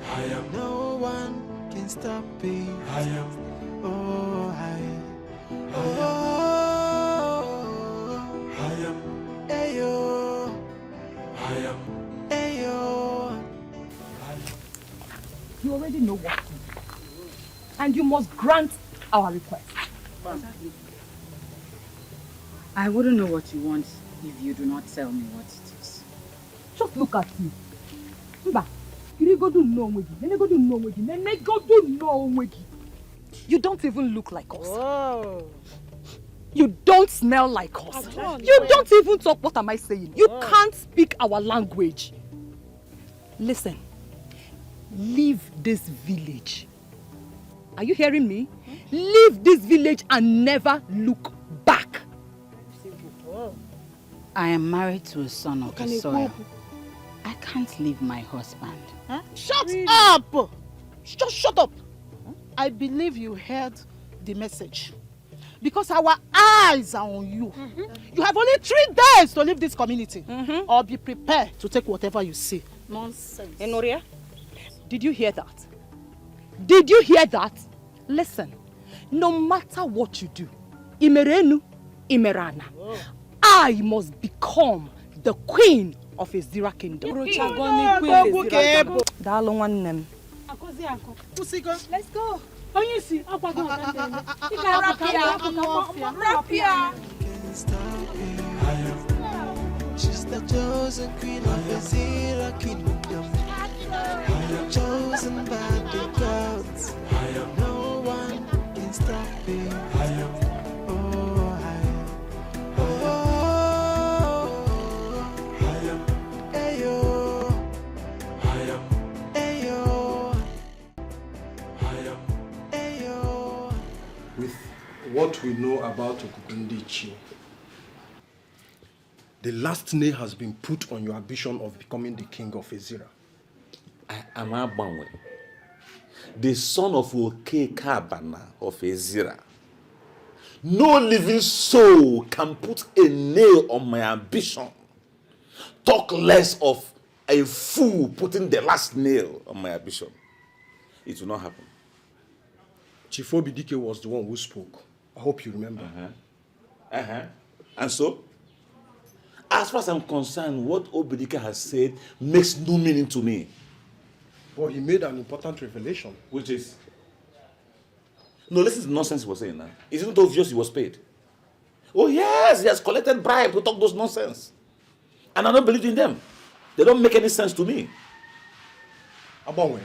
No one can stop her. Oh, Ayo. Ayo. You already know what to do. And you must grant our request. I wouldn't know what you want if you do not tell me what it is. Just look at you. Mba, you don't even look like us. Whoa. You don't smell like us. You don't even talk. What am I saying? You can't speak our language. Listen, leave this village. Are you hearing me? Leave this village and never look back. I am married to a son of the soil. I can't leave my husband. Huh? Shut up! Just shut up! I believe you heard the message. Because our eyes are on you. You have only 3 days to leave this community. Or be prepared to take whatever you see. Nonsense. Enoria, did you hear that? Did you hear that? Listen, no matter what you do, Imerenu, Imerana, I must become the queen of Ezira kingdom. Let's go. Oh, you see, She's the chosen queen of Ezira kingdom. Chosen by the gods. No one can stop her. With what we know about Okukundichi, the last nail has been put on your ambition of becoming the king of Ezira. I am Abanwe, the son of Okekabana of Ezira. No living soul can put a nail on my ambition. Talk less of a fool putting the last nail on my ambition. It will not happen. Chief Dikeh was the one who spoke. I hope you remember. And so, as far as I'm concerned, what Obidike has said makes no meaning to me. But he made an important revelation. Which is? No, listen to the nonsense he was saying now. Isn't it obvious he was paid? Oh yes, he has collected bribe to talk those nonsense. And I don't believe in them. They don't make any sense to me. Abanwe,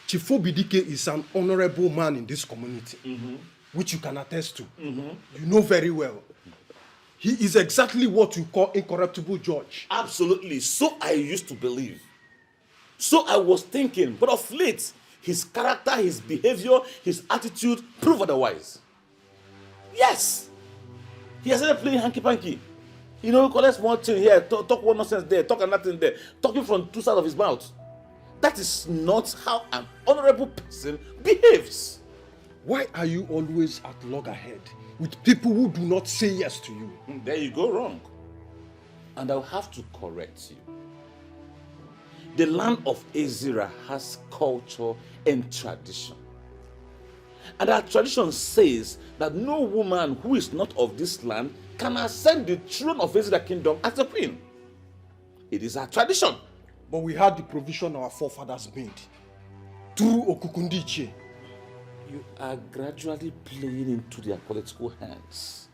Chief Dikeh is an honorable man in this community, which you can attest to. You know very well. He is exactly what you call incorruptible judge. Absolutely. So I used to believe. So I was thinking, but of late, his character, his behavior, his attitude prove otherwise. Yes. He has started playing hanky-panky. You know, collect one thing here, talk one nonsense there, talk another thing there, talking from 2 sides of his mouth. That is not how an honorable person behaves. Why are you always at loggerhead with people who do not say yes to you? There you go wrong. And I'll have to correct you. The land of Ezira has culture and tradition. And our tradition says that no woman who is not of this land can ascend the throne of Ezira kingdom as a queen. It is our tradition. But we had the provision our forefathers made through Okukundichi. You are gradually playing into their political hands.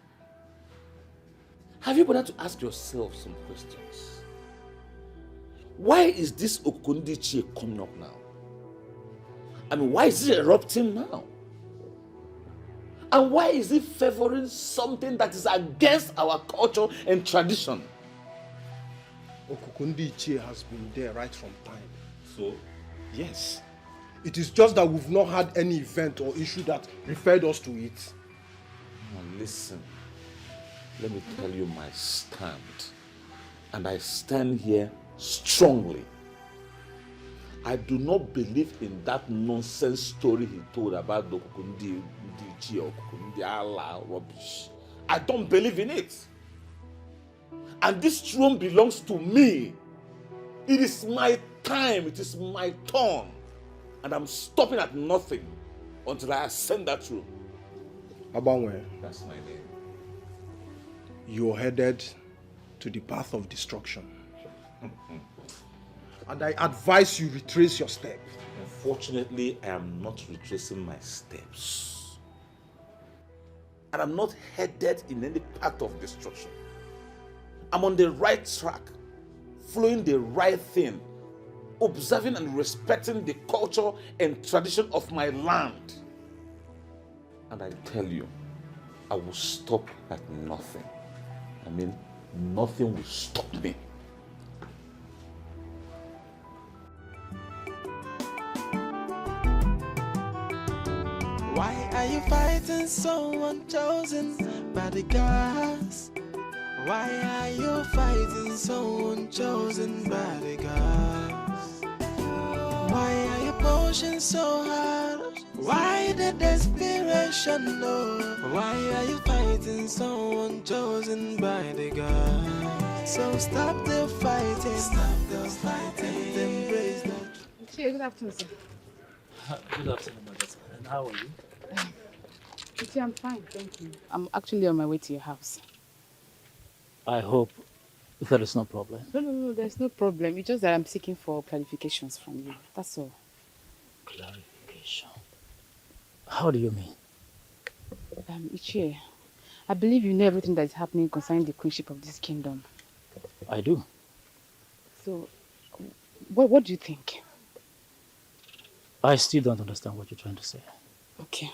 Have you bothered to ask yourself some questions? Why is this Okukundichi coming up now? I mean, why is it erupting now? And why is it favoring something that is against our culture and tradition? Okukundichi has been there right from time. So? Yes. It is just that we've not had any event or issue that referred us to it. Now listen. let me tell you my stand. And I stand here strongly. I do not believe in that nonsense story he told about the Kukundi or Kukundi Allah rubbish. I don't believe in it. And this throne belongs to me. It is my time. It is my turn. And I'm stopping at nothing until I ascend that throne. Abanwe. That's my name. You're headed to the path of destruction. And I advise you retrace your step. Unfortunately, I am not retracing my steps. And I'm not headed in any path of destruction. I'm on the right track, following the right thing, observing and respecting the culture and tradition of my land. And I tell you, I will stop at nothing. I mean, nothing will stop me. Why are you fighting someone chosen by the gods? Why are you fighting someone chosen by the gods? Why are you pushing so hard? Why the desperation? No. Why are you fighting someone chosen by the gods? So stop the fighting. Stop the fighting. Embrace the truth. Good afternoon, sir. Good afternoon, madam. And how are you? I'm fine, thank you. I'm actually on my way to your house. I hope there is no problem. No, there's no problem. It's just that I'm seeking for clarifications from you. That's all. Clarification? How do you mean? Ichie, I believe you know everything that is happening concerning the queenship of this kingdom. I do. So, what do you think? I still don't understand what you're trying to say. Okay.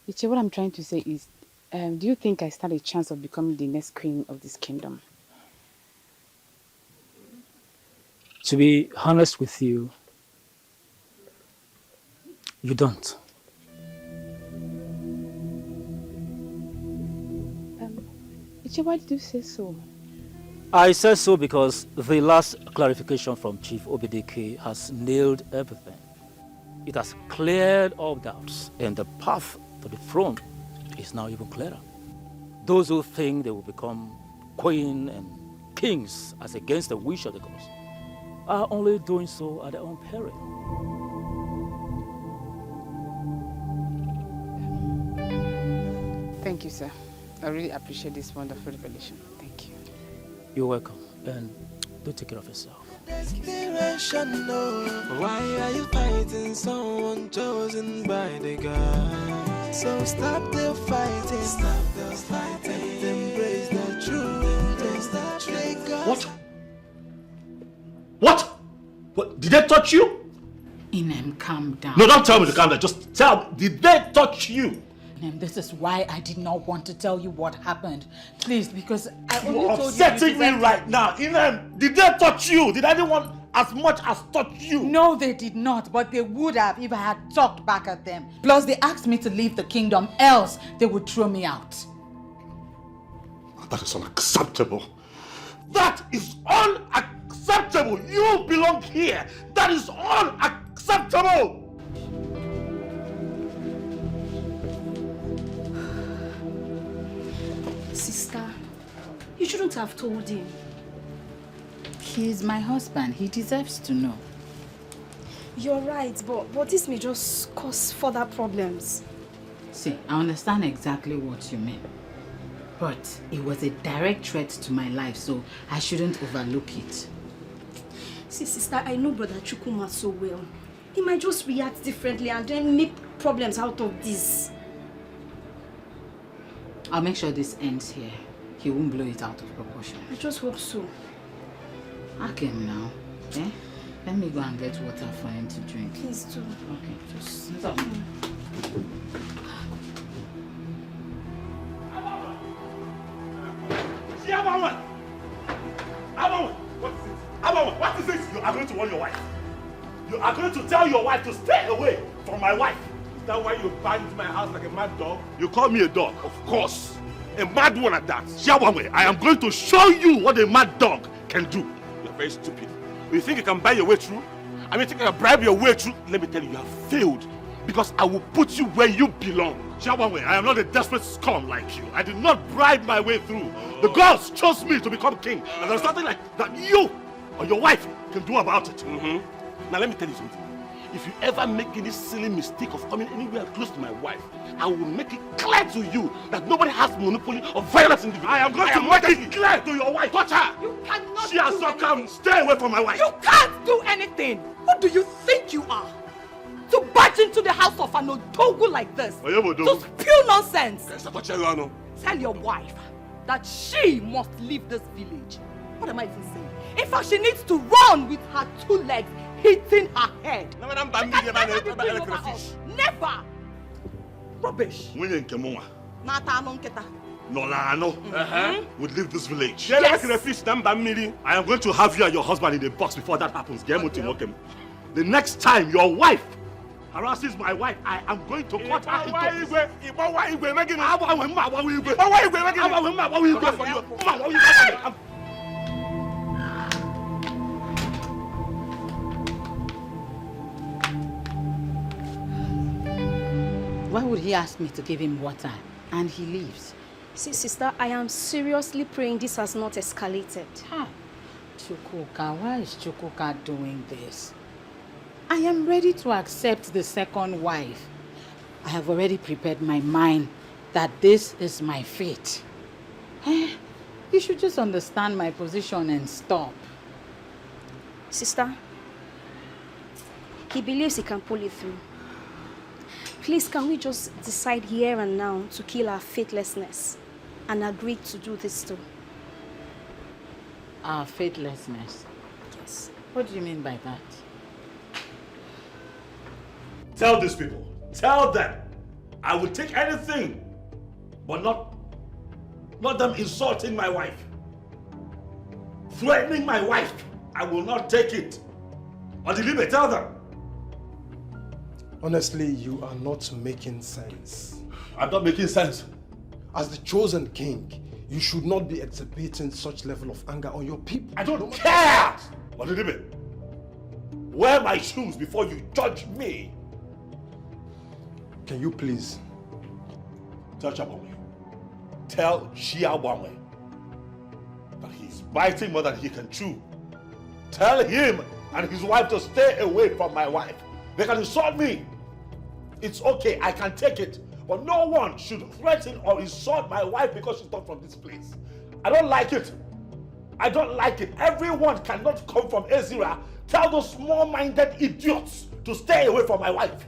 Ichie, what I'm trying to say is, do you think I stand a chance of becoming the next queen of this kingdom? To be honest with you, you don't. Ichie, why did you say so? I said so because the last clarification from Chief Dikeh has nailed everything. It has cleared all doubts, and the path to the throne is now even clearer. Those who think they will become queen and kings as against the wish of the gods are only doing so at their own peril. Thank you, sir. I really appreciate this wonderful revelation. Thank you. You're welcome, and do take care of yourself. Desperation, no. Why are you fighting someone chosen by the gods? So stop the fighting. Stop the fighting. Embrace the truth. What? Did they touch you? Inem, calm down. No, don't tell me to calm down. Just tell me, did they touch you? Inem, this is why I did not want to tell you what happened. Please, because I only You're told you. upsetting me right now. Inem, did they touch you? Did anyone as much as touch you? No, they did not, but they would have if I had talked back at them. Plus, they asked me to leave the kingdom, else they would throw me out. That is unacceptable. That is unacceptable. You belong here. That is unacceptable. Sister, you shouldn't have told him. He's my husband. He deserves to know. You're right, but this may just cause further problems. See, I understand exactly what you mean. But it was a direct threat to my life, so I shouldn't overlook it. See, sister, I know Brother Chukuma so well. He might just react differently and then make problems out of this. I'll make sure this ends here. He won't blow it out of proportion. I just hope so. Ask him now. Eh? Let me go and get water for him to drink. Please do. Okay, just stop. What is this? You are going to warn your wife. You are going to tell your wife to stay away from my wife. Is that why you banged my house like a mad dog? You call me a dog? Of course. A mad one at that. Yawame, I am going to show you what a mad dog can do. You're very stupid. You think you can buy your way through? I mean, you think you can bribe your way through? Let me tell you, you have failed. Because I will put you where you belong. Yawame, I am not a desperate scum like you. I did not bribe my way through. The gods chose me to become king. And there's nothing like that you or your wife can do about it. Now let me tell you something. If you ever make any silly mistake of coming anywhere close to my wife, I will make it clear to you that nobody has monopoly of violence in the village. I am going to make it clear to your wife. Touch her! You cannot She has not come. Stay away from my wife. You can't do anything! Who do you think you are? To barge into the house of an Odogu like this? To spew nonsense! Tell your wife that she must leave this village. What am I even saying? In fact, she needs to run with her 2 legs hitting her head. Never! Rubbish. Nolano would leave this village. Yes. I am going to have you and your husband in the box before that happens. The next time your wife harasses my wife, I am going to cut her into Why would he ask me to give him water and he leaves? See, sister, I am seriously praying this has not escalated. Chukwuka, why is Chukwuka doing this? I am ready to accept the second wife. I have already prepared my mind that this is my fate. You should just understand my position and stop. Sister, he believes he can pull it through. Please, can we just decide here and now to kill our faithlessness and agree to do this too? Our faithlessness? Yes. What do you mean by that? Tell these people, tell them, I will take anything, but not them insulting my wife, threatening my wife. I will not take it. Odilibe, tell them. Honestly, you are not making sense. I'm not making sense. As the chosen king, you should not be exhibiting such level of anger on your people. I don't care! Odilibe, wear my shoes before you judge me. Can you please? Tell Chabonwe, tell Shiawamwe that he's biting more than he can chew. Tell him and his wife to stay away from my wife. They can insult me. It's okay, I can take it. But no one should threaten or insult my wife because she's not from this place. I don't like it. I don't like it. Everyone cannot come from Ezira. Tell those small-minded idiots to stay away from my wife.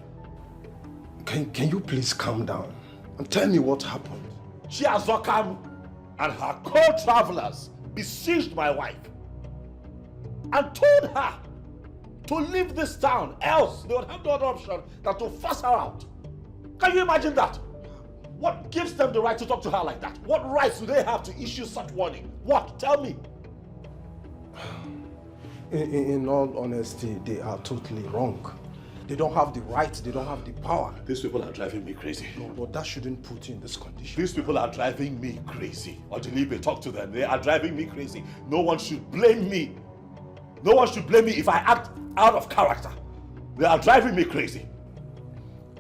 Can you please calm down and tell me what happened? Chiazokam and her co-travelers besieged my wife and told her to leave this town, else they would have no other option than to force her out. Can you imagine that? What gives them the right to talk to her like that? What rights do they have to issue such warning? What? Tell me. In all honesty, they are totally wrong. They don't have the right, they don't have the power. These people are driving me crazy. No, but that shouldn't put you in this condition. These people are driving me crazy. Odilibe, talk to them. They are driving me crazy. No one should blame me. No one should blame me if I act out of character. They are driving me crazy.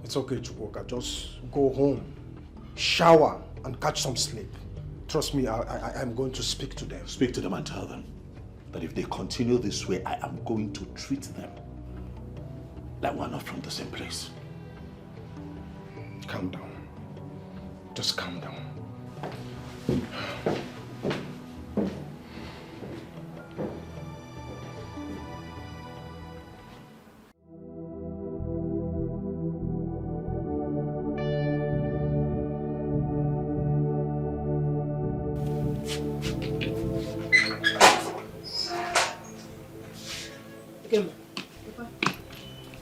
It's okay, Chukwuka. Just go home, shower, and catch some sleep. Trust me, I'm going to speak to them. Speak to them and tell them that if they continue this way, I am going to treat them like we're not from the same place. Calm down. Just calm down.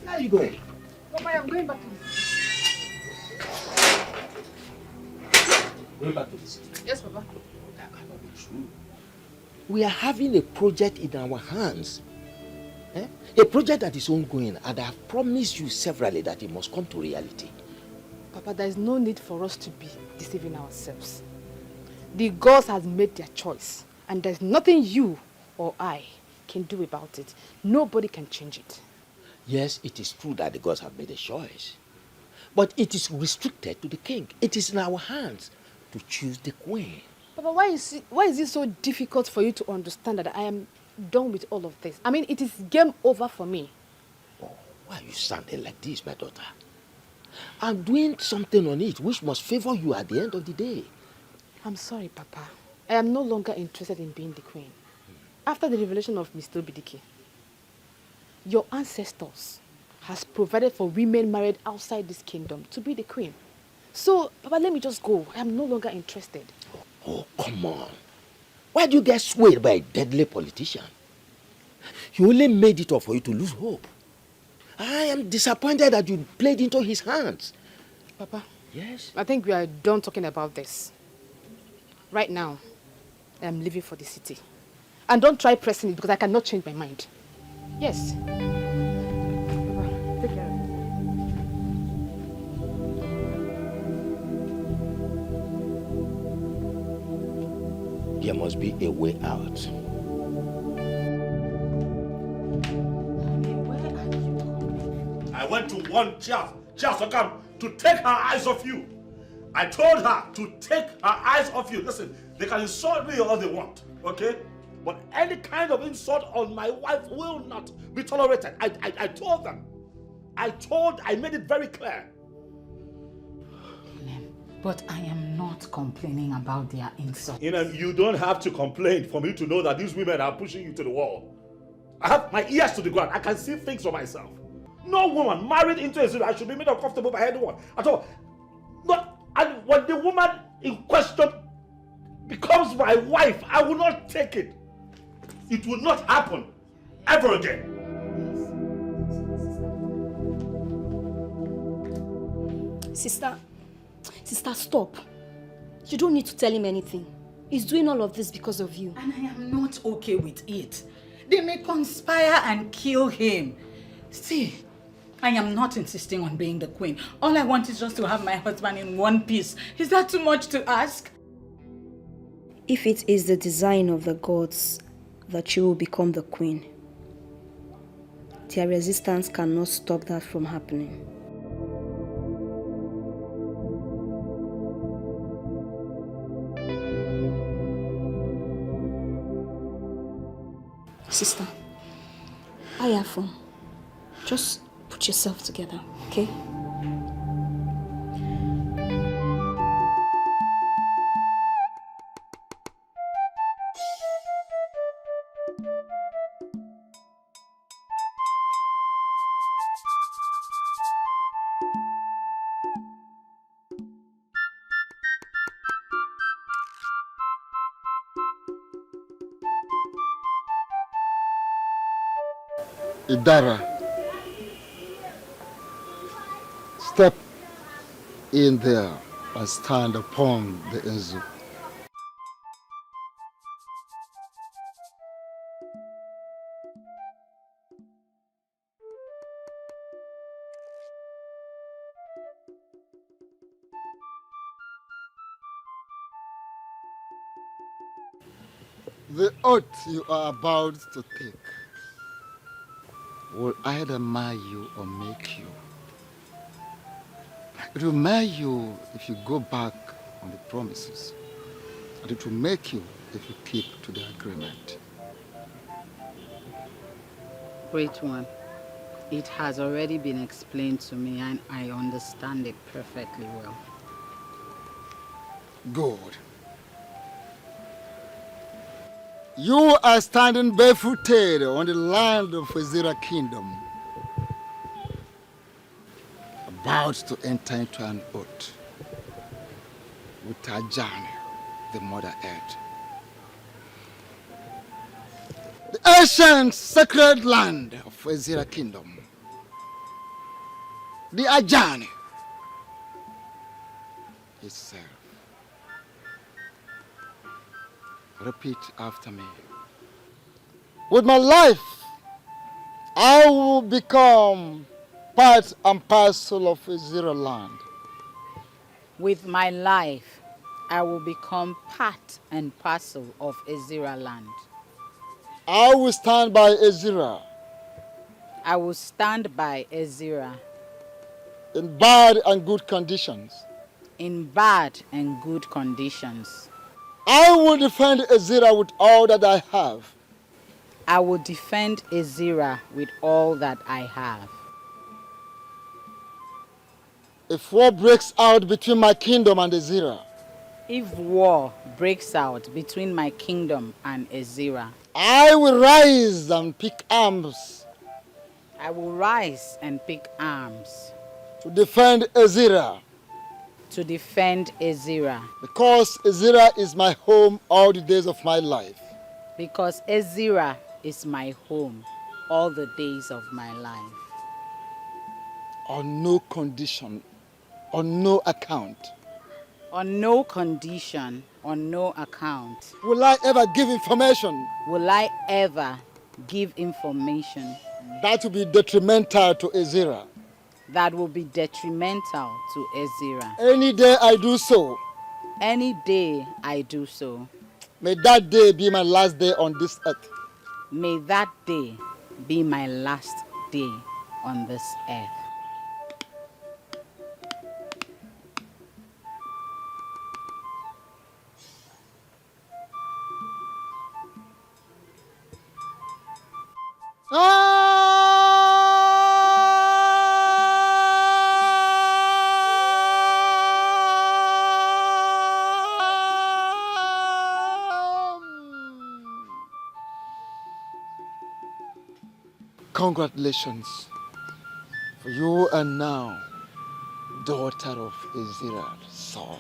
Where are you going? Papa, I'm going back to Going back to the city. Yes, Papa. That cannot be true. We are having a project in our hands. A project that is ongoing, and I have promised you severally that it must come to reality. Papa, there is no need for us to be deceiving ourselves. The gods has made their choice, and there's nothing you or I can do about it. Nobody can change it. Yes, it is true that the gods have made a choice. But it is restricted to the king. It is in our hands to choose the queen. Papa, why is it so difficult for you to understand that I am done with all of this? I mean, it is game over for me. Oh, why are you sounding like this, my daughter? I'm doing something on it which must favor you at the end of the day. I'm sorry, Papa. I am no longer interested in being the queen. After the revelation of Mr. Dikeh, your ancestors has provided for women married outside this kingdom to be the queen. So, Papa, let me just go. I am no longer interested. Oh, come on. Why do you get swayed by a deadly politician? He only made it up for you to lose hope. I am disappointed that you played into his hands. Papa. Yes? I think we are done talking about this. Right now, I am leaving for the city. And don't try pressing it because I cannot change my mind. Yes. Take care. There must be a way out. I went to warn Charles Okam to take her eyes off you. I told her to take her eyes off you. Listen, they can insult me all they want, okay? But any kind of insult on my wife will not be tolerated. I told them. I made it very clear. But I am not complaining about their insults. You don't have to complain for me to know that these women are pushing you to the wall. I have my ears to the ground. I can see things for myself. No woman married into a zero should be made uncomfortable by anyone at all. And when the woman in question becomes my wife, I will not take it. It will not happen ever again. Sister, stop. You don't need to tell him anything. He's doing all of this because of you. And I am not okay with it. They may conspire and kill him. See, I am not insisting on being the queen. All I want is just to have my husband in one piece. Is that too much to ask? If it is the design of the gods that you will become the queen, their resistance cannot stop that from happening. Sister, I have fun. Just put yourself together, okay? Idara, step in there and stand upon the Nzu. The oath you are about to take will either mar you or make you. It will mar you if you go back on the promises, and it will make you if you keep to the agreement. Great one. It has already been explained to me and I understand it perfectly well. Good. You are standing barefooted on the land of Ezira Kingdom, about to enter into an oath with Ajani, the Mother Earth. The ancient sacred land of Ezira Kingdom, the Ajani itself. Repeat after me. With my life, I will become part and parcel of Ezira land. With my life, I will become part and parcel of Ezira land. I will stand by Ezira. I will stand by Ezira. In bad and good conditions. In bad and good conditions. I will defend Ezira with all that I have. I will defend Ezira with all that I have. If war breaks out between my kingdom and Ezira. If war breaks out between my kingdom and Ezira. I will rise and pick arms. I will rise and pick arms. To defend Ezira. To defend Ezira. Because Ezira is my home all the days of my life. Because Ezira is my home all the days of my life. On no condition, on no account. On no condition, on no account. Will I ever give information? Will I ever give information? That will be detrimental to Ezira. That will be detrimental to Ezira. Any day I do so. Any day I do so. May that day be my last day on this earth. May that day be my last day on this earth. Congratulations, for you are now daughter of Ezira's soil.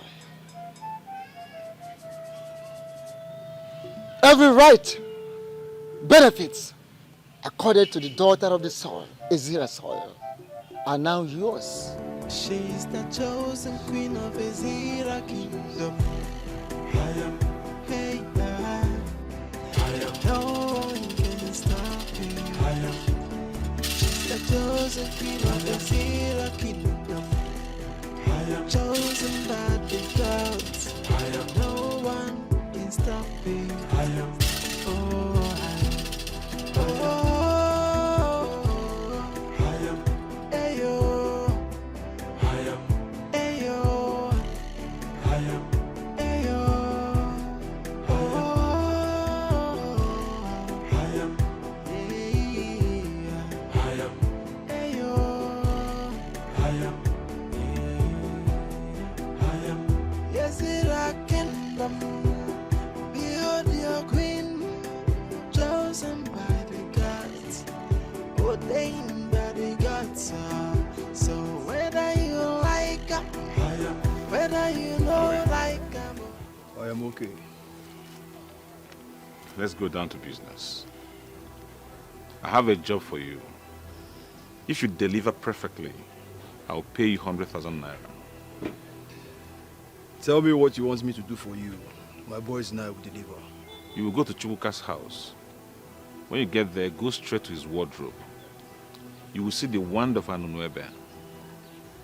Every right, benefits, accorded to the daughter of the soil, Ezira's soil, are now yours. She's the chosen queen of Ezira kingdom. I am, hey, I am, no one can stop me. I am. The chosen queen of the Ezira kingdom. I am chosen by the gods. I am no one can stop me. I am, oh, I am, oh, I am, ayo, I am, ayo, I am, ayo, oh, I am. Behold your queen, chosen by the gods, ordained by the gods. So whether you like her, whether you know like her, I am okay. Let's go down to business. I have a job for you. If you deliver perfectly, I'll pay you 100,000 naira. Tell me what you want me to do for you. My boys and I will deliver. You will go to Chukwuka's house. When you get there, go straight to his wardrobe. You will see the wand of Anunuebe.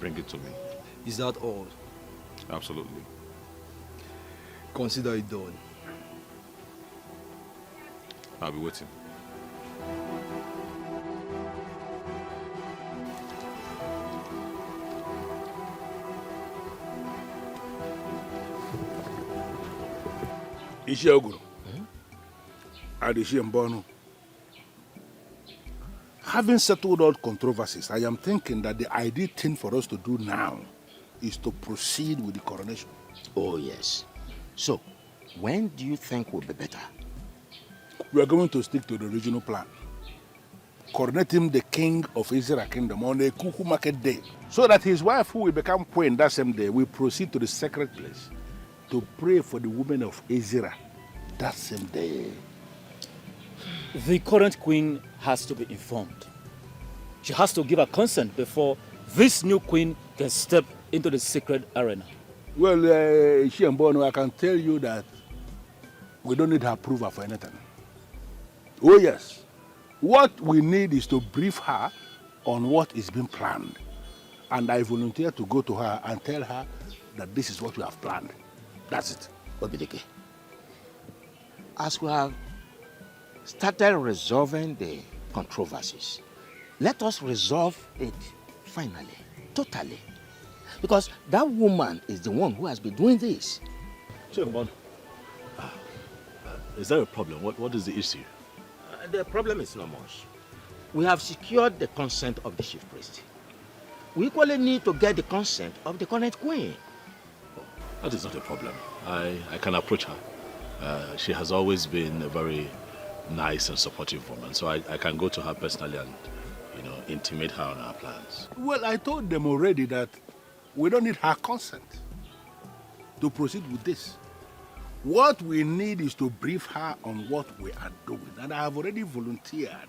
Bring it to me. Is that all? Absolutely. Consider it done. I'll be waiting. Ishioguru. Adishimbono. Having settled all controversies, I am thinking that the ideal thing for us to do now is to proceed with the coronation. Oh, yes. So, when do you think will be better? We are going to stick to the original plan. Coronate him the king of Ezira kingdom on a Kuku market day, so that his wife, who will become queen that same day, will proceed to the sacred place to pray for the women of Ezira that same day. The current queen has to be informed. She has to give her consent before this new queen can step into the sacred arena. Well, Shiambono, I can tell you that we don't need her approval for anything. Oh yes, what we need is to brief her on what is being planned. And I volunteer to go to her and tell her that this is what we have planned. That's it. Obidike, as we have started resolving the controversies, let us resolve it finally, totally. Because that woman is the one who has been doing this. Chairman, is there a problem? What is the issue? The problem is not much. We have secured the consent of the chief priest. We equally need to get the consent of the current queen. That is not a problem. I can approach her. She has always been a very nice and supportive woman, so I can go to her personally and, intimate her on our plans. Well, I told them already that we don't need her consent to proceed with this. What we need is to brief her on what we are doing. And I have already volunteered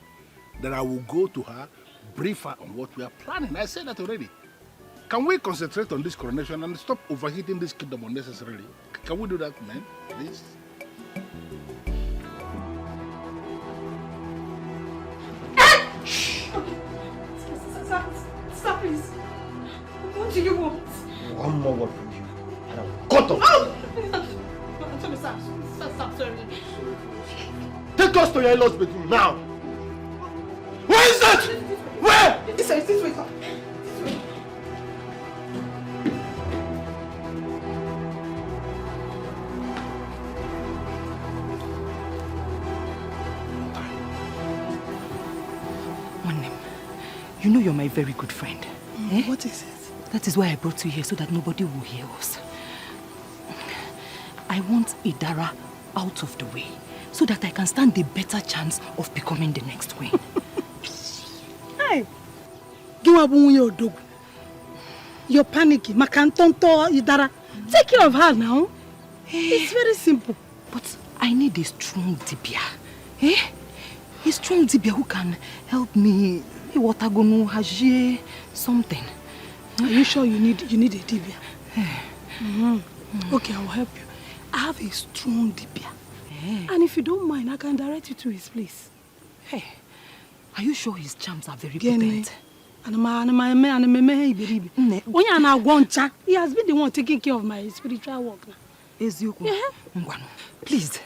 that I will go to her, brief her on what we are planning. I said that already. Can we concentrate on this coronation and stop overheating this kingdom unnecessarily? Can we do that, man? Please? Stop, please. What do you want? One more word from you, and I'll cut off. Stop, sorry. Take us to your in-laws bedroom now. Where is that? Where? This way, this way. You know you're my very good friend. What is it? That is why I brought you here, so that nobody will hear us. I want Idara out of the way, so that I can stand a better chance of becoming the next queen. Hey! You're panicking. Makantonto Idara. Take care of her now. It's very simple. But I need a strong Dibia. A strong Dibia who can help me. Something. Are you sure you need a Dibia? Okay, I will help you. I have a strong Dibia. And if you don't mind, I can direct you to his place. Hey, are you sure his charms are very potent? He has been the one taking care of my spiritual work now. Please.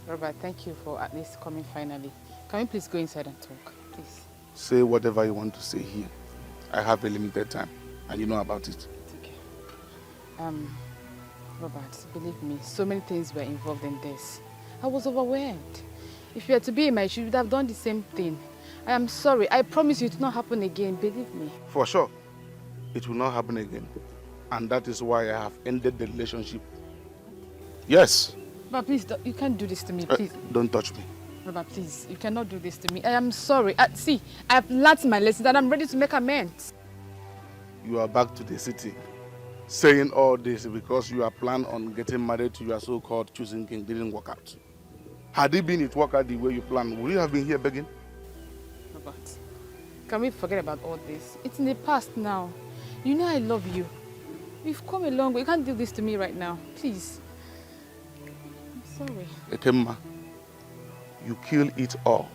Robert, thank you for at least coming finally. Can we please go inside and talk, please? Say whatever you want to say here. I have a limited time, and you know about it. It's okay. Robert, believe me, so many things were involved in this. I was overwhelmed. If you had to be in my shoes, you would have done the same thing. I am sorry. I promise you it will not happen again, believe me. For sure, it will not happen again. And that is why I have ended the relationship. Yes. But please, you can't do this to me, please. Don't touch me. Robert, please, you cannot do this to me. I am sorry. See, I have learned my lesson and I'm ready to make amends. You are back to the city, saying all this because you are planning on getting married to your so-called choosing king didn't work out. Had it been it worked out the way you planned, would you have been here begging? Robert, can we forget about all this? It's in the past now. You know I love you. We've come a long way. You can't do this to me right now. Please. I'm sorry. Ekemma, you killed it all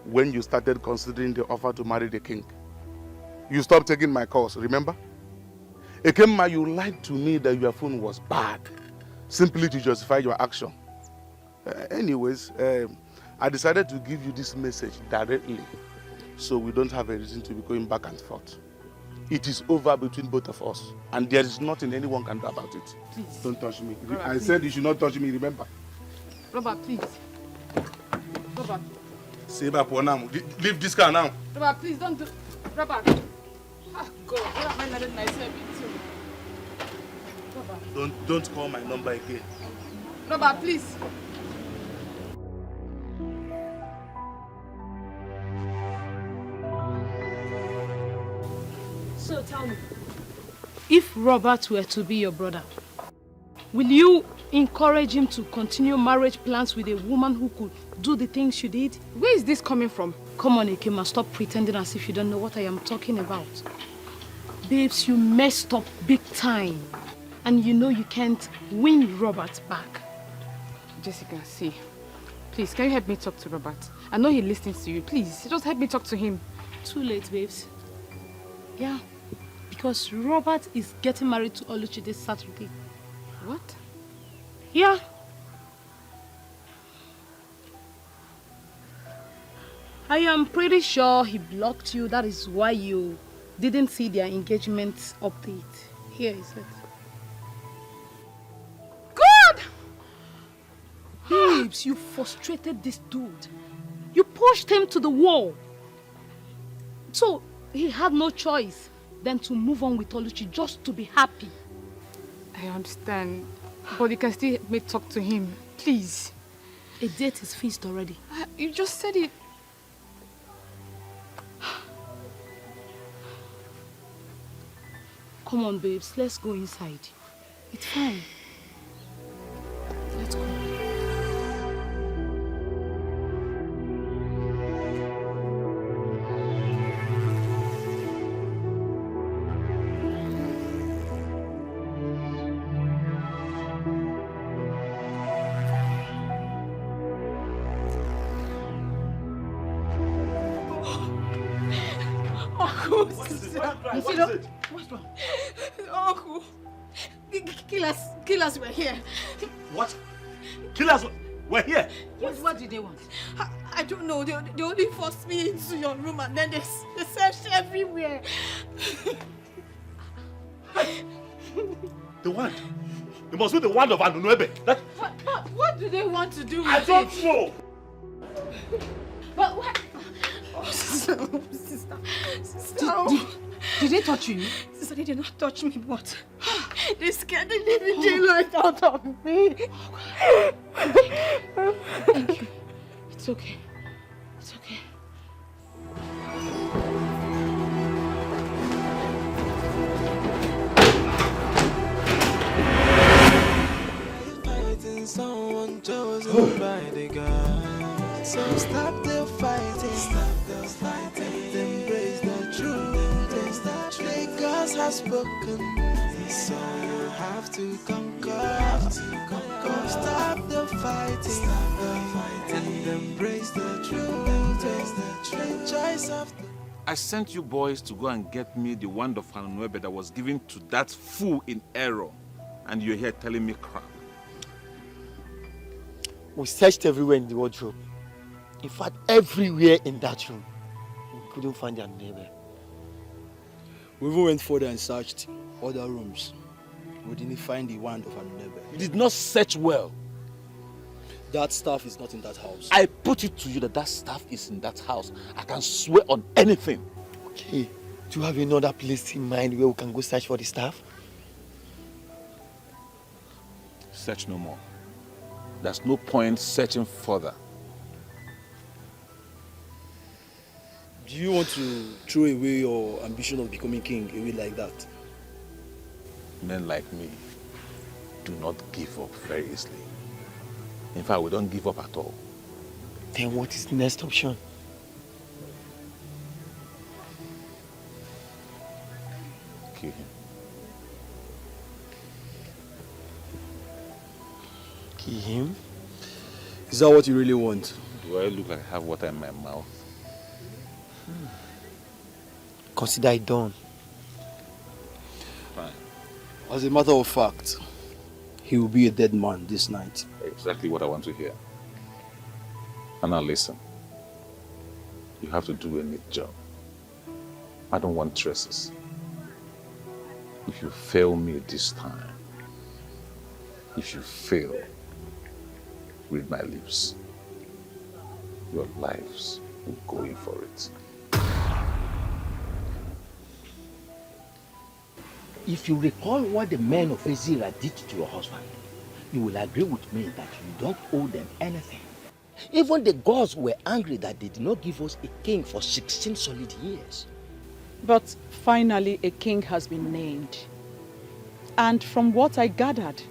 when you started considering the offer to marry the king. You stopped taking my calls, remember? Ekemma, you lied to me that your phone was bad, simply to justify your action. Anyways, I decided to give you this message directly, so we don't have a reason to be going back and forth. it is over between both of us. And there is nothing anyone can do about it. Please. Don't touch me. Robert, I said you should not touch me, remember? Robert, please. Robert. Leave this car now. Robert, please don't do... Robert. Ah, God, what am I letting myself into? Robert. Don't call my number again. Robert, please. So tell me, If Robert were to be your brother, will you encourage him to continue marriage plans with a woman who could do the things you did? Where is this coming from? Come on, Ekema, stop pretending as if you don't know what I am talking about. Babes, you messed up big time. And you know you can't win Robert back. Jessica, see. Please, can you help me talk to Robert? I know he listens to you. Please, just help me talk to him. Too late, babes. Yeah, because Robert is getting married to Oluchi this Saturday. What? Yeah. I am pretty sure he blocked you. That is why you didn't see their engagement update. Here is it. God! Babes, you frustrated this dude. You pushed him to the wall. So he had no choice than to move on with Oluchi just to be happy. I understand. But you can still help me talk to him. Please. A date is fixed already. You just said it. Come on, babes. Let's go inside. It's fine. Let's go. What's wrong? Uncle, killers were here. What? Killers were here? What did they want? I don't know. They only forced me into your room and then they searched everywhere. The wand? It must be the wand of Anunuebe. What do they want to do with I don't it? know. But what? Oh, sister. Did they touch you? Sister, they did not touch me, but they scared the living daylight out of me. Thank you. It's okay. It's okay. Fighting someone chosen by the God. So stop the fighting. Stop the fighting. Embrace the truth. The gods have spoken. So you have to conquer. Stop the fighting. And embrace the truth. The choice of the... I sent you boys to go and get me the wand of Anunuebe that was given to that fool in error. And you're here telling me crap. We searched everywhere in the wardrobe. In fact, everywhere in that room. We couldn't find their neighbor. We even went further and searched other rooms. We didn't find the wand of Anunuebe. You did not search well. That stuff is not in that house. I put it to you that stuff is in that house. I can swear on anything. Okay, do you have another place in mind where we can go search for the stuff? Search no more. There's no point searching further. Do you want to throw away your ambition of becoming king away like that? Men like me do not give up very easily. In fact, we don't give up at all. Then what is the next option? Kill him. Kill him? Is that what you really want? Do I look like I have water in my mouth? Consider it done. Fine. As a matter of fact, he will be a dead man this night. Exactly what I want to hear. And now listen. You have to do a neat job. I don't want traces. If you fail me this time, if you fail, read my lips. Your lives will go in for it. If you recall what the men of Ezira did to your husband, you will agree with me that you don't owe them anything. Even the gods were angry that they did not give us a king for 16 solid years. But finally a king has been named. And from what I gathered,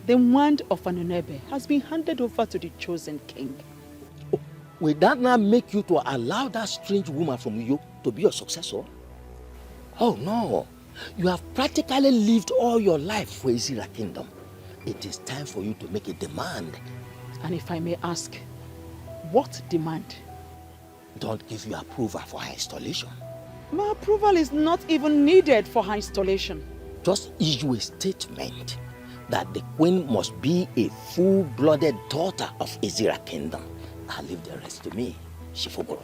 the wand of Anunebe has been handed over to the chosen king. Oh, will that not make you to allow that strange woman from Uyo to be your successor? Oh no, you have practically lived all your life for Ezira Kingdom. It is time for you to make a demand. And if I may ask, what demand? Don't give you approval for her installation. My approval is not even needed for her installation. Just issue a statement that the queen must be a full-blooded daughter of Ezira Kingdom. I'll leave the rest to me, Shifuguro.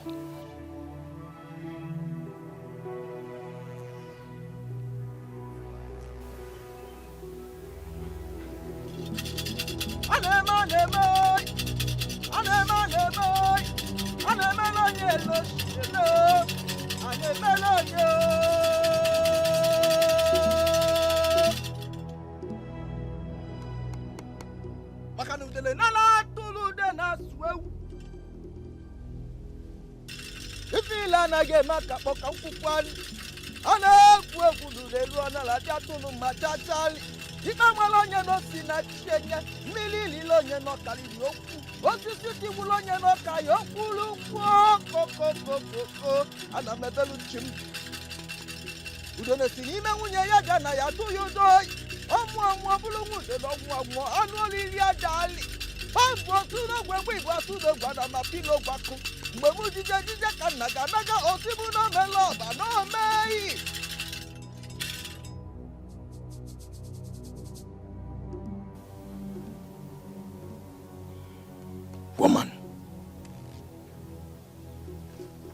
Woman,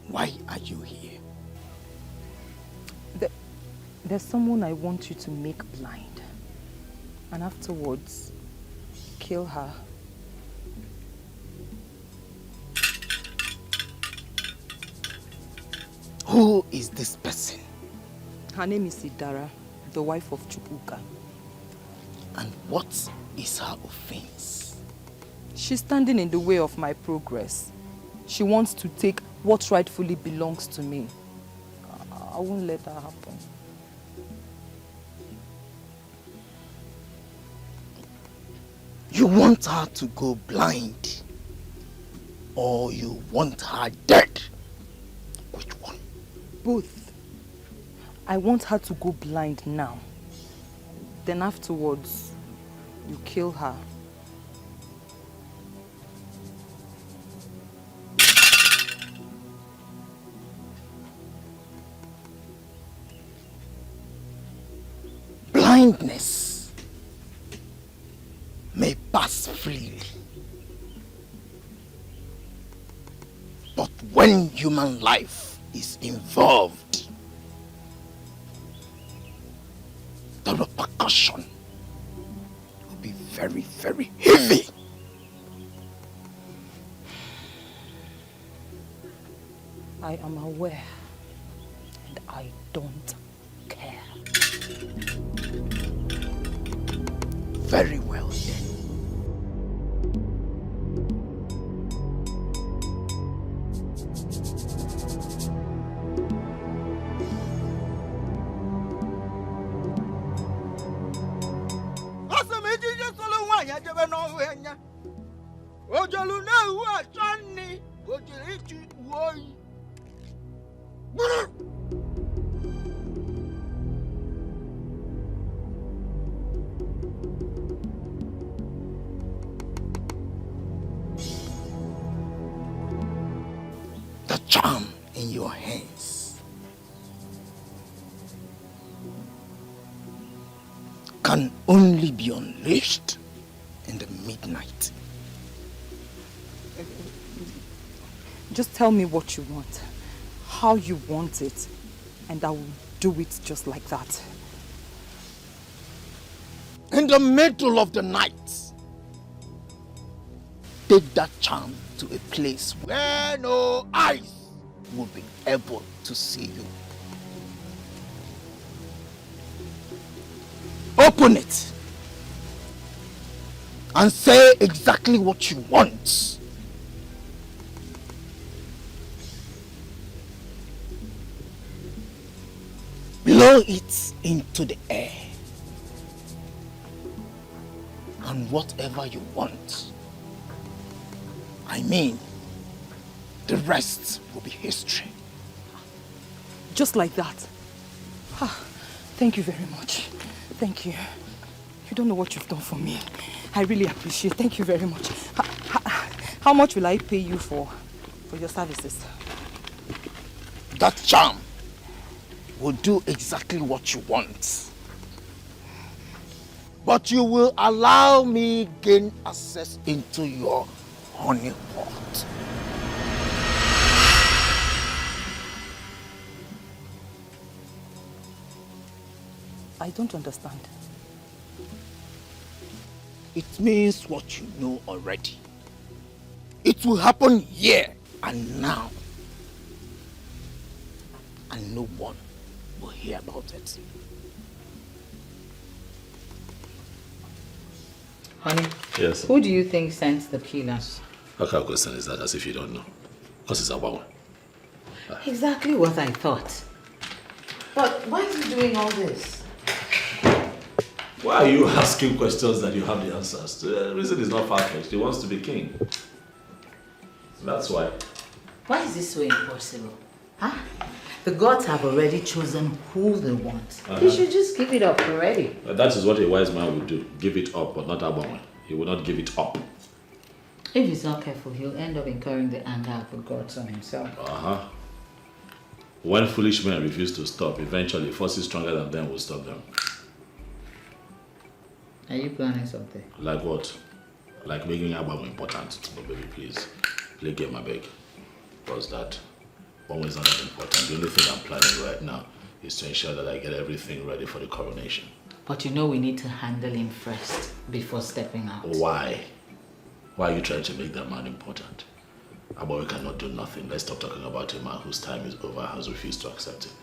why are you here? There's someone I want you to make blind. And afterwards, kill her. Who is this person? Her name is Idara, the wife of Chukwuka. And what is her offense? She's standing in the way of my progress. She wants to take what rightfully belongs to me. I won't let that happen. You want her to go blind? Or you want her dead? Which one? Both. I want her to go blind now. Then afterwards, you kill her. Blindness may pass freely, but when human life is involved, the repercussion will be very, very heavy. I am aware, and I don't care. Very well then. The charm in your hands can only be unleashed in the midnight. Just tell me what you want, how you want it, and I will do it just like that. in the middle of the night, take that charm to a place where no eyes will be able to see you. Open it and say exactly what you want. Blow it into the air, and whatever you want, I mean, the rest will be history. Just like that. Ah, thank you very much. Thank you. You don't know what you've done for me. I really appreciate it. Thank you very much. How much will I pay you for your services? That charm will do exactly what you want. But you will allow me gain access into your honey pot. I don't understand. It means what you know already. It will happen here and now. And no one will hear about it. Honey? Yes. Who do you think sent the killers? What kind of question is that, as if you don't know? Because it's our one. Exactly what I thought. But why is he doing all this? Why are you asking questions that you have the answers? The reason is not far-fetched. He wants to be king. That's why. Why is this so impossible? Huh? The gods have already chosen who they want. They should just give it up already. That is what a wise man would do. Give it up, but not Abama. He will not give it up. If he's not careful, he'll end up incurring the anger of the gods on himself. When foolish men refuse to stop, eventually forces stronger than them will stop them. Are you planning something? Like what? Like making Abama important. No, baby, please. Play game, I beg. What's that? One is not that important. The only thing I'm planning right now is to ensure that I get everything ready for the coronation. But you know we need to handle him first before stepping out. Why? Why are you trying to make that man important? Abawi cannot do nothing. Let's stop talking about a man whose time is over, has refused to accept it.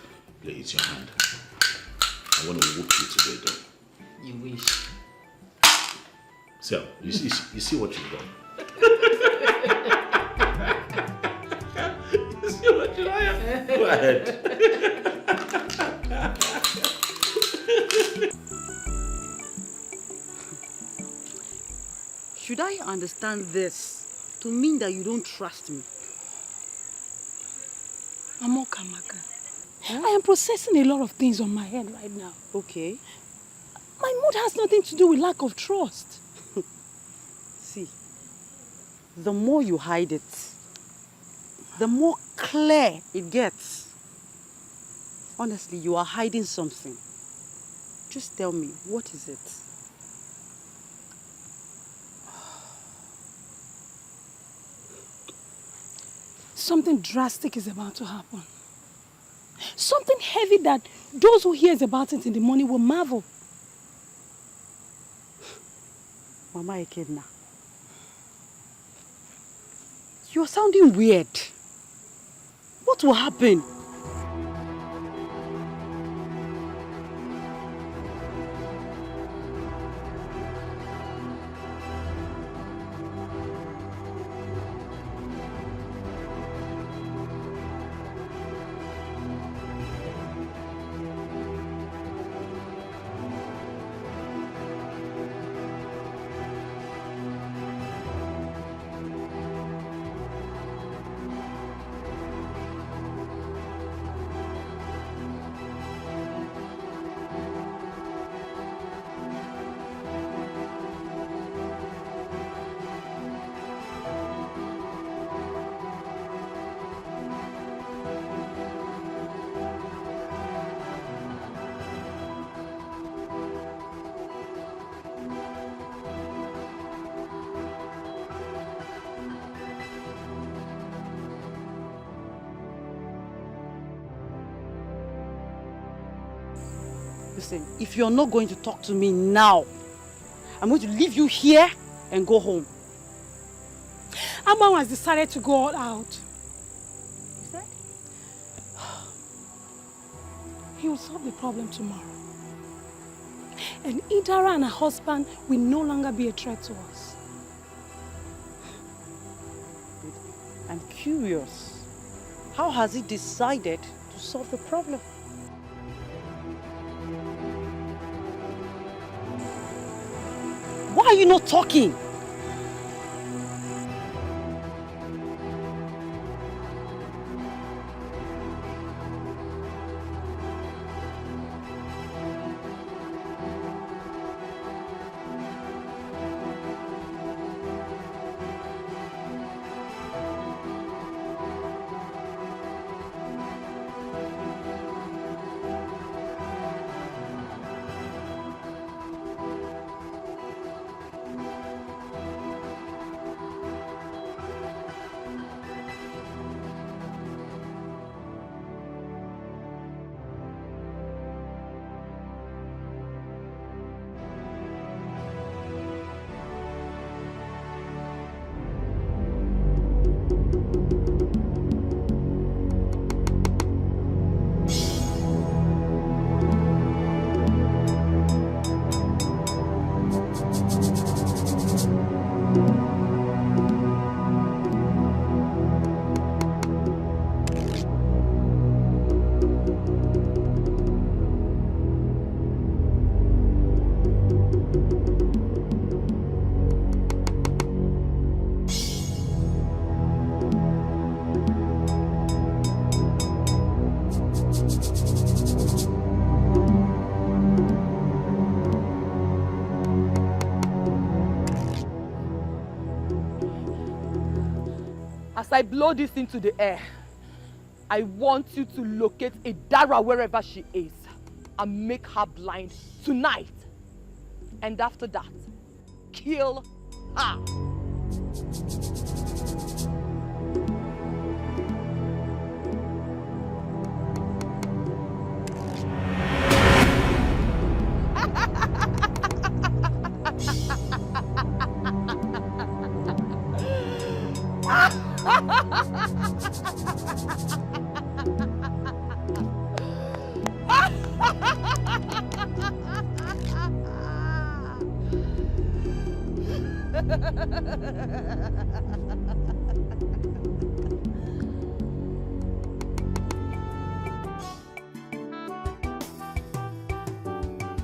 Play it your hand. I'm going to whoop you today, though. You wish. See, you see what you've done? You see what you've done? Go ahead. Should I understand this to mean that you don't trust me? Amokamaka, I am processing a lot of things on my head right now. Okay. My mood has nothing to do with lack of trust. See, the more you hide it, the more clear it gets. Honestly, you are hiding something. Just tell me, what is it? Something drastic is about to happen. Something heavy that those who hears about it in the morning will marvel. Mama Ekedna, you're sounding weird. What will happen? Listen, if you're not going to talk to me now, I'm going to leave you here and go home. Amon has decided to go all out. He will solve the problem tomorrow. And Idara and her husband will no longer be a threat to us. I'm curious. How has he decided to solve the problem? Why are you not talking? As I blow this into the air, I want you to locate Idara wherever she is and make her blind tonight. And after that, kill her.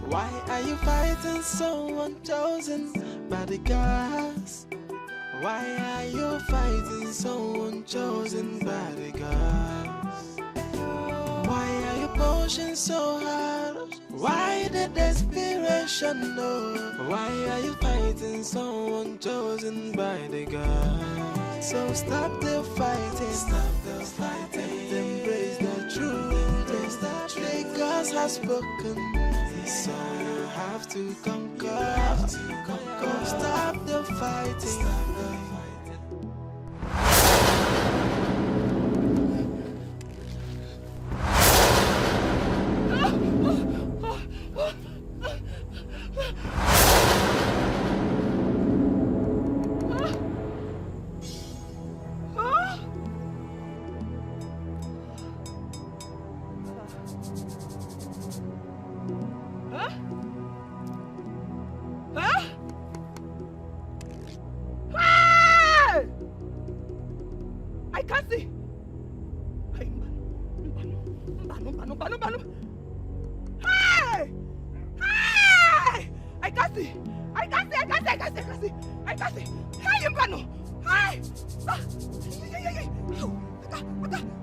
Why are you fighting so unchosen by the gods? Why are you fighting so unchosen by the gods? Why are you pushing so hard? Why the desperation? No. Why are you fighting so unchosen by the gods? So stop the fighting. Stop the fighting. Embrace the truth. Embrace the truth. The gods have spoken. So you have to conquer. You have to conquer. Stop the fighting. Stop the fighting. I can't see. Hey! Hey! I can't see. I can't see. Hey, Mbano! Hey!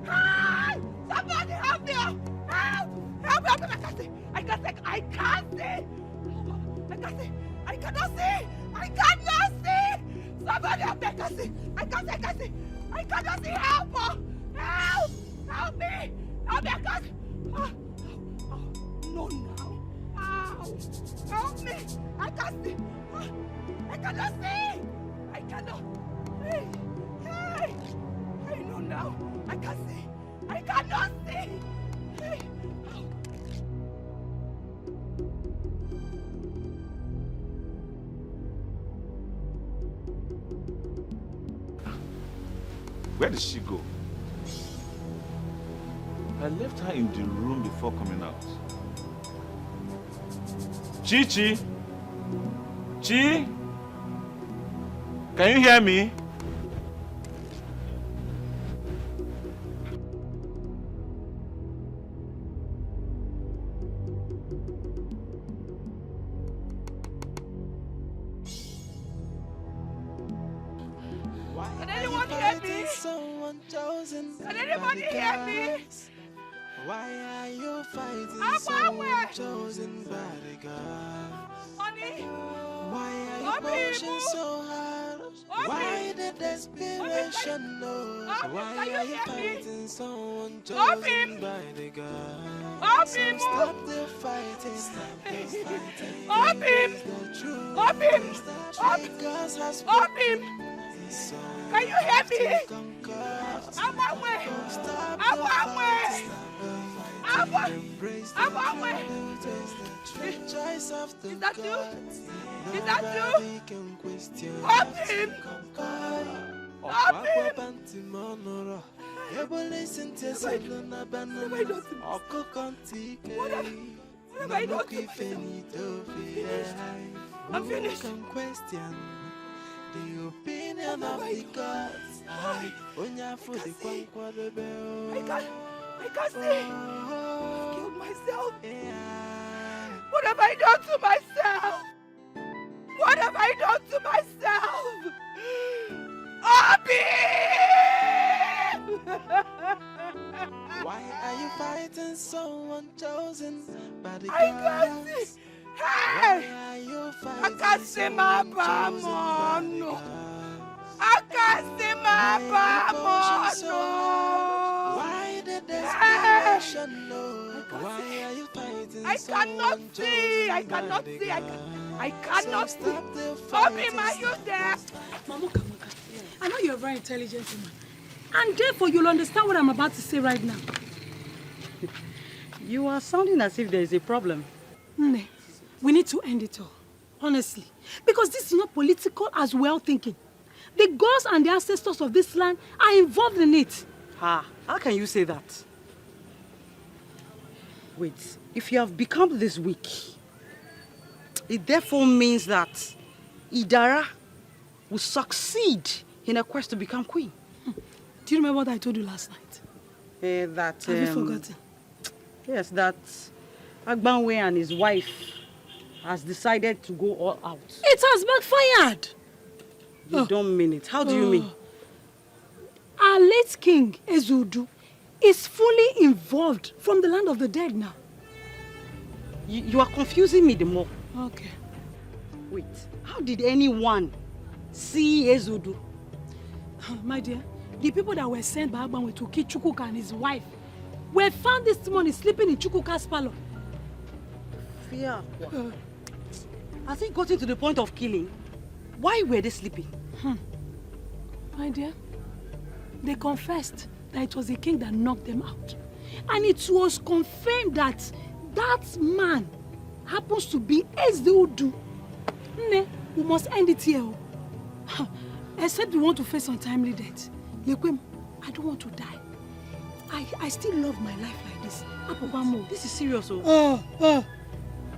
Hey! Somebody help me! Help! Help! I can't see. I cannot see. Somebody help me! I can't see. I cannot see. Help! Help me! I can't see. No, now. Help me! I can't see. I cannot see. I cannot. Hey! I know now. I can't see. I cannot see. Hey! Where did she go? I left her in the room before coming out. Chi? Chi? Can you hear me? Can anyone hear me? Can anybody hear me? Why are you fighting someone chosen by the gods? Honey? Why are you pushing so hard? Why the desperation? No. Why are you fighting someone chosen by the gods? So stop the fighting. Stop the fighting. Up him! Up him! Up him! Can you hear me? I'm away! I'm away! I'm away! Is that you? Is that you? Up him! Up him! What have I done to myself? I'm finished. The opinion of the gods. I can't see. I've killed myself. What have I done to myself? What have I done to myself? Abi! Why are you fighting someone chosen by the gods? I can't see. Hey! I can't see my bamon. I can't see my bamon. Why the desperation? Why are you fighting? I cannot see. I cannot see. I cannot see. Bobby, are you there? Mamuka, I know you're a very intelligent woman. And therefore, you'll understand what I'm about to say right now. You are sounding as if there is a problem. Nne, we need to end it all. Honestly. Because this is not political as well thinking. The gods and the ancestors of this land are involved in it. How can you say that? Wait, if you have become this weak, it therefore means that Idara will succeed in her quest to become queen. Do you remember what I told you last night? That Have you forgotten? Yes, that Agbanwe and his wife has decided to go all out. It has backfired. You don't mean it. How do you mean? Our late king, Ezudu, is fully involved from the land of the dead now. You are confusing me the more. Okay. Wait, how did anyone see Ezudu? My dear, the people that were sent by Agbanwe to kill Chukwuka and his wife were found this morning sleeping in Chukwuka's palace. Fear. Has it gotten to the point of killing? Why were they sleeping? My dear, they confessed that it was the king that knocked them out. And it was confirmed that that man happens to be Ezudu. Ne, we must end it here. Except we want to face untimely death. Lekwem, I don't want to die. I still love my life like this. This is serious.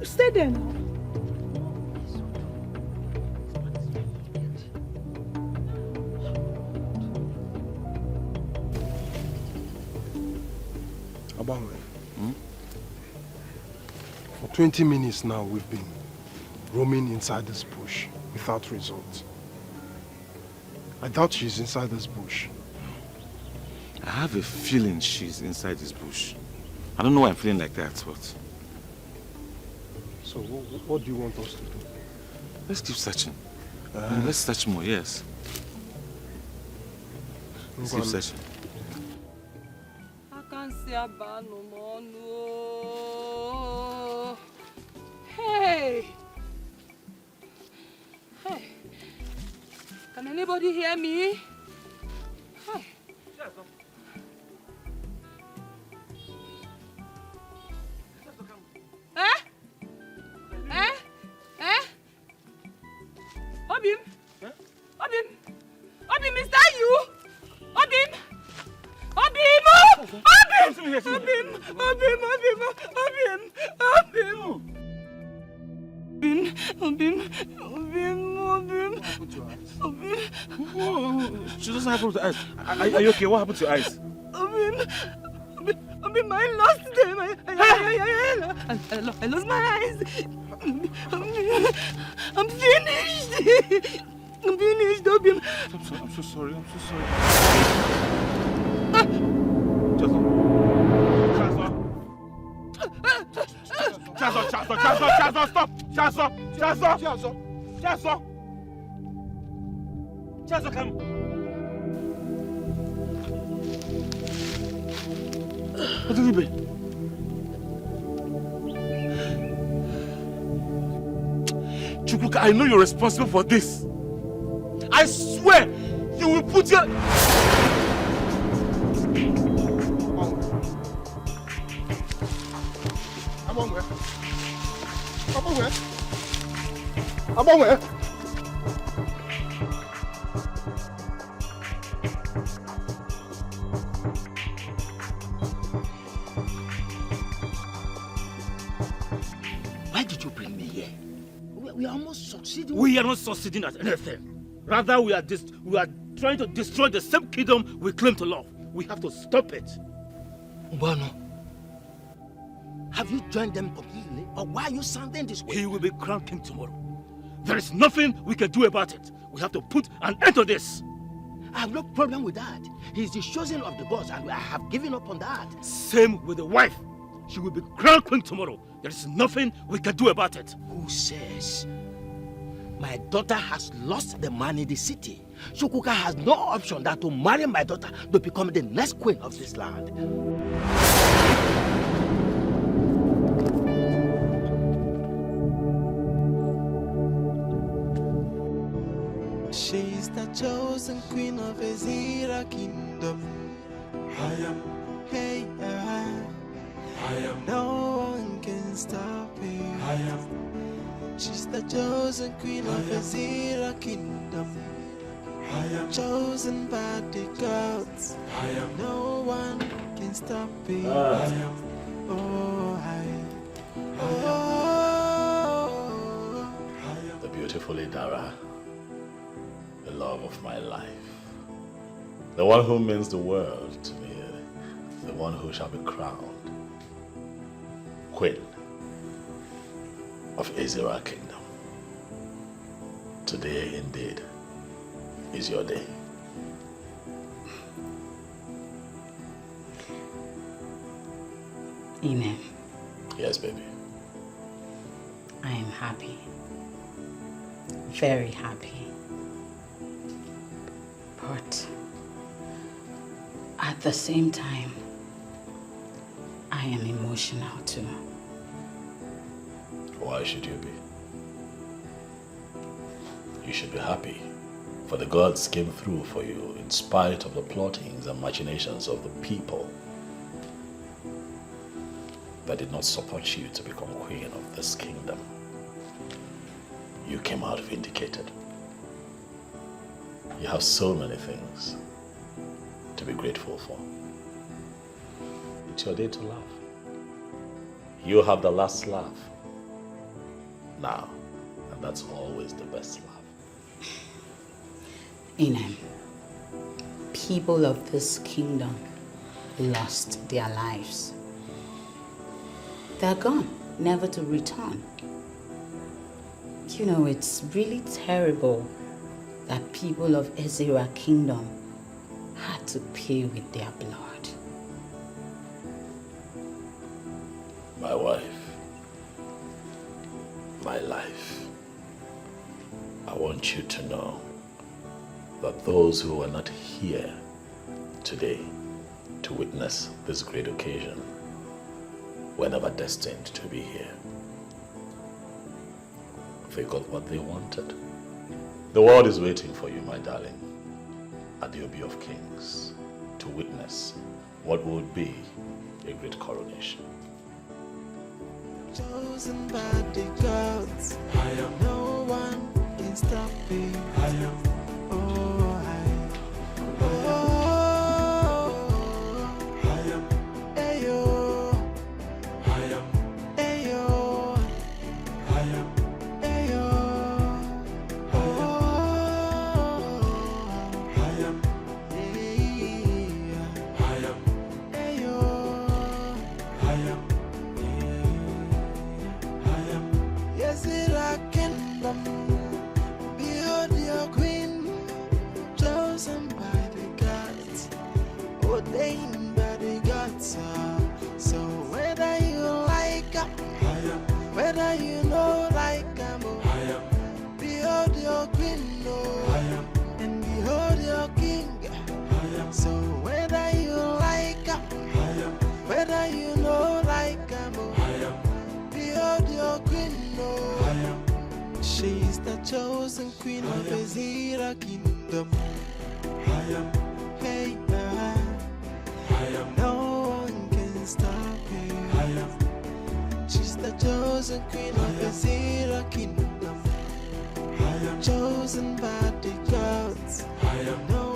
Stay there now. Agbanwe. For 20 minutes now, we've been roaming inside this bush without result. I doubt she's inside this bush. I have a feeling she's inside this bush. I don't know why I'm feeling like that, but... So what do you want us to do? Let's keep searching. Let's search more, yes. Let's keep searching. I can't see a bar no more, no. Hey! Hey! Can anybody hear me? Hey! Eh? Eh? Eh? Obim? Obim? Obim, is that you? Obim? She doesn't have to eyes. Are you okay? What happened to your eyes? My last day, I lost my eyes. I'm finished. I'm finished, Obim. I'm so sorry. Chazo, stop! Chazo, come. What did it be? Chukwuka, I know you're responsible for this. I swear you will put your... I'm on where? Why did you bring me here? We are almost succeeding. We are not succeeding at anything. Rather, we are trying to destroy the same kingdom we claim to love. We have to stop it. Mbano, have you joined them completely? Or why are you sounding this way? He will be crowned king tomorrow. There is nothing we can do about it. We have to put an end to this. I have no problem with that. He's the chosen of the gods and I have given up on that. Same with the wife. She will be crowned queen tomorrow. There is nothing we can do about it. Who says? My daughter has lost the man in the city. Chukwuka has no option than to marry my daughter to become the next queen of this land. She's the chosen queen of Ezira kingdom. I am. Hey, I am. No one can stop me. I am. She's the chosen queen of Ezira kingdom. I am chosen by the gods. I am. No one can stop me. I am. The beautiful Idara, the love of my life, the one who means the world to me, the one who shall be crowned Queen of Ezira Kingdom. Today, indeed, is your day. Ine. Yes, baby. I am happy. Very happy. But at the same time, I am emotional too. Why should you be? You should be happy, for the gods came through for you in spite of the plottings and machinations of the people that did not support you to become queen of this kingdom. You came out vindicated. You have so many things to be grateful for. It's your day to laugh. You have the last laugh now, and that's always the best laugh. Ine, people of this kingdom lost their lives. They're gone, never to return. You know, it's really terrible that people of Ezira Kingdom had to pay with their blood. My wife, my life, I want you to know that those who are not here today to witness this great occasion were never destined to be here. They got what they wanted. The world is waiting for you, my darling, at the Obi of Kings, to witness what would be a great coronation. Chosen by the gods. I am. No one can stop me. I am. ordained by the gods. So whether you like her, whether you know like her, behold your queen, and behold your king. So whether you like her, whether you know like her, behold your queen. She's the chosen queen of Ezira kingdom. Hey, no one can stop her. She's the chosen queen of Ezira kingdom. Chosen by the gods. No